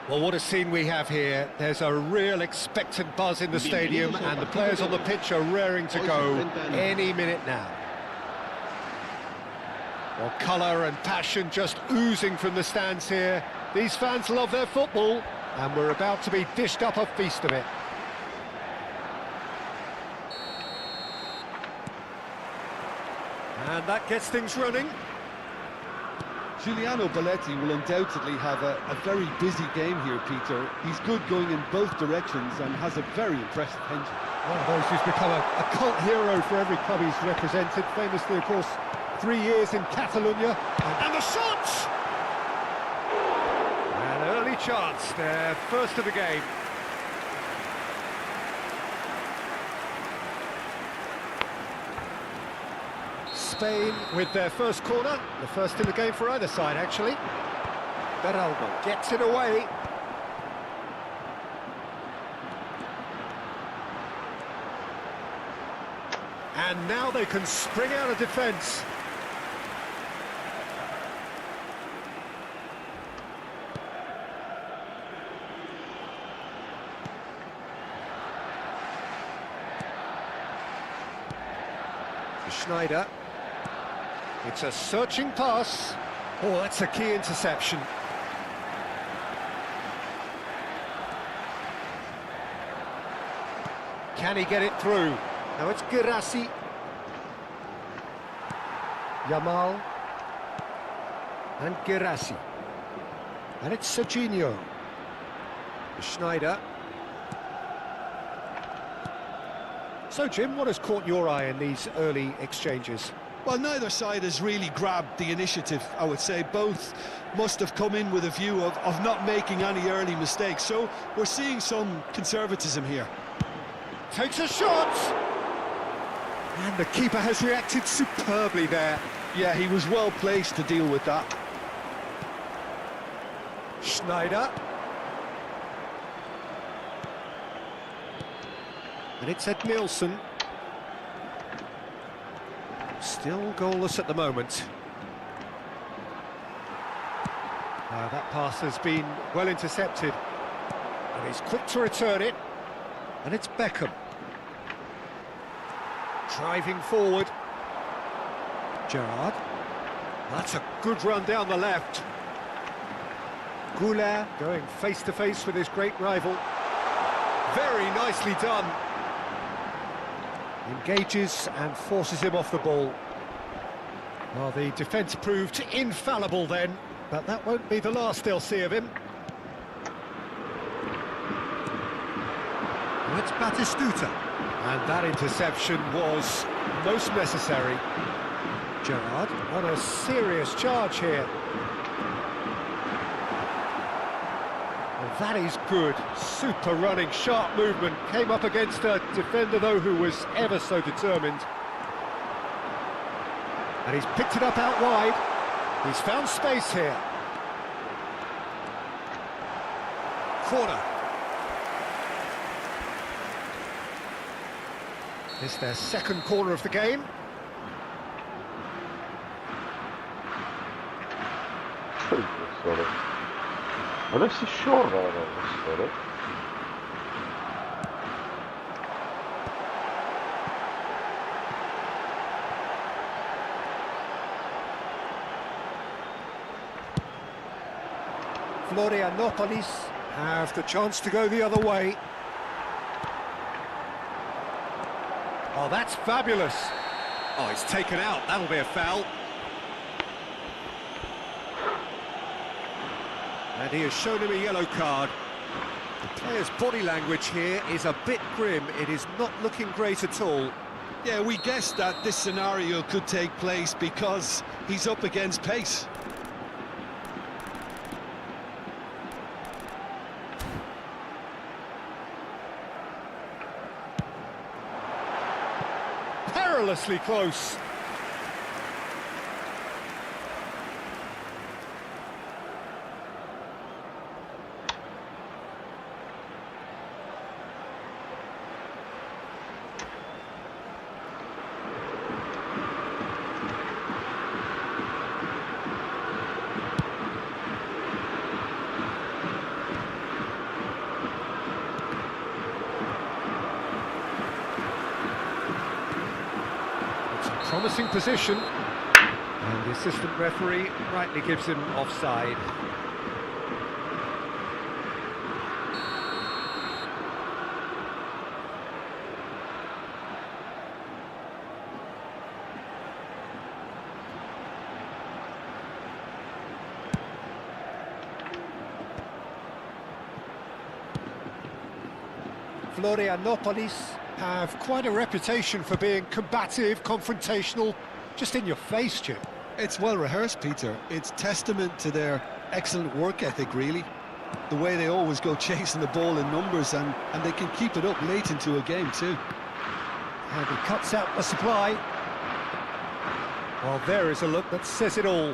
S2: Well, what a scene we have here. There's a real expectant buzz in the stadium and the players on the pitch are raring to go any minute now. Well, colour and passion just oozing from the stands here. These fans love their football and we're about to be dished up a feast of it. And that gets things running.
S3: Giuliano Belletti will undoubtedly have a very busy game here, Peter. He's good going in both directions and has a very impressive engine.
S2: One of those who's become a cult hero for every club he's represented. Famously, of course, 3 years in Catalonia. And the shots! An early chance, their first of the game. Spain with their first corner, the first in the game for either side, actually. Beraldo gets it away. And now they can spring out of defence. Schneider. It's a searching pass. Oh, that's a key interception. Can he get it through? Now it's Girassi. Yamal. And Girassi. And it's Serginho. Schneider. So, Jim, what has caught your eye in these early exchanges?
S3: Well, neither side has really grabbed the initiative, I would say. Both must have come in with a view of not making any early mistakes. So we're seeing some conservatism here.
S2: Takes a shot! And the keeper has reacted superbly there.
S3: Yeah, he was well placed to deal with that.
S2: Schneider. And it's Ed Nielsen. Still goalless at the moment. That pass has been well intercepted. And he's quick to return it. And it's Beckham. Driving forward. Gerrard. That's a good run down the left. Goulart going face to face with his great rival. Very nicely done. Engages and forces him off the ball. Well, the defence proved infallible then, but that won't be the last they'll see of him. And it's Batistuta. And that interception was most necessary. Gerrard on a serious charge here. Well, that is good. Super running, sharp movement. Came up against a defender, though, who was ever so determined. And he's picked it up out wide. He's found space here. Corner. It's their second corner of the game.
S1: Sorry. Alex is short, sorry.
S2: Florianopolis have the chance to go the other way. Oh, that's fabulous. Oh, it's taken out. That'll be a foul. And he has shown him a yellow card. The player's body language here is a bit grim. It is not looking great at all.
S3: Yeah, we guessed that this scenario could take place because he's up against pace.
S2: Perilously close. Promising position, and the assistant referee rightly gives him offside. Florianopolis have quite a reputation for being combative, confrontational, just in your face, Jim.
S3: It's well rehearsed, Peter. It's testament to their excellent work ethic, really. The way they always go chasing the ball in numbers, and they can keep it up late into a game too.
S2: And he cuts out the supply. Well, there is a look that says it all.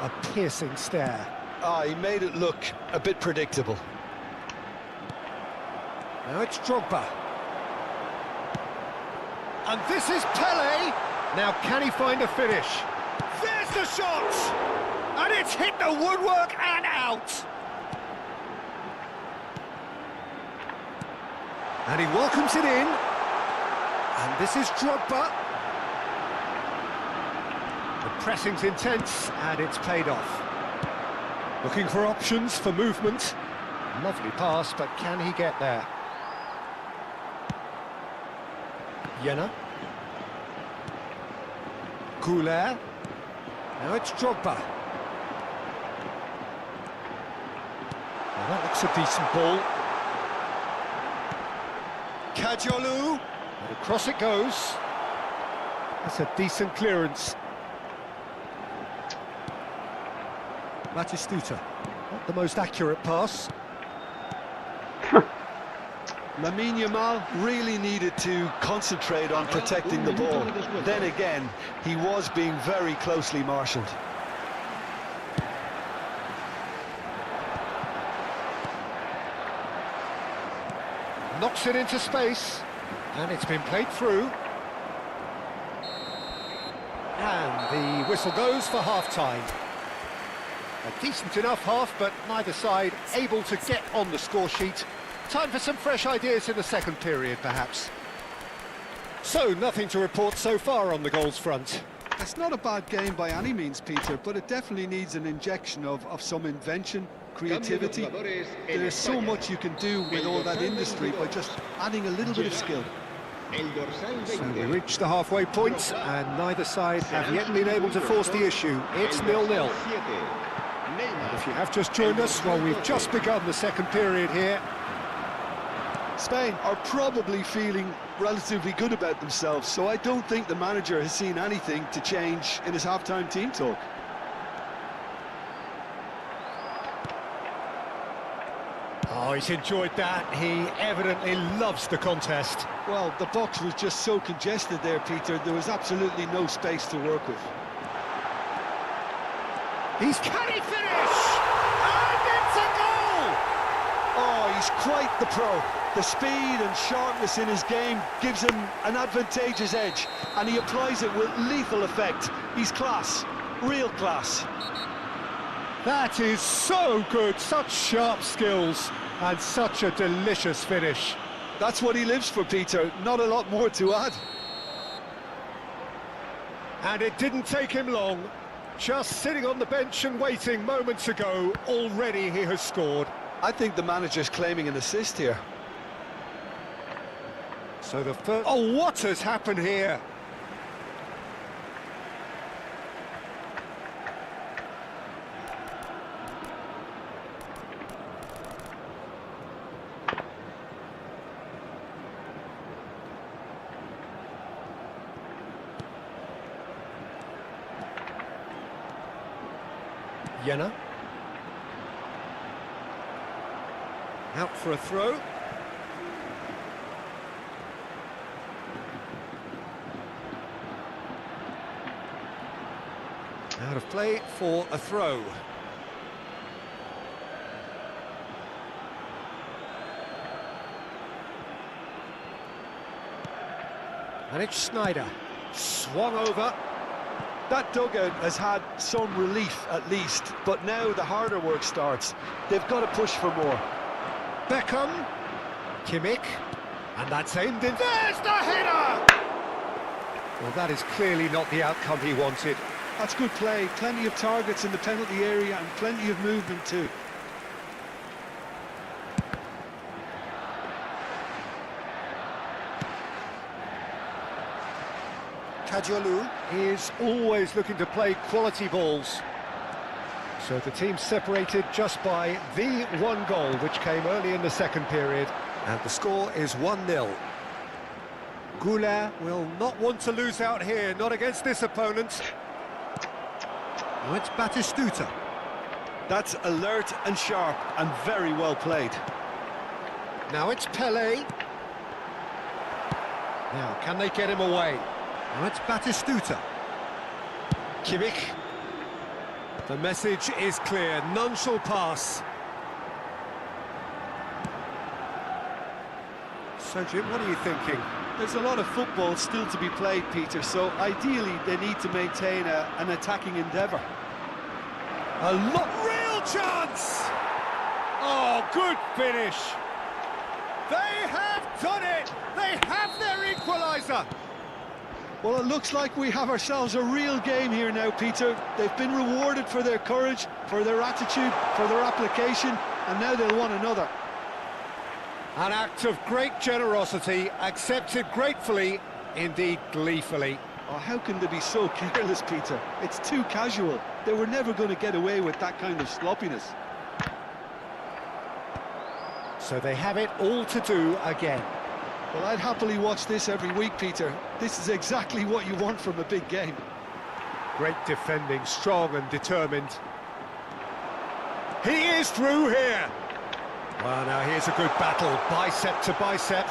S2: A piercing stare.
S3: He made it look a bit predictable.
S2: Now it's Drogba. And this is Pele. Now can he find a finish? There's the shot! And it's hit the woodwork and out! And he welcomes it in. And this is Drogba. The pressing's intense and it's paid off. Looking for options for movement. Lovely pass, but can he get there? Jena. Couler. Now it's Drogba. Now that looks a decent ball. Kajolu. And across it goes. That's a decent clearance. Batistuta. Not the most accurate pass.
S3: Lamine Yamal really needed to concentrate on protecting the ball. Then again, he was being very closely marshalled.
S2: Knocks it into space, and it's been played through. And the whistle goes for half-time. A decent enough half, but neither side able to get on the score sheet. Time for some fresh ideas in the second period, perhaps. So, nothing to report so far on the goals front.
S3: It's not a bad game by any means, Peter, but it definitely needs an injection of some invention, creativity. There's so much you can do with all that industry by just adding a little bit of skill.
S2: So we reach the halfway point, and neither side have yet been able to force the issue. It's 0-0. And if you have just joined us, well, we've just begun the second period here.
S3: Spain are probably feeling relatively good about themselves, so I don't think the manager has seen anything to change in his half-time team talk.
S2: Oh, he's enjoyed that. He evidently loves the contest.
S3: Well, the box was just so congested there, Peter. There was absolutely no space to work with.
S2: Can he finish? And it's a goal!
S3: Oh, he's quite the pro. The speed and sharpness in his game gives him an advantageous edge, and he applies it with lethal effect. He's class, real class.
S2: That is so good, such sharp skills, and such a delicious finish.
S3: That's what he lives for, Peter. Not a lot more to add.
S2: And it didn't take him long. Just sitting on the bench and waiting moments ago, already he has scored.
S3: I think the manager's claiming an assist here.
S2: So the first... Oh, what has happened here? Vienna. Out for a throw. Out of play for a throw. And it's Snyder. Swung over.
S3: That dugout has had some relief at least, but now the harder work starts. They've got to push for more.
S2: Beckham. Kimmich. And that's aimed in. There's the header! Well, that is clearly not the outcome he wanted.
S3: That's good play. Plenty of targets in the penalty area and plenty of movement too.
S2: Kajolu is always looking to play quality balls. So the team separated just by the one goal, which came early in the second period. And the score is 1-0. Goulart will not want to lose out here, not against this opponent. Now it's Batistuta.
S3: That's alert and sharp and very well played.
S2: Now it's Pelé. Now, can they get him away? Now it's Batistuta. Kimmich. The message is clear, none shall pass. So Jim, what are you thinking?
S3: There's a lot of football still to be played, Peter, so ideally they need to maintain an attacking endeavour.
S2: Real chance! Oh, good finish! They have done it! They have their equaliser!
S3: Well, it looks like we have ourselves a real game here now, Peter. They've been rewarded for their courage, for their attitude, for their application, and now they'll want another.
S2: An act of great generosity, accepted gratefully, indeed gleefully.
S3: Oh, how can they be so careless, Peter? It's too casual. They were never going to get away with that kind of sloppiness.
S2: So they have it all to do again.
S3: Well, I'd happily watch this every week, Peter. This is exactly what you want from a big game.
S2: Great defending, strong and determined. He is through here. Well, now here's a good battle, bicep to bicep.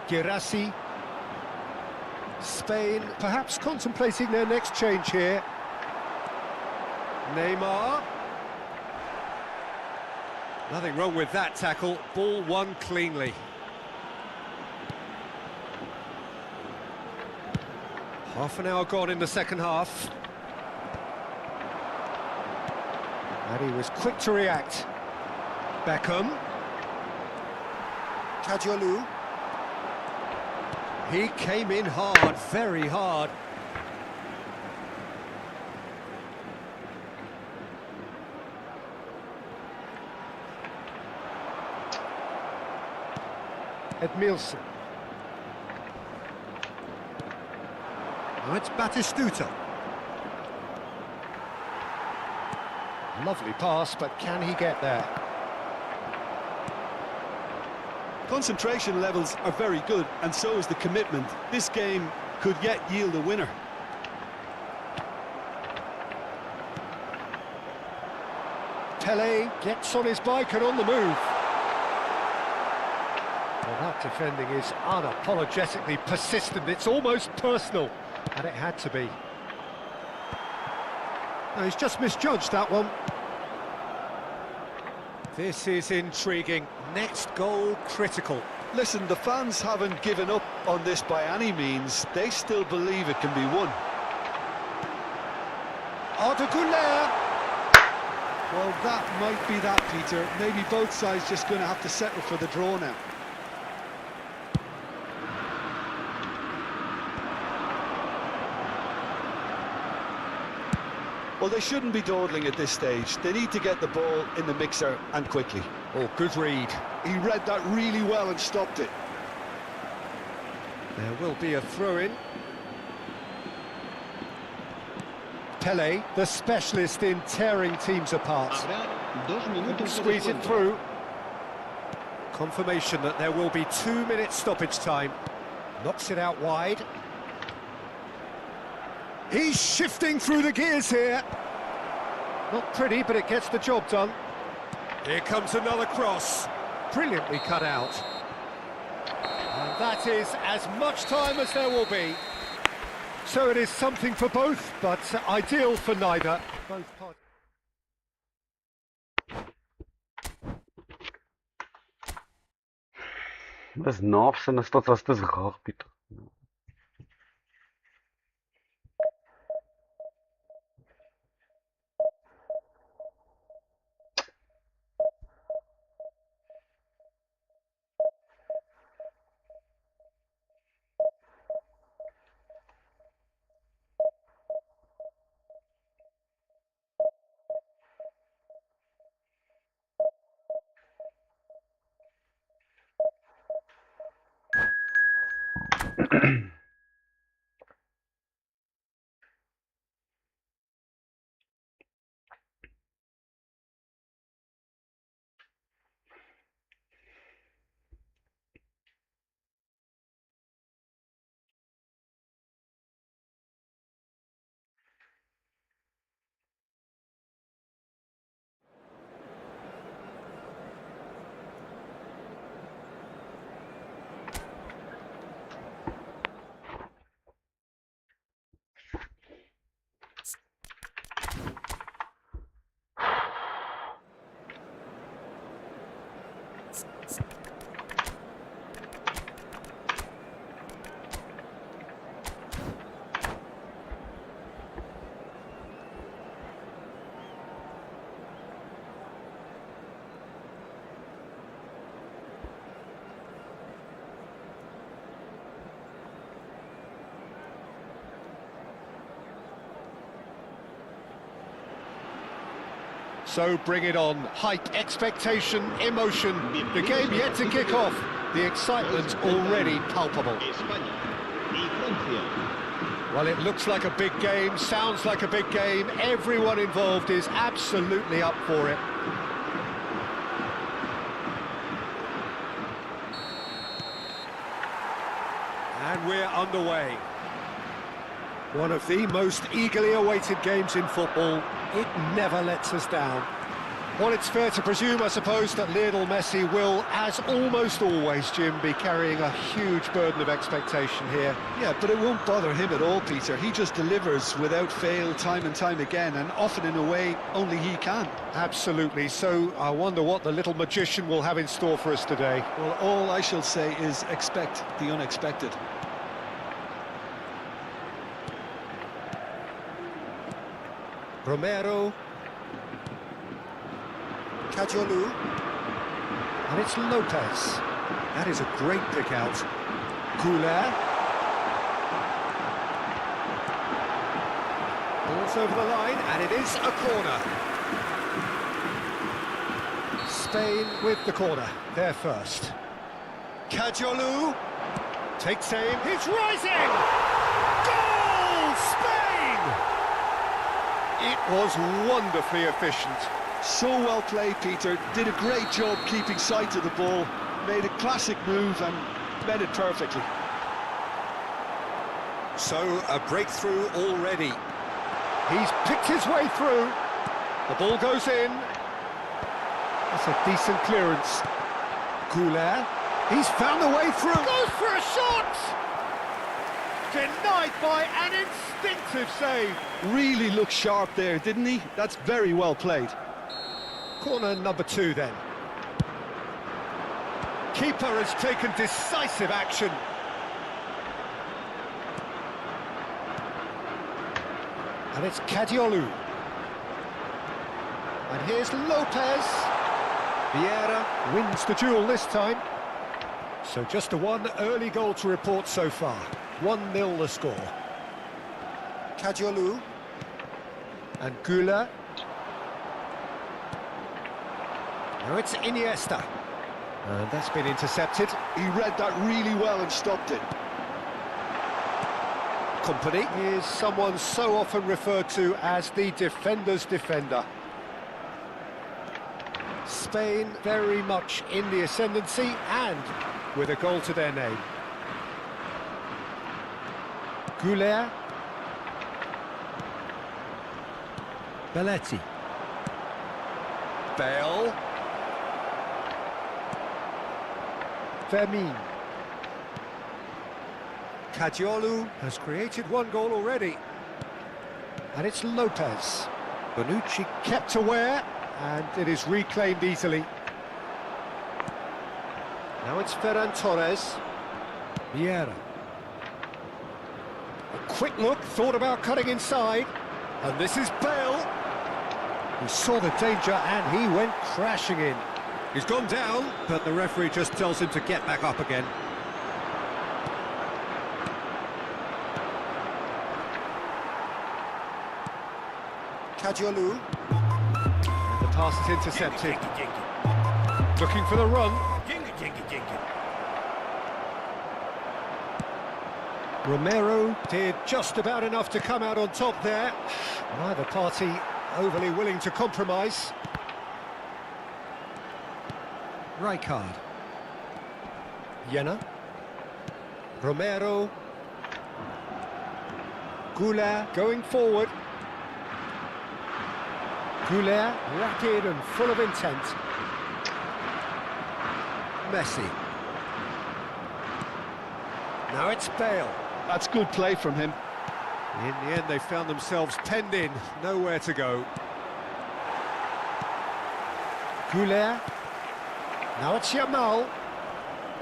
S2: Girassi. Spain perhaps contemplating their next change here. Neymar. Nothing wrong with that tackle, ball won cleanly. Half an hour gone in the second half. And he was quick to react. Beckham. Kajolu. He came in hard, very hard. Edmilson. Now it's Batistuta. Lovely pass, but can he get there?
S3: Concentration levels are very good, and so is the commitment. This game could yet yield a winner.
S2: Pelé gets on his bike and on the move. Well, that defending is unapologetically persistent. It's almost personal, and it had to be. No, he's just misjudged that one. This is intriguing. Next goal critical.
S3: Listen, the fans haven't given up on this by any means. They still believe it can be won.
S2: Goulart.
S3: Well, that might be that, Peter. Maybe both sides just going to have to settle for the draw now. Well, they shouldn't be dawdling at this stage. They need to get the ball in the mixer and quickly.
S2: Oh, good read.
S3: He read that really well and stopped it.
S2: There will be a throw-in. Pelé, the specialist in tearing teams apart. Squeeze it through. Confirmation that there will be 2 minutes stoppage time. Knocks it out wide. He's shifting through the gears here. Not pretty, but it gets the job done. Here comes another cross. Brilliantly cut out. And that is as much time as there will be. So it is something for both, but ideal for neither. Both parties.
S1: Das Nafsen ist das graag, Pieter.
S2: So bring it on. Hype, expectation, emotion. The game yet to kick off. The excitement already palpable.
S4: España y Francia.
S2: Well, it looks like a big game, sounds like a big game. Everyone involved is absolutely up for it. And we're underway. One of the most eagerly awaited games in football. It never lets us down. Well, it's fair to presume, I suppose, that Lionel Messi will, as almost always, Jim, be carrying a huge burden of expectation here.
S3: Yeah, but it won't bother him at all, Peter. He just delivers without fail time and time again, and often in a way only he can.
S2: Absolutely. So I wonder what the little magician will have in store for us today.
S3: Well, all I shall say is expect the unexpected.
S2: Romero. Cajolu. And it's Lopez. That is a great pick out. Goulet. Ball's over the line, and it is a corner. Spain with the corner. They're first. Cajolu. Takes aim. He's rising! Goal! Spain! It was wonderfully efficient.
S3: So well played, Peter. Did a great job keeping sight of the ball. Made a classic move and met it perfectly.
S2: So, a breakthrough already. He's picked his way through. The ball goes in. That's a decent clearance. Goulet. He's found a way through. Goes for a shot! Denied by an instinctive save.
S3: Really looked sharp there, didn't he? That's very well played.
S2: Corner number 2 then. Keeper has taken decisive action. And it's Cadiolu. And here's Lopez. Vieira wins the duel this time. So just a one early goal to report so far. 1-0 the score. Cadiolu. And Goulet. Now it's Iniesta. And that's been intercepted.
S3: He read that really well and stopped it.
S2: Company is someone so often referred to as the defender's defender. Spain very much in the ascendancy and with a goal to their name. Goulet. Belletti. Bale. Firmino. Cadiolu has created one goal already. And it's Lopez. Bonucci kept aware, and it is reclaimed easily. Now it's Ferran Torres. Vieira. A quick look, thought about cutting inside. And this is Bale. He saw the danger and he went crashing in. He's gone down, but the referee just tells him to get back up again. Cadiolu. And the pass is intercepted. Looking for the run. Romero did just about enough to come out on top there. Neither party overly willing to compromise. Rijkaard. Jena. Romero. Goulart going forward. Goulart, rapid and full of intent. Messi. Now it's Bale.
S3: That's good play from him.
S2: In the end, they found themselves penned in, nowhere to go. Goulart. Now it's Yamal.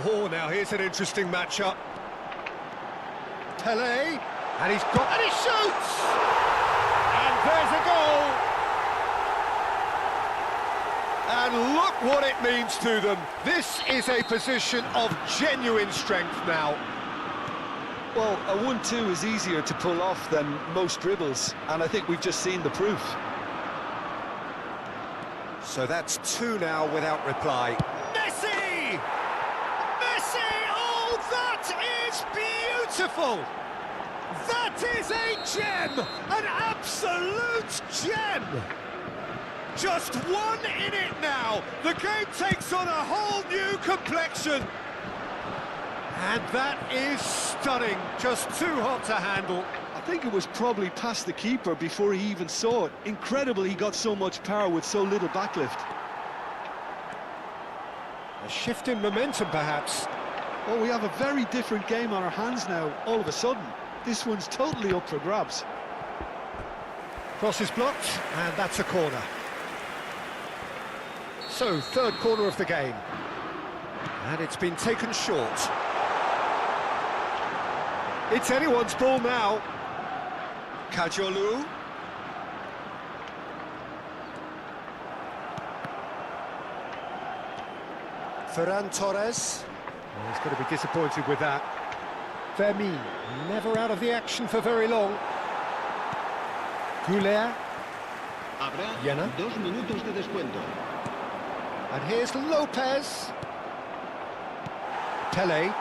S2: Oh, now here's an interesting matchup. Pelé. And he's got... And he shoots! And there's a goal! And look what it means to them. This is a position of genuine strength now.
S3: Well, a 1-2 is easier to pull off than most dribbles, and I think we've just seen the proof.
S2: So that's 2 now without reply. Messi! Messi! Oh, that is beautiful! That is a gem! An absolute gem! Just 1 in it now. The game takes on a whole new complexion. And that is stunning. Just too hot to handle.
S3: I think it was probably past the keeper before he even saw it. Incredible he got so much power with so little backlift.
S2: A shift in momentum, perhaps.
S3: Well, we have a very different game on our hands now, all of a sudden. This one's totally up for grabs.
S2: Cross is blocked, and that's a corner. So, 3rd corner of the game. And it's been taken short. It's anyone's ball now. Cadiolu. Ferran Torres. Oh, he's going to be disappointed with that. Firmino, never out of the action for very long. Goulart.
S4: Habrá
S2: Jena.
S4: 2 minutos de descuento.
S2: And here's Lopez. Pelé.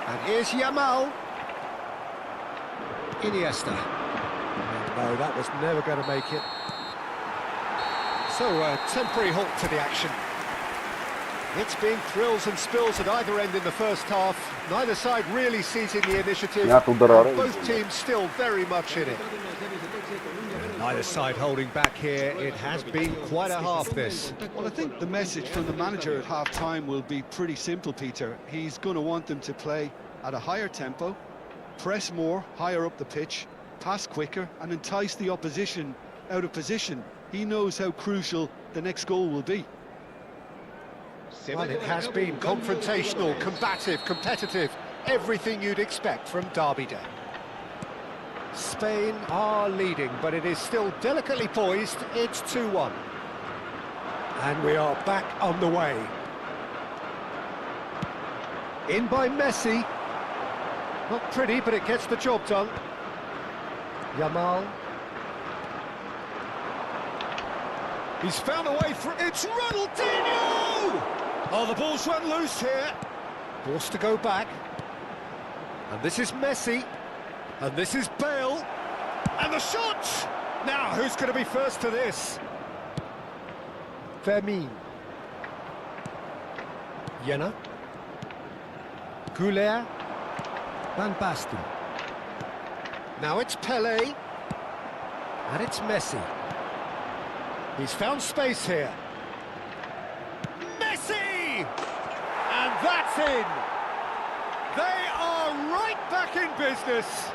S2: And here's Yamal. Iniesta. No, that was never going to make it. So, a temporary halt to the action. It's been thrills and spills at either end in the first half. Neither side really seizing the initiative. Both teams still very much in it. Neither side holding back here. It has been quite a half, this.
S3: Well, I think the message from the manager at half-time will be pretty simple, Peter. He's going to want them to play at a higher tempo, press more, higher up the pitch, pass quicker, and entice the opposition out of position. He knows how crucial the next goal will be.
S2: Well, it has been confrontational, combative, competitive, everything you'd expect from Derby Day. Spain are leading, but it is still delicately poised. It's 2-1. And we are back on the way. In by Messi. Not pretty, but it gets the job done. Yamal. He's found a way through. It's Ronaldinho! Oh, the ball's run loose here. Forced to go back. And this is Messi. And this is Bale. And the shot! Now, who's going to be first to this? Firmino. Jena. Goulart. Van Basten. Now it's Pelé. And it's Messi. He's found space here. Messi! And that's in! They are right back in business.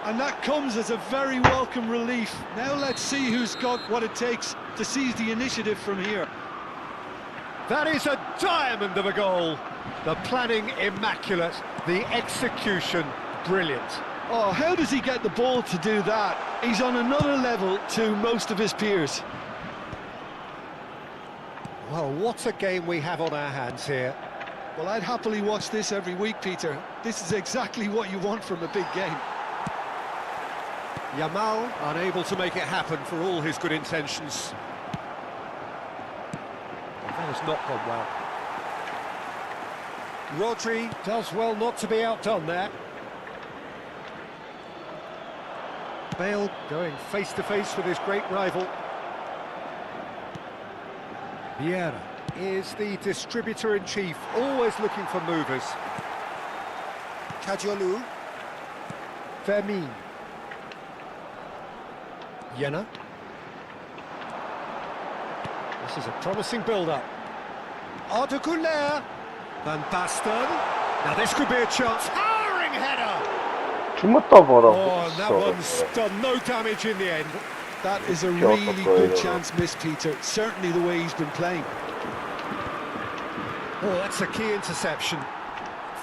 S3: And that comes as a very welcome relief. Now let's see who's got what it takes to seize the initiative from here.
S2: That is a diamond of a goal. The planning immaculate, the execution brilliant.
S3: Oh, how does he get the ball to do that? He's on another level to most of his peers.
S2: Well, what a game we have on our hands here.
S3: Well, I'd happily watch this every week, Peter. This is exactly what you want from a big game.
S2: Yamal unable to make it happen for all his good intentions. That has not gone well. Rodri does well not to be outdone there. Bale going face to face with his great rival. Vieira is the distributor-in-chief, always looking for movers. Kajolu. Fermin. Jena. This is a promising build-up. Arda Güler. Van Basten. Now this could be a chance. Towering header! Oh, and that one's done no damage in the end.
S3: That is a really good chance missed, Peter. Certainly the way he's been playing.
S2: Oh, that's a key interception.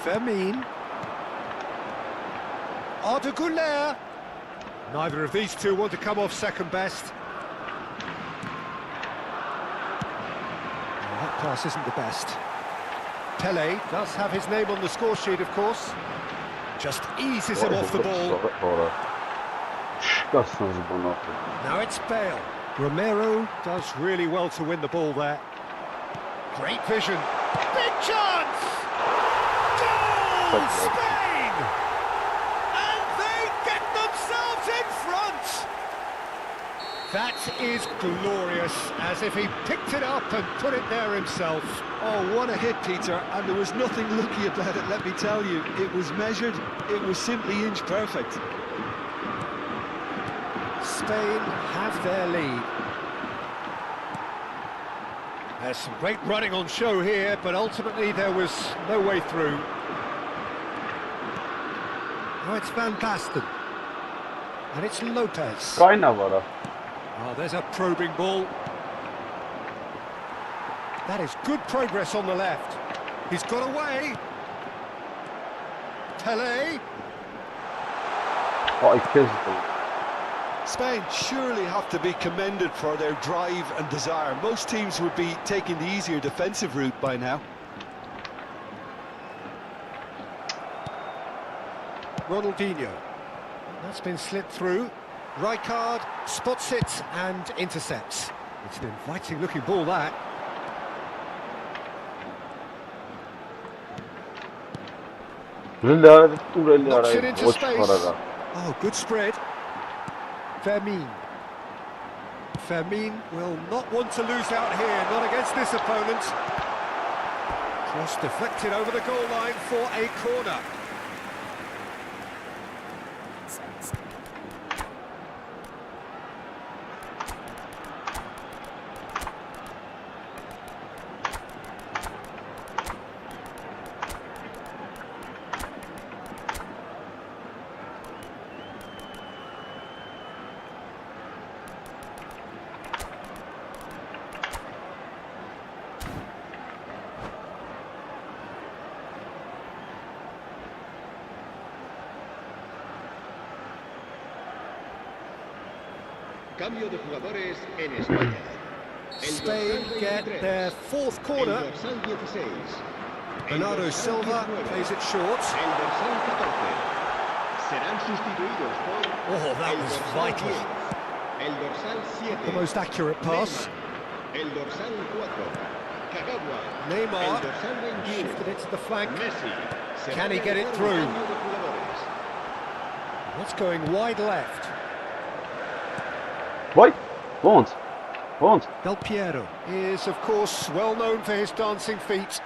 S2: Fermin. Arda Güler. Neither of these two want to come off second best. Oh, that pass isn't the best. Pele does have his name on the score sheet, of course. Just eases him off the ball. Now it's Bale. Romero does really well to win the ball there. Great vision. Big chance! Goal! Spain! And they get themselves in front! That is glorious, as if he picked it up and put it there himself.
S3: Oh, what a hit, Peter, and there was nothing lucky about it, let me tell you. It was measured, it was simply inch perfect.
S2: Spain have their lead. There's some great running on show here, but ultimately there was no way through. Now it's Van Basten. And it's Lopez. Oh, there's a probing ball. That is good progress on the left. He's got away. Pele.
S3: Spain surely have to be commended for their drive and desire. Most teams would be taking the easier defensive route by now.
S2: Ronaldinho. That's been slipped through. Rijkaard spots it and intercepts. It's an inviting looking ball, that. Knocks it into space. Oh, good spread. Fermin. Fermin will not want to lose out here, not against this opponent. Cross deflected over the goal line for a corner.
S4: Cambio de jugadores en España.
S2: Spain get their fourth corner.
S4: El dorsal 16.
S2: Bernardo Silva plays it short.
S4: El dorsal 14. Serán sustituidos por
S2: Oh, that
S4: el
S2: was
S4: dorsal
S2: vital.
S4: 10. El dorsal 7.
S2: The most accurate pass.
S4: El dorsal 4. Kagawa. El
S2: Neymar
S4: dorsal 21.
S2: shifted it to the flank.
S4: Messi.
S2: Can he get it through?
S4: Cambio de jugadores.
S2: What's going wide left? Del Piero is, of course, well known for his dancing feet.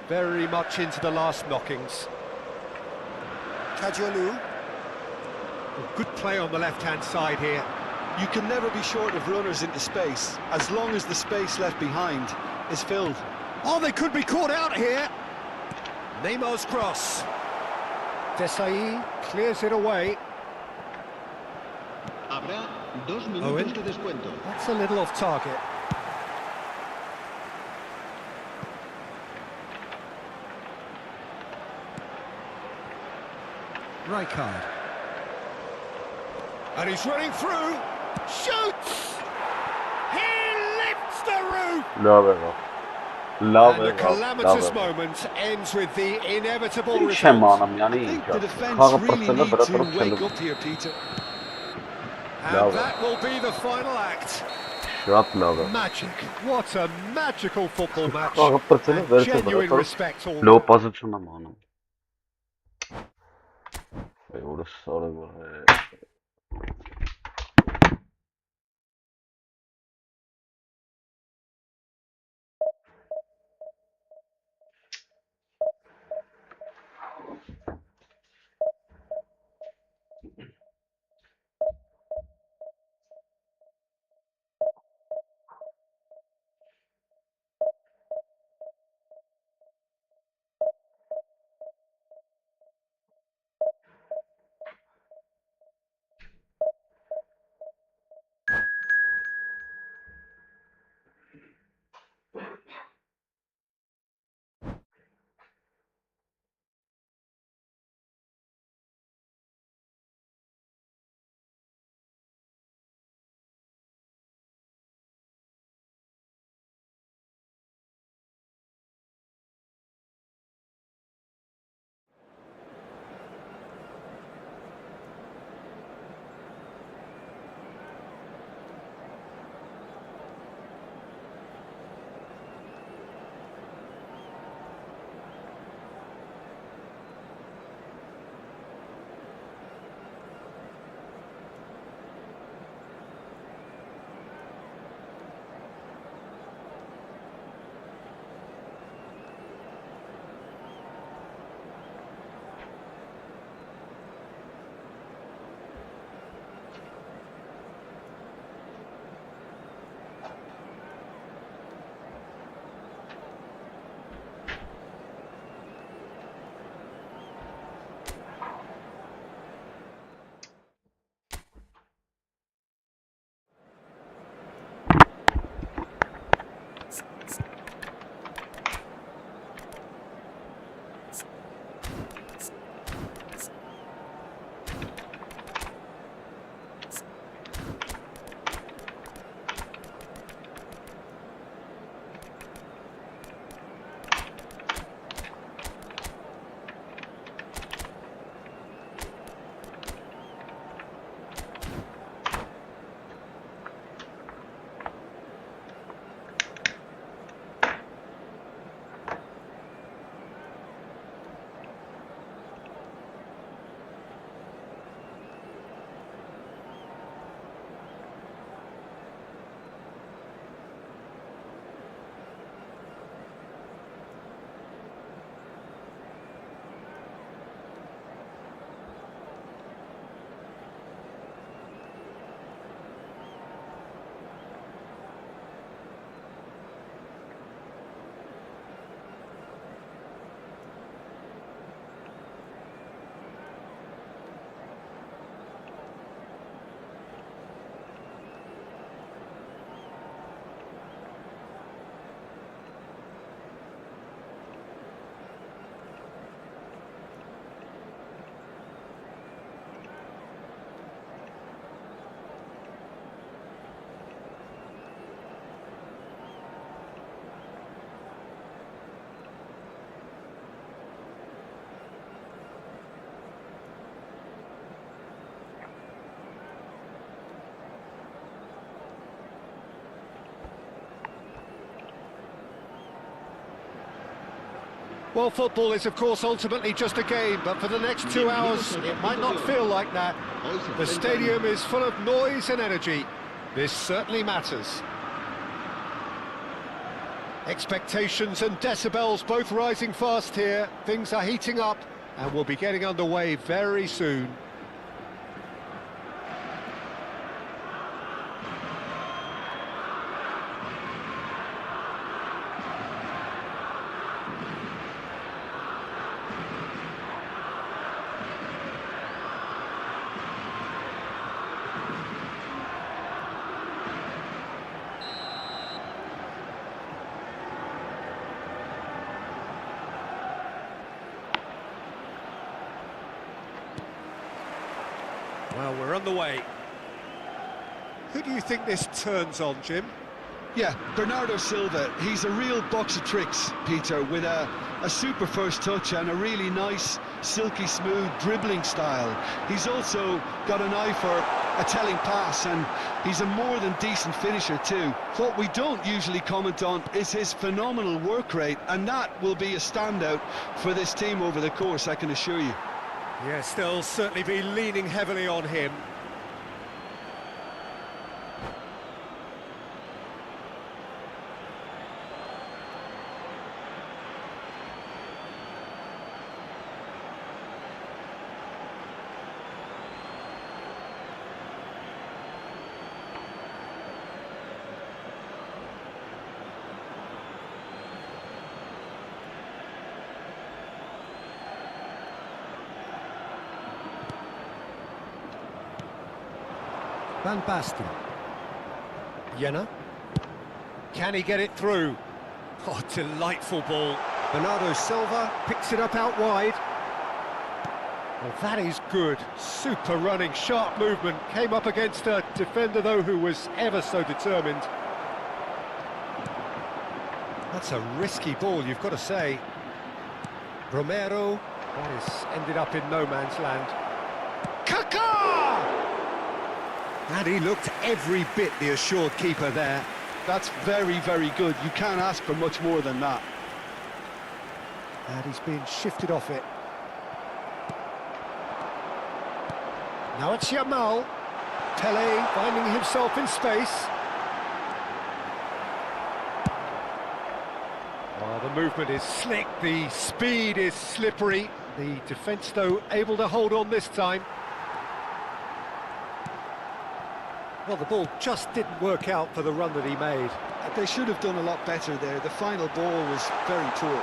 S2: Very much into the last knockings.
S3: Kajolu.
S2: Good play on the left-hand side here.
S3: You can never be short of runners into space, as long as the space left behind is filled.
S2: Oh, they could be caught out here. Nemo's cross. Desai clears it away.
S4: Habrá 2 minutos de descuento.
S2: That's a little off target. Rijkaard. And he's running through. Shoots! He lifts the roof!
S1: Love it. Love
S2: And the
S1: it.
S2: calamitous moment ends with the inevitable
S1: Ինչ
S2: result.
S1: եմ անում,
S3: I
S1: yani
S3: think the defence
S1: խաղը
S3: really
S1: բրծելը
S3: need
S1: վրա
S3: to
S1: տրոփ
S3: wake
S1: չելու։
S3: up here, Peter.
S2: And that will be the final act.
S1: Շատ լավ է։
S2: Magic. What a magical football match.
S1: Խաղը բրծելը
S2: And
S1: վերջը վրա
S2: genuine
S1: տրոփ
S2: respect all.
S1: լոպազություն եմ անում։ Որը սարը է։
S2: Well, football is, of course, ultimately just a game, but for the next 2 hours, it might not feel like that. The stadium is full of noise and energy. This certainly matters. Expectations and decibels both rising fast here. Things are heating up. And we'll be getting underway very soon. Well, we're on the way. Who do you think this turns on, Jim?
S3: Yeah, Bernardo Silva. He's a real box of tricks, Peter, with a super first touch and a really nice, silky smooth dribbling style. He's also got an eye for a telling pass, and he's a more than decent finisher too. What we don't usually comment on is his phenomenal work rate, and that will be a standout for this team over the course, I can assure you.
S2: Yes, they'll certainly be leaning heavily on him. Van Basten. Jenna. Can he get it through? Oh, delightful ball. Bernardo Silva picks it up out wide. Well, that is good. Super running, sharp movement. Came up against a defender, though, who was ever so determined. That's a risky ball, you've got to say. Romero. That has ended up in no man's land. Kaká! And he looked every bit the assured keeper there.
S3: That's very, very good. You can't ask for much more than that.
S2: And he's been shifted off it. Now it's Yamal. Pele finding himself in space. Oh, the movement is slick, the speed is slippery. The defence, though, able to hold on this time. Well, the ball just didn't work out for the run that he made.
S3: They should have done a lot better there. The final ball was very poor.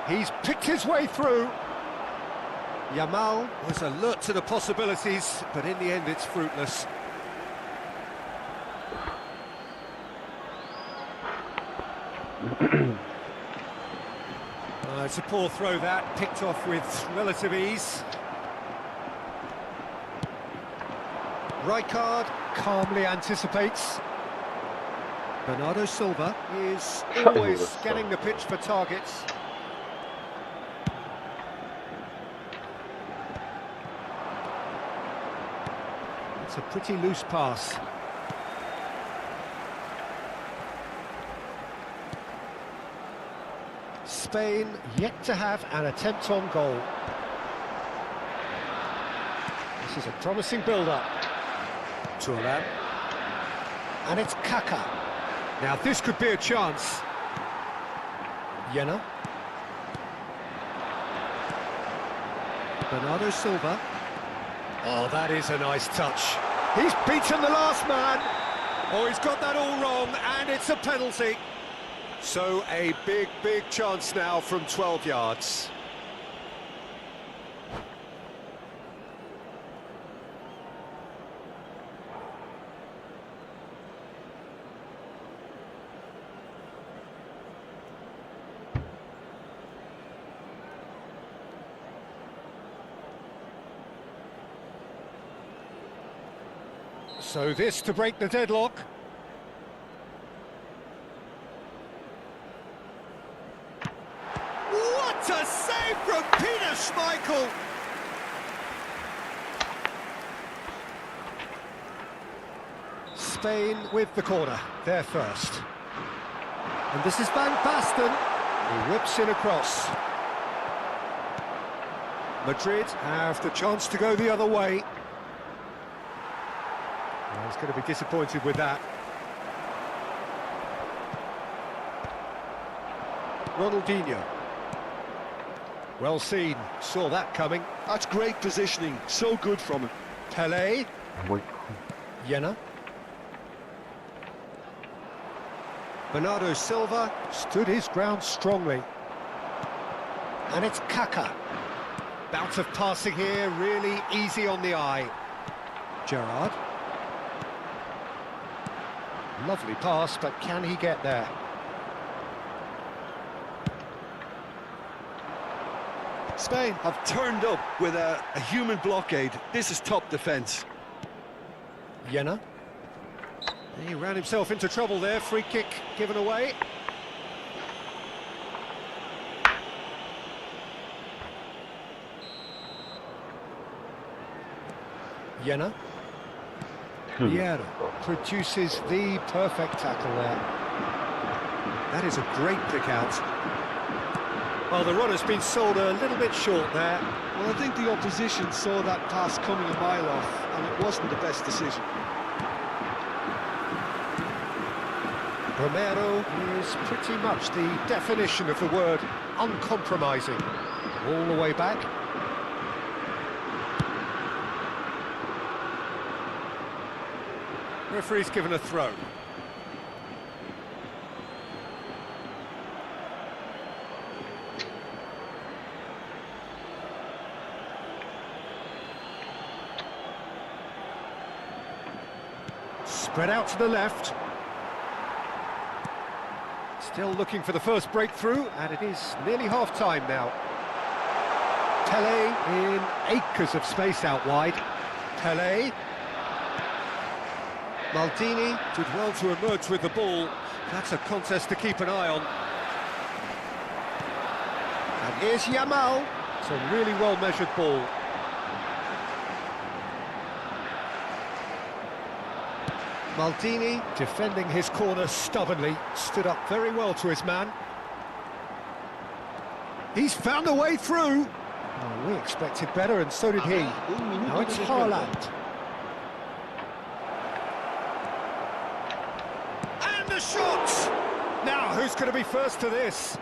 S2: He's picked his way through. Yamal was alert to the possibilities, but in the end it's fruitless. It's a poor throw that, picked off with relative ease. Rijkaard calmly anticipates. Bernardo Silva is always scanning the pitch for targets. It's a pretty loose pass. Spain yet to have an attempt on goal. This is a promising build-up. Turan. And it's Kaká. Now this could be a chance. Jenna. Bernardo Silva. Oh, that is a nice touch. He's beaten the last man. Oh, he's got that all wrong, and it's a penalty. So a big, big chance now from 12 yards. So this to break the deadlock. What a save from Peter Schmeichel! Spain with the corner, there first. And this is Van Basten. He whips in across. Madrid have the chance to go the other way. Well, he's going to be disappointed with that. Ronaldinho. Well seen, saw that coming.
S3: That's great positioning, so good from him.
S2: Pele,
S1: Muy
S2: Jena. Bernardo Silva stood his ground strongly. And it's Kaka. Bout of passing here, really easy on the eye. Gerrard. Lovely pass, but can he get there?
S3: Spain have turned up with a human blockade. This is top defence.
S2: Jena. He ran himself into trouble there, free kick given away. Jena. Piero produces the perfect tackle there. That is a great pick out. Well, the runner's been sold a little bit short there.
S3: Well, I think the opposition saw that pass coming a mile off, and it wasn't the best decision.
S2: Romero is pretty much the definition of the word uncompromising. All the way back. Referee's given a throw. Spread out to the left. Still looking for the first breakthrough, and it is nearly half-time now. Pele in acres of space out wide. Pele. Maldini did well to emerge with the ball. That's a contest to keep an eye on. And here's Yamal. It's a really well-measured ball. Maldini defending his corner stubbornly, stood up very well to his man. He's found a way through. Oh, we expected better, and so did he. Now it's Haaland. And the shot! Now, who's going to be first to this?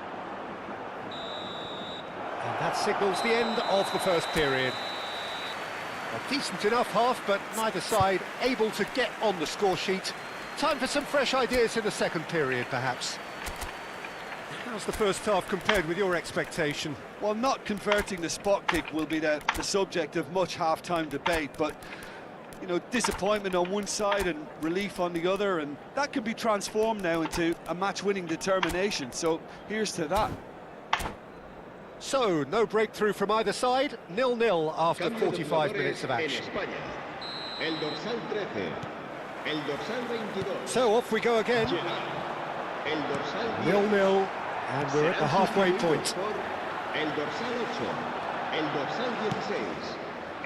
S2: And that signals the end of the first period. A decent enough half, but neither side able to get on the score sheet. Time for some fresh ideas in the second period, perhaps. How's the first half compared with your expectation?
S3: Well, not converting the spot kick will be the subject of much half-time debate, but, you know, disappointment on one side and relief on the other, and that can be transformed now into a match-winning determination, so here's to that.
S2: So, no breakthrough from either side, 0-0 after 45 minutes of action.
S4: El dorsal 13, el dorsal 22.
S2: So, off we go again.
S4: El dorsal
S2: 0-0, and we're at the halfway point.
S4: El dorsal 8, el dorsal 16,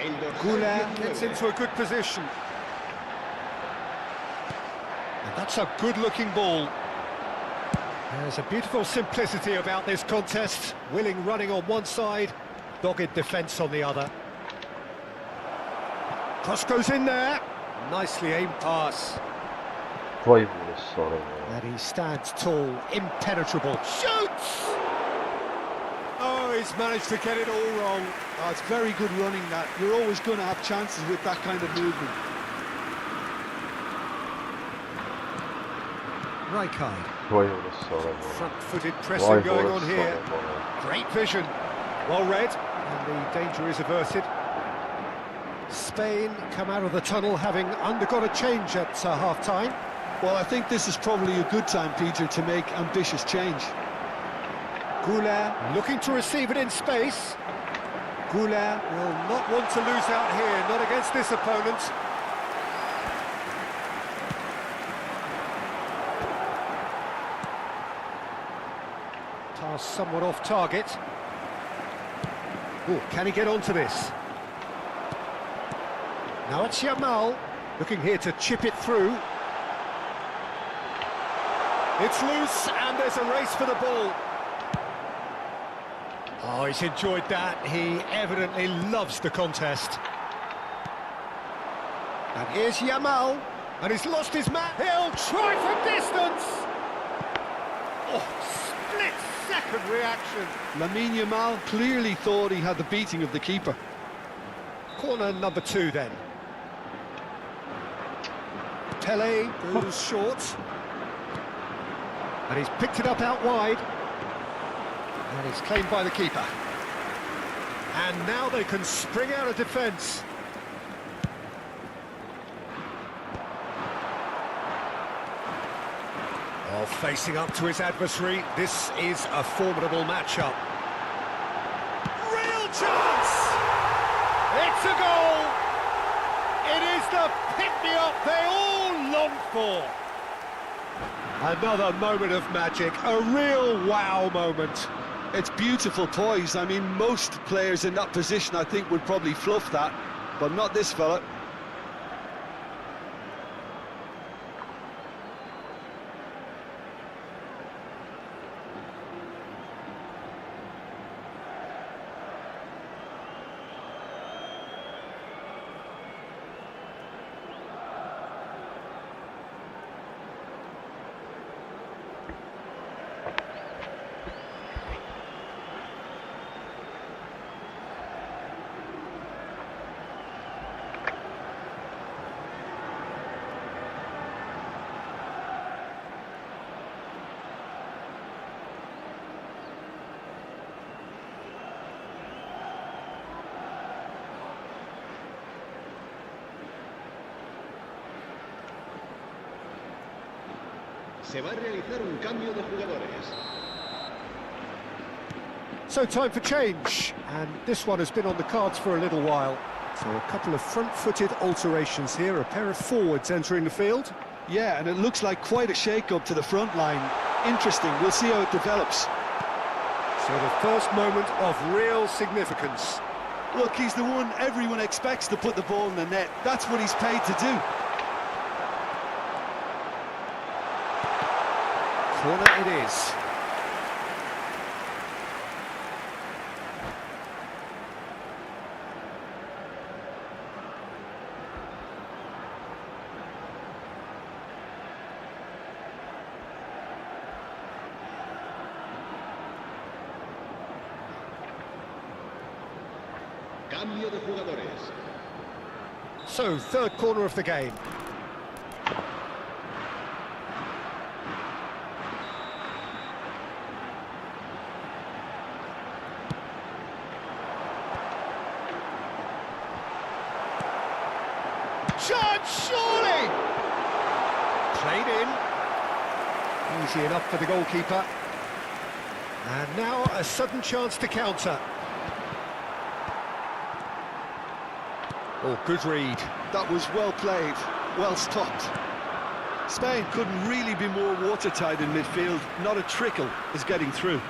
S4: el dorsal
S2: Goulart gets into a good position. And that's a good-looking ball. There's a beautiful simplicity about this contest. Willing running on one side, dogged defence on the other. Cross goes in there. Nicely aimed pass. And he stands tall, impenetrable. Shoots! Oh, he's managed to get it all wrong.
S3: Oh, it's very good running that. You're always going to have chances with that kind of movement.
S2: Rijkaard. Front-footed pressing going on here. Great vision. Well read, and the danger is averted. Spain come out of the tunnel having undergone a change at half-time.
S3: Well, I think this is probably a good time, Peter, to make ambitious change.
S2: Goulart looking to receive it in space. Goulart will not want to lose out here, not against this opponent. Pass somewhat off target. Oh, can he get onto this? Now it's Yamal, looking here to chip it through. It's loose, and there's a race for the ball. Oh, he's enjoyed that. He evidently loves the contest. And here's Yamal, and he's lost his man. He'll try from distance. Oh, split second second reaction.
S3: Lamine Yamal clearly thought he had the beating of the keeper.
S2: Corner number 2 then. Pele goes short. And he's picked it up out wide. And it's claimed by the keeper. And now they can spring out of defence. Oh, facing up to his adversary, this is a formidable matchup. Real chance! It's a goal! It is the pick-me-up they all longed for. Another moment of magic, a real wow moment.
S3: It's beautiful poise. I mean, most players in that position, I think, would probably fluff that, but not this fella.
S4: Se va a realizar un cambio de jugadores.
S2: So time for change, and this one has been on the cards for a little while. So a couple of front-footed alterations here, a pair of forwards entering the field.
S3: Yeah, and it looks like quite a shake-up to the front line. Interesting, we'll see how it develops.
S2: So the first moment of real significance.
S3: Look, he's the one everyone expects to put the ball in the net. That's what he's paid to do.
S2: Corner it is.
S4: Cambio de jugadores.
S2: So, third corner of the game. Chance, surely! Played in. Easy enough for the goalkeeper. And now a sudden chance to counter. Oh, good read.
S3: That was well played, well stopped. Spain couldn't really be more watertight in midfield. Not a trickle is getting through.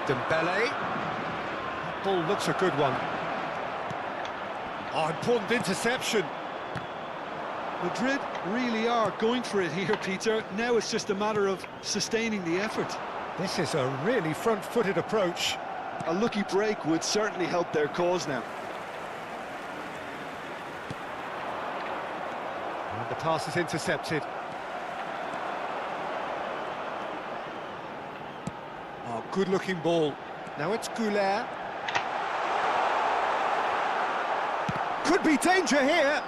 S2: Dembele. That ball looks a good one. Oh, important interception.
S3: Madrid really are going for it here, Peter. Now it's just a matter of sustaining the effort.
S2: This is a really front-footed approach.
S3: A lucky break would certainly help their cause now.
S2: And the pass is intercepted. Oh, good-looking ball. Now it's Goulet. Could be danger here.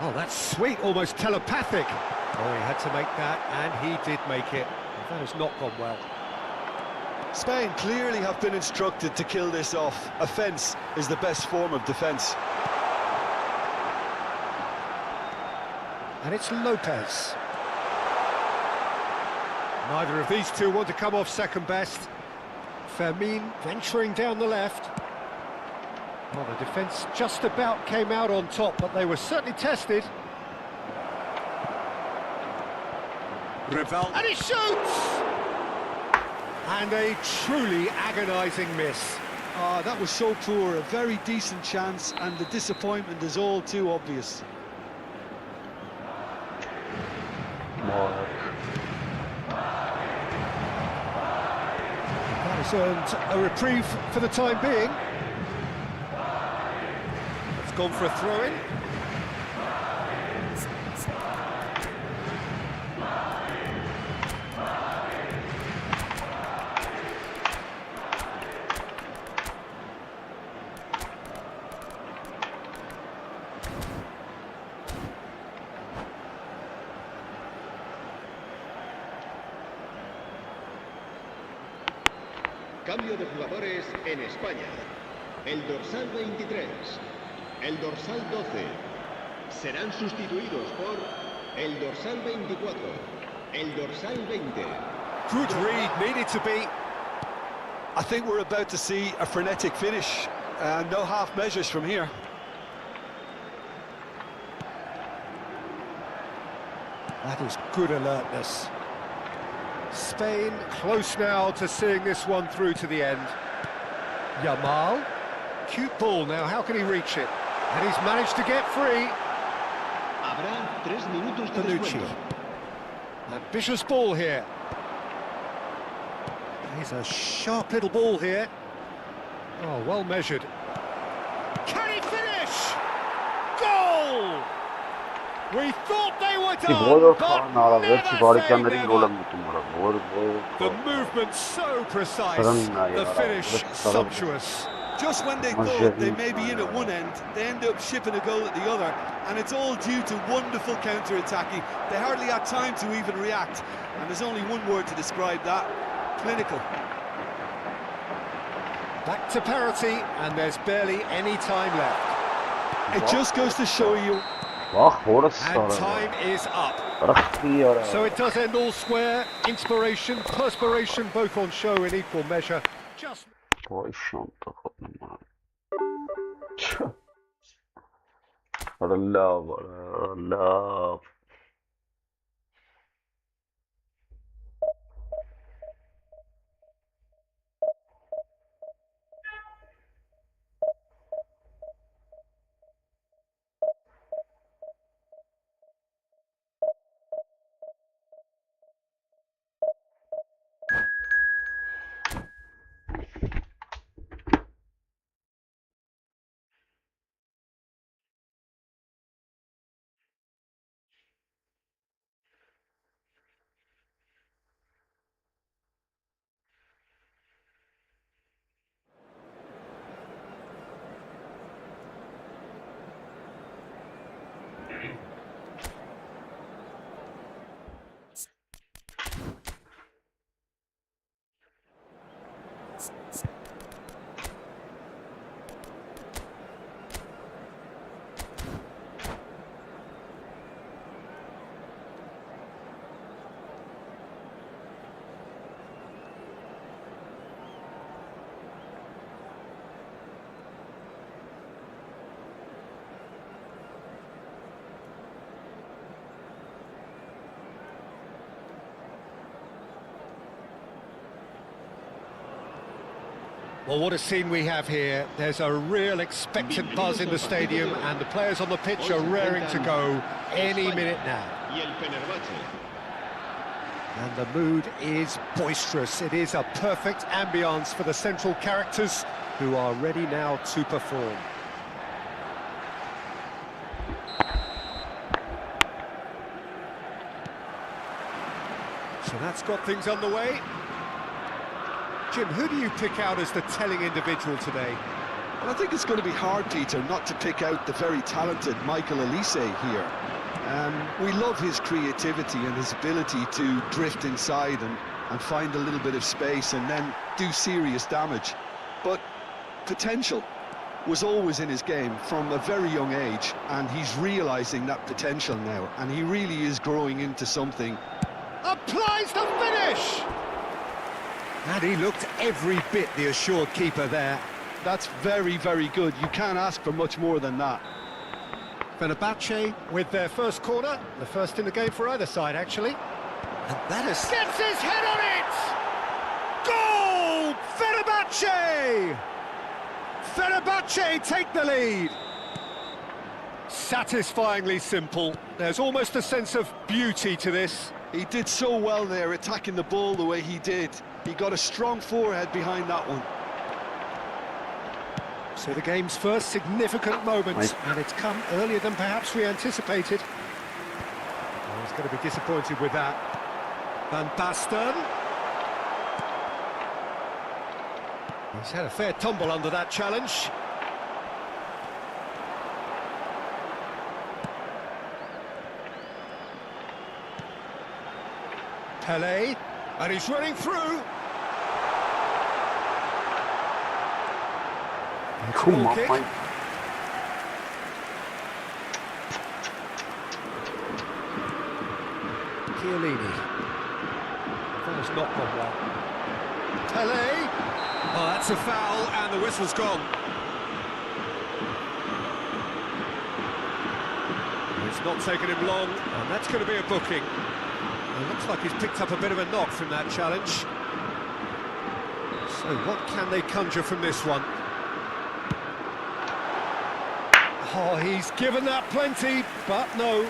S2: Oh, that's sweet, almost telepathic. Oh, he had to make that, and he did make it. That has not gone well.
S3: Spain clearly have been instructed to kill this off. Offence is the best form of defence.
S2: And it's Lopez. Neither of these two want to come off second best. Fermin venturing down the left. Well, the defence just about came out on top, but they were certainly tested. Rival, and he shoots! And a truly agonising miss.
S3: Ah, that was so poor. A very decent chance, and the disappointment is all too obvious.
S2: That is He's earned a reprieve for the time being. It's gone for a throw-in.
S4: Cambio de jugadores en España. El dorsal 23, el dorsal 12 serán sustituidos por el dorsal 24, el dorsal 20.
S2: Good read, needed to be.
S3: I think we're about to see a frenetic finish. No half measures from here.
S2: That is good alertness. Spain close now to seeing this one through to the end. Yamal, cute ball now, how can he reach it? And he's managed to get free.
S4: Habrá 3 minutos de
S2: Bonucci.
S4: descuento.
S2: Ambitious ball here. He's a sharp little ball here. Oh, well measured. Can he finish? Goal! We thought they were done, but never say never. The movement so precise, the finish sumptuous.
S3: Just when they thought they may be in at one end, they end up shipping a goal at the other, and it's all due to wonderful counter-attacking. They hardly had time to even react, and there's only one word to describe that: clinical.
S2: Back to parity, and there's barely any time left.
S3: It just goes to show you.
S2: And time is up. So it does end all square. Inspiration, perspiration, both on show in equal measure. Just...
S1: love.
S2: Well, what a scene we have here. There's a real expectant buzz in the stadium, and the players on the pitch are raring to go any minute now. And the mood is boisterous. It is a perfect ambience for the central characters who are ready now to perform. So that's got things underway. Jim, who do you pick out as the telling individual today?
S3: Well, I think it's going to be hard, Peter, not to pick out the very talented Michael Elise here. We love his creativity and his ability to drift inside and find a little bit of space and then do serious damage. But potential was always in his game from a very young age, and he's realising that potential now, and he really is growing into something.
S2: Applies the finish! And he looked every bit the assured keeper there.
S3: That's very, very good. You can't ask for much more than that.
S2: Fenerbahce with their first corner, the first in the game for either side, actually. And that is... Gets his head on it! Goal! Fenerbahce! Fenerbahce take the lead. Satisfyingly simple. There's almost a sense of beauty to this.
S3: He did so well there, attacking the ball the way he did. He got a strong forehead behind that one.
S2: So the game's first significant moment,
S1: Right.
S2: and it's come earlier than perhaps we anticipated. Oh, he's going to be disappointed with that. Van Basten. He's had a fair tumble under that challenge. Pele, and he's running through.
S1: Come
S2: Goal
S1: on,
S2: kick.
S1: mate.
S2: Chiellini. That has not gone well. Pele. Oh, that's a foul, and the whistle's gone. It's not taken him long, and that's going to be a booking. It looks like he's picked up a bit of a knock from that challenge. So what can they conjure from this one? Oh, he's given that plenty, but no.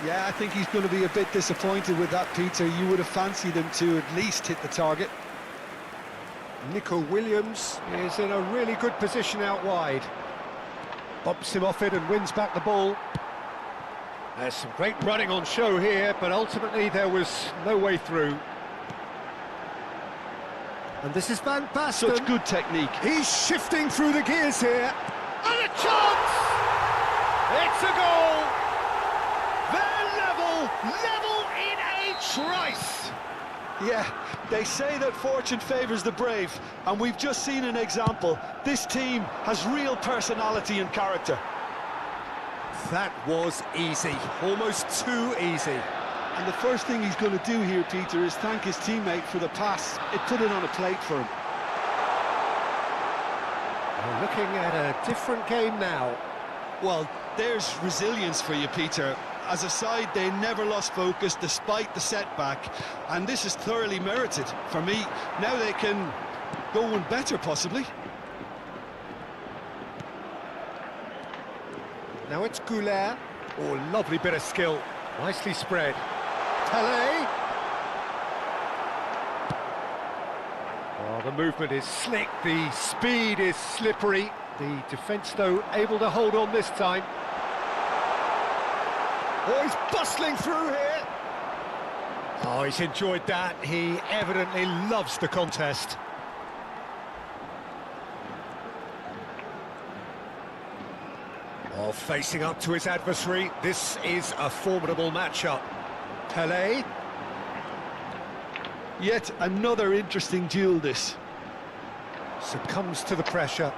S3: Yeah, I think he's going to be a bit disappointed with that, Peter. You would have fancied him to at least hit the target.
S2: Nico Williams is in a really good position out wide. Bumps him off it and wins back the ball. There's some great running on show here, but ultimately there was no way through. And this is Van Basten.
S3: Such good technique.
S2: He's shifting through the gears here. And a chance! It's a goal! They're level in a trice!
S3: Yeah, they say that fortune favours the brave, and we've just seen an example. This team has real personality and character.
S2: That was easy, almost too easy.
S3: And the first thing he's going to do here, Peter, is thank his teammate for the pass. It put it on a plate for him.
S2: We're looking at a different game now.
S3: Well, there's resilience for you, Peter. As a side, they never lost focus despite the setback, and this is thoroughly merited. For me, now they can go one better, possibly.
S2: Now it's Goulart. Oh, lovely bit of skill. Nicely spread. Pele. Oh, the movement is slick. The speed is slippery. The defence, though, able to hold on this time. Oh, he's bustling through here. Oh, he's enjoyed that. He evidently loves the contest. Oh, facing up to his adversary. This is a formidable matchup. Pele.
S3: Yet another interesting duel, this.
S2: Succumbs to the pressure.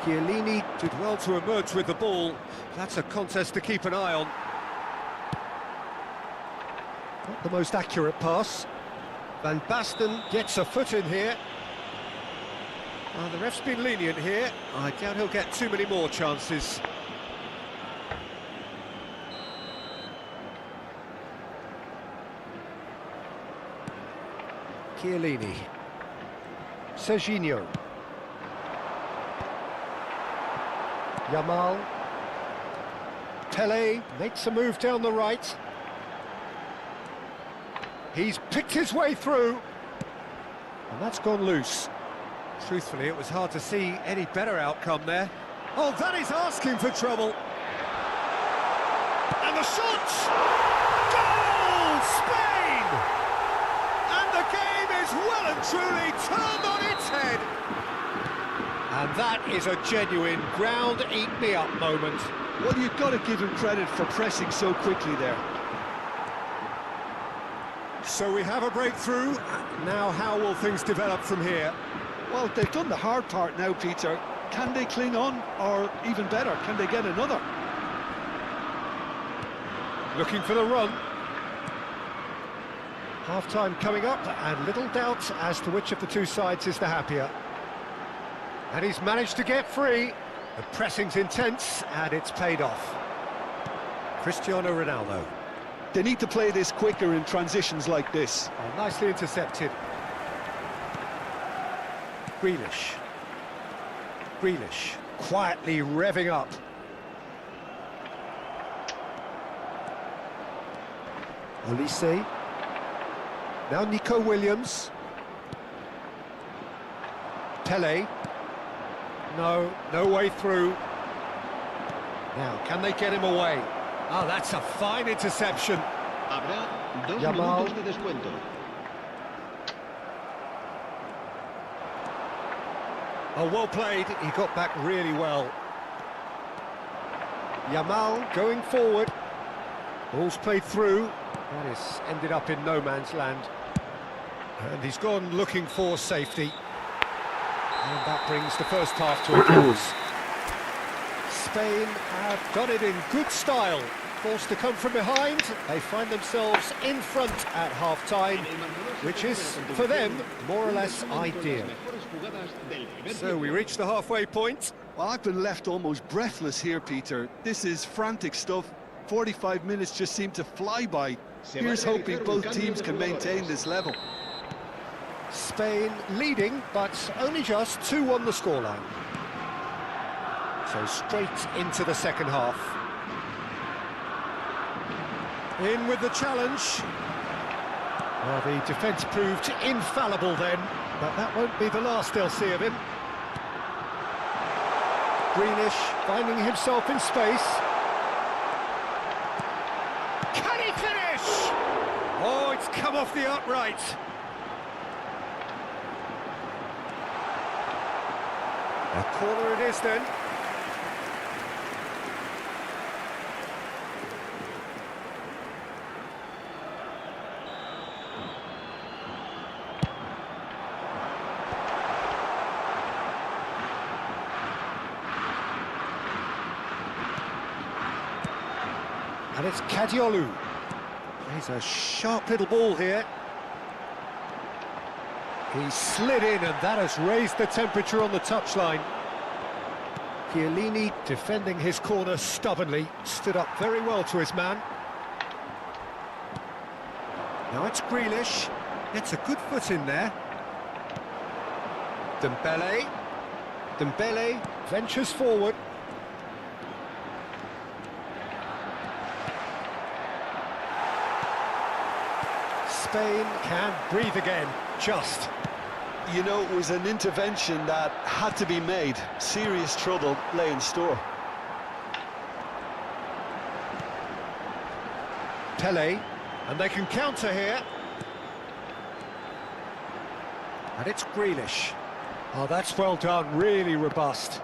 S2: Chiellini did well to emerge with the ball. That's a contest to keep an eye on. Not the most accurate pass. Van Basten gets a foot in here. The ref's been lenient here. I doubt he'll get too many more chances. Chiellini. Serginho. Yamal. Pele makes a move down the right. He's picked his way through. And that's gone loose. Truthfully, it was hard to see any better outcome there. Oh, that is asking for trouble. And the shot! Goal! Spain! And the game is well and truly turned on its head. And that is a genuine ground-eat-me-up moment.
S3: Well, you've got to give him credit for pressing so quickly there.
S2: So we have a breakthrough. Now how will things develop from here?
S3: Well, they've done the hard part now, Peter. Can they cling on, or even better, can they get another?
S2: Looking for the run. Half-time coming up, and little doubt as to which of the two sides is the happier. And he's managed to get free. The pressing's intense, and it's paid off. Cristiano Ronaldo.
S3: They need to play this quicker in transitions like this.
S2: Oh, nicely intercepted. Grealish. Grealish, quietly revving up. Olise. Now Nico Williams. Pele. No way through. Now, can they get him away? Oh, that's a fine interception.
S4: Habrá 2
S2: Yamal.
S4: minutos de descuento.
S2: Oh, well played. He got back really well. Yamal going forward. Ball's played through. That is ended up in no man's land. And he's gone looking for safety. And that brings the first half to a close. Spain have done it in good style. Forced to come from behind, they find themselves in front at half-time, which is, for them, more or less ideal. So we reach the halfway point.
S3: Well, I've been left almost breathless here, Peter. This is frantic stuff. 45 minutes just seem to fly by. Here's hoping both teams can maintain this level.
S2: Spain leading, but only just 2 on the scoreline. So straight into the second half. In with the challenge. Well, the defence proved infallible then, but that won't be the last they'll see of him. Greenish finding himself in space. Can he finish? Oh, it's come off the upright. A corner it is then. And it's Kadiolu. He's a sharp little ball here. He slid in, and that has raised the temperature on the touchline. Chiellini defending his corner stubbornly, stood up very well to his man. Now it's Grealish, gets a good foot in there. Dembele ventures forward. Spain can breathe again, just.
S3: You know, it was an intervention that had to be made. Serious trouble lay in store.
S2: Pele, and they can counter here. And it's Grealish. Oh, that's well done, really robust.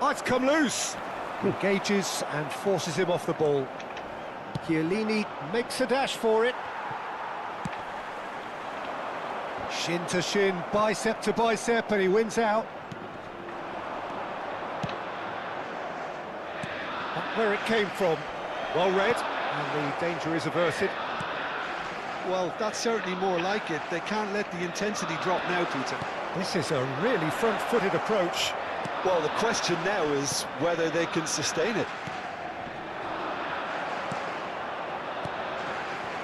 S2: Oh, it's come loose. Engages and forces him off the ball. Chiellini makes a dash for it. Shin to shin, bicep to bicep, and he wins out. Not where it came from. Well read, and the danger is averted.
S3: Well, that's certainly more like it. They can't let the intensity drop now, Peter.
S2: This is a really front-footed approach.
S3: Well, the question now is whether they can sustain it.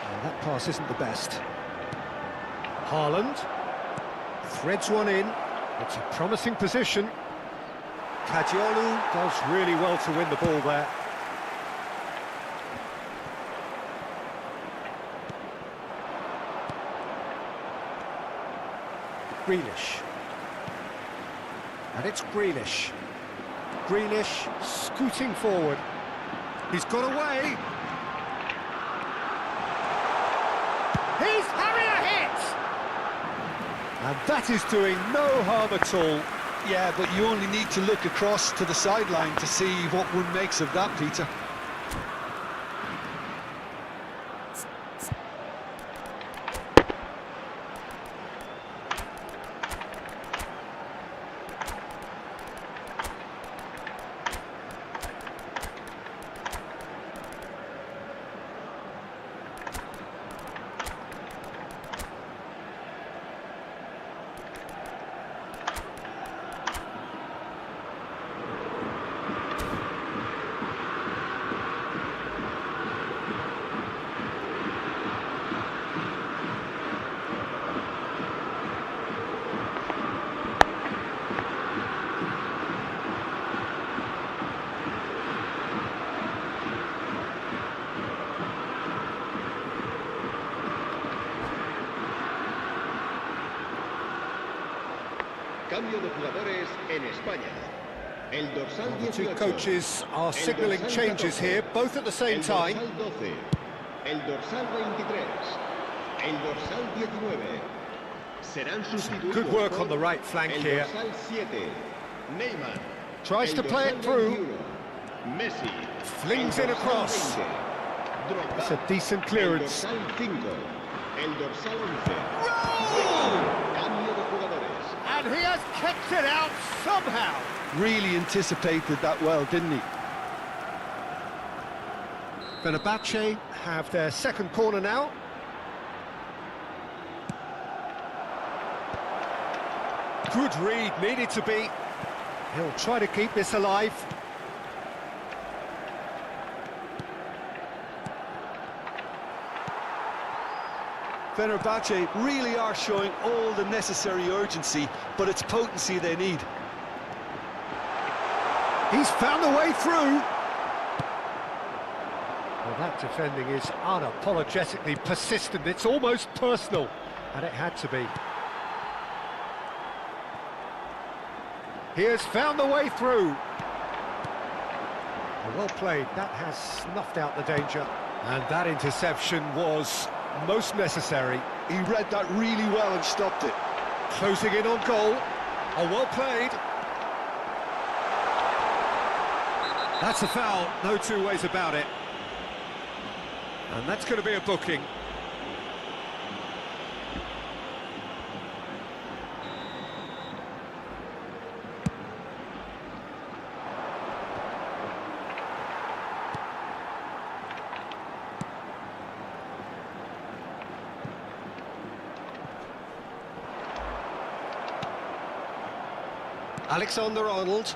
S2: Well, that pass isn't the best. Haaland threads one in. It's a promising position. Kadiolu does really well to win the ball there. Grealish. And it's Grealish. Grealish scooting forward. He's got away. He's having a hit! And that is doing no harm at all.
S3: Yeah, but you only need to look across to the sideline to see what one makes of that, Peter.
S4: Cambio de jugadores en España. El dorsal
S2: The two
S4: 18.
S2: coaches are
S4: El
S2: signalling
S4: dorsal
S2: changes
S4: 14.
S2: here, both at the same
S4: El
S2: time.
S4: dorsal 12. El dorsal 23. El dorsal 19. Serán sustituidos
S2: Good work
S4: por
S2: on the right flank
S4: el
S2: here.
S4: dorsal 7. Neymar.
S2: Tries
S4: El
S2: to play
S4: dorsal
S2: it through.
S4: 21. Messi.
S2: Flings
S4: El
S2: in
S4: dorsal
S2: across.
S4: 20. Drogba.
S2: It's a decent
S4: El
S2: clearance.
S4: dorsal 5. El dorsal 11. Cambio de jugadores.
S2: And he has kept it out somehow.
S3: Really anticipated that well, didn't he?
S2: Fenerbahce have their second corner now. Good read, needed to be. He'll try to keep this alive.
S3: Fenerbahce really are showing all the necessary urgency, but it's potency they need.
S2: He's found a way through. Well, that defending is unapologetically persistent. It's almost personal, and it had to be. He has found the way through. Well played. That has snuffed out the danger. And that interception was most necessary.
S3: He read that really well and stopped it.
S2: Closing in on goal. Oh, well played. That's a foul, no two ways about it. And that's going to be a booking. Alexander-Arnold.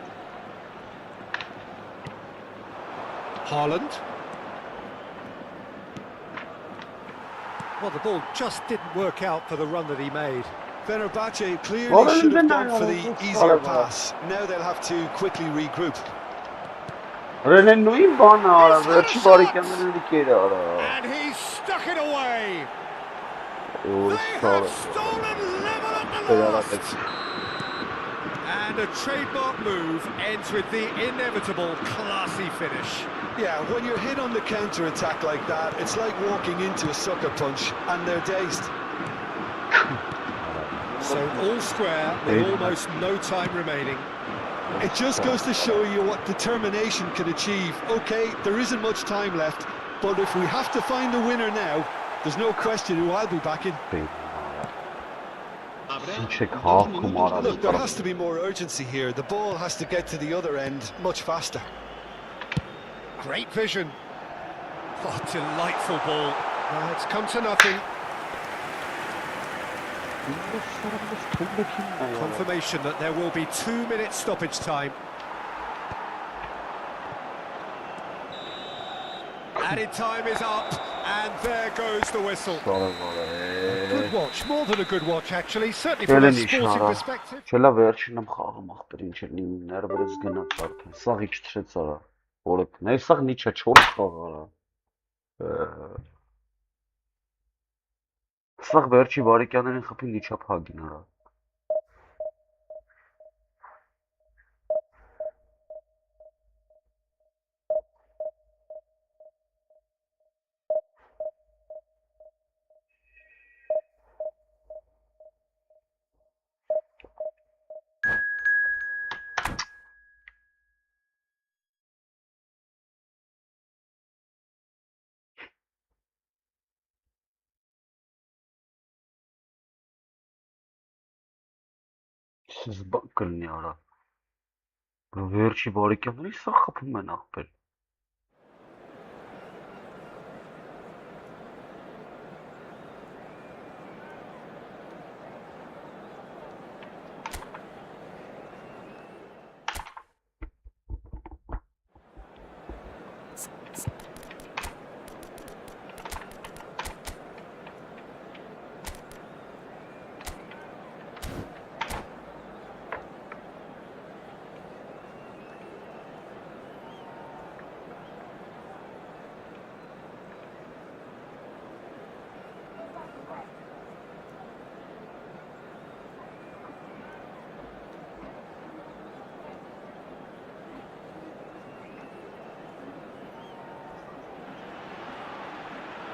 S2: Haaland. Well, the ball just didn't work out for the run that he made.
S3: Fenerbahce clearly
S1: Well,
S3: should have
S1: then
S3: gone
S1: I
S3: for
S1: was
S3: the
S1: just
S3: easier
S1: horrible.
S3: pass. Now they'll have to quickly regroup.
S1: Renenui bana,
S2: He's had a
S1: verchi bari
S2: shot!
S1: kendini dikedi
S2: And he's stuck it away.
S1: ara.
S2: They have stolen level at the last. And a trademark move ends with the inevitable classy finish.
S3: Yeah, when you're hit on the counter-attack like that, it's like walking into a sucker punch, and they're dazed.
S2: So all square with almost no time remaining.
S3: It just goes to show you what determination can achieve. Okay, there isn't much time left, but if we have to find the winner now, there's no question who I'll be backing. Look, there has to be more urgency here. The ball has to get to the other end much faster.
S2: Great vision. Oh, delightful ball. It's come to nothing. Confirmation that there will be 2 minutes stoppage time. Added time is up, and there goes the whistle. Good watch, more than a good watch actually, certainly from a sporting perspective.
S1: Չելա վերջինը խաղում ախպեր ինչ էր նիմ ներվերից գնաց արդեն սաղ իջտրեց արա որը նայ սաղ նիչա 4 խաղ արա սաղ վերջի վարիկյաններին խփին նիչա փագին արա Զբակ կլինի արա վերջի վարիկյանների սաղ խփում են ախպեր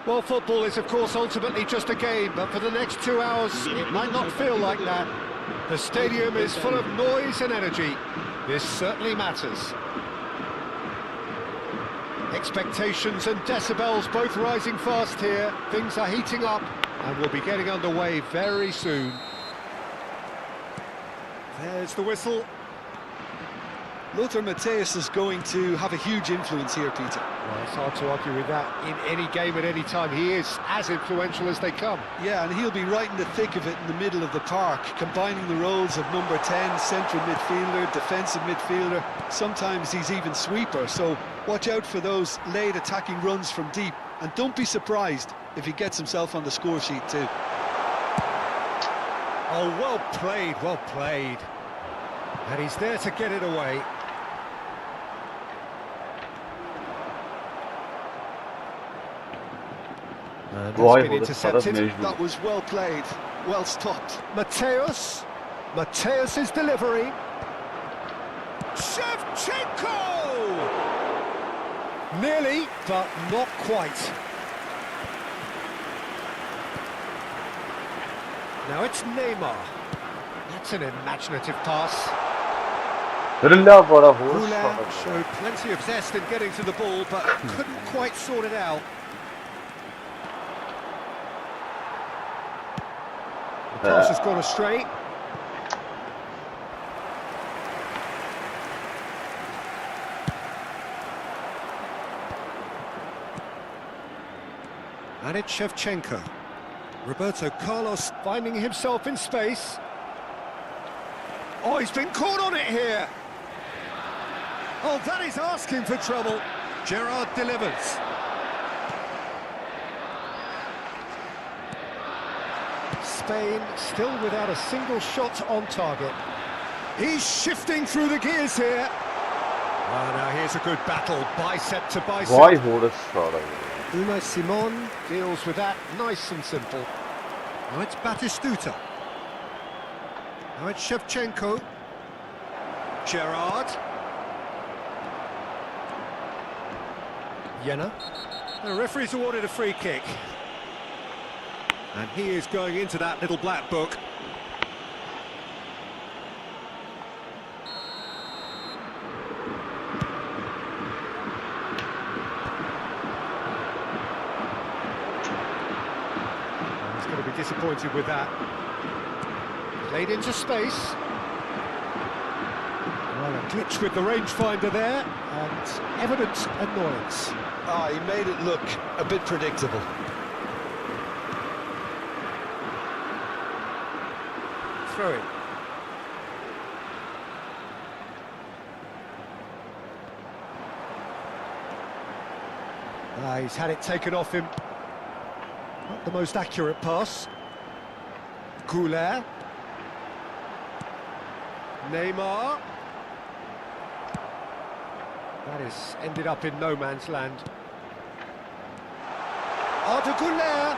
S2: Well, football is, of course, ultimately just a game, but for the next 2 hours, it might not feel like that. The stadium is full of noise and energy. This certainly matters. Expectations and decibels both rising fast here. Things are heating up, and we'll be getting underway very soon. There's the whistle.
S3: Lothar Matthäus is going to have a huge influence here, Peter.
S2: Well, it's hard to argue with that. In any game at any time, he is as influential as they come.
S3: Yeah, and he'll be right in the thick of it in the middle of the park, combining the roles of number 10, central midfielder, defensive midfielder. Sometimes he's even sweeper, so watch out for those late attacking runs from deep. And don't be surprised if he gets himself on the score sheet too.
S2: Oh, well played, well played. And he's there to get it away. And that's been intercepted.
S3: That was well played, well stopped.
S2: Matthäus's delivery. Shevchenko! Nearly, but not quite. Now it's Neymar. That's an imaginative pass. Goulart showed plenty of zest in getting to the ball, but couldn't quite sort it out. The pass has gone astray. And it's Shevchenko. Roberto Carlos finding himself in space. Oh, he's been caught on it here. Oh, that is asking for trouble. Gerrard delivers. Spain still without a single shot on target. He's shifting through the gears here. Oh, now here's a good battle, bicep to bicep. Unai Simon deals with that nice and simple. Now it's Batistuta. Now it's Shevchenko. Gerrard. Jenner. The referee's awarded a free kick. And he is going into that little black book. He's going to be disappointed with that. Played into space. Well, a glitch with the rangefinder there, and evident annoyance.
S3: Ah, he made it look a bit predictable.
S2: Throw it. He's had it taken off him. Not the most accurate pass. Goulart. Neymar. That has ended up in no man's land. Arda Goulart.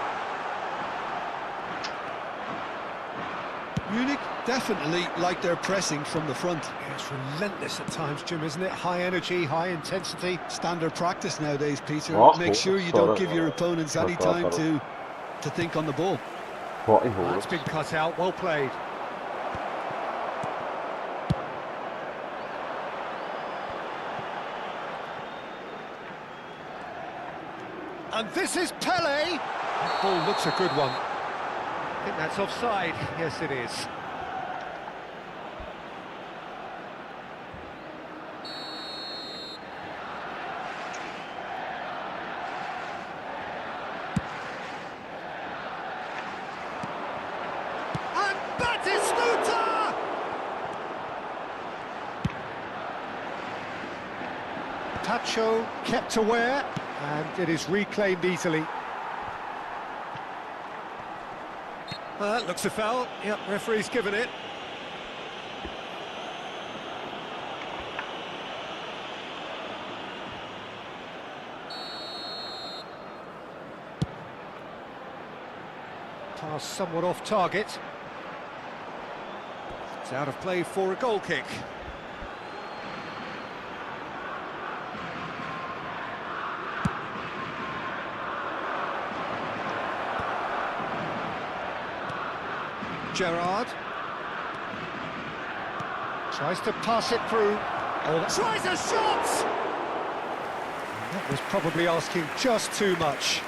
S3: Munich definitely like their pressing from the front.
S2: Yeah, it's relentless at times, Jim, isn't it? High energy, high intensity.
S3: Standard practice nowadays, Peter.
S1: Oh,
S3: Make sure you don't give your opponents any time to think on the ball.
S2: That's been cut out, well played. And this is Pele. That ball looks a good one. I think that's offside. Yes, it is. And Batistuta! Tacho kept aware, and it is reclaimed easily. That looks a foul. Yep, referee's given it. Pass somewhat off target. It's out of play for a goal kick. Gerrard. Tries to pass it through. Oh, tries a shot! That was probably asking just too much.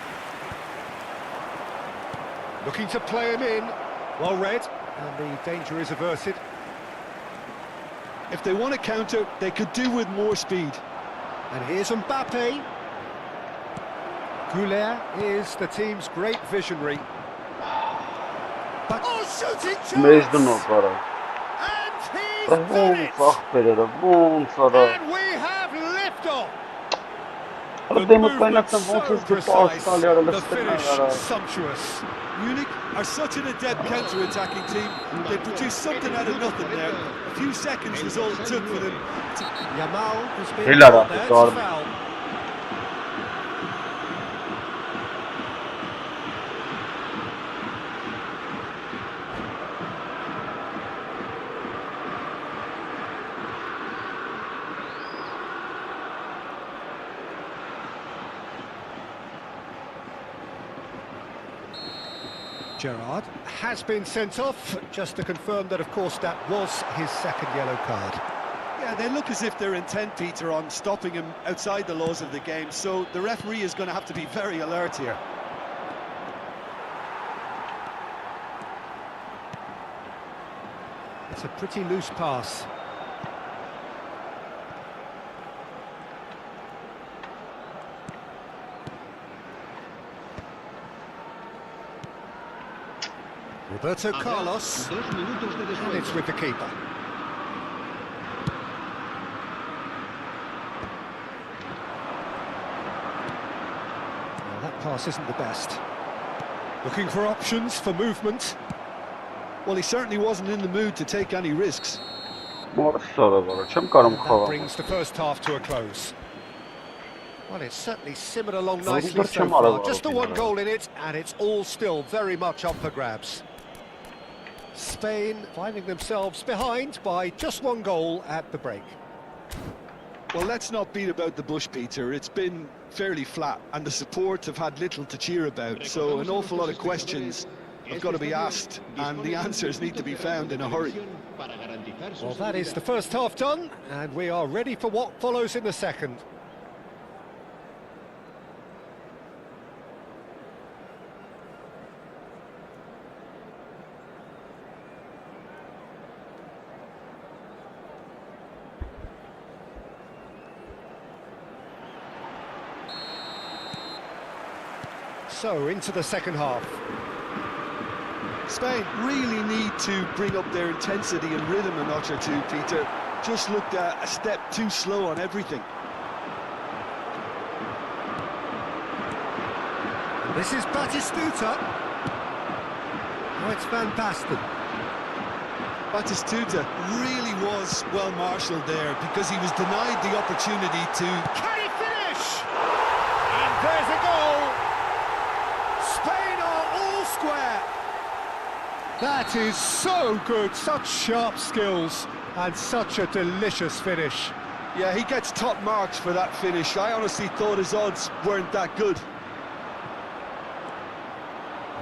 S2: Looking to play him in. Well read, and the danger is averted.
S3: If they want to counter, they could do with more speed.
S2: And here's Mbappe. Goulet is the team's great visionary. But shooting
S1: Mezden o
S2: chance!
S1: kara.
S2: And he's
S1: Bun
S2: done it!
S1: fahpere, bun sara.
S2: And we have liftoff!
S1: Ara demo kainaktan vonses de pass talyara
S2: the
S1: listena
S2: finish
S1: yara.
S2: sumptuous.
S3: Munich are such an adept counter-attacking team. They produced something out of nothing there. A few seconds was all it took for them to...
S2: Yamal has been
S1: Helal
S2: brought
S1: abi,
S2: there
S1: doğru.
S2: to foul. Gerrard has been sent off, just to confirm that, of course, that was his second yellow card.
S3: Yeah, they look as if they're intent, Peter, on stopping him outside the laws of the game, so the referee is going to have to be very alert here.
S2: It's a pretty loose pass. Roberto Carlos,
S4: 2 minutos de
S2: and it's
S4: descuento.
S2: with the keeper. Well, that pass isn't the best. Looking for options for movement.
S3: Well, he certainly wasn't in the mood to take any risks.
S1: Mor sara var. Çem karım
S2: And that
S1: khavam.
S2: brings the first half to a close. Well, it's certainly simmered along
S1: Well,
S2: nicely
S1: we've got
S2: so
S1: some
S2: far.
S1: other
S2: Just the one
S1: opinion.
S2: goal in it, and it's all still very much up for grabs. Spain finding themselves behind by just one goal at the break.
S3: Well, let's not beat about the bush, Peter. It's been fairly flat, and the support have had little to cheer about, so an awful lot of questions have got to be asked, and the answers need to be found in a hurry.
S2: Well, that is the first half done, and we are ready for what follows in the second. So, into the second half.
S3: Spain really need to bring up their intensity and rhythm a notch or two, Peter. Just looked a step too slow on everything.
S2: This is Batistuta. Oh, it's Van Basten.
S3: Batistuta really was well marshalled there because he was denied the opportunity to...
S2: Can he finish? And there's a goal. Spain are all square. That is so good, such sharp skills and such a delicious finish.
S3: Yeah, he gets top marks for that finish. I honestly thought his odds weren't that good.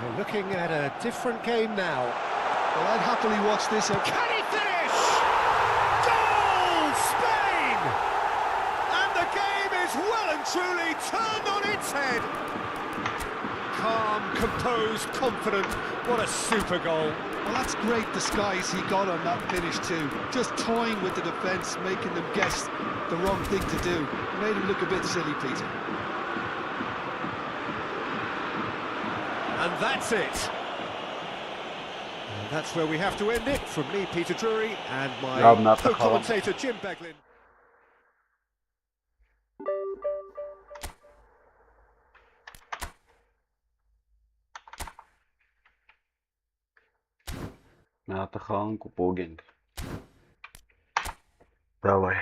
S2: We're looking at a different game now.
S3: Well, I'd happily watch this.
S2: Can he finish? Goal, Spain! And the game is well and truly turned on its head. Calm, composed, confident. What a super goal.
S3: Well, that's great disguise he got on that finish too. Just toying with the defence, making them guess the wrong thing to do. Made him look a bit silly, Peter.
S2: And that's it. And that's where we have to end it. From me, Peter Drury, and my co-commentator, Jim Beglin.
S1: Надо ханку погинг. Давай.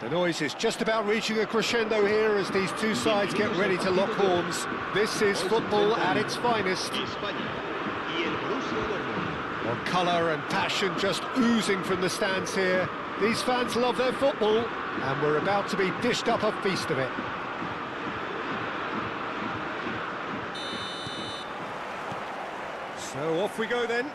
S2: The noise is just about reaching a crescendo here as these two sides get ready to lock horns. This is football at its finest. Well, colour and passion just oozing from the stands here. These fans love their football, and we're about to be dished up a feast of it. So off we go then.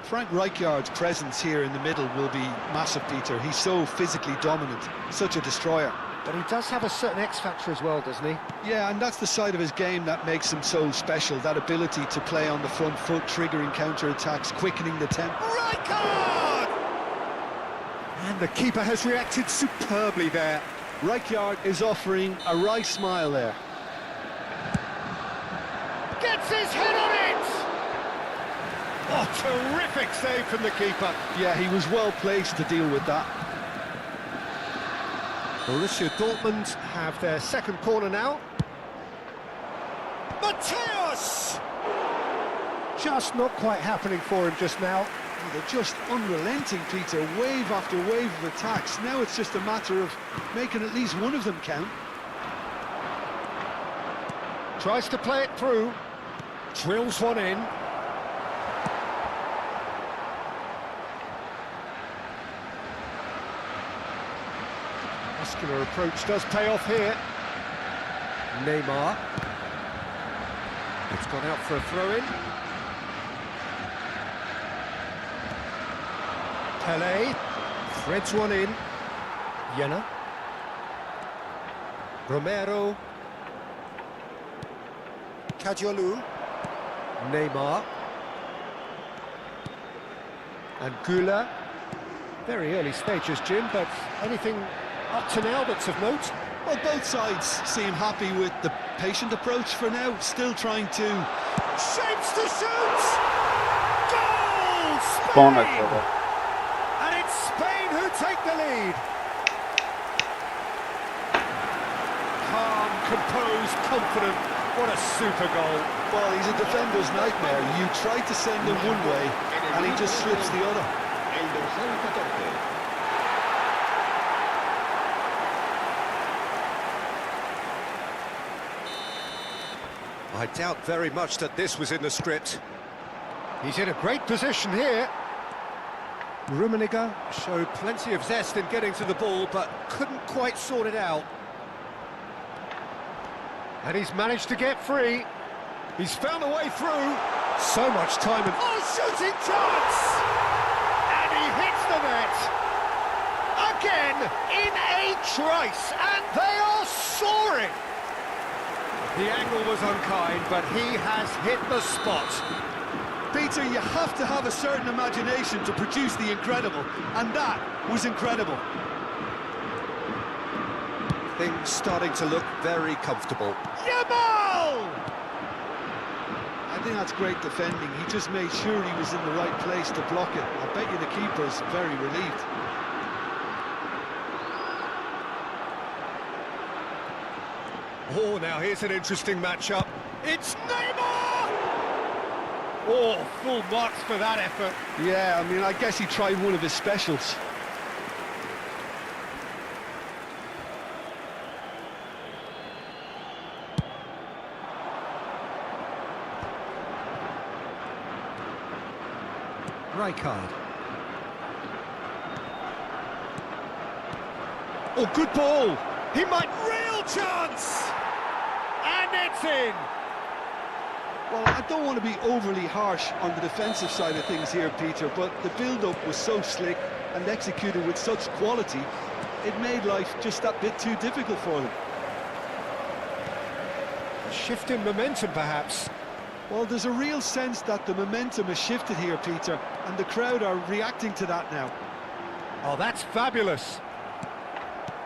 S3: Frank Rijkaard's presence here in the middle will be massive, Peter. He's so physically dominant, such a destroyer.
S2: But he does have a certain X-factor as well, doesn't he?
S3: Yeah, and that's the side of his game that makes him so special, that ability to play on the front foot, triggering counter-attacks, quickening the tempo.
S2: Rijkaard! And the keeper has reacted superbly there.
S3: Rijkaard is offering a wry smile there.
S2: Gets his head on it! Oh, terrific save from the keeper.
S3: Yeah, he was well placed to deal with that.
S2: Borussia Dortmund have their second corner now. Mateus! Just not quite happening for him just now.
S3: They're just unrelenting, Peter. Wave after wave of attacks. Now it's just a matter of making at least one of them count.
S2: Tries to play it through. Drills one in. Muscular approach does pay off here. Neymar. It's gone out for a throw-in. Pele threads one in. Jena. Romero. Kadiolu. Neymar. And Güler. Very early stages, Jim, but anything up to now that's of note?
S3: Well, both sides seem happy with the patient approach for now, still trying to...
S2: Shapes to shoot! Goal! Spain! And it's Spain who take the lead. Calm, composed, confident. What a super goal.
S3: Well, he's a defender's nightmare. You try to send him one way, and he just slips the other.
S2: I doubt very much that this was in the script. He's in a great position here. Rummenigge showed plenty of zest in getting to the ball, but couldn't quite sort it out. And he's managed to get free. He's found a way through. So much time and... Oh, shooting chance! again in a trice, and they are soaring. The angle was unkind, but he has hit the spot.
S3: Peter, you have to have a certain imagination to produce the incredible, and that was incredible.
S2: Things starting to look very comfortable. Yamal!
S3: I think that's great defending. He just made sure he was in the right place to block it. I bet you the keeper's very relieved.
S2: Oh, now here's an interesting matchup. It's Neymar! Oh, full marks for that effort.
S3: Yeah, I mean, I guess he tried one of his specials.
S2: Rijkaard. Oh, good ball. He might... Real chance! And it's in!
S3: Well, I don't want to be overly harsh on the defensive side of things here, Peter, but the build-up was so slick and executed with such quality, it made life just that bit too difficult for them.
S2: Shift in momentum, perhaps.
S3: Well, there's a real sense that the momentum has shifted here, Peter, and the crowd are reacting to that now.
S2: Oh, that's fabulous.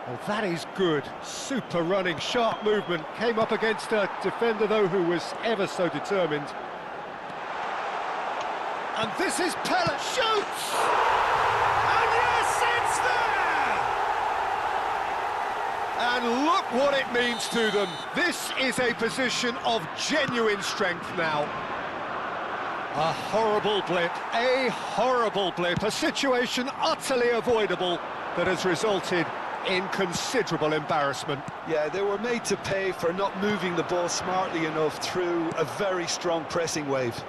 S2: Oh, that is good. Super running, sharp movement. Came up against a defender, though, who was ever so determined. And this is Pella. Shoots! And yes, it's there! And look what it means to them. This is a position of genuine strength now. A horrible blip, a situation utterly avoidable that has resulted in considerable embarrassment.
S3: Yeah, they were made to pay for not moving the ball smartly enough through a very strong pressing wave.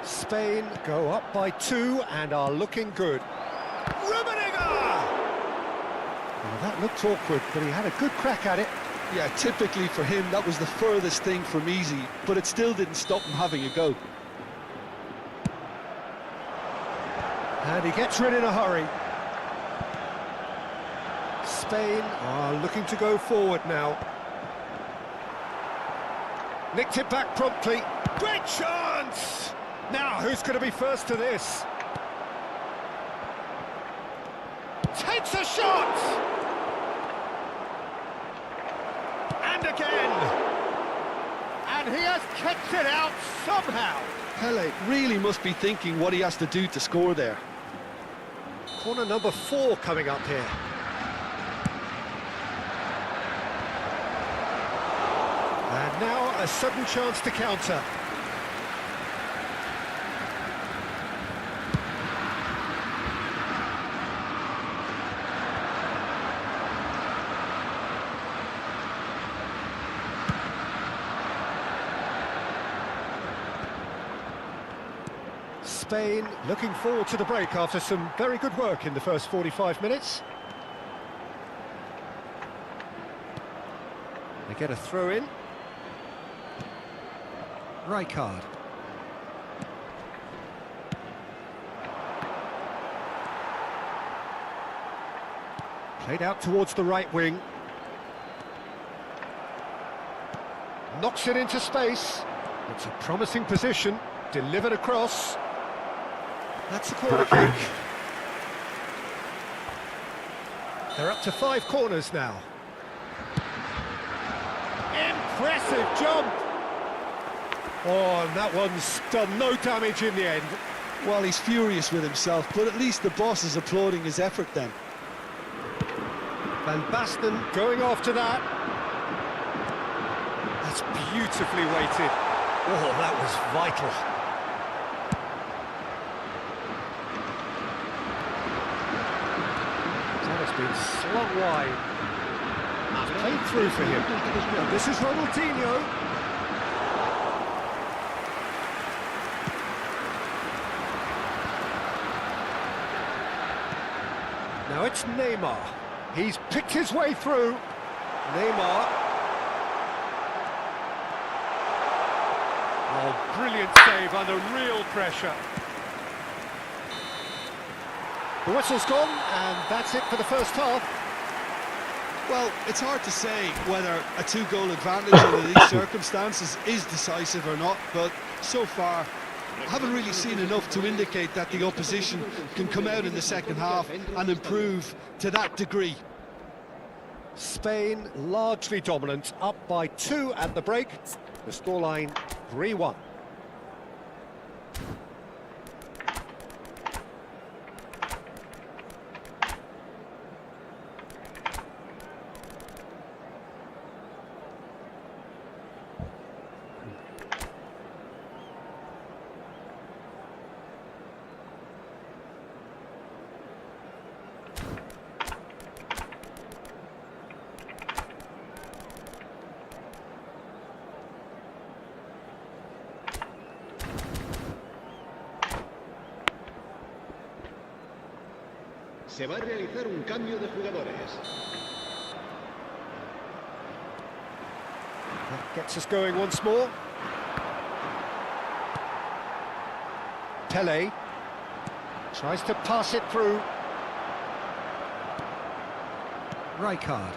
S2: Spain go up by 2 and are looking good. Rummenigge! Well, that looked awkward, but he had a good crack at it.
S3: Yeah, typically for him, that was the furthest thing from easy, but it still didn't stop him having a go.
S2: And he gets rid in a hurry. Spain are looking to go forward now. Nicked it back promptly. Great chance! Now, who's going to be first to this? Takes a shot! And again! And he has kicked it out somehow!
S3: Pele really must be thinking what he has to do to score there.
S2: Corner number 4 coming up here. And now a sudden chance to counter. Spain looking forward to the break after some very good work in the first 45 minutes. They get a throw in. Rijkaard. Played out towards the right wing. Knocks it into space. It's a promising position. Delivered across. That's a corner kick. They're up to 5 corners now. Impressive jump! Oh, and that one's done no damage in the end.
S3: Well, he's furious with himself, but at least the boss is applauding his effort then.
S2: Van Basten going after that. That's beautifully weighted. Oh, that was vital. That has been slung wide. Played through for him. And this is Ronaldinho. Now it's Neymar. He's picked his way through. Neymar. Oh, brilliant save under real pressure. The whistle's gone, and that's it for the first half.
S3: Well, it's hard to say whether a 2-goal advantage under these circumstances is decisive or not, but so far I haven't really seen enough to indicate that the opposition can come out in the second half and improve to that degree.
S2: Spain largely dominant, up by 2 at the break. The scoreline 3-1.
S4: Se va a realizar un cambio de jugadores.
S2: That gets us going once more. Pele tries to pass it through. Rijkaard.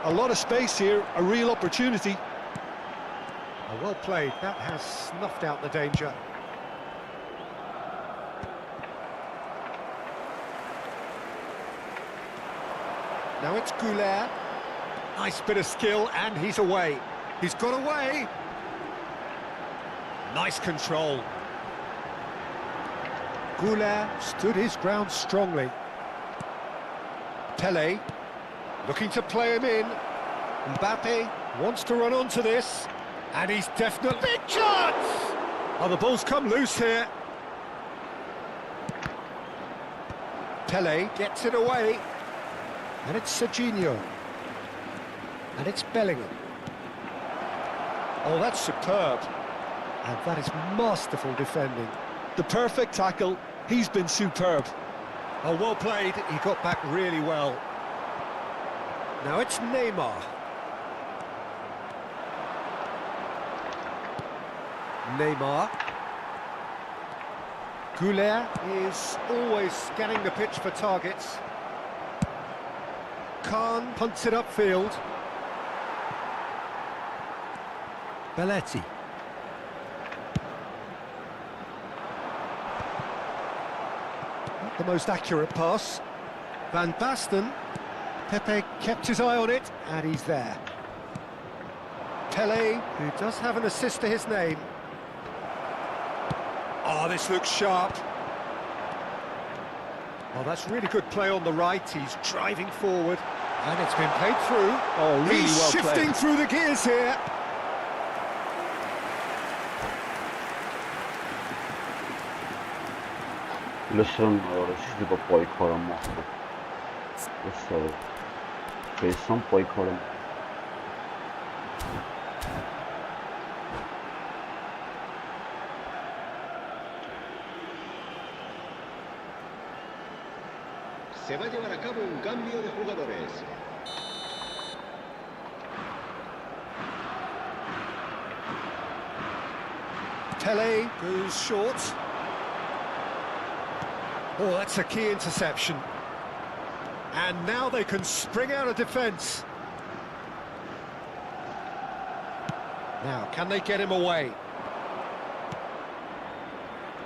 S3: A lot of space here, a real opportunity.
S2: Oh, well played. That has snuffed out the danger. Now it's Goulet. Nice bit of skill, and he's away. He's got away. Nice control. Goulet stood his ground strongly. Pele looking to play him in. Mbappe wants to run onto this, and he's definitely... Big chance! Oh, the ball's come loose here. Pele gets it away. And it's Serginho. And it's Bellingham. Oh, that's superb. And that is masterful defending.
S3: The perfect tackle, he's been superb.
S2: Oh, well played. He got back really well. Now it's Neymar. Neymar. Goulet is always scanning the pitch for targets. Khan punts it upfield. Belletti. Not the most accurate pass. Van Basten. Pepe kept his eye on it, and he's there. Pele, who does have an assist to his name. Oh, this looks sharp. Oh, that's really good play on the right. He's driving forward, and it's been played through.
S3: Oh, really
S2: He's
S3: well
S2: shifting
S3: played.
S2: through the gears here.
S1: Listen, this is the boycott. So, face some boycott.
S4: Se va a llevar a cabo un cambio de jugadores.
S2: Pele goes short. Oh, that's a key interception. And now they can spring out of defence. Now, can they get him away?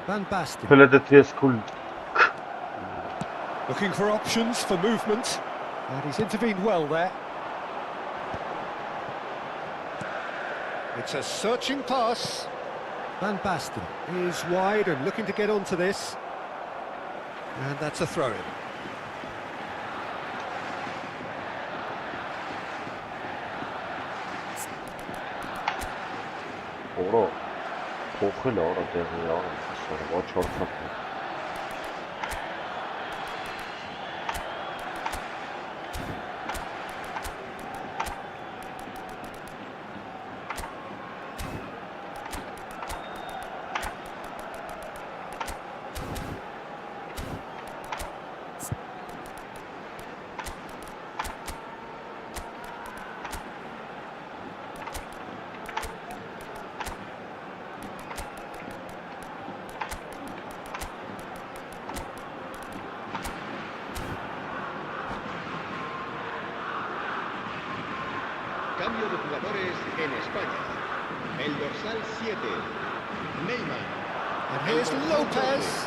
S2: Van Basten.
S1: Pele de tres cool.
S2: Looking for options for movement. And he's intervened well there. It's a searching pass. Van Basten is wide and looking to get onto this. And that's a throw-in.
S1: Oro, փոխել է, oro տեղի է, ոչ չորքափ։
S4: Cambio de jugadores en España. El dorsal 7, Neymar.
S2: And here's Lopez.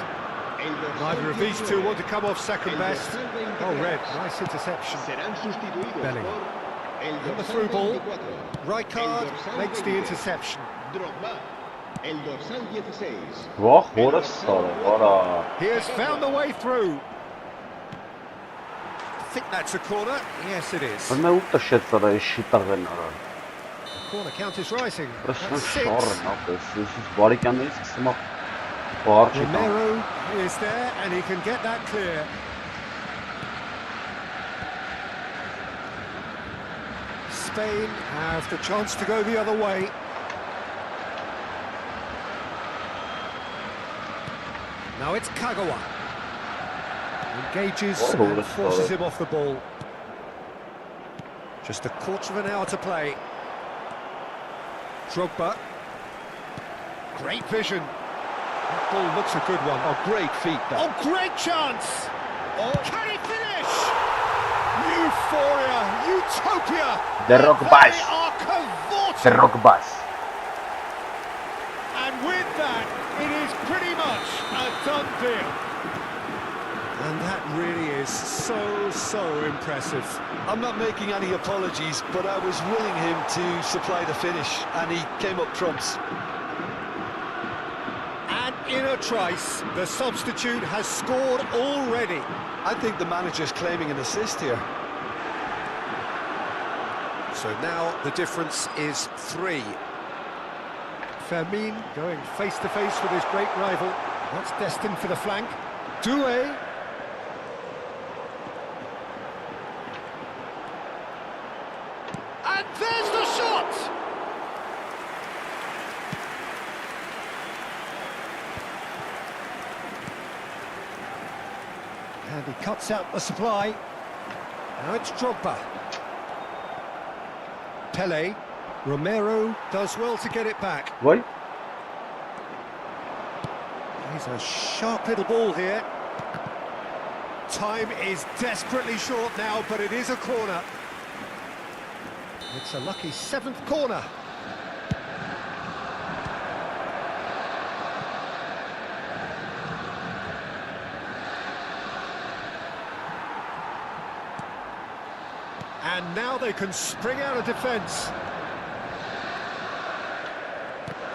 S2: Neither of these two want to come off second best. Oh, red, nice interception.
S4: Serán sustituidos
S2: Bellingham.
S4: por el
S2: And the
S4: dorsal
S2: through ball.
S4: 24,
S2: Right card
S4: el dorsal
S2: makes the
S4: 20,
S2: interception.
S4: Drogba. El dorsal 16.
S1: Vah, ora sarı, ora.
S2: He has found the way through. I think that's a corner. Yes, it is.
S1: Mən uta şetsara eşi tağınara.
S2: Corner count is rising.
S1: Burası
S2: That's six.
S1: şarın abi. Siz barikandayız kısmak. Bağır çıkan.
S2: Romero is there and he can get that clear. Spain have the chance to go the other way. Now it's Kagawa. Engages
S1: Oh,
S2: and
S1: that's
S2: forces
S1: solid.
S2: him off the ball. Just a quarter of an hour to play. Drogba. Great vision. That ball looks a good one.
S3: Oh, great feet, that.
S2: Oh, great chance! Oh, can he finish? Euphoria, utopia!
S1: The rock
S2: They
S1: bass.
S2: are cavorting!
S1: The rock bass.
S2: And with that, it is pretty much a done deal. And that really is so impressive.
S3: I'm not making any apologies, but I was willing him to supply the finish, and he came up trumps.
S2: And in a trice, the substitute has scored already.
S3: I think the manager's claiming an assist here.
S2: So now the difference is 3. Fermin going face-to-face with his great rival. That's destined for the flank. Doué. And there's the shot! And he cuts out the supply. Now it's Drogba. Pele. Romero does well to get it back.
S1: Vay.
S2: He's a sharp little ball here. Time is desperately short now, but it is a corner. It's a lucky 7th corner. And now they can spring out of defence.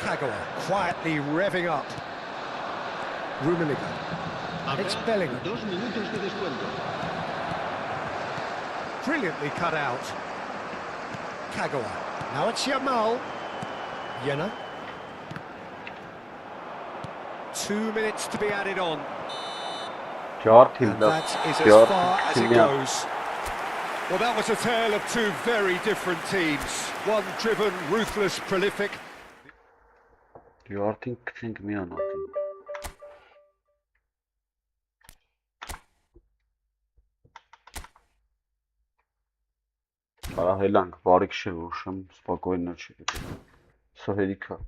S2: Kagawa quietly revving up. Rummenigge. It's
S4: Habrá
S2: Bellingham.
S4: 2 minutos de descuento.
S2: Brilliantly cut out. Kagawa. Now it's Yamal. Yenna. 2 minutes to be added on.
S1: Çağır
S2: And
S1: timde.
S2: that is as
S1: Çağır
S2: far as it
S1: timde.
S2: goes. Well, that was a tale of two very different teams. One driven, ruthless, prolific.
S1: Çağır tim kıçın kimi anlatayım. Para helang, пару киши рушим, спокойно. Софедика.